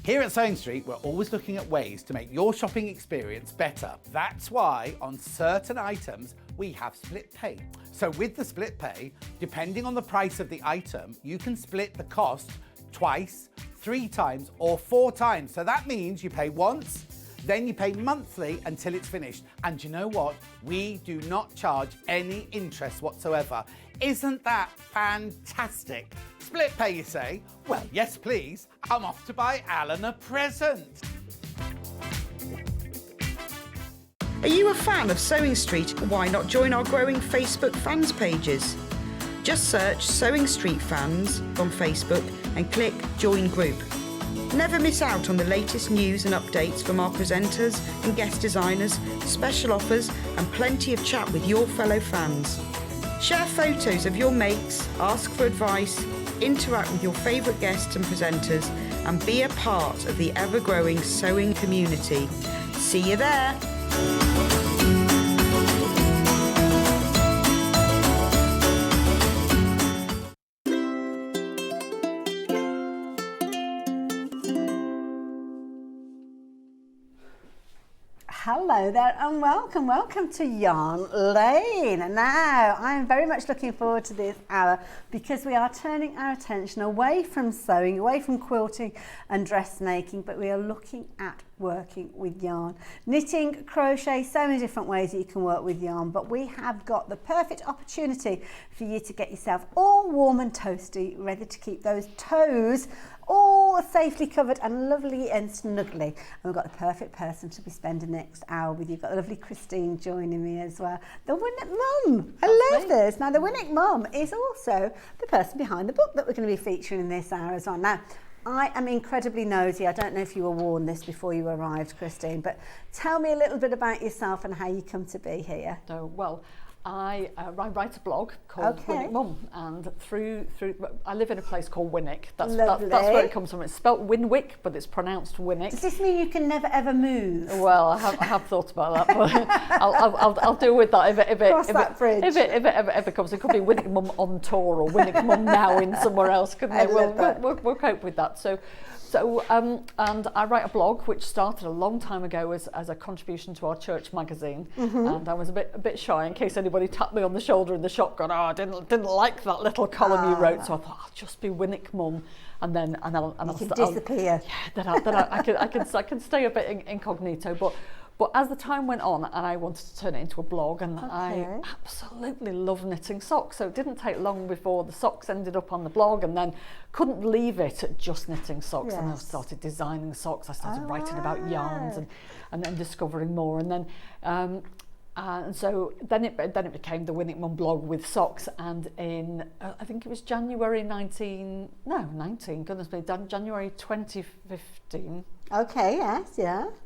Here at Sewing Street, we're always looking at ways to make your shopping experience better. That's why on certain items, we have split pay. So with the split pay, depending on the price of the item, you can split the cost twice, 3 times, or 4 times. So that means you pay once, then you pay monthly until it's finished. And you know what? We do not charge any interest whatsoever. Isn't that fantastic? Split pay, you say? Well, yes, please. I'm off to buy Alan a present. Are you a fan of Sewing Street? Why not join our growing Facebook fans pages? Just search Sewing Street Fans on Facebook and click Join Group. Never miss out on the latest news and updates from our presenters and guest designers, special offers, and plenty of chat with your fellow fans. Share photos of your makes, ask for advice, interact with your favourite guests and presenters, and be a part of the ever-growing sewing community. See you there! Hello there and welcome to Yarn Lane. Now, I'm very much looking forward to this hour because we are turning our attention away from sewing, away from quilting and dressmaking, but we are looking at working with yarn. Knitting, crochet, so many different ways that you can work with yarn, but we have got the perfect opportunity for you to get yourself all warm and toasty, ready to keep those toes all safely covered and lovely and snuggly. And we've got the perfect person to be spending the next hour with. You've got the lovely Christine joining me as well. The Winwick Mum. I love this. Now, the Winwick Mum is also the person behind the book that we're going to be featuring in this hour as well. Now, I am incredibly nosy. I don't know if you were warned this before you arrived, Christine, but tell me a little bit about yourself and how you come to be here. Oh, well, I write a blog called Winwick Mum, and through I live in a place called Winwick. That's where it comes from. It's spelt Winwick, but it's pronounced Winwick. Does this mean you can never ever move? Well, I have thought about that, but I'll deal with that if it ever comes. It could be Winwick Mum on tour or Winwick Mum now in somewhere else. Couldn't it? We'll cope with that. And I write a blog which started a long time ago as a contribution to our church magazine, and I was a bit shy in case anybody tapped me on the shoulder in the shop going, I didn't like that little column you wrote, so I thought I'll just be Winwick Mum, and I'll disappear. Then I can stay a bit incognito, but as the time went on and I wanted to turn it into a blog, and I absolutely love knitting socks, so it didn't take long before the socks ended up on the blog, and then couldn't leave it at just knitting socks. And I started designing socks, I started writing about yarns and then discovering more, and then and so then it became the Winwick Mum blog with socks, and in I think it was January 2015. Okay,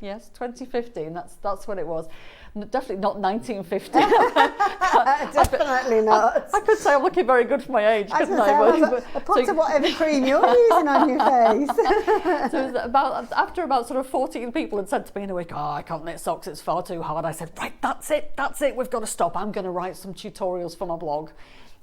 Yes, 2015, that's what it was. Definitely not 1950. Definitely not. I could say I'm looking very good for my age, couldn't I? A pot of whatever cream you're using on your face. So it was after about sort of 14 people had said to me in a week, I can't knit socks, it's far too hard. I said, right, that's it, we've got to stop. I'm going to write some tutorials for my blog.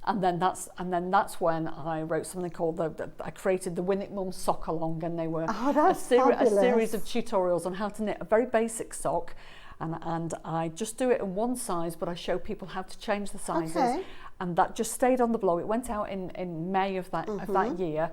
And then that's when I wrote something called I created the Winwick Mum Sock Along, and they were a series of tutorials on how to knit a very basic sock, and I just do it in one size, but I show people how to change the sizes, and that just stayed on the blog. It went out in May of that year.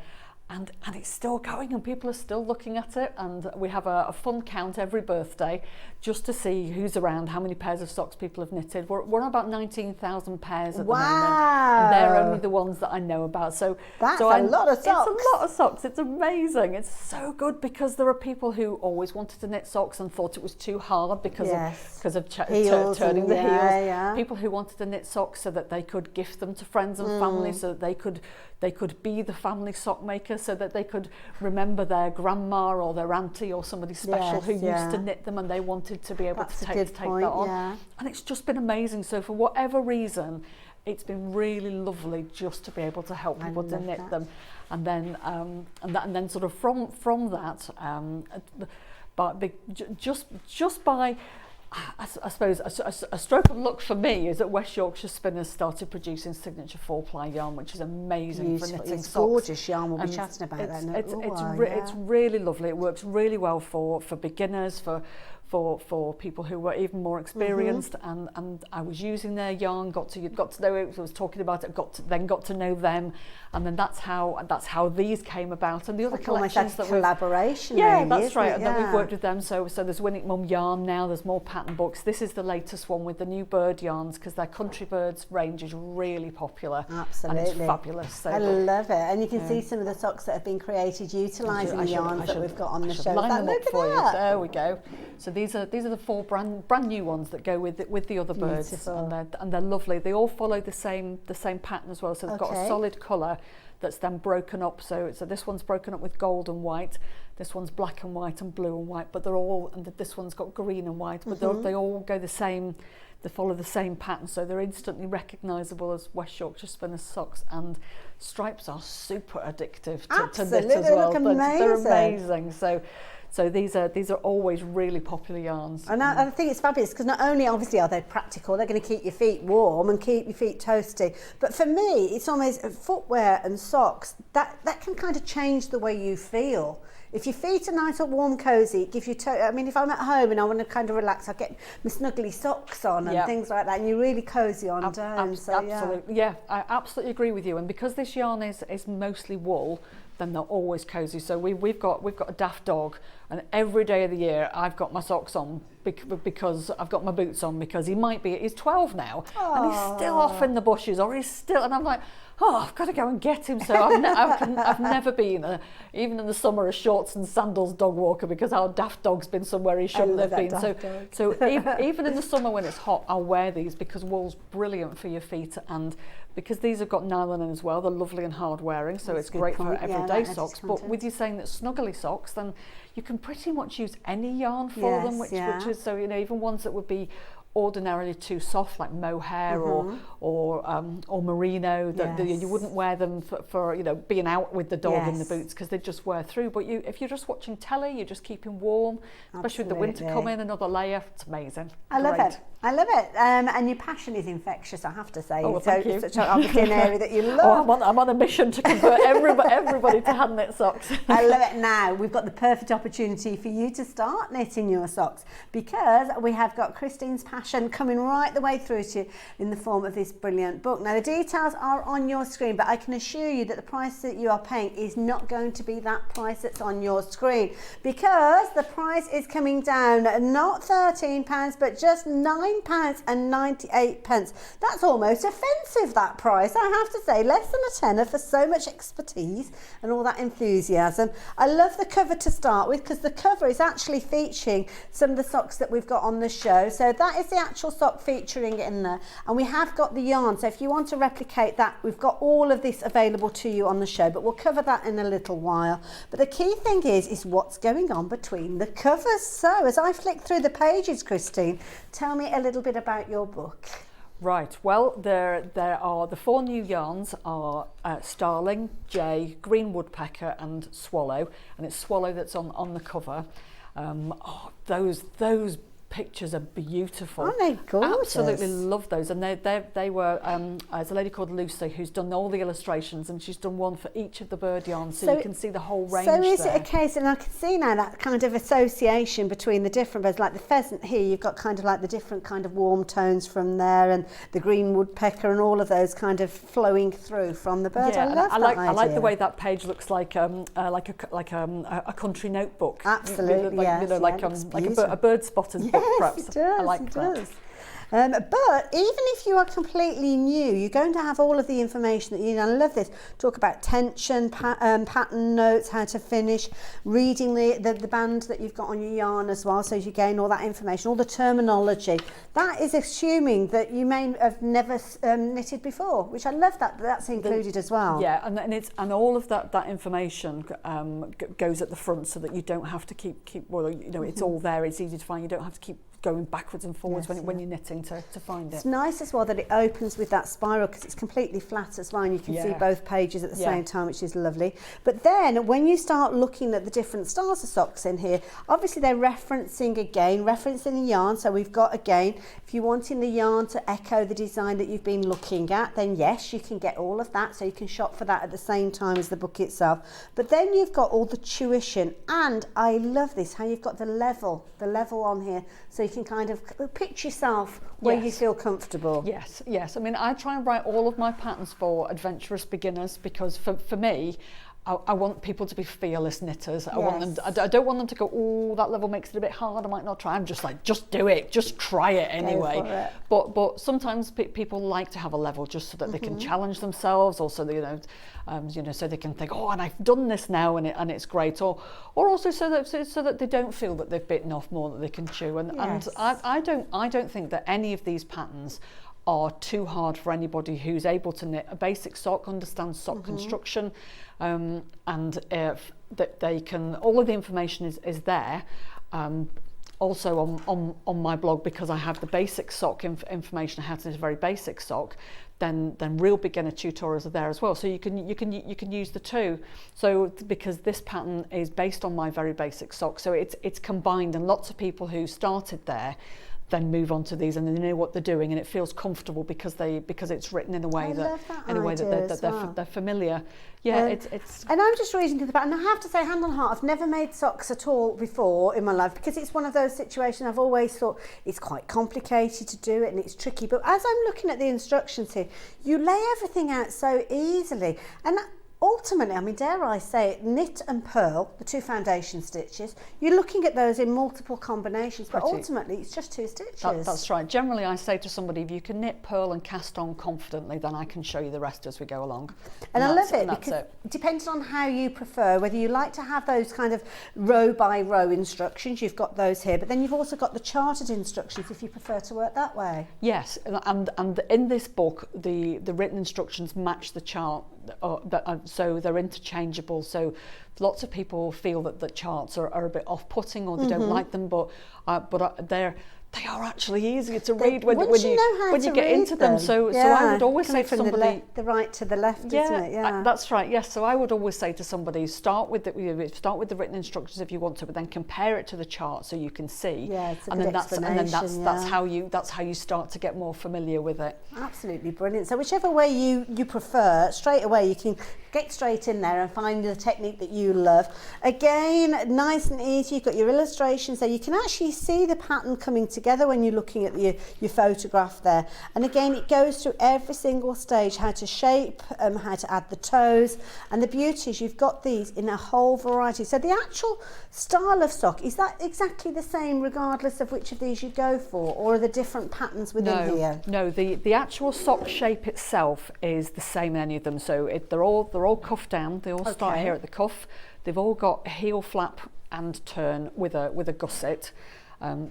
And it's still going, and people are still looking at it, and we have a fun count every birthday just to see who's around, how many pairs of socks people have knitted. We're on about 19,000 pairs at the moment, and they're only the ones that I know about. So that's a lot of socks. It's a lot of socks. It's amazing. It's so good because there are people who always wanted to knit socks and thought it was too hard because of turning the heels. Yeah. People who wanted to knit socks so that they could gift them to friends and family, so that they could be the family sock maker, so that they could remember their grandma or their auntie or somebody special who used to knit them, and they wanted to be able to take that on. And it's just been amazing. So for whatever reason, it's been really lovely just to be able to help people to knit them. And then sort of from that, but just by I suppose a stroke of luck for me is that West Yorkshire Spinners started producing signature 4-ply yarn, which is amazing for knitting it's socks. Gorgeous yarn. We'll be chatting about that. It's really lovely. It works really well for beginners, for people who were even more experienced, and I was using their yarn, got to know it, I was talking about it, got to know them, and then that's how these came about. And the other collections that collaboration. That's right. And then we've worked with them. So there's Winwick Mum yarn now. There's more pattern books. This is the latest one with the new bird yarns, because their country birds range is really popular. Absolutely, and it's fabulous. So I love it, and you can see some of the socks that have been created utilising the yarns that we've got on the show. Line them up for you. There we go. So these are the 4 brand new ones that go with the other birds, and they're lovely. They all follow the same pattern as well. So they've got a solid colour that's then broken up. So this one's broken up with gold and white. This one's black and white and blue and white. But they're all, and this one's got green and white. But they all go the same. They follow the same pattern, so they're instantly recognisable as West Yorkshire Spinners socks. And stripes are super addictive to knit as well. They look amazing. They're amazing. So these are always really popular yarns. And I think it's fabulous because not only obviously are they practical, they're going to keep your feet warm and keep your feet toasty, but for me it's almost footwear and socks that can kind of change the way you feel. If your feet are nice and warm, cosy, it gives you I mean, if I'm at home and I want to kind of relax, I get my snuggly socks on and things like that, and you're really cosy on down. Absolutely, I absolutely agree with you. And because this yarn is mostly wool, then they're always cosy. So we've got a daft dog, and every day of the year I've got my socks on because I've got my boots on, because he's 12 now. Aww. And he's still off in the bushes, and I'm like, I've got to go and get him. So I've never been, even in the summer, a shorts and sandals dog walker, because our daft dog's been somewhere he shouldn't have been. So even in the summer when it's hot, I'll wear these because wool's brilliant for your feet, and because these have got nylon in as well, they're lovely and hard wearing, so it's great for everyday socks. But with you saying that snuggly socks, then you can pretty much use any yarn for them, which is, so even ones that would be ordinarily too soft, like mohair or merino, that you wouldn't wear them for you know, being out with the dog in the boots, because they just wear through. But if you're just watching telly, you're just keeping warm, especially with the winter coming, another layer. It's amazing. I love it. I love it. And your passion is infectious, I have to say. Oh, thank you. Such obviously an area that you love. I'm on a mission to convert everybody to hand knit socks. I love it. Now we've got the perfect opportunity for you to start knitting your socks, because we have got Christine's passion coming right the way through to you in the form of this brilliant book. Now the details are on your screen, but I can assure you that the price that you are paying is not going to be that price that's on your screen, because the price is coming down, not £13, but just £9.98. That's almost offensive, that price, I have to say. Less than a tenner for so much expertise and all that enthusiasm. I love the cover to start with, because the cover is actually featuring some of the socks that we've got on the show. So that is the actual sock featuring in there, and we have got the yarn, so if you want to replicate that, we've got all of this available to you on the show, but we'll cover that in a little while. But the key thing is what's going on between the covers. So as I flick through the pages, Christine, tell me a little bit about your book. Right, well, there are the 4 new yarns are Starling, Jay, Green Woodpecker and Swallow, and it's Swallow that's on the cover. Those pictures are beautiful. Aren't they gorgeous? Absolutely love those. And they were, there's a lady called Lucy who's done all the illustrations, and she's done one for each of the bird yarns, so you can see the whole range. So is it a case, and I can see now that kind of association between the different birds, like the pheasant here, you've got kind of like the different kind of warm tones from there, and the green woodpecker and all of those kind of flowing through from the bird. Yeah, I love that idea. I like the way that page looks like a country notebook. Absolutely, like, yes. you know, like a bird spotter's book, perhaps. It does, I like that. Does. But even if you are completely new, you're going to have all of the information that you need. I love this. Talk about tension, pattern notes, how to finish, reading the band that you've got on your yarn as well, so you gain all that information, all the terminology. That is assuming that you may have never knitted before, which I love that that's included as well. Yeah, and all of that information goes at the front, so that you don't have to keep well, you know, it's all there. It's easy to find. You don't have to keep going backwards and forwards when you're knitting to find it. It's nice as well that it opens with that spiral, because it's completely flat as well, and you can see both pages at the same time, which is lovely. But then when you start looking at the different styles of socks in here, obviously they're referencing the yarn. So we've got, again, if you're wanting the yarn to echo the design that you've been looking at, then yes, you can get all of that, so you can shop for that at the same time as the book itself. But then you've got all the tuition, and I love this, how you've got the level on here, so you can kind of pitch yourself where you feel comfortable. Yes. I mean, I try and write all of my patterns for adventurous beginners, because for me, I want people to be fearless knitters. I want them. I don't want them to go, oh, that level makes it a bit hard, I might not try. I'm just like, just do it, just try it anyway. But sometimes people like to have a level just so that they can challenge themselves, or so that, so they can think, oh, and I've done this now, and it's great, or also so that they don't feel that they've bitten off more than they can chew. And I don't think that any of these patterns are too hard for anybody who's able to knit a basic sock, understand sock construction, and that they can. All of the information is there. Also on my blog, because I have the basic sock information on how to knit a very basic sock. Then real beginner tutorials are there as well, so you can use the two. So because this pattern is based on my very basic sock, so it's combined, and lots of people who started there then move on to these, and they know what they're doing, and it feels comfortable because it's written in a way that they're familiar. It's and I'm just reading to the pattern. I have to say, hand on heart, I've never made socks at all before in my life, because it's one of those situations I've always thought it's quite complicated to do it, and it's tricky. But as I'm looking at the instructions here, you lay everything out so easily, and ultimately, I mean, dare I say it, knit and purl, the 2 foundation stitches, you're looking at those in multiple combinations, but ultimately it's just 2 stitches. That's right. Generally, I say to somebody, if you can knit, purl and cast on confidently, then I can show you the rest as we go along. And I love it, because depending on how you prefer, whether you like to have those kind of row by row instructions, you've got those here, but then you've also got the charted instructions if you prefer to work that way. Yes, and in this book, the written instructions match the chart. So they're interchangeable, so lots of people feel that the charts are a bit off-putting, or they don't like them, but they are actually easier to read when once you know how to get read into them. So I would always say to from somebody, the right to the left, isn't it? Yeah, that's right. Yes, so I would always say to somebody, start with the written instructions if you want to, but then compare it to the chart so you can see. Yeah, it's a and good then that's how you start to get more familiar with it. Absolutely brilliant. So whichever way you prefer, straight away you can get straight in there and find the technique that you love. Again, nice and easy. You've got your illustrations there. You can actually see the pattern coming together when you're looking at your photograph there. And again, it goes through every single stage, how to shape, how to add the toes. And the beauty is you've got these in a whole variety. So the actual style of sock, is that exactly the same regardless of which of these you go for, or are there different patterns within here? No, the actual sock shape itself is the same in any of them. So they're all cuffed down. They all start here at the cuff. They've all got heel flap and turn with a gusset.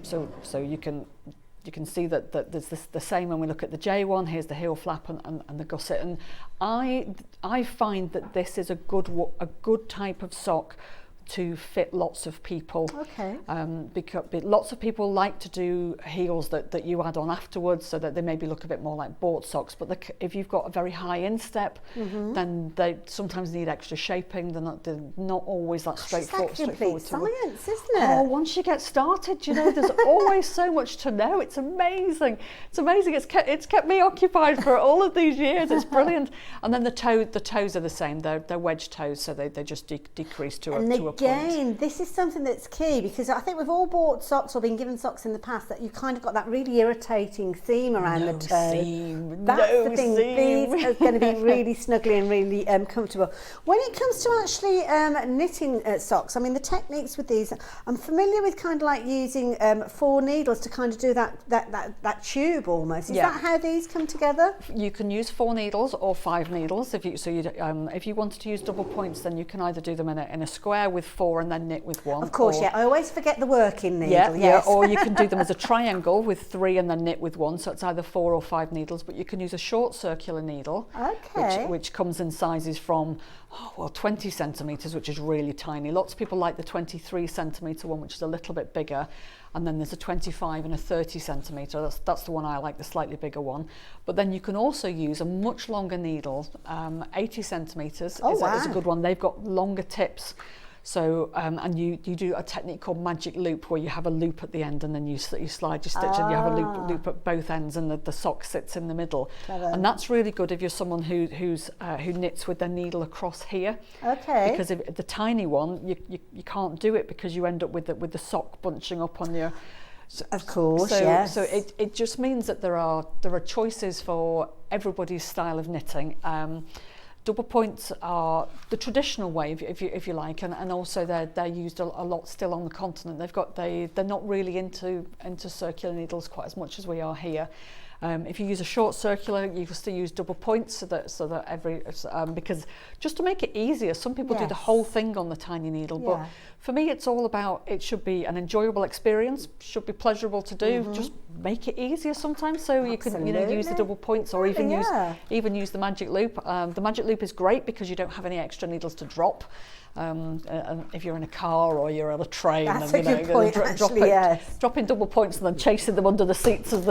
So you can see that there's the same when we look at the J1. Here's the heel flap and the gusset. And I find that this is a good type of sock to fit lots of people. Okay. Because lots of people like to do heels that you add on afterwards, so that they maybe look a bit more like board socks. But if you've got a very high instep, then they sometimes need extra shaping. They're not always that straightforward. It's like complete science, isn't it? Oh, once you get started, there's always so much to know. It's amazing. It's amazing. It's kept me occupied for all of these years. It's brilliant. And then the toes are the same. They're wedge toes, so they just decrease to a point. Again, this is something that's key, because I think we've all bought socks or been given socks in the past that you kind of got that really irritating seam around the toe. That's the thing. Seam. These are going to be really snuggly and really comfortable. When it comes to actually knitting socks, I mean, the techniques with these, I'm familiar with kind of like using 4 needles to kind of do that tube almost. Is that how these come together? You can use 4 needles or 5 needles. If you wanted to use double points, then you can either do them in a square with 4 and then knit with 1. Of course, I always forget the working needle. Yes. Or you can do them as a triangle with 3 and then knit with 1. So it's either 4 or 5 needles. But you can use a short circular needle, which comes in sizes from 20 centimetres, which is really tiny. Lots of people like the 23 centimetre one, which is a little bit bigger. And then there's a 25 and a 30 centimetre. That's the one I like, the slightly bigger one. But then you can also use a much longer needle. 80 centimetres is a good one. They've got longer tips. So and you do a technique called magic loop, where you have a loop at the end and then you slide your stitch and you have a loop at both ends, and the sock sits in the middle. And that's really good if you're someone who knits with their needle across here. Okay. Because if the tiny one, you can't do it, because you end up with the sock bunching up on your. Of course, yes. So it just means that there are choices for everybody's style of knitting. Double points are the traditional way, if you like, and also they're used a lot still on the continent. They're not really into circular needles quite as much as we are here. If you use a short circular, you can still use double points, so that every because just to make it easier, some people do the whole thing on the tiny needle, but for me it's all about, it should be an enjoyable experience, should be pleasurable to do. Just make it easier sometimes, so you can use the double points, or even use the magic loop. The magic loop is great because you don't have any extra needles to drop. If you're in a car or you're on a train, that's a good point, dropping double points and then chasing them under the seats of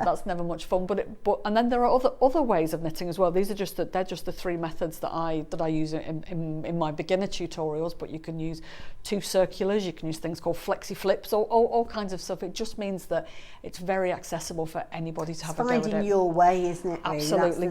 that's never much fun. But and then there are other ways of knitting as well. These are they're just the 3 methods that I use in my beginner tutorials. But you can use 2 circulars. You can use things called flexi flips, all kinds of stuff. It just means that it's very accessible for anybody to have a go at it. Finding your way, isn't it? Really? Absolutely,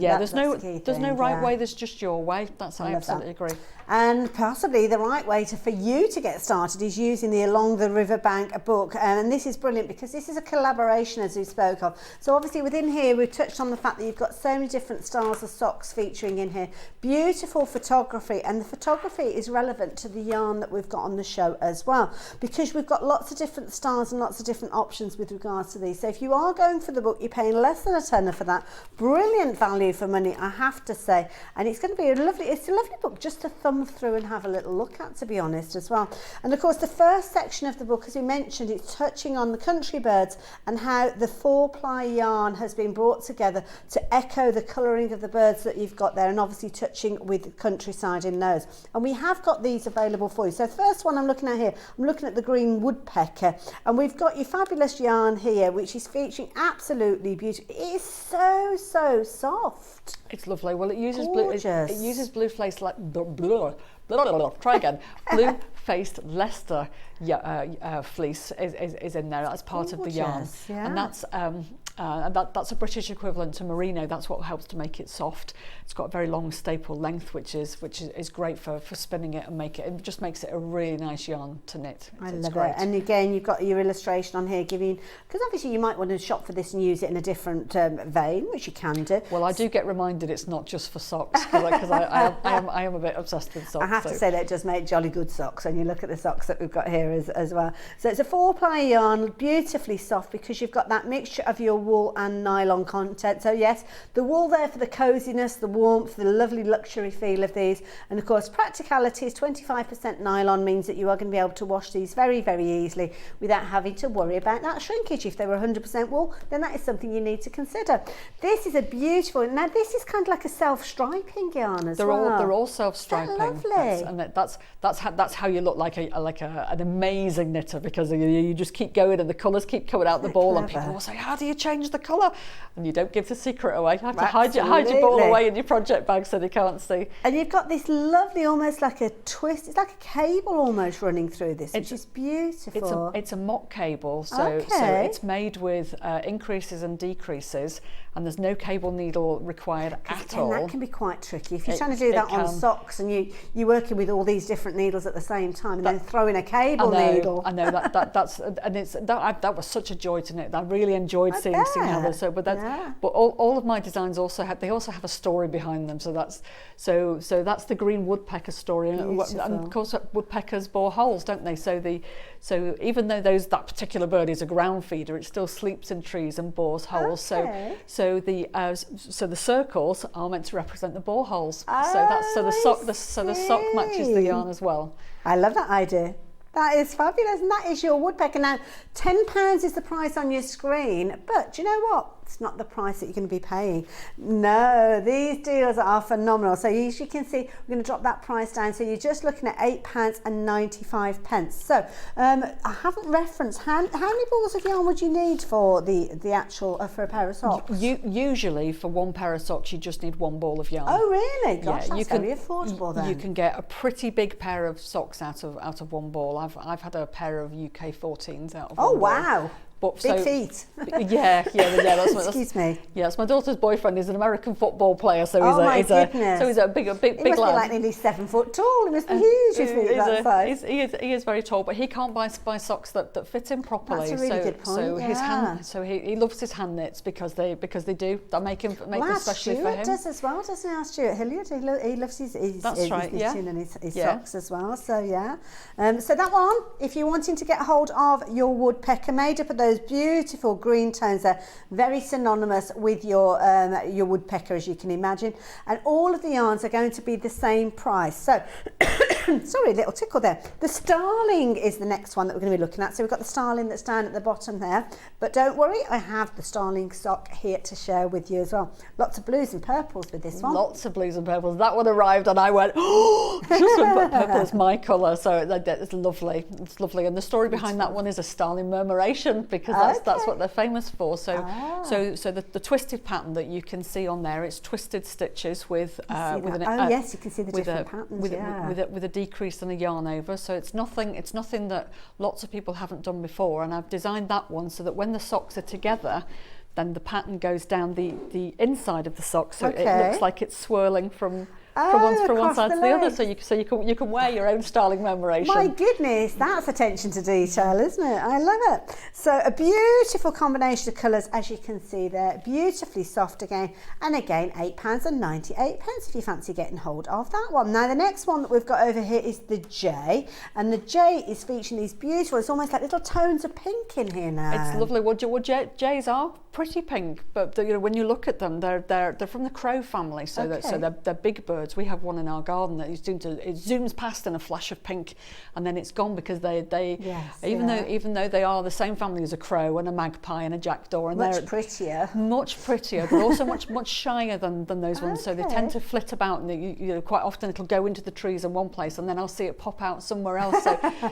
there's no right way. There's just your way. I absolutely agree. And possibly the right way for you to get started is using the Along the Riverbank book. And this is brilliant because this is a collaboration, as we spoke of. So obviously within here, we've touched on the fact that you've got so many different styles of socks featuring in here. Beautiful photography, and the photography is relevant to the yarn that we've got on the show as well, because we've got lots of different styles and lots of different options with regards to these. So if you are going for the book, you're paying less than £10 for that. Brilliant value for money, I have to say. And it's going to be a lovely book just to thumb thumb through and have a little look at, to be honest, as well. And of course, the first section of the book, as we mentioned, it's touching on the country birds and how the 4-ply yarn has been brought together to echo the colouring of the birds that you've got there, and obviously touching with countryside in those. And we have got these available for you. So the first one I'm looking at here, I'm looking at the green woodpecker, and we've got your fabulous yarn here, which is featuring absolutely beautiful. It is so soft. It's lovely. Well, it uses Gorgeous. it uses blue faced blue-faced Leicester fleece is in there. That's part of the yarn, yeah. and that's a British equivalent to merino. That's what helps to make it soft. It's got a very long staple length, which is great for spinning it and it just makes it a really nice yarn to knit. I love it. And again, you've got your illustration on here giving, because obviously you might want to shop for this and use it in a different vein, which you can do. Well, I do get reminded it's not just for socks, because I am a bit obsessed with socks. I have to say that it does make jolly good socks when you look at the socks that we've got here as well. So it's a 4-ply yarn, beautifully soft, because you've got that mixture of your wool and nylon content. So yes, the wool there for the coziness, the warmth, the lovely luxury feel of these, and of course practicality is 25% nylon means that you are going to be able to wash these very, very easily without having to worry about that shrinkage. If they were 100% wool, then that is something you need to consider. This is a beautiful, now this is kind of like a self-striping yarn as well. They're all self-striping. Lovely. That's how you look like an amazing knitter, because you just keep going and the colours keep coming out the ball, and people will say, how do you change the colour? And you don't give the secret away. You have to hide your ball away in your project bag so they can't see. And you've got this lovely, almost like a twist, it's like a cable almost running through this, which is beautiful. It's a mock cable, so it's made with increases and decreases, and there's no cable needle required at all. That can be quite tricky. If you're trying to do that on socks and you're working with all these different needles at the same time, and then throwing a cable needle. I know that was such a joy to knit. I really enjoyed seeing how those. But all of my designs also have a story behind them. So that's the green woodpecker story, and of course woodpeckers bore holes, don't they? So even though that particular bird is a ground feeder, it still sleeps in trees and bores holes. So the circles are meant to represent the bore holes. So the sock matches the yarn as well. I love that idea. That is fabulous, and that is your woodpecker. Now, £10 is the price on your screen, but do you know what? It's not the price that you're going to be paying. No, these deals are phenomenal. So as you can see, we're going to drop that price down. So you're just looking at £8.95. So I haven't referenced, how many balls of yarn would you need for the actual, for a pair of socks? Usually for one pair of socks, you just need one ball of yarn. Oh really? Gosh, that's very affordable then. You can get a pretty big pair of socks out of one ball. I've had a pair of UK 14s out of one ball. Wow. Big feet. Yeah. That's Excuse me. Yes, my daughter's boyfriend is an American football player, so he's a big lad. He must be like nearly 7 foot tall. He must be huge if he's that size. He is very tall, but he can't buy socks that fit him properly. That's a really good point. He loves his hand knits because they do. They make them especially for him. Does as well, doesn't he? Stuart Hilliard, he loves his knitting and his socks as well. So so that one, if you're wanting to get hold of your woodpecker, made up of those beautiful green tones there, very synonymous with your woodpecker, as you can imagine, and all of the yarns are going to be the same price. So sorry, a little tickle there. The starling is the next one that we're going to be looking at. So we've got the starling that's down at the bottom there, but don't worry, I have the starling sock here to share with you as well. Lots of blues and purples with this one. Lots of blues and purples. That one arrived and I went, oh, purple is my colour, so it's lovely. It's lovely, and the story behind that one is a starling murmuration, because that's what they're famous for. So the twisted pattern that you can see on there, it's twisted stitches with yes, you can see the different patterns with a decrease and a yarn over. So it's nothing that lots of people haven't done before, and I've designed that one so that when the socks are together, then the pattern goes down the inside of the sock, so it looks like it's swirling from one side to the other, so you can wear your own starling murmuration. My goodness, that's attention to detail, isn't it? I love it. So a beautiful combination of colours, as you can see there, beautifully soft again, and again £8.98 if you fancy getting hold of that one. Now the next one that we've got over here is the J, and the J is featuring these beautiful, it's almost like little tones of pink in here now. It's lovely. Jays are pretty pink, but when you look at them, they're from the crow family, so they're big birds. birds. We have one in our garden that it zooms past in a flash of pink, and then it's gone because even though they are the same family as a crow and a magpie and a jackdaw, and much prettier, but also much shyer than those ones. So they tend to flit about, and you know, quite often it'll go into the trees in one place, and then I'll see it pop out somewhere else.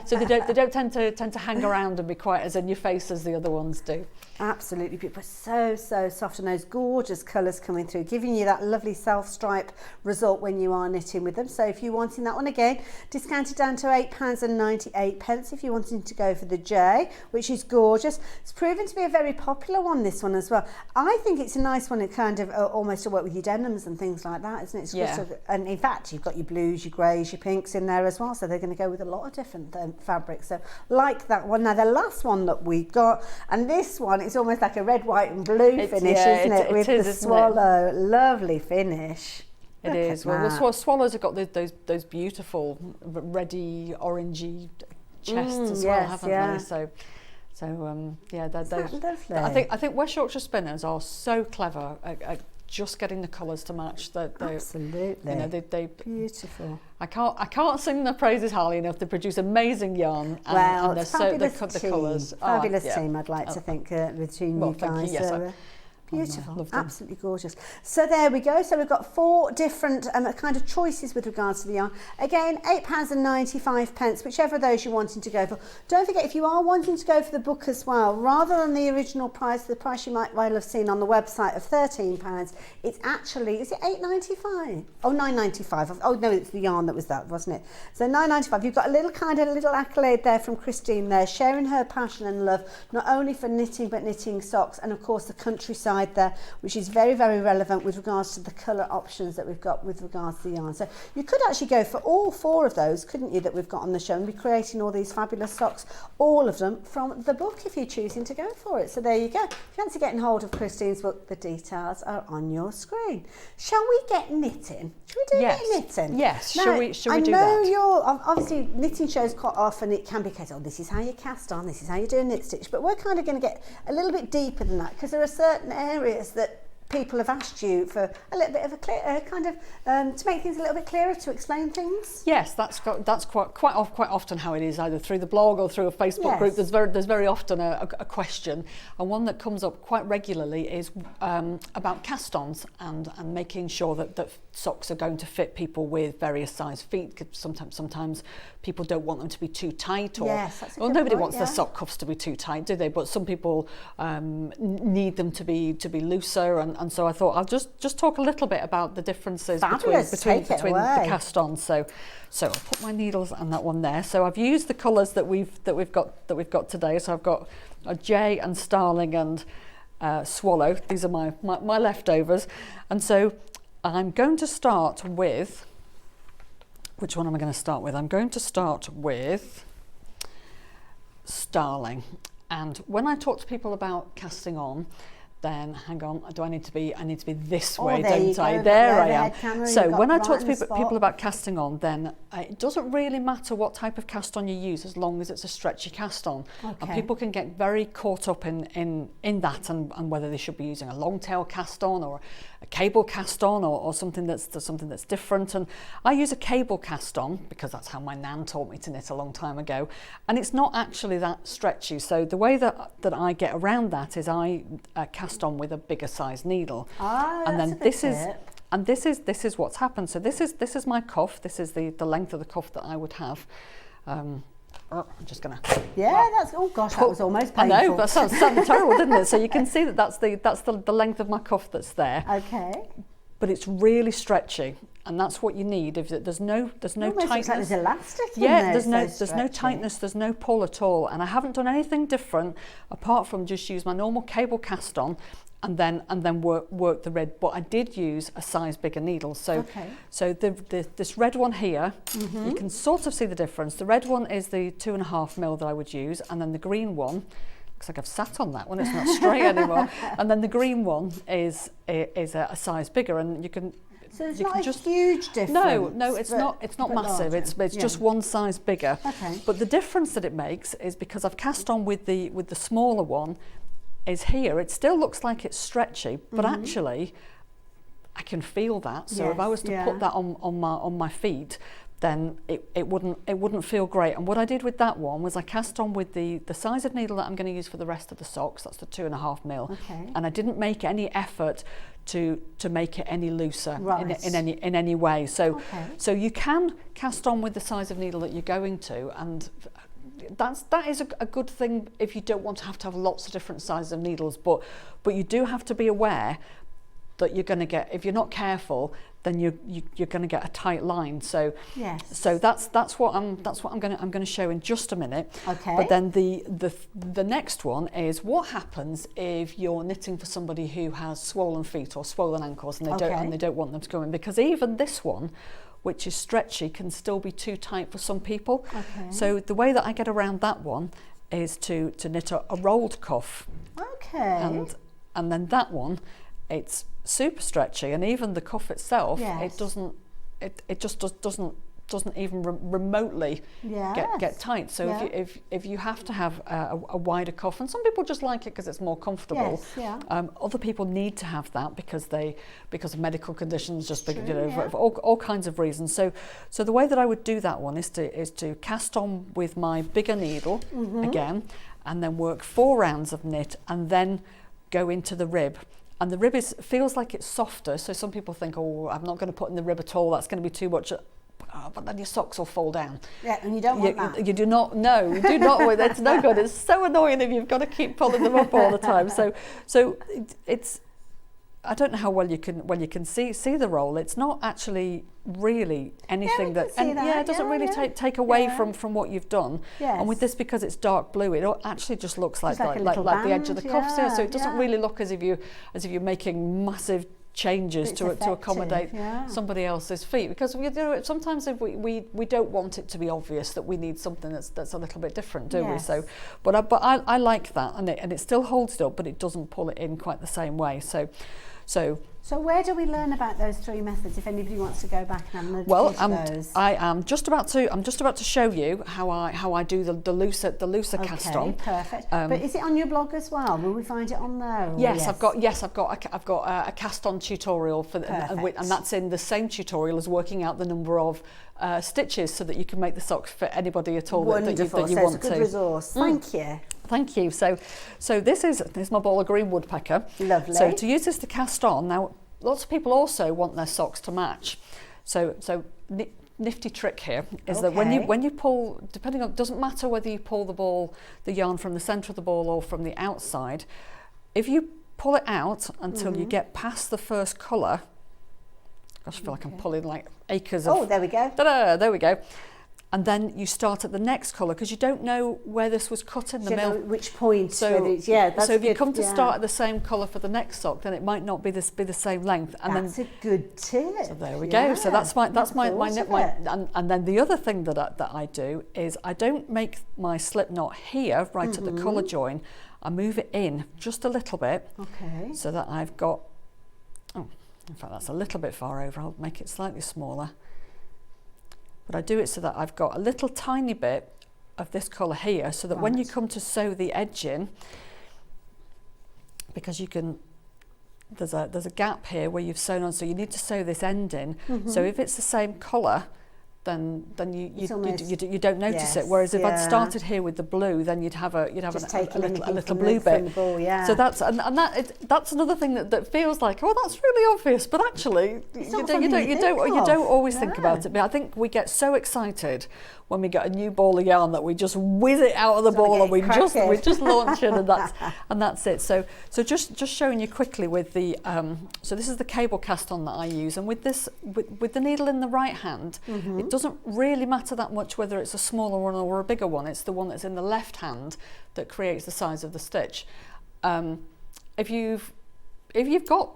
So they don't tend to hang around and be quite as in your face as the other ones do. Absolutely beautiful, so soft, and those gorgeous colours coming through, giving you that lovely self-stripe result when you are knitting with them. So if you're wanting that one, again, discounted down to £8.98 if you're wanting to go for the J, which is gorgeous. It's proven to be a very popular one, this one as well. I think it's a nice one. It kind of almost to work with your denims and things like that, isn't it? It's yeah. Sort of, and in fact, you've got your blues, your greys, your pinks in there as well, so they're going to go with a lot of different fabrics. So like that one. Now the last one that we've got, and this one, it's almost like a red, white and blue finish, isn't it? With the swallow. Lovely finish. It is. Well, the swallows have got those beautiful reddy, orangey chests as well, haven't they? So yeah, those. Lovely. I think West Yorkshire spinners are so clever at just getting the colours to match. That absolutely. You know, they beautiful. I can't sing their praises highly enough. They produce amazing yarn, and they're the colours. Fabulous team, I'd like to think, between you guys. Beautiful, absolutely gorgeous. So there we go. So we've got 4 different kind of choices with regards to the yarn. Again, £8.95, whichever of those you're wanting to go for. Don't forget, if you are wanting to go for the book as well, rather than the original price, the price you might well have seen on the website of £13, it's actually, is it £8.95? Oh, £9.95. Oh no, it's the yarn that was that, wasn't it? So £9.95. You've got a little accolade there from Christine there, sharing her passion and love, not only for knitting, but knitting socks, and of course the countryside there, which is very, very relevant with regards to the colour options that we've got with regards to the yarn. So you could actually go for all 4 of those, couldn't you, that we've got on the show, and be creating all these fabulous socks, all of them from the book if you're choosing to go for it. So there you go. If you fancy getting hold of Christine's book, the details are on your screen. Shall we get knitting? Should we do knitting? Yes. Now, Shall we do that? I know you're obviously knitting shows quite often. It can be a case, this is how you cast on, this is how you do a knit stitch, but we're kind of going to get a little bit deeper than that, because there are certain areas that people have asked you for a little bit of a clear kind of to make things a little bit clearer, to explain things. Yes, that's quite often how it is, either through the blog or through a Facebook group. There's very often a question, and one that comes up quite regularly is about cast-ons and making sure that socks are going to fit people with various size feet. Sometimes people don't want them to be too tight, or nobody wants their sock cuffs to be too tight, do they? But some people need them to be looser, and so I thought I'll just talk a little bit about the differences between the cast-ons. So I'll put my needles and that one there. So I've used the colours that we've got today. So I've got a jay and starling and swallow. These are my leftovers, and so I'm going to start with, which one am I going to start with? I'm going to start with starling. And when I talk to people about casting on, then hang on, I need to be this way, don't I? There I am. So when I talk to people about casting on, then it doesn't really matter what type of cast on you use, as long as it's a stretchy cast on. And people can get very caught up in that, and whether they should be using a long tail cast on or a cable cast on, or something that's different. And I use a cable cast on because that's how my nan taught me to knit a long time ago, and it's not actually that stretchy. So the way that I get around that is I cast on with a bigger size needle, and then this is what's happened. So this is my cuff. This is the length of the cuff that I would have. I'm just gonna. Yeah, that's. Oh gosh, that was almost painful. I know, that sounds terrible, didn't it? So you can see that's the length of my cuff that's there. Okay. But it's really stretchy, and that's what you need. If there's no tightness. Like there's elastic. There's no tightness. There's no pull at all. And I haven't done anything different apart from just use my normal cable cast on, and then work the red. But I did use a size bigger needle. So this red one here, you can sort of see the difference. The red one is the 2.5mm that I would use, and then the green one, looks like I've sat on that one, it's not straight anymore. And then the green one is a size bigger, and you can. So it's not a huge difference. No, it's not massive. Larger. It's just one size bigger. Okay. But the difference that it makes is because I've cast on with the smaller one, is here. It still looks like it's stretchy, but actually I can feel that. So if I Yes, was to yeah. put that on my feet, then it wouldn't feel great. And what I did with that one was I cast on with the size of needle that I'm going to use for the rest of the socks. That's the 2.5 mil. Okay. And I didn't make any effort to make it any looser Right. in any way. So Okay. so you can cast on with the size of needle that you're going to, and that is a good thing if you don't want to have lots of different sizes of needles. But you do have to be aware that you're going to get, if you're not careful, then you're going to get a tight line. So Yes. so that's what I'm going to show in just a minute. Okay. But then the next one is what happens if you're knitting for somebody who has swollen feet or swollen ankles and they don't want them to go in, because even this one, which is stretchy, can still be too tight for some people. Okay. So the way that I get around that one is to knit a rolled cuff. Okay. And then that one, it's super stretchy, and even the cuff itself, Yes. it just doesn't even remotely Yes. get tight. So Yeah. if you have to have a wider cuff, and some people just like it because it's more comfortable. Yes, yeah. Other people need to have that because of medical conditions, just True, for all kinds of reasons. So the way that I would do that one is to cast on with my bigger needle again, and then work 4 rounds of knit, and then go into the rib. And the rib feels like it's softer, so some people think, oh, I'm not going to put in the rib at all, that's going to be too much. But then your socks will fall down. Yeah, and you don't want that. You do not, no, you do not. It's no good. It's so annoying if you've got to keep pulling them up all the time. So it's, I don't know how well you can see the roll. It's not actually really anything it doesn't really take away from what you've done. Yes. And with this, because it's dark blue, it actually just looks like a little the edge of the band, cuffs here. So it doesn't yeah. really look as if you're making massive changes It's to effective, accommodate yeah. somebody else's feet, because sometimes if we don't want it to be obvious that we need something that's a little bit different, do we? Yes. So but I like that, and it still holds it up, but it doesn't pull it in quite the same way. So where do we learn about those 3 methods if anybody wants to go back and have a well, look at those? I'm just about to show you how I do the looser cast on. Perfect. But is it on your blog as well? Will we find it on there? Or Yes, I've got a cast on tutorial for and that's in the same tutorial as working out the number of stitches, so that you can make the socks fit anybody at all that you want to. It's a good resource. Thank you. Thank you. So this is my ball of green woodpecker. Lovely. So to use this to cast on, now lots of people also want their socks to match. So nifty trick here is that when you pull, depending on, it doesn't matter whether you pull the yarn from the centre of the ball or from the outside, if you pull it out until you get past the first colour, gosh, I feel like I'm pulling like acres of... Oh, there we go. Ta-da, there we go. And then you start at the next colour, because you don't know where this was cut in the mill. Which point? So that's if you good, come to start at the same colour for the next sock, then it might not be the same length. And that's a good tip. So there we go. So that's my and then the other thing that I do is I don't make my slip knot here right at the collar join. I move it in just a little bit. Okay. So that I've got, in fact that's a little bit far over. I'll make it slightly smaller. But I do it so that I've got a little tiny bit of this colour here, so that when you come to sew the edge in, because you can, there's a gap here where you've sewn on, so you need to sew this end in. So if it's the same colour, then you don't notice it. Whereas if I'd started here with the blue, then you'd have a little blue bit. So that's another thing that feels like, oh, that's really obvious, but actually you don't always think about it. But I think we get so excited when we get a new ball of yarn that we just whiz it out of the ball and we just launch it, and that's it. So just showing you quickly with the so this is the cable cast on that I use, and with this with the needle in the right hand, it doesn't really matter that much whether it's a smaller one or a bigger one. It's the one that's in the left hand that creates the size of the stitch. If you've got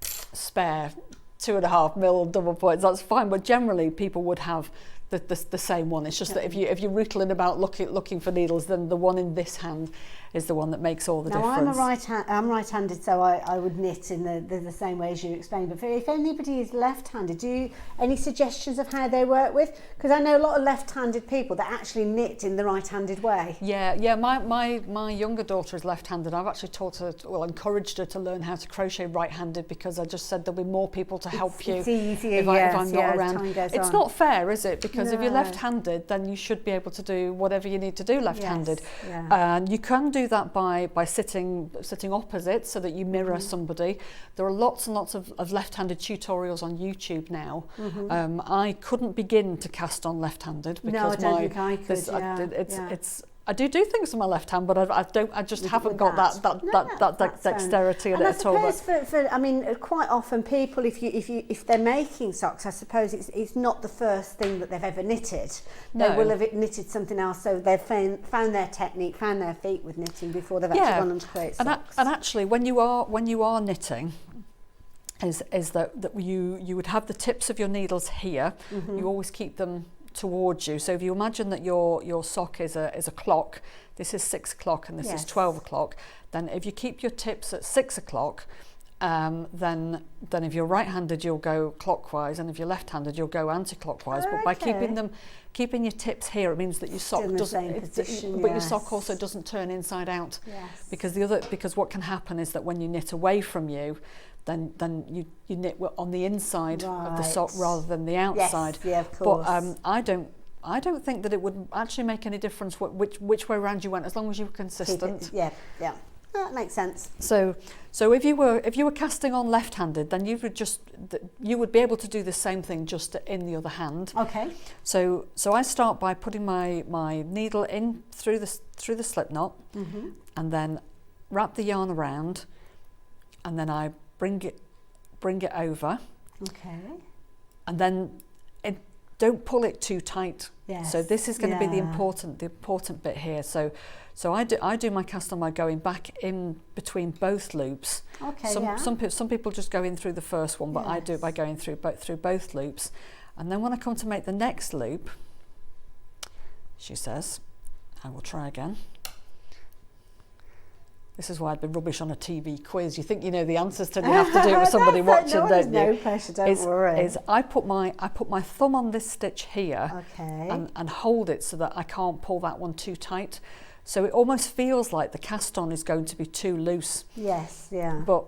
spare 2.5 mil double points, that's fine, but generally people would have the same one. It's just that if you're riddling about looking for needles, then the one in this hand is the one that makes all the difference. I'm right-handed, so I would knit in the same way as you explained. But if anybody is left-handed, any suggestions of how they work with? Because I know a lot of left-handed people that actually knit in the right-handed way. Yeah. My younger daughter is left-handed. I've actually encouraged her to learn how to crochet right-handed, because I just said there'll be more people to help you it's easier, if I'm not around. It's on. not fair, is it? Because if you're left-handed, then you should be able to do whatever you need to do left-handed. Yes, And you can do that by sitting opposite, so that you mirror somebody. There are lots and lots of left-handed tutorials on YouTube now. I couldn't begin to cast on left-handed because no, I don't think I could. I do things with my left hand, but I just haven't got that dexterity in it at all. I suppose quite often people, if they're making socks, I suppose it's not the first thing that they've ever knitted. No. They will have knitted something else, so they've found their technique, found their feet with knitting before they've actually gone on to create socks. And actually, when you are knitting, is that you would have the tips of your needles here. You always keep them towards you. So if you imagine that your sock is a clock, this is 6 o'clock and this is 12 o'clock, then if you keep your tips at 6 o'clock, then if you're right-handed you'll go clockwise, and if you're left-handed you'll go anti-clockwise. But by keeping your tips here, it means that your sock your sock also doesn't turn inside out. Because what can happen is that when you knit away from you, then you knit on the inside of the sock rather than the outside. Yes, of course. But I don't think that it would actually make any difference which way around you went, as long as you were consistent. That makes sense. So if you were casting on left-handed, then you would be able to do the same thing, just in the other hand. Okay. So I start by putting my needle in through the slip knot, and then wrap the yarn around, and then I bring it over. Okay. And then don't pull it too tight. Yes. So this is going to be the important bit here. So I do my cast on by going back in between both loops. Okay. Some people just go in through the first one, but I do it by going through both loops. And then when I come to make the next loop, she says, I will try again. This is why I'd be rubbish on a TV quiz. You think you know the answers till you have to do it with somebody watching, don't you? No pressure, don't worry. I put my thumb on this stitch here, and hold it so that I can't pull that one too tight. So it almost feels like the cast on is going to be too loose. Yes, yeah. But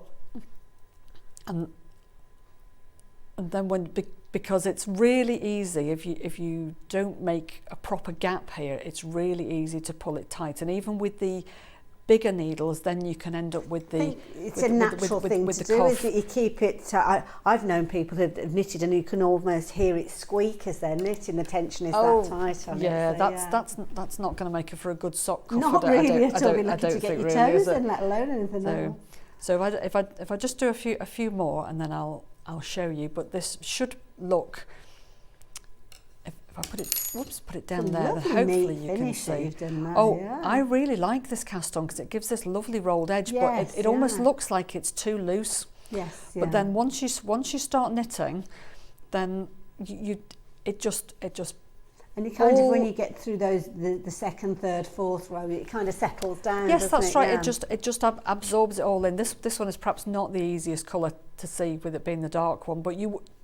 and then because it's really easy if you don't make a proper gap here, it's really easy to pull it tight. And even with the bigger needles, then you can end up with the it's a natural thing to do, is that you keep it I've known people who've knitted and you can almost hear it squeak as they're knitting. The tension is that tight on it. That's not going to make it for a good sock cuff. Not really at all. You're lucky to get your toes in, let alone anything else. So if I just do a few more, and then I'll show you. But this should look, if I put it down there, then hopefully you can see. I really like this cast on because it gives this lovely rolled edge, but it almost looks like it's too loose. Yes. But then once you start knitting, then it just and you kind of, when you get through the second, third, fourth row, it kind of settles down. Yes, that's right. Yeah. It just absorbs it all in. This one is perhaps not the easiest colour to see, with it being the dark one, but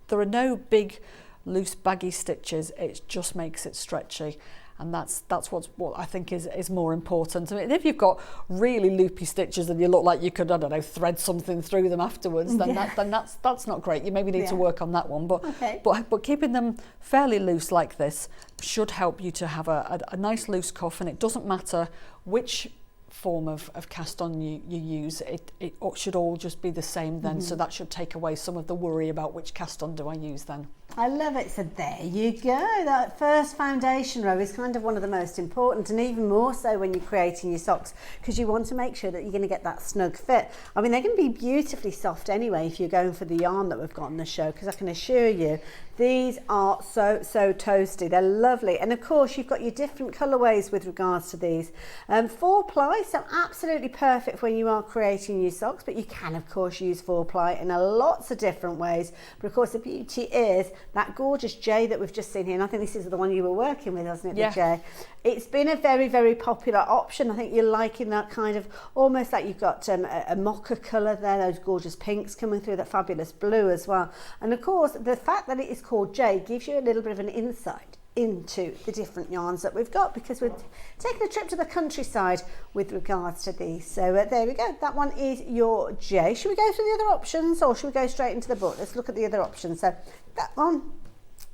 there are no big loose baggy stitches. It just makes it stretchy, and that's what I think is more important. I mean, if you've got really loopy stitches and you look like you could, I don't know, thread something through them afterwards, then that's not great. You maybe need to work on that one, but keeping them fairly loose like this should help you to have a nice loose cuff. And it doesn't matter which form of cast on you use, it should all just be the same then. So that should take away some of the worry about which cast on do I use then. I love it. So there you go. That first foundation row is kind of one of the most important, and even more so when you're creating your socks, because you want to make sure that you're going to get that snug fit. I mean, they're going to be beautifully soft anyway if you're going for the yarn that we've got on the show, because I can assure you these are so toasty. They're lovely. And of course you've got your different colorways with regards to these. 4-ply, so absolutely perfect when you are creating your socks, but you can of course use 4-ply in lots of different ways. But of course the beauty is that gorgeous J that we've just seen here, and I think this is the one you were working with, wasn't it, Yeah. the J? It's been a very, very popular option. I think you're liking that kind of, almost like you've got a mocha colour there, those gorgeous pinks coming through, that fabulous blue as well. And of course, the fact that it is called J gives you a little bit of an insight into the different yarns that we've got, because we're taking a trip to the countryside with regards to these. So there we go, that one is your J. Should we go through the other options, or should we go straight into the book? Let's look at the other options. So that one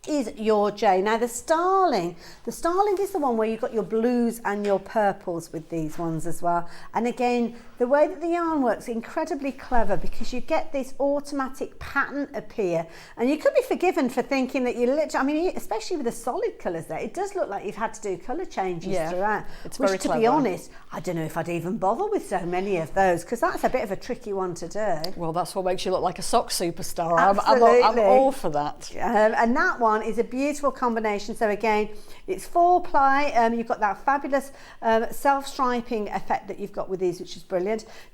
is your J. Now the starling is the one where you've got your blues and your purples with these ones as well. And again, the way that the yarn works, incredibly clever, because you get this automatic pattern appear, and you could be forgiven for thinking that you literally, I mean, especially with the solid colours there, it does look like you've had to do colour changes throughout. It's which, very to clever. be honest, I don't know if I'd even bother with so many of those, because that's a bit of a tricky one to do. Well, that's what makes you look like a sock superstar. Absolutely. I'm all for that. And that one is a beautiful combination. So again, it's 4-ply. You've got that fabulous self-striping effect that you've got with these, which is brilliant.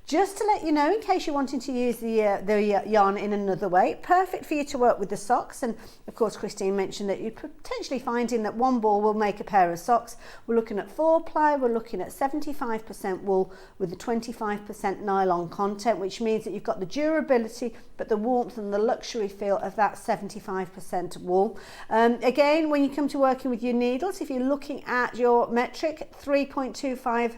Just to let you know, in case you're wanting to use the yarn in another way, perfect for you to work with the socks. And of course, Christine mentioned that you're potentially finding that one ball will make a pair of socks. We're looking at 4-ply. We're looking at 75% wool with the 25% nylon content, which means that you've got the durability, but the warmth and the luxury feel of that 75% wool. Again, when you come to working with your needles, if you're looking at your metric 3.25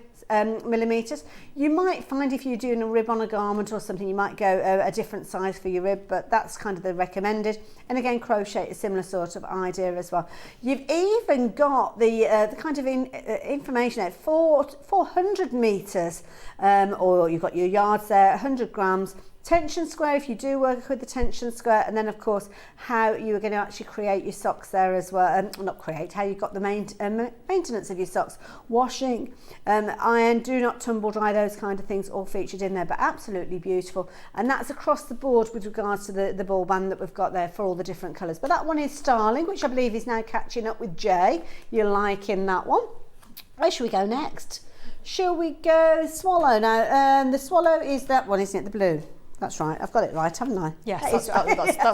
millimeters, you might find if you're doing a rib on a garment or something, you might go a different size for your rib, but that's kind of the recommended. And again, crochet, a similar sort of idea as well. You've even got the kind of information at 400 meters, or you've got your yards there, 100 grams. Tension square if you do work with the tension square, and then of course how you are going to actually create your socks there as well, not create, how you've got the maintenance of your socks, washing, iron, do not tumble dry, those kind of things all featured in there, but absolutely beautiful. And that's across the board with regards to the ball band that we've got there for all the different colours. But that one is starling, which I believe is now catching up with J. You're liking that one. Where should we go next? Shall we go swallow now? The swallow is that one, isn't it, the blue? That's right, I've got it right, haven't I? Yes, that's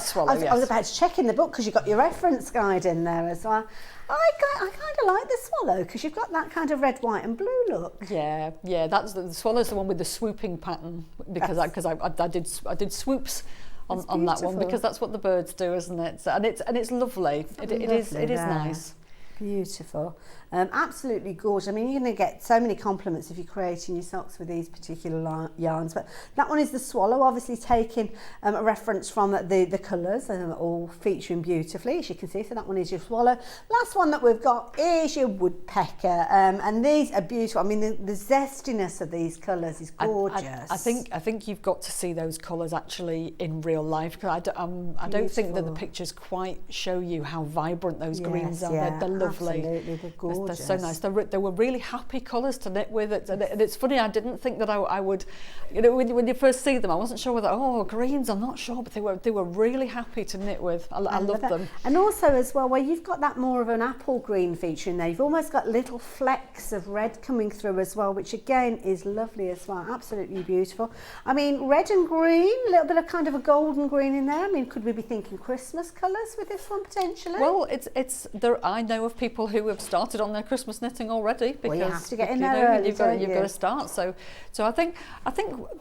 swallow, I was about to check in the book because you've got your reference guide in there as well. I kind of like the swallow because you've got that kind of red, white and blue look. Yeah, that's the swallow's the one with the swooping pattern, because I did swoops on that one, because that's what the birds do, isn't it? So, and it's lovely. It is nice. Beautiful. Absolutely gorgeous. I mean, you're going to get so many compliments if you're creating your socks with these particular yarns. But that one is the swallow, obviously taking a reference from the colours, all featuring beautifully, as you can see. So that one is your swallow. Last one that we've got is your woodpecker. And these are beautiful. I mean, the zestiness of these colours is gorgeous. I think you've got to see those colours actually in real life, because I don't think that the pictures quite show you how vibrant those greens are. Yeah, they're lovely. Absolutely, they're gorgeous. They're so nice. They were really happy colours to knit with. And it's funny, I didn't think that I would, you know, when you first see them, I wasn't sure whether, greens, I'm not sure, but they were really happy to knit with. I love them. And also as well, where you've got that more of an apple green feature in there, you've almost got little flecks of red coming through as well, which again is lovely as well. Absolutely beautiful. I mean, red and green, a little bit of kind of a golden green in there. I mean, could we be thinking Christmas colours with this one potentially? Well, it's there. I know of people who have started on their Christmas knitting already, because you have to get in there early, you've got to start. So I think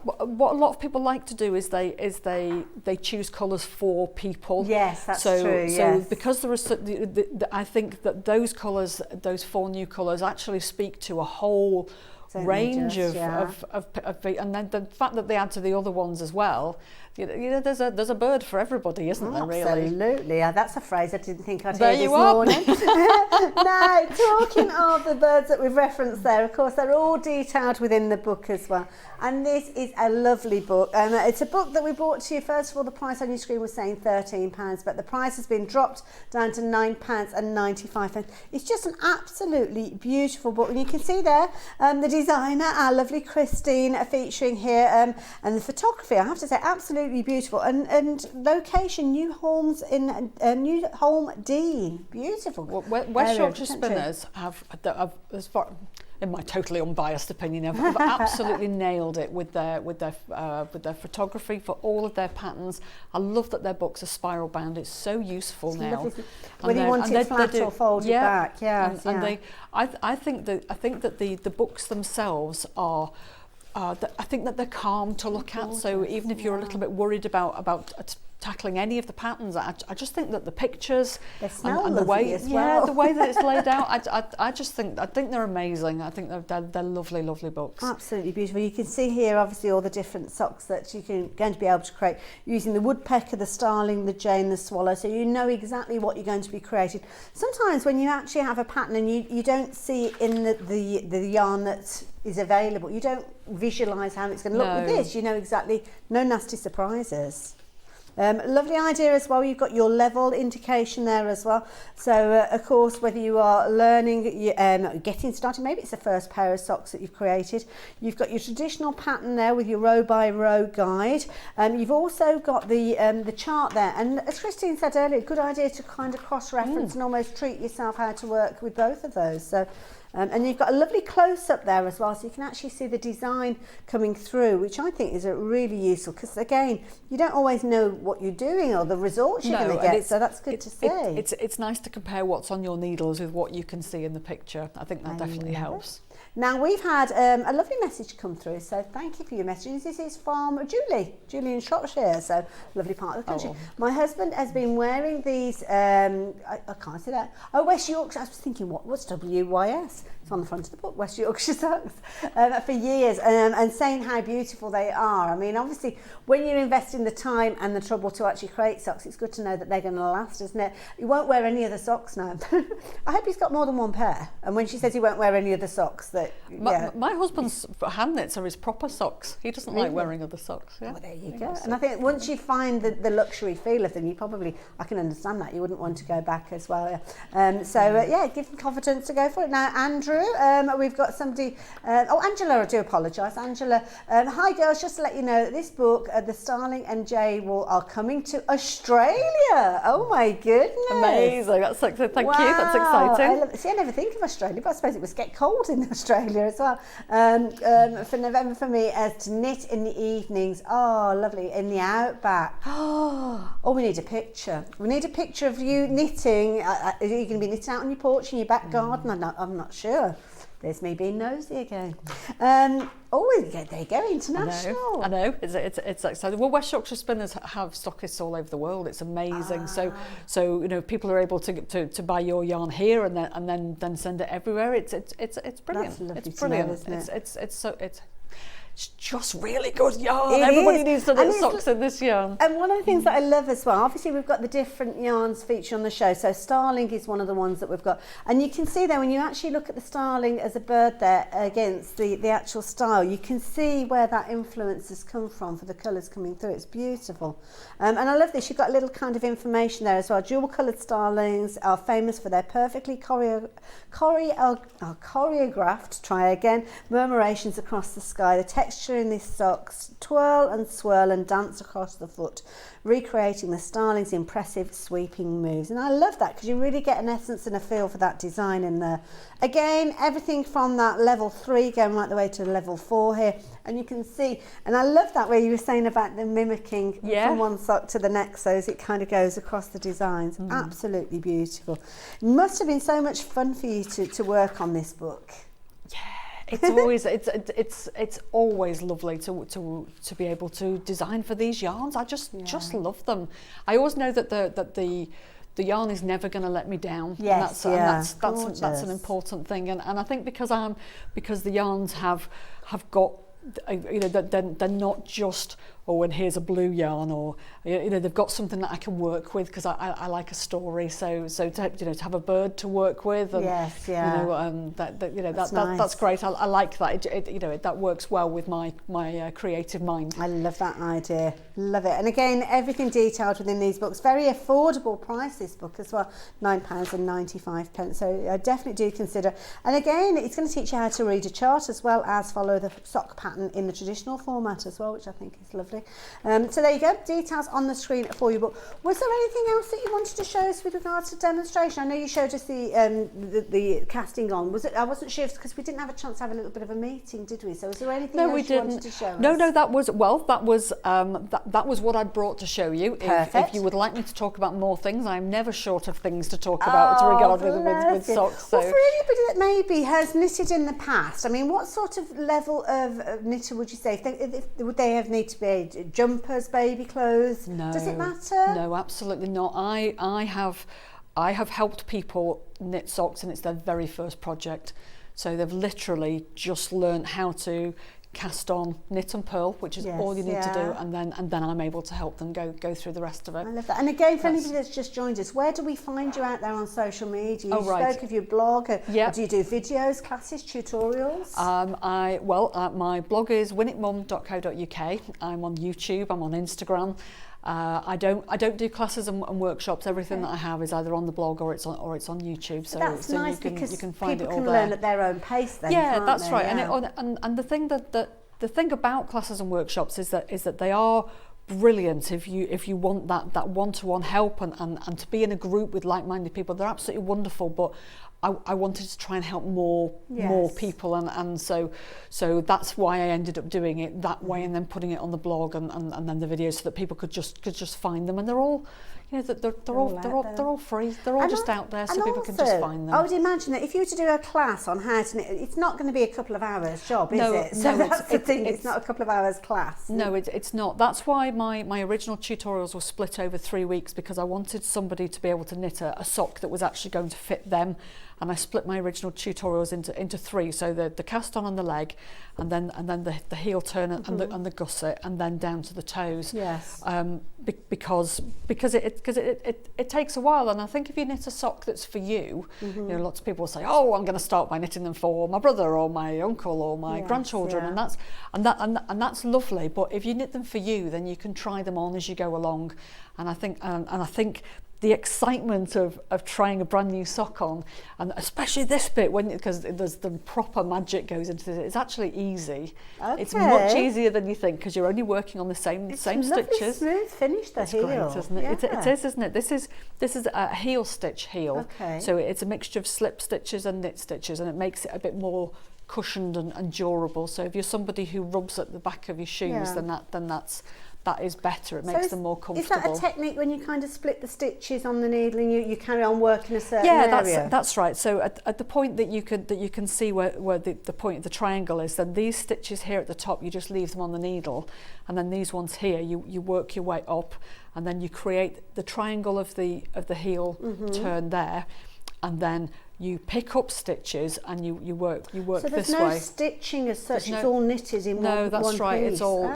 what a lot of people like to do is they choose colours for people. Yes, that's true. So because there is, I think that those colours, those 4 new colours, actually speak to a whole range of and then the fact that they add to the other ones as well. You know, there's a bird for everybody, isn't there? Really? Absolutely. That's a phrase I didn't think I'd There hear this you are. morning. Now, talking of the birds that we've referenced there, of course, they're all detailed within the book as well. And this is a lovely book. It's a book that we brought to you. First of all, the price on your screen was saying £13, but the price has been dropped down to £9.95. It's just an absolutely beautiful book. And you can see there the designer, our lovely Christine, featuring here. And the photography, I have to say, absolutely beautiful. And location, New Holmes in New Holm Dean. Beautiful. West Yorkshire Spinners have as far in my totally unbiased opinion, have absolutely nailed it with their photography for all of their patterns. I love that their books are spiral bound. It's so useful now. Whether you want it flat or folded back, I think that the books themselves are. I think that they're calm to look at. So even if you're a little bit worried about tackling any of the patterns, I just think that the pictures and the way the way that it's laid out, I think they're amazing. I think they're lovely, lovely books. Absolutely beautiful. You can see here obviously all the different socks that you're going to be able to create using the woodpecker, the starling, the jay and the swallow, so you know exactly what you're going to be creating. Sometimes when you actually have a pattern and you don't see it in the yarn that is available, you don't visualise how it's going to look. With this, you know exactly, no nasty surprises. Lovely idea as well. You've got your level indication there as well. So of course, whether you are learning, getting started, maybe it's the first pair of socks that you've created. You've got your traditional pattern there with your row by row guide. You've also got the chart there. And as Christine said earlier, good idea to kind of cross-reference and almost treat yourself how to work with both of those. So. And you've got a lovely close-up there as well, so you can actually see the design coming through, which I think is really useful, because again, you don't always know what you're doing or the results you're going to get, so that's good to see. It's nice to compare what's on your needles with what you can see in the picture. I think that definitely helps. Now, we've had a lovely message come through, so thank you for your message. This is from Julie in Shropshire, so lovely part of the country. My husband has been wearing these, I can't say that. Oh, West Yorkshire. I was thinking, what's WYS? It's on the front of the book, West Yorkshire socks, for years, and saying how beautiful they are. I mean, obviously, when you invest in the time and the trouble to actually create socks, it's good to know that they're going to last, isn't it? You won't wear any other socks now. I hope he's got more than one pair. And when she says he won't wear any other socks, my husband's hand knits are his proper socks. He doesn't like wearing other socks. Yeah. Well, there you go. And I think once you find the luxury feel of them, I can understand that. You wouldn't want to go back as well. Give them confidence to go for it. Now, Andrew, we've got somebody, Angela, I do apologise. Angela, hi girls, just to let you know that this book, the Starling and Jay are coming to Australia. Oh my goodness. Amazing. That's thank you. That's exciting. I never think of Australia, but I suppose it was get cold in Australia as well. For November for me, to knit in the evenings. Oh, lovely. In the outback. Oh, we need a picture. We need a picture of you knitting. Are you going to be knitting out on your porch in your back garden? I'm not sure. There's me being nosy again. There you go, international. I know. It's exciting. Well, West Yorkshire spinners have stockists all over the world. It's amazing. So people are able to buy your yarn here and then send it everywhere. It's brilliant. It's brilliant. It's just really good yarn. Everybody needs to knit socks in this yarn. And one of the things that I love as well, obviously we've got the different yarns featured on the show. So starling is one of the ones that we've got. And you can see there, when you actually look at the starling as a bird there against the actual style, you can see where that influence has come from for the colours coming through. It's beautiful. And I love this. You've got a little kind of information there as well. Dual coloured starlings are famous for their perfectly choreographed, murmurations across the sky. The texture in these socks twirl and swirl and dance across the foot, recreating the starling's impressive sweeping moves. And I love that, because you really get an essence and a feel for that design in there. Again, everything from that level 3 going right the way to level 4 here, and you can see, and I love that where you were saying about the mimicking from one sock to the next, so as it kind of goes across the designs. Absolutely beautiful. It must have been so much fun for you to work on this book. Yeah. It's always lovely to be able to design for these yarns. I just love them. I always know that the yarn is never going to let me down. Yes, that's an important thing. And I think because the yarns have got, they're not just, and here's a blue yarn, or they've got something that I can work with, because I like a story. So to have a bird to work with, and that's great. I like that. That works well with my creative mind. I love that idea. Love it. And again, everything detailed within these books. Very affordable price, this book as well, £9.95. So I definitely do consider. And again, it's going to teach you how to read a chart as well as follow the sock pattern in the traditional format as well, which I think is lovely. lovely. So there you go, details on the screen for you. But was there anything else that you wanted to show us with regards to demonstration? I know you showed us the casting on. Was it? I wasn't sure because we didn't have a chance to have a little bit of a meeting, did we? So was there anything else you wanted to show us? No, that was that was what I brought to show you. If you would like me to talk about more things, I'm never short of things to talk about with socks. So. Well, for anybody that maybe has knitted in the past, I mean, what sort of level of knitter would you say? Would they need to be jumpers, baby clothes? No. Does it matter? No, absolutely not. I have helped people knit socks, and it's their very first project. So they've literally just learned how to cast on, knit and purl, which is all you need to do, and then I'm able to help them go through the rest of it. I love that. And again, for anybody that's just joined us, where do we find you out there on social media? You spoke of your blog. Do you do videos, classes, tutorials? My blog is winwickmum.co.uk. I'm on YouTube. I'm on Instagram. I don't do classes and workshops. Everything that I have is either on the blog or it's on YouTube. So that's nice, because you can find it all people can learn at their own pace. Then, yeah, that's right. Yeah. And the thing the thing about classes and workshops is that they are brilliant if you want that one-to-one help and to be in a group with like-minded people. They're absolutely wonderful, but I wanted to try and help more people, and so that's why I ended up doing it that way, and then putting it on the blog and then the videos so that people could just find them, and they're all, you know, they're all free. They're all just out there, so people can just find them. I would imagine that if you were to do a class on how to knit, it's not going to be a couple of hours job, is it? So that's the thing. It's not a couple of hours class. No, it's not. That's why my original tutorials were split over 3 weeks, because I wanted somebody to be able to knit a sock that was actually going to fit them. And I split my original tutorials into 3, so the cast on the leg, and then the heel turn and the gusset, and then down to the toes. Yes. Because it takes a while, and I think if you knit a sock that's for you, you know, lots of people will say, oh, I'm going to start by knitting them for my brother or my uncle or my grandchildren, and that's lovely. But if you knit them for you, then you can try them on as you go along, and I think the excitement of trying a brand new sock on, and especially this bit, because there's the proper magic goes into it, it's actually easy. Okay. It's much easier than you think, because you're only working on the same stitches. Smooth finish, the heel. Great, isn't it? Yeah. It is, isn't it? This is a heel stitch heel. Okay. So it's a mixture of slip stitches and knit stitches, and it makes it a bit more cushioned and durable. So if you're somebody who rubs at the back of your shoes, then that is better. It makes them more comfortable. Is that a technique when you kind of split the stitches on the needle and you carry on working a certain area? Yeah, that's right. So at the point that you can see where the point of the triangle is, then these stitches here at the top, you just leave them on the needle, and then these ones here, you work your way up, and then you create the triangle of the heel turn there, and then you pick up stitches and you work this way. So there's no stitching as such. It's all knitted in one piece. No, that's right. It's all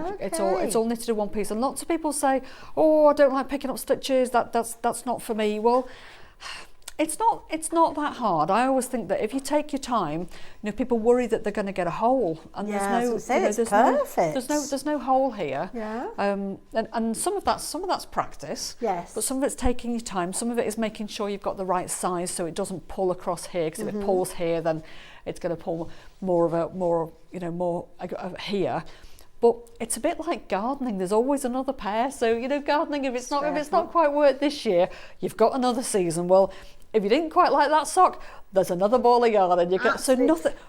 knitted in one piece. And lots of people say, "Oh, I don't like picking up stitches. That's not for me." Well, it's not that hard. I always think that if you take your time, you know, people worry that they're going to get a hole, and there's no hole here. Yeah. And some of that's practice. Yes. But some of it's taking your time. Some of it is making sure you've got the right size, so it doesn't pull across here. Because if it pulls here, then it's going to pull more here. But it's a bit like gardening. There's always another pair. So, you know, gardening, if it's not quite worked this year, you've got another season. Well, if you didn't quite like that sock, there's another ball of yarn, and you get so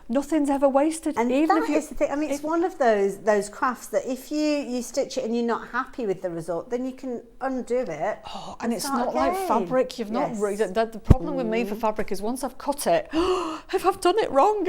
nothing's ever wasted. And even that is the thing. I mean, it's one of those crafts that if you stitch it and you're not happy with the result, then you can undo it. Oh, and it's not like fabric. You've not. The problem with me for fabric is once I've cut it, if I've done it wrong.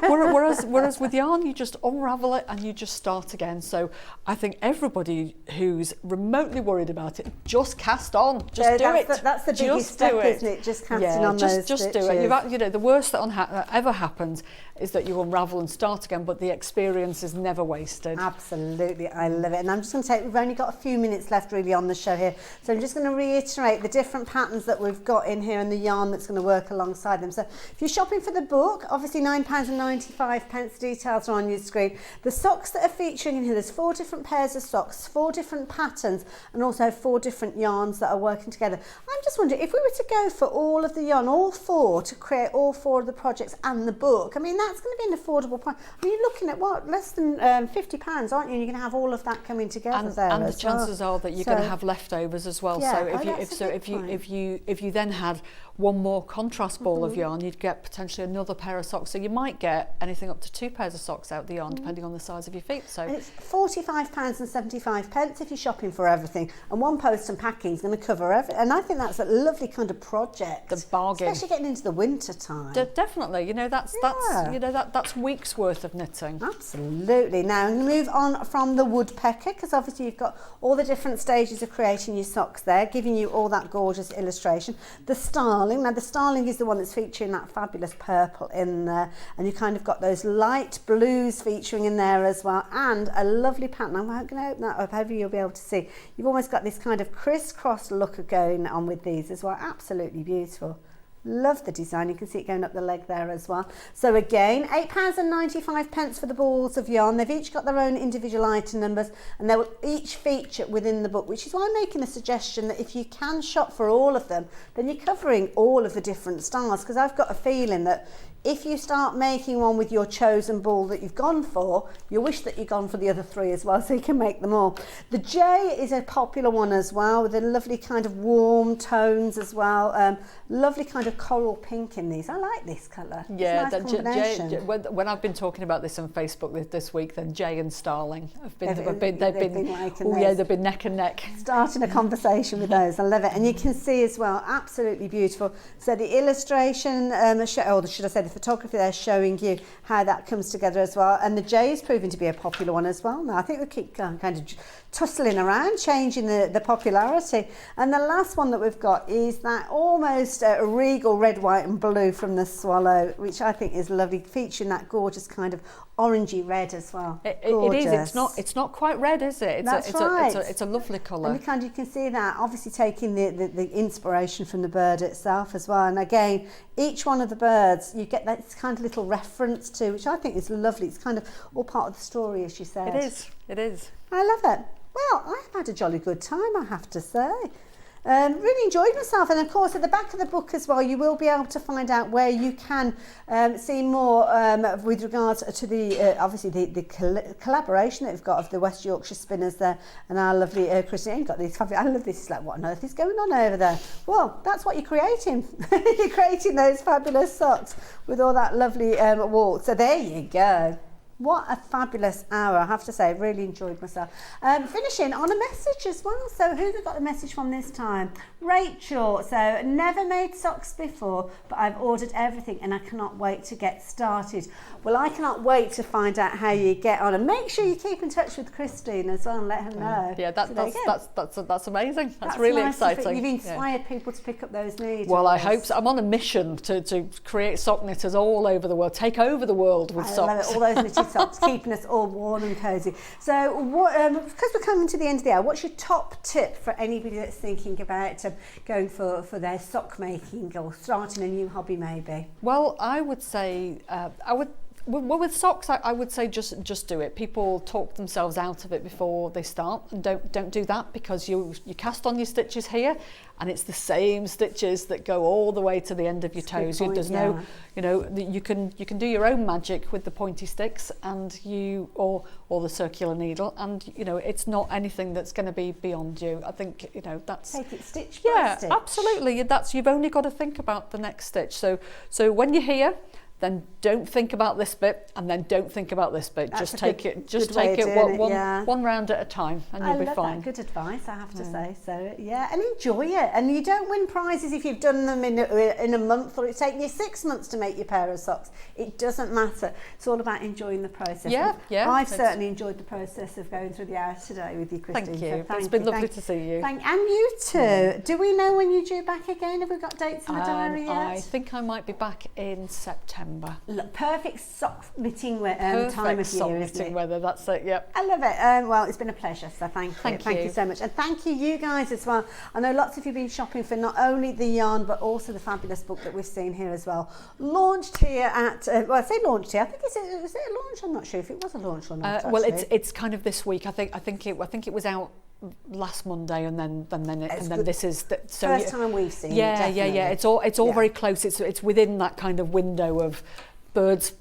Whereas with yarn, you just unravel it and you just start again. So I think everybody who's remotely worried about it, just cast on. Just do it. That's the biggest step, isn't it? Just casting on those stitches. Just do it. You know, the worst that ever happens is that you unravel and start again, but the experience is never wasted. Absolutely, I love it. And I'm just going to we've only got a few minutes left really on the show here, so I'm just going to reiterate the different patterns that we've got in here and the yarn that's going to work alongside them. So if you're shopping for the book, obviously £9.95, details are on your screen. The socks that are featuring in here, there's 4 different pairs of socks, 4 different patterns, and also 4 different yarns that are working together. I'm just wondering, if we were to go for all all of the yarn, all 4, to create all 4 of the projects and the book. I mean, that's going to be an affordable price. I mean, you're looking at what, less than £50, aren't you? And you're going to have all of that coming together there. And the chances are that you're going to have leftovers as well. Yeah, So if you then had one more contrast ball of yarn, you'd get potentially another pair of socks. So you might get anything up to 2 pairs of socks out the yarn, depending on the size of your feet. So it's £45.75 if you're shopping for everything, and one post and packing is going to cover everything. And I think that's a lovely kind of project. The bargain, especially getting into the winter time. Definitely, you know, that's weeks worth of knitting. Absolutely. Now I'm going to move on from the woodpecker, because obviously you've got all the different stages of creating your socks there, giving you all that gorgeous illustration. The starling. Now the starling is the one that's featuring that fabulous purple in there, and you kind of got those light blues featuring in there as well, and a lovely pattern. I'm going to open that up, hopefully you'll be able to see. You've almost got this kind of crisscross look going on with these as well. Absolutely beautiful. Love the design. You can see it going up the leg there as well. So again, £8.95 for the balls of yarn. They've each got their own individual item numbers, and they will each feature within the book, which is why I'm making a suggestion that if you can shop for all of them, then you're covering all of the different styles, because I've got a feeling that if you start making one with your chosen ball that you've gone for, you'll wish that you'd gone for the other 3 as well, so you can make them all. The J is a popular one as well, with a lovely kind of warm tones as well. Lovely kind of coral pink in these. I like this colour. Yeah, it's a nice combination. When I've been talking about this on Facebook this week, then Jay and Starling have been they've been neck and neck. Starting a conversation with those. I love it. And you can see as well, absolutely beautiful. So the illustration, or should I say the photography there, showing you how that comes together as well. And the J is proving to be a popular one as well. Now I think we keep kind of tussling around, changing the popularity. And the last one that we've got is that almost regal red, white and blue from the Swallow, which I think is lovely, featuring that gorgeous kind of orangey red as well. It is. It's not quite red, is it? It's a lovely colour. And you can see that obviously taking the inspiration from the bird itself as well. And again, each one of the birds you get that kind of little reference to, which I think is lovely. It's kind of all part of the story, as you said. It is. I love it. Well, I've had a jolly good time, I have to say. Really enjoyed myself, and of course at the back of the book as well you will be able to find out where you can see more with regards to the obviously the collaboration that we've got of the West Yorkshire Spinners there and our lovely Christine. Got these fabulous, I love this. It's like, what on earth is going on over there? Well, that's what you're creating. You're creating those fabulous socks with all that lovely wool. So there you go. What a fabulous hour, I have to say. Really enjoyed myself. Finishing on a message as well. So who have we got the message from this time? Rachel. So, never made socks before, but I've ordered everything and I cannot wait to get started. Well, I cannot wait to find out how you get on, and make sure you keep in touch with Christine as well and let her know. Yeah, that's amazing. That's really nice exciting. You've inspired people to pick up those needles. Well, I hope so. I'm on a mission to create sock knitters all over the world, take over the world with socks. I love it. All those knitted socks, keeping us all warm and cosy. So, because we're coming to the end of the hour, what's your top tip for anybody that's thinking about going for their sock making or starting a new hobby, maybe? Well, I would say Well, with socks, I would say just do it. People talk themselves out of it before they start, and don't do that, because you cast on your stitches here, and it's the same stitches that go all the way to the end of your toes. There's no, you can do your own magic with the pointy sticks and or the circular needle, and it's not anything that's going to be beyond you. I think that's take it stitch by stitch. Absolutely. You've only got to think about the next stitch. So when you're here, then don't think about this bit, and then don't think about this bit. Just take it one round at a time, and you'll be fine. That. Good advice, I have to say. So yeah, and enjoy it. And you don't win prizes if you've done them in a month, or it's taken you 6 months to make your pair of socks. It doesn't matter. It's all about enjoying the process. Yeah. I've certainly enjoyed the process of going through the hour today with you, Christine. Thank you. So it's been lovely to see you. And you too. Yeah. Do we know when you're due back again? Have we got dates in the diary yet? I think I might be back in September. Look, perfect sock knitting time of year, isn't it? Weather, that's it, yep. I love it. Well, it's been a pleasure, so thank you. Thank you so much. And thank you guys as well. I know lots of you have been shopping for not only the yarn, but also the fabulous book that we've seen here as well. Launched here at, I say launched here, I think was it a launch? I'm not sure if it was a launch or not. Well, it's kind of this week. I think it was out last Monday, and then this is so first time we've seen it. Yeah. It's all very close. It's within that kind of window of birds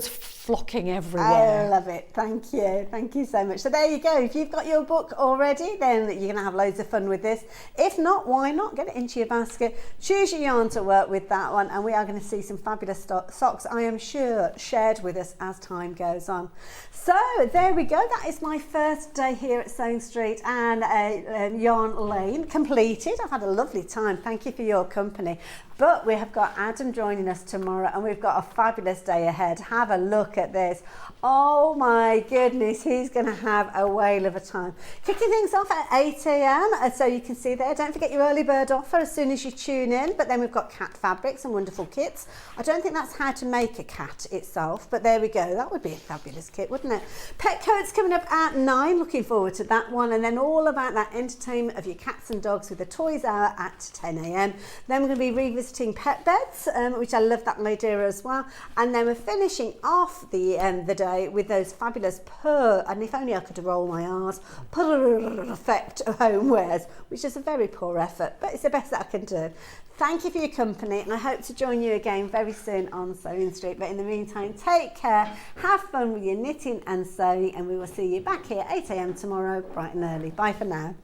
flocking everywhere. I love it. Thank you so much. So there you go. If you've got your book already, then you're going to have loads of fun with this. If not, why not get it into your basket, choose your yarn to work with that one, and we are going to see some fabulous socks, I am sure, shared with us as time goes on. So there we go. That is my first day here at Sewing Street and Yarn Lane completed. I've had a lovely time. Thank you for your company. But we have got Adam joining us tomorrow, and we've got a fabulous day ahead. Have a look at this. Oh my goodness, he's going to have a whale of a time. Kicking things off at 8 a.m, so you can see there. Don't forget your early bird offer as soon as you tune in. But then we've got cat fabrics and wonderful kits. I don't think that's how to make a cat itself, but there we go. That would be a fabulous kit, wouldn't it? Petcoats coming up at 9. Looking forward to that one. And then all about that entertainment of your cats and dogs with the Toys Hour at 10 a.m. Then we're going to be revisiting pet beds, which I love that idea as well. And then we're finishing off the day with those fabulous purr, and if only I could roll my R's, purr effect homewares, which is a very poor effort, but it's the best that I can do. Thank you for your company, and I hope to join you again very soon on Sewing Street. But in the meantime, take care, have fun with your knitting and sewing, and we will see you back here 8 a.m. tomorrow, bright and early. Bye for now.